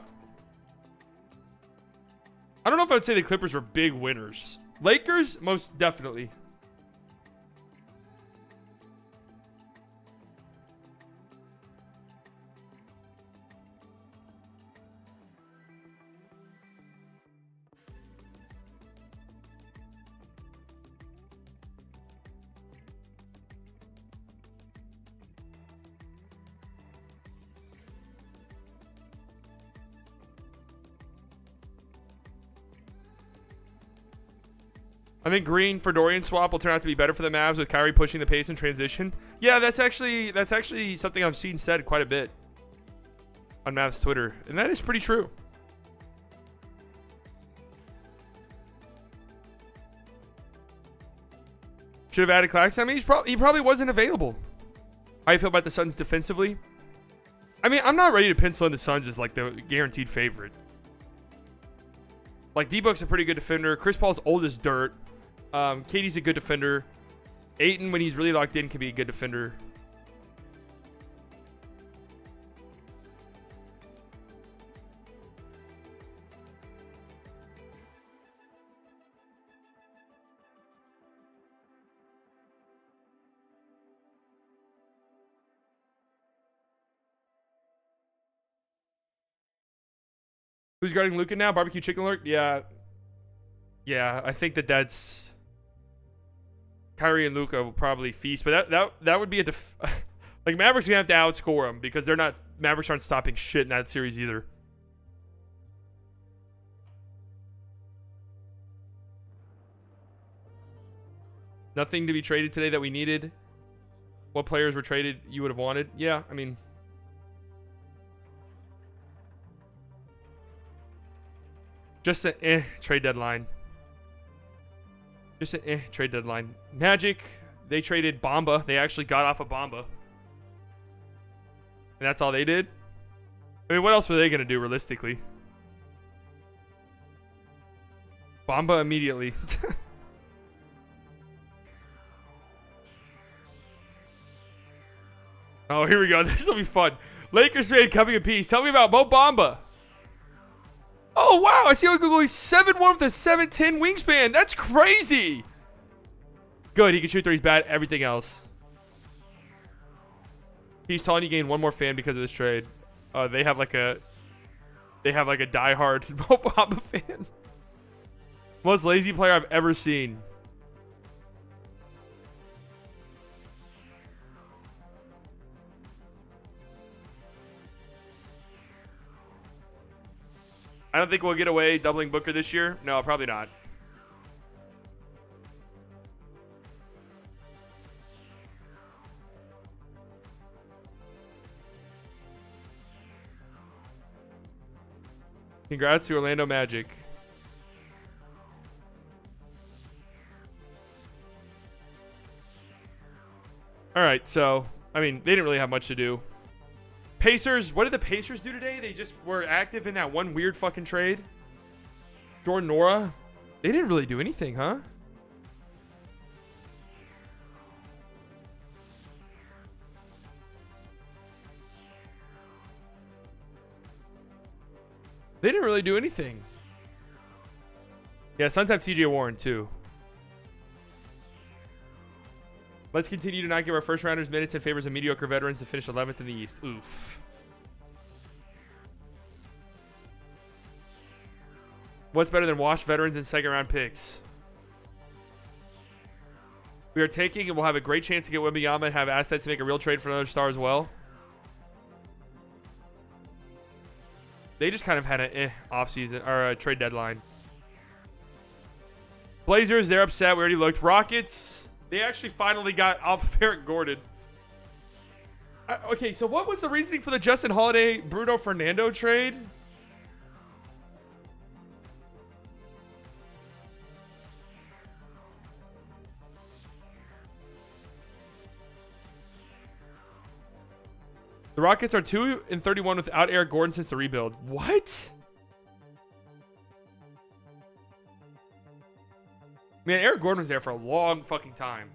I don't know if I would say the Clippers were big winners. Lakers, most definitely. I think Green for Dorian swap will turn out to be better for the Mavs with Kyrie pushing the pace in transition. Yeah, that's actually something I've seen said quite a bit on Mavs Twitter, and that is pretty true. Should have added Claxton. I mean, he probably wasn't available. How you feel about the Suns defensively? I mean, I'm not ready to pencil in the Suns as like the guaranteed favorite. Like, D-Book's a pretty good defender. Chris Paul's old as dirt. KD's a good defender. Ayton, when he's really locked in, can be a good defender. Who's guarding Luka now? Barbecue Chicken Alert? Yeah. Yeah, I think that's... Kyrie and Luka will probably feast, but that would be a like, Mavericks gonna have to outscore them because they're not... Mavericks aren't stopping shit in that series either. Nothing to be traded today that we needed. What players were traded you would have wanted? Yeah, I mean... Just an trade deadline. Just an trade deadline. Magic, they traded Bamba. They actually got off of Bamba. And that's all they did? I mean, what else were they going to do realistically? Bamba immediately. Who's Oh, here we go. This will be fun. Lakers fan coming in peace. Tell me about Mo Bamba. Oh, wow. I see on Google he's 7'1" with a 7'10" wingspan. That's crazy. Good. He can shoot threes bad. Everything else. He's telling you gain one more fan because of this trade. They have like a diehard Mo Bamba fan. Most lazy player I've ever seen. I don't think we'll get away doubling Booker this year. No, probably not. Congrats to Orlando Magic. All right, so, I mean, they didn't really have much to do. Pacers, what did the Pacers do today? They just were active in that one weird fucking trade. Jordan Nora. They didn't really do anything, huh? They didn't really do anything. Yeah, Suns have TJ Warren too. Let's continue to not give our first rounders minutes in favors of mediocre veterans to finish 11th in the East. Oof. What's better than washed veterans and second round picks? We are taking and we'll have a great chance to get Wembanyama and have assets to make a real trade for another star as well. They just kind of had an offseason or a trade deadline. Blazers, they're upset. We already looked. Rockets, they actually finally got off Eric Gordon. Okay, so what was the reasoning for the Justin Holiday Bruno Fernando trade? The Rockets are 2-31 without Eric Gordon since the rebuild. What? Man, Eric Gordon was there for a long fucking time.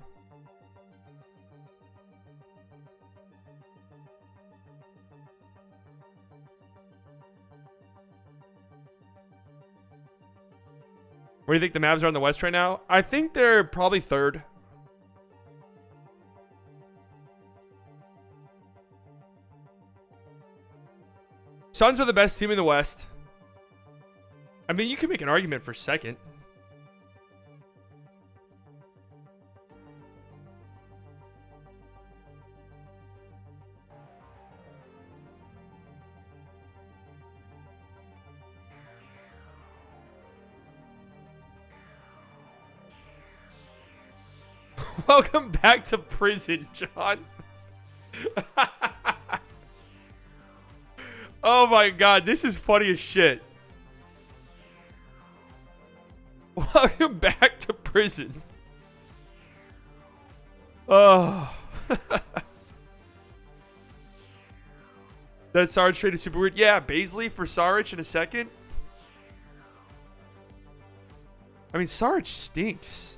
Where do you think the Mavs are in the West right now? I think they're probably third. Suns are the best team in the West. I mean, you can make an argument for second. Welcome back to prison, John. Oh my god, this is funny as shit. Welcome back to prison. Oh. That Saric trade is super weird. Yeah, Baisley for Saric in a second. I mean, Saric stinks.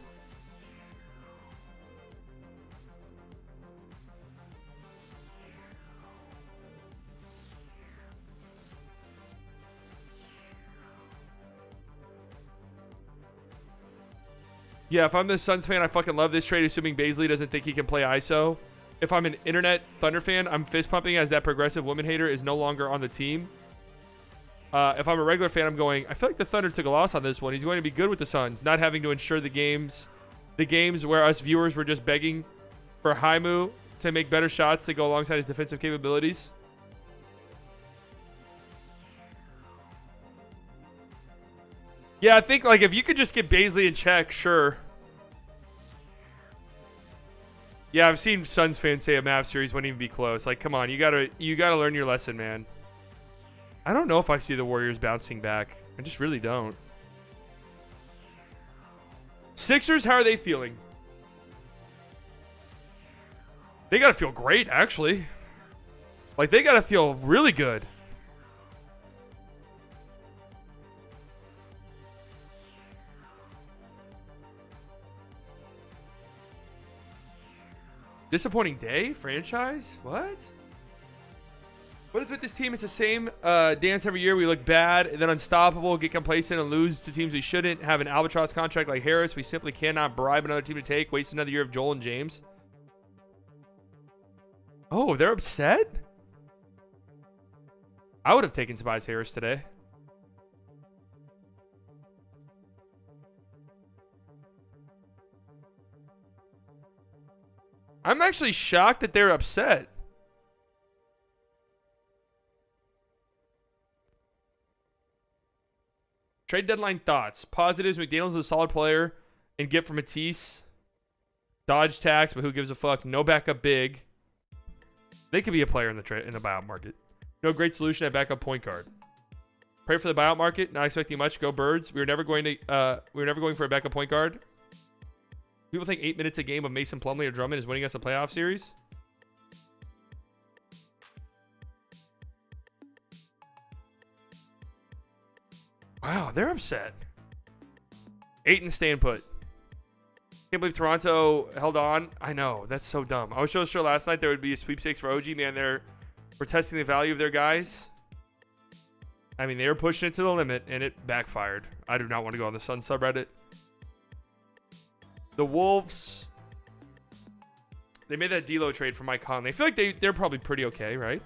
Yeah, if I'm the Suns fan, I fucking love this trade, assuming Baisley doesn't think he can play ISO. If I'm an internet Thunder fan, I'm fist pumping as that progressive woman hater is no longer on the team. If I'm a regular fan, I'm going, I feel like the Thunder took a loss on this one. He's going to be good with the Suns, not having to ensure the games where us viewers were just begging for Haimu to make better shots to go alongside his defensive capabilities. Yeah, I think like if you could just get Baisley in check, sure. Yeah, I've seen Suns fans say a Mavs series wouldn't even be close. Like, come on, you gotta learn your lesson, man. I don't know if I see the Warriors bouncing back. I just really don't. Sixers, how are they feeling? They gotta feel great, actually. Like, they gotta feel really good. Disappointing day? Franchise? What? What if with this team it's the same dance every year? We look bad, and then unstoppable, get complacent, and lose to teams we shouldn't. Have an albatross contract like Harris. We simply cannot bribe another team to take. Waste another year of Joel and James. Oh, they're upset? I would have taken Tobias Harris today. I'm actually shocked that they're upset. Trade deadline thoughts. Positives. McDaniels is a solid player and get for Matisse. Dodge tax, but who gives a fuck? No backup big. They could be a player in the buyout market. No great solution at backup point guard. Pray for the buyout market. Not expecting much. Go Birds. We were never going for a backup point guard. People think 8 minutes a game of Mason Plumlee or Drummond is winning us a playoff series. Wow, they're upset. Ayton staying put. Can't believe Toronto held on. I know, that's so dumb. I was so sure last night there would be a sweepstakes for OG. Man, we're testing the value of their guys. I mean, they were pushing it to the limit, and it backfired. I do not want to go on the Sun subreddit. The Wolves, they made that D'Lo trade for Mike Conley. I feel like they're probably pretty okay, right?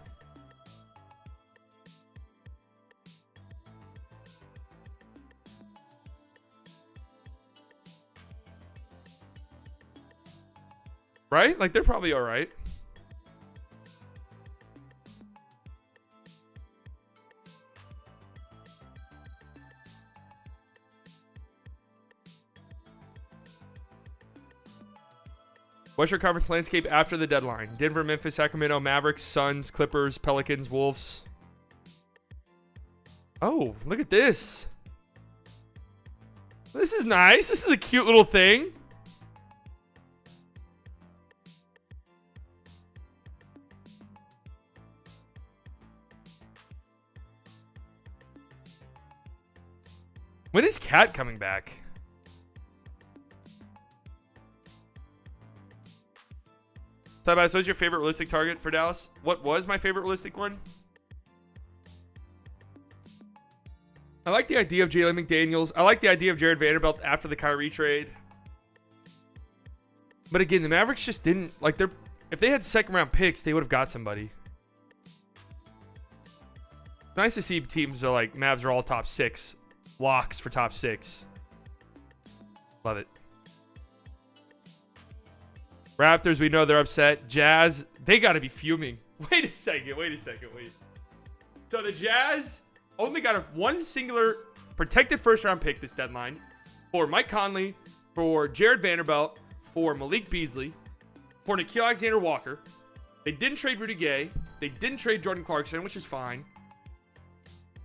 Right? Like, they're probably all right. Western Conference landscape after the deadline. Denver, Memphis, Sacramento, Mavericks, Suns, Clippers, Pelicans, Wolves. Oh, look at this. This is nice. This is a cute little thing. When is Cat coming back? Tobias, what was your favorite realistic target for Dallas? What was my favorite realistic one? I like the idea of Jalen McDaniels. I like the idea of Jared Vanderbilt after the Kyrie trade. But again, the Mavericks just didn't like if they had second round picks, they would have got somebody. Nice to see teams are like Mavs are all top 6. Locks for top 6. Love it. Raptors, we know they're upset. Jazz, they got to be fuming. Wait a second. So the Jazz only got one singular protected first-round pick this deadline for Mike Conley, for Jared Vanderbilt, for Malik Beasley, for Nickeil Alexander-Walker. They didn't trade Rudy Gay. They didn't trade Jordan Clarkson, which is fine.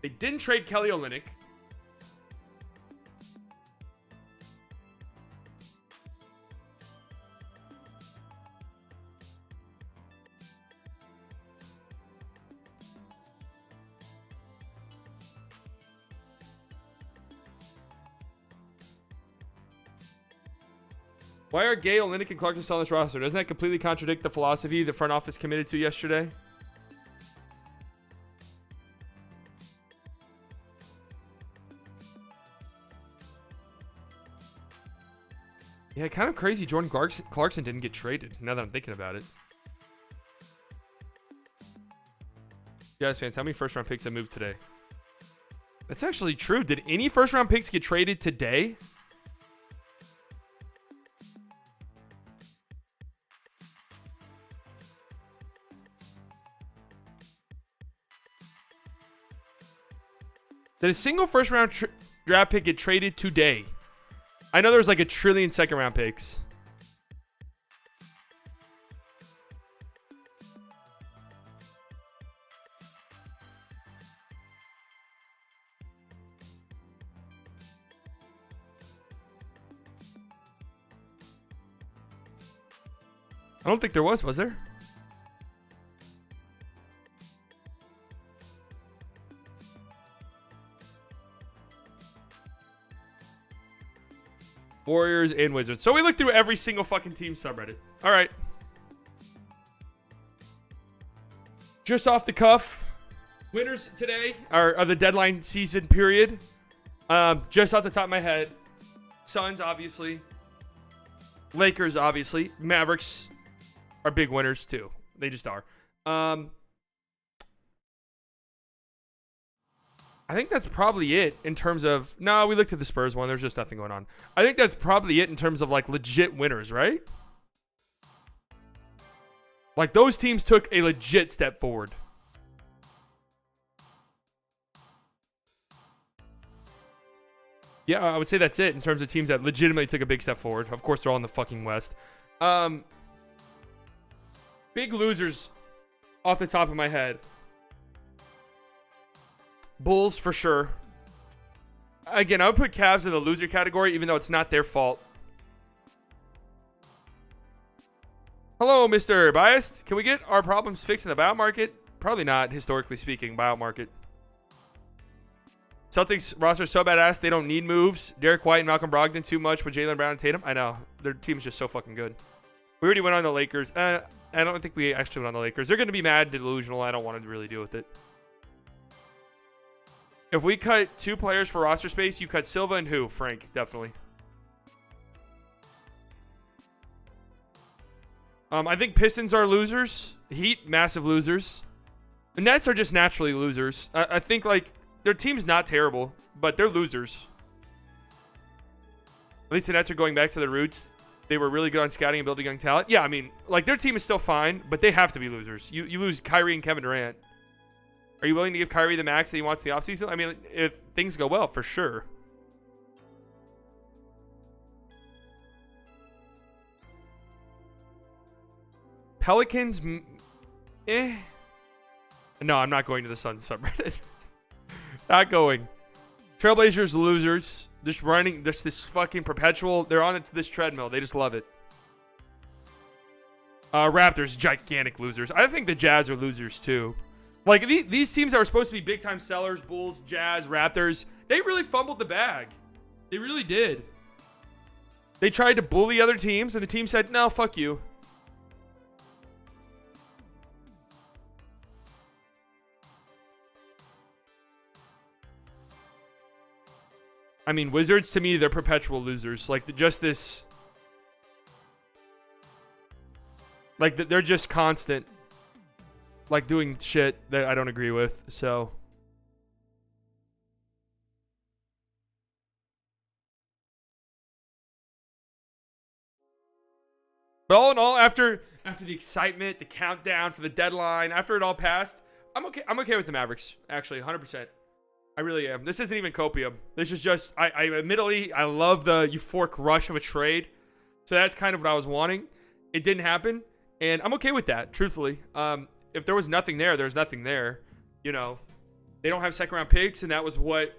They didn't trade Kelly Olynyk. Why are Gay, Olynyk, and Clarkson still on this roster? Doesn't that completely contradict the philosophy the front office committed to yesterday? Yeah, kind of crazy Jordan Clarkson didn't get traded, now that I'm thinking about it. Yes, fans, how many first-round picks have moved today? That's actually true. Did any first-round picks get traded today? Did a single first-round draft pick get traded today? I know there's like 1 trillion second-round picks. I don't think there was there? Warriors and Wizards. So we looked through every single fucking team subreddit. All right. Just off the cuff, winners today are the deadline season period. Just off the top of my head, Suns, obviously. Lakers, obviously. Mavericks are big winners, too. They just are. I think that's probably it in terms of... No, we looked at the Spurs one. There's just nothing going on. I think that's probably it in terms of, like, legit winners, right? Like, those teams took a legit step forward. Yeah, I would say that's it in terms of teams that legitimately took a big step forward. Of course, they're all in the fucking West. Big losers off the top of my head. Bulls, for sure. Again, I would put Cavs in the loser category, even though it's not their fault. Hello, Mr. Biased. Can we get our problems fixed in the buyout market? Probably not, historically speaking, buyout market. Celtics roster is so badass, they don't need moves. Derek White and Malcolm Brogdon too much with Jaylen Brown and Tatum. I know. Their team's just so fucking good. We already went on the Lakers. I don't think we actually went on the Lakers. They're going to be mad, delusional. I don't want to really deal with it. If we cut 2 players for roster space, you cut Silva and who? Frank, definitely. I think Pistons are losers. Heat, massive losers. The Nets are just naturally losers. I think, like, their team's not terrible, but they're losers. At least the Nets are going back to their roots. They were really good on scouting and building young talent. Yeah, I mean, like, their team is still fine, but they have to be losers. You lose Kyrie and Kevin Durant. Are you willing to give Kyrie the max that he wants in the offseason? I mean, if things go well, for sure. Pelicans, No, I'm not going to the Suns subreddit. Not going. Trailblazers, losers. Just running, this fucking perpetual. They're on this treadmill. They just love it. Raptors, gigantic losers. I think the Jazz are losers too. Like, these teams that were supposed to be big-time sellers, Bulls, Jazz, Raptors, they really fumbled the bag. They really did. They tried to bully other teams, and the team said, no, fuck you. I mean, Wizards, to me, they're perpetual losers. Like, just this... Like, they're just constant. Like, doing shit that I don't agree with, so... But all in all, after the excitement, the countdown for the deadline, after it all passed, I'm okay with the Mavericks, actually, 100%. I really am. This isn't even copium. This is just, admittedly, I love the euphoric rush of a trade. So that's kind of what I was wanting. It didn't happen, and I'm okay with that, truthfully. If there was nothing there, there's nothing there. You know, they don't have second-round picks, and that was what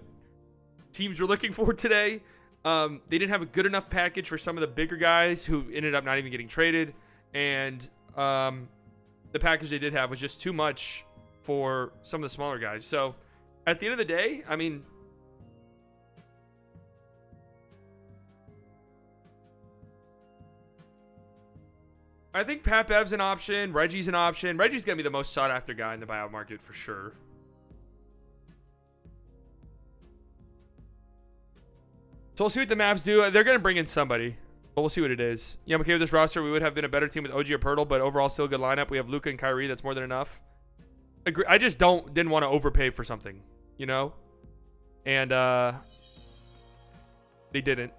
teams were looking for today. They didn't have a good enough package for some of the bigger guys who ended up not even getting traded. And the package they did have was just too much for some of the smaller guys. So at the end of the day, I mean, I think Pat Bev's an option. Reggie's an option. Reggie's going to be the most sought-after guy in the buyout market for sure. So we'll see what the Mavs do. They're going to bring in somebody, but we'll see what it is. Yeah, I'm okay with this roster. We would have been a better team with OG or Pirtle, but overall still a good lineup. We have Luka and Kyrie. That's more than enough. I just didn't want to overpay for something, you know? And they didn't.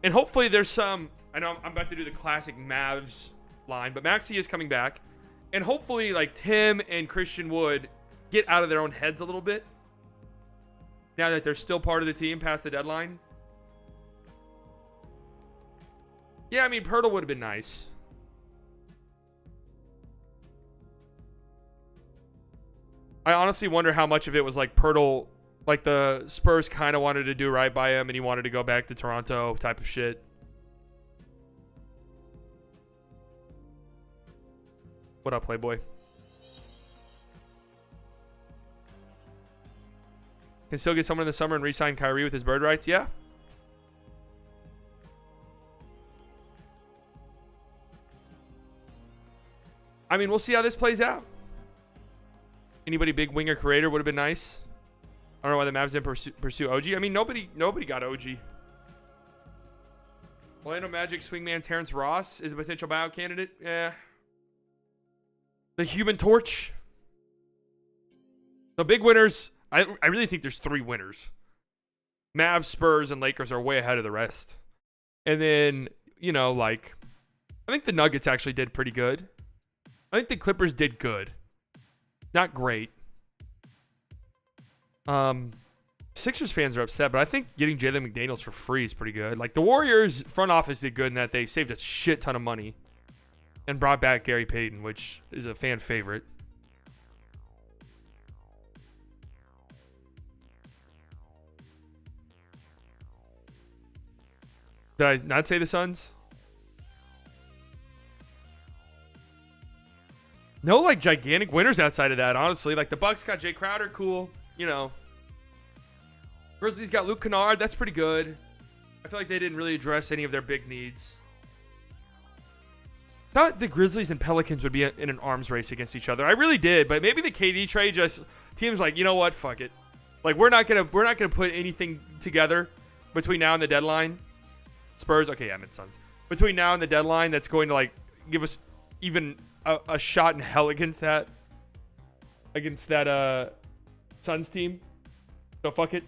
And hopefully there's some... I know I'm about to do the classic Mavs line, but Maxey is coming back. And hopefully, like, Tim and Christian Wood get out of their own heads a little bit now that they're still part of the team past the deadline. Yeah, I mean, Pirtle would have been nice. I honestly wonder how much of it was like Pirtle, like the Spurs kind of wanted to do right by him and he wanted to go back to Toronto type of shit. What up, Playboy? Can still get someone in the summer and re-sign Kyrie with his bird rights? Yeah. I mean, we'll see how this plays out. Anybody big winger creator would have been nice. I don't know why the Mavs didn't pursue OG. I mean, nobody got OG. Orlando Magic swingman Terrence Ross is a potential buyout candidate. Yeah. The Human Torch. The big winners. I really think there's 3 winners. Mavs, Spurs, and Lakers are way ahead of the rest. And then, you know, like, I think the Nuggets actually did pretty good. I think the Clippers did good. Not great. Sixers fans are upset, but I think getting Jalen McDaniels for free is pretty good. Like, the Warriors front office did good in that they saved a shit ton of money and brought back Gary Payton, which is a fan favorite. Did I not say the Suns? No, like, gigantic winners outside of that, honestly. Like, the Bucks got Jay Crowder, cool. You know. Grizzlies got Luke Kennard. That's pretty good. I feel like they didn't really address any of their big needs. Thought the Grizzlies and Pelicans would be in an arms race against each other. I really did, but maybe the KD trade just teams like, you know what, fuck it. Like, we're not gonna put anything together between now and the deadline. Spurs, okay, I meant Suns. Between now and the deadline, that's going to like give us even a shot in hell against that Suns team. So fuck it.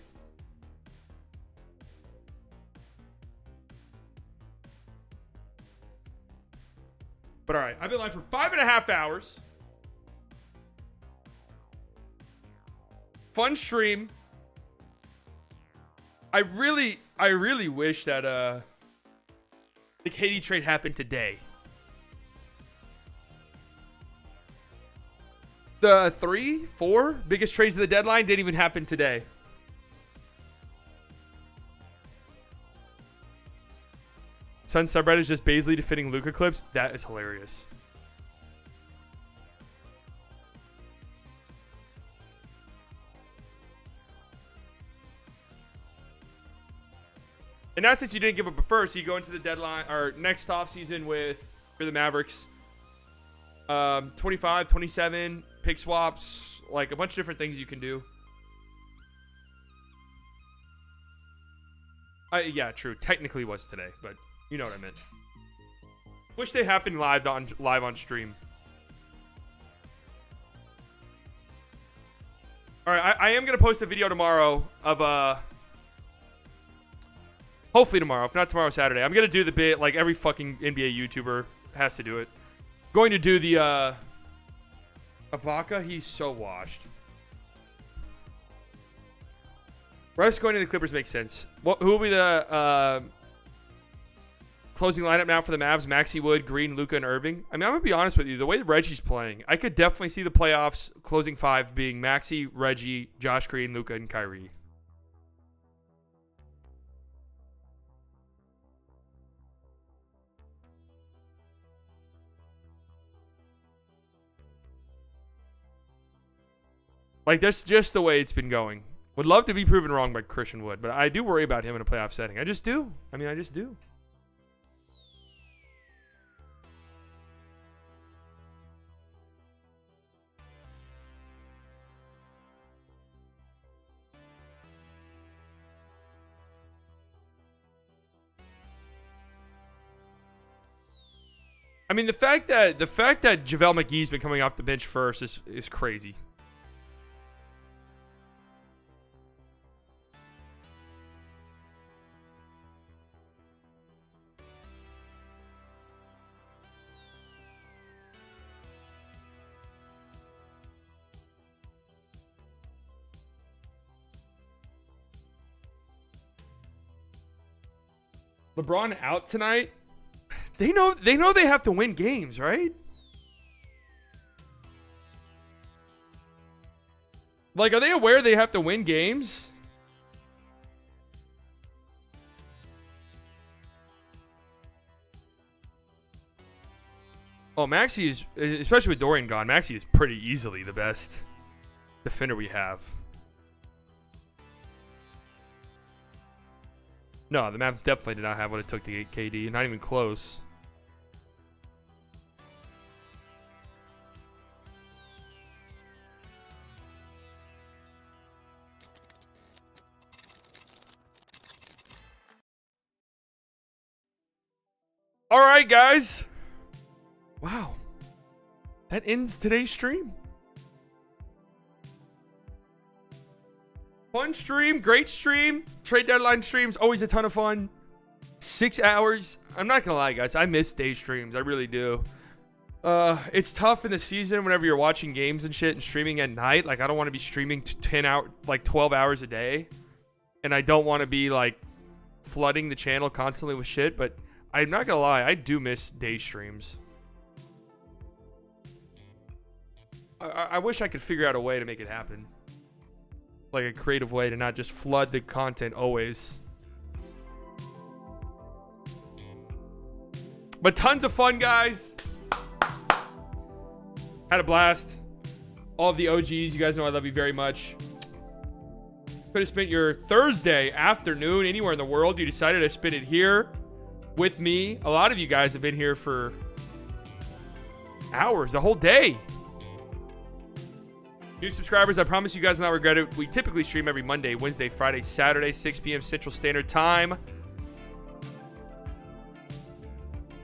But all right, I've been live for 5.5 hours. Fun stream. I really wish that the KD trade happened today. The 3, 4 biggest trades of the deadline didn't even happen today. Sun subreddit is just Baisley defending Luka clips. That is hilarious. And now since you didn't give up a first, you go into the deadline or next offseason for the Mavericks. 25, 27, pick swaps, like a bunch of different things you can do. Yeah, true. Technically was today, but you know what I meant. Wish they happened live on stream. All right, I am gonna post a video tomorrow of hopefully tomorrow, if not tomorrow, Saturday. I'm gonna do the bit like every fucking NBA YouTuber has to do it. Going to do the Ibaka. He's so washed. Russ going to the Clippers makes sense. Who will be the closing lineup now for the Mavs? Maxey, Wood, Green, Luka, and Irving. I mean, I'm gonna be honest with you. The way Reggie's playing, I could definitely see the playoffs closing 5 being Maxey, Reggie, Josh Green, Luka, and Kyrie. Like, that's just the way it's been going. Would love to be proven wrong by Christian Wood, but I do worry about him in a playoff setting. I just do. I mean, I just do. I mean, the fact that JaVale McGee's been coming off the bench first is crazy. LeBron out tonight. They know they have to win games, right? Like, are they aware they have to win games? Oh, Maxey is, especially with Dorian gone, Maxey is pretty easily the best defender we have. No, the Mavs definitely did not have what it took to get KD. Not even close. All right, guys. Wow. That ends today's stream. Fun stream, great stream. Trade deadline streams, always a ton of fun. 6 hours. I'm not gonna lie, guys. I miss day streams. I really do. It's tough in the season whenever you're watching games and shit and streaming at night. Like, I don't want to be streaming 12 hours a day, and I don't want to be like flooding the channel constantly with shit. But I'm not gonna lie, I do miss day streams. I wish I could figure out a way to make it happen. Like a creative way to not just flood the content always. But tons of fun, guys. Had a blast. All of the OGs, you guys know I love you very much. Could have spent your Thursday afternoon anywhere in the world. You decided to spend it here with me. A lot of you guys have been here for hours, the whole day. New subscribers, I promise you guys will not regret it. We typically stream every Monday, Wednesday, Friday, Saturday, 6 p.m. Central Standard Time.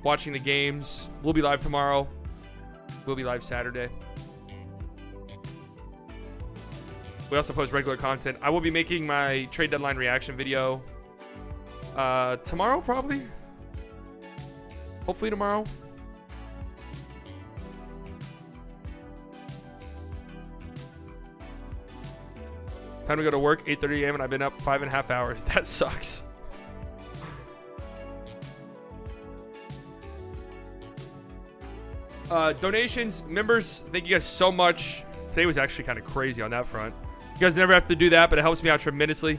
Watching the games. We'll be live tomorrow. We'll be live Saturday. We also post regular content. I will be making my trade deadline reaction video tomorrow, probably. Hopefully tomorrow. Time to go to work, 8:30 a.m. and I've been up 5.5 hours. That sucks. Donations, members, thank you guys so much. Today was actually kind of crazy on that front. You guys never have to do that, but it helps me out tremendously.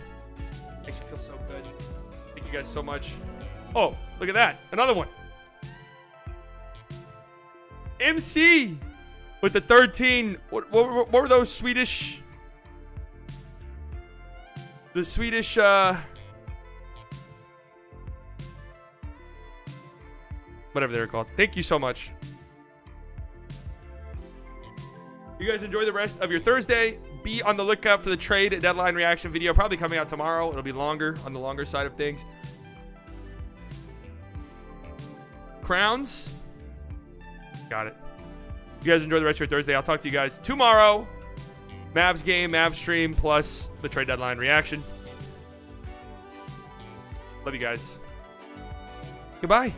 Makes me feel so good. Thank you guys so much. Oh, look at that. Another one. MC with the 13. What were those Swedish... The Swedish, whatever they're called. Thank you so much. You guys enjoy the rest of your Thursday. Be on the lookout for the trade deadline reaction video. Probably coming out tomorrow. It'll be longer, on the longer side of things. Crowns. Got it. You guys enjoy the rest of your Thursday. I'll talk to you guys tomorrow. Mavs game, Mavs stream, plus the trade deadline reaction. Love you guys. Goodbye.